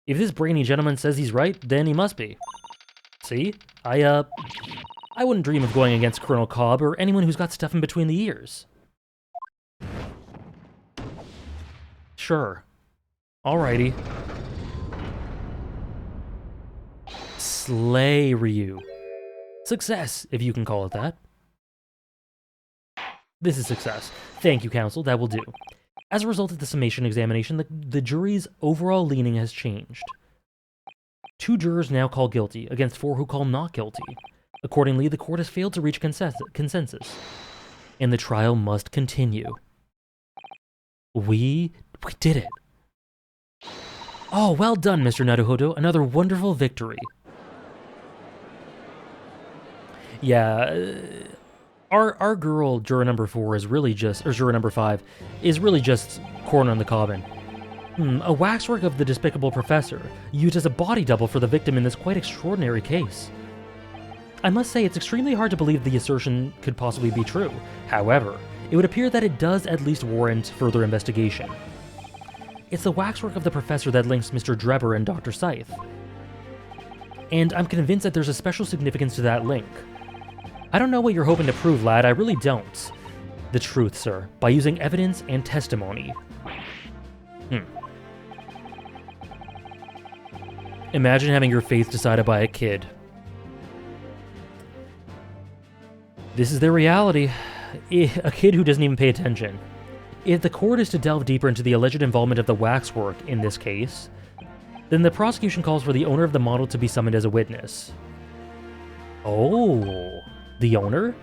B: If this brainy gentleman says he's right, then he must be. See? I wouldn't dream of going against Colonel Cobb or anyone who's got stuff in between the ears. Sure. Alrighty. Slay, Ryu. Success, if you can call it that. This is success. Thank you, counsel. That will do. As a result of the summation examination, the jury's overall leaning has changed. 2 jurors now call guilty, against 4 who call not guilty. Accordingly, the court has failed to reach consensus, and the trial must continue. We did it. Oh, well done, Mr. Naruhodo. Another wonderful victory. Yeah, our girl, juror number 4, is really just, or juror number 5, is really just corn on the cobbin. A waxwork of the despicable professor, used as a body double for the victim in this quite extraordinary case. I must say, it's extremely hard to believe the assertion could possibly be true. However, it would appear that it does at least warrant further investigation. It's the waxwork of the professor that links Mr. Drebber and Dr. Scythe. And I'm convinced that there's a special significance to that link. I don't know what you're hoping to prove, lad, I really don't. The truth, sir, by using evidence and testimony. Imagine having your faith decided by a kid. This is their reality. A kid who doesn't even pay attention. If the court is to delve deeper into the alleged involvement of the waxwork in this case, then the prosecution calls for the owner of the model to be summoned as a witness. Oh, the owner?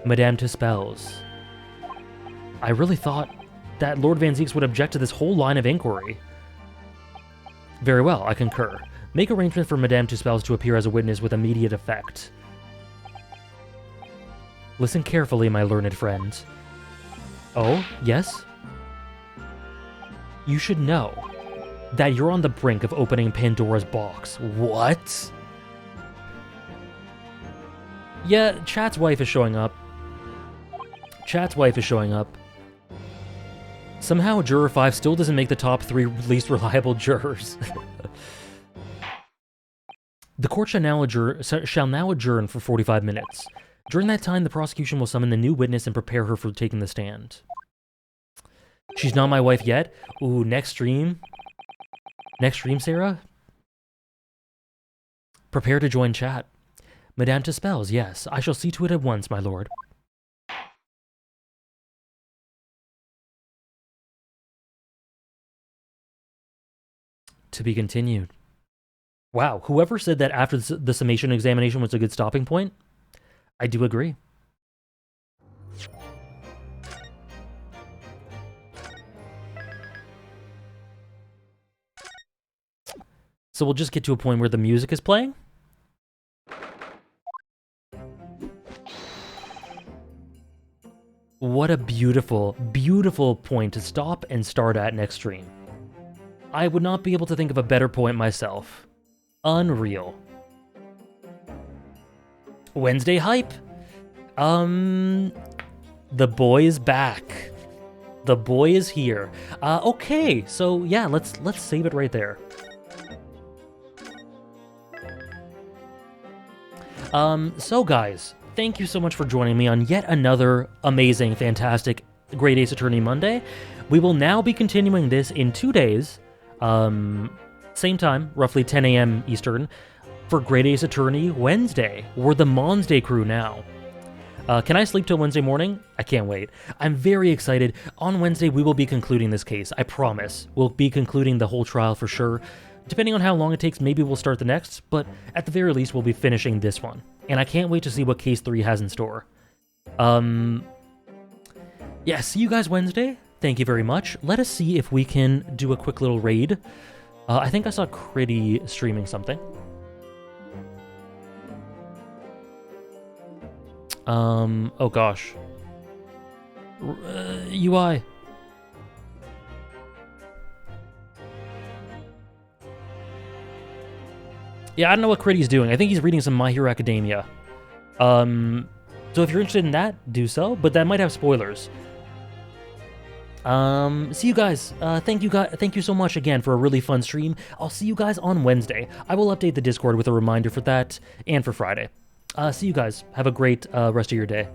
B: Madame Tuspels. I really thought that Lord Van Zieks would object to this whole line of inquiry. Very well, I concur. Make arrangements for Madame Tuspels to appear as a witness with immediate effect. Listen carefully, my learned friend. Oh, yes? You should know that you're on the brink of opening Pandora's box. What? Yeah, Chat's wife is showing up. Chat's wife is showing up. Somehow, Juror 5 still doesn't make the top 3 least reliable jurors. The court shall now adjourn for 45 minutes. During that time, the prosecution will summon the new witness and prepare her for taking the stand. She's not my wife yet? Ooh, next stream? Next stream, Sarah? Prepare to join chat. Madame Tuspels, yes. I shall see to it at once, my lord. To be continued. Wow, whoever said that after the summation examination was a good stopping point, I do agree. So we'll just get to a point where the music is playing. What a beautiful, beautiful point to stop and start at next stream. I would not be able to think of a better point myself. Unreal. Wednesday hype? The boy is back. The boy is here. Okay, so yeah, let's save it right there. So guys, thank you so much for joining me on yet another amazing, fantastic Great Ace Attorney Monday. We will now be continuing this in 2 days, same time, roughly 10 a.m. Eastern, for Great Ace Attorney Wednesday. We're the Monsday crew now. Can I sleep till Wednesday morning? I can't wait. I'm very excited. On Wednesday, we will be concluding this case. I promise. We'll be concluding the whole trial for sure. Depending on how long it takes, maybe we'll start the next, but at the very least, we'll be finishing this one. And I can't wait to see what Case 3 has in store. Yeah, see you guys Wednesday. Thank you very much. Let us see if we can do a quick little raid. I think I saw Critty streaming something. Oh gosh. UI. Yeah, I don't know what Critty's doing. I think he's reading some My Hero Academia. So if you're interested in that, do so, but that might have spoilers. See you guys. Thank you so much again for a really fun stream. I'll see you guys on Wednesday. I will update the Discord with a reminder for that and for Friday. See you guys. Have a great rest of your day.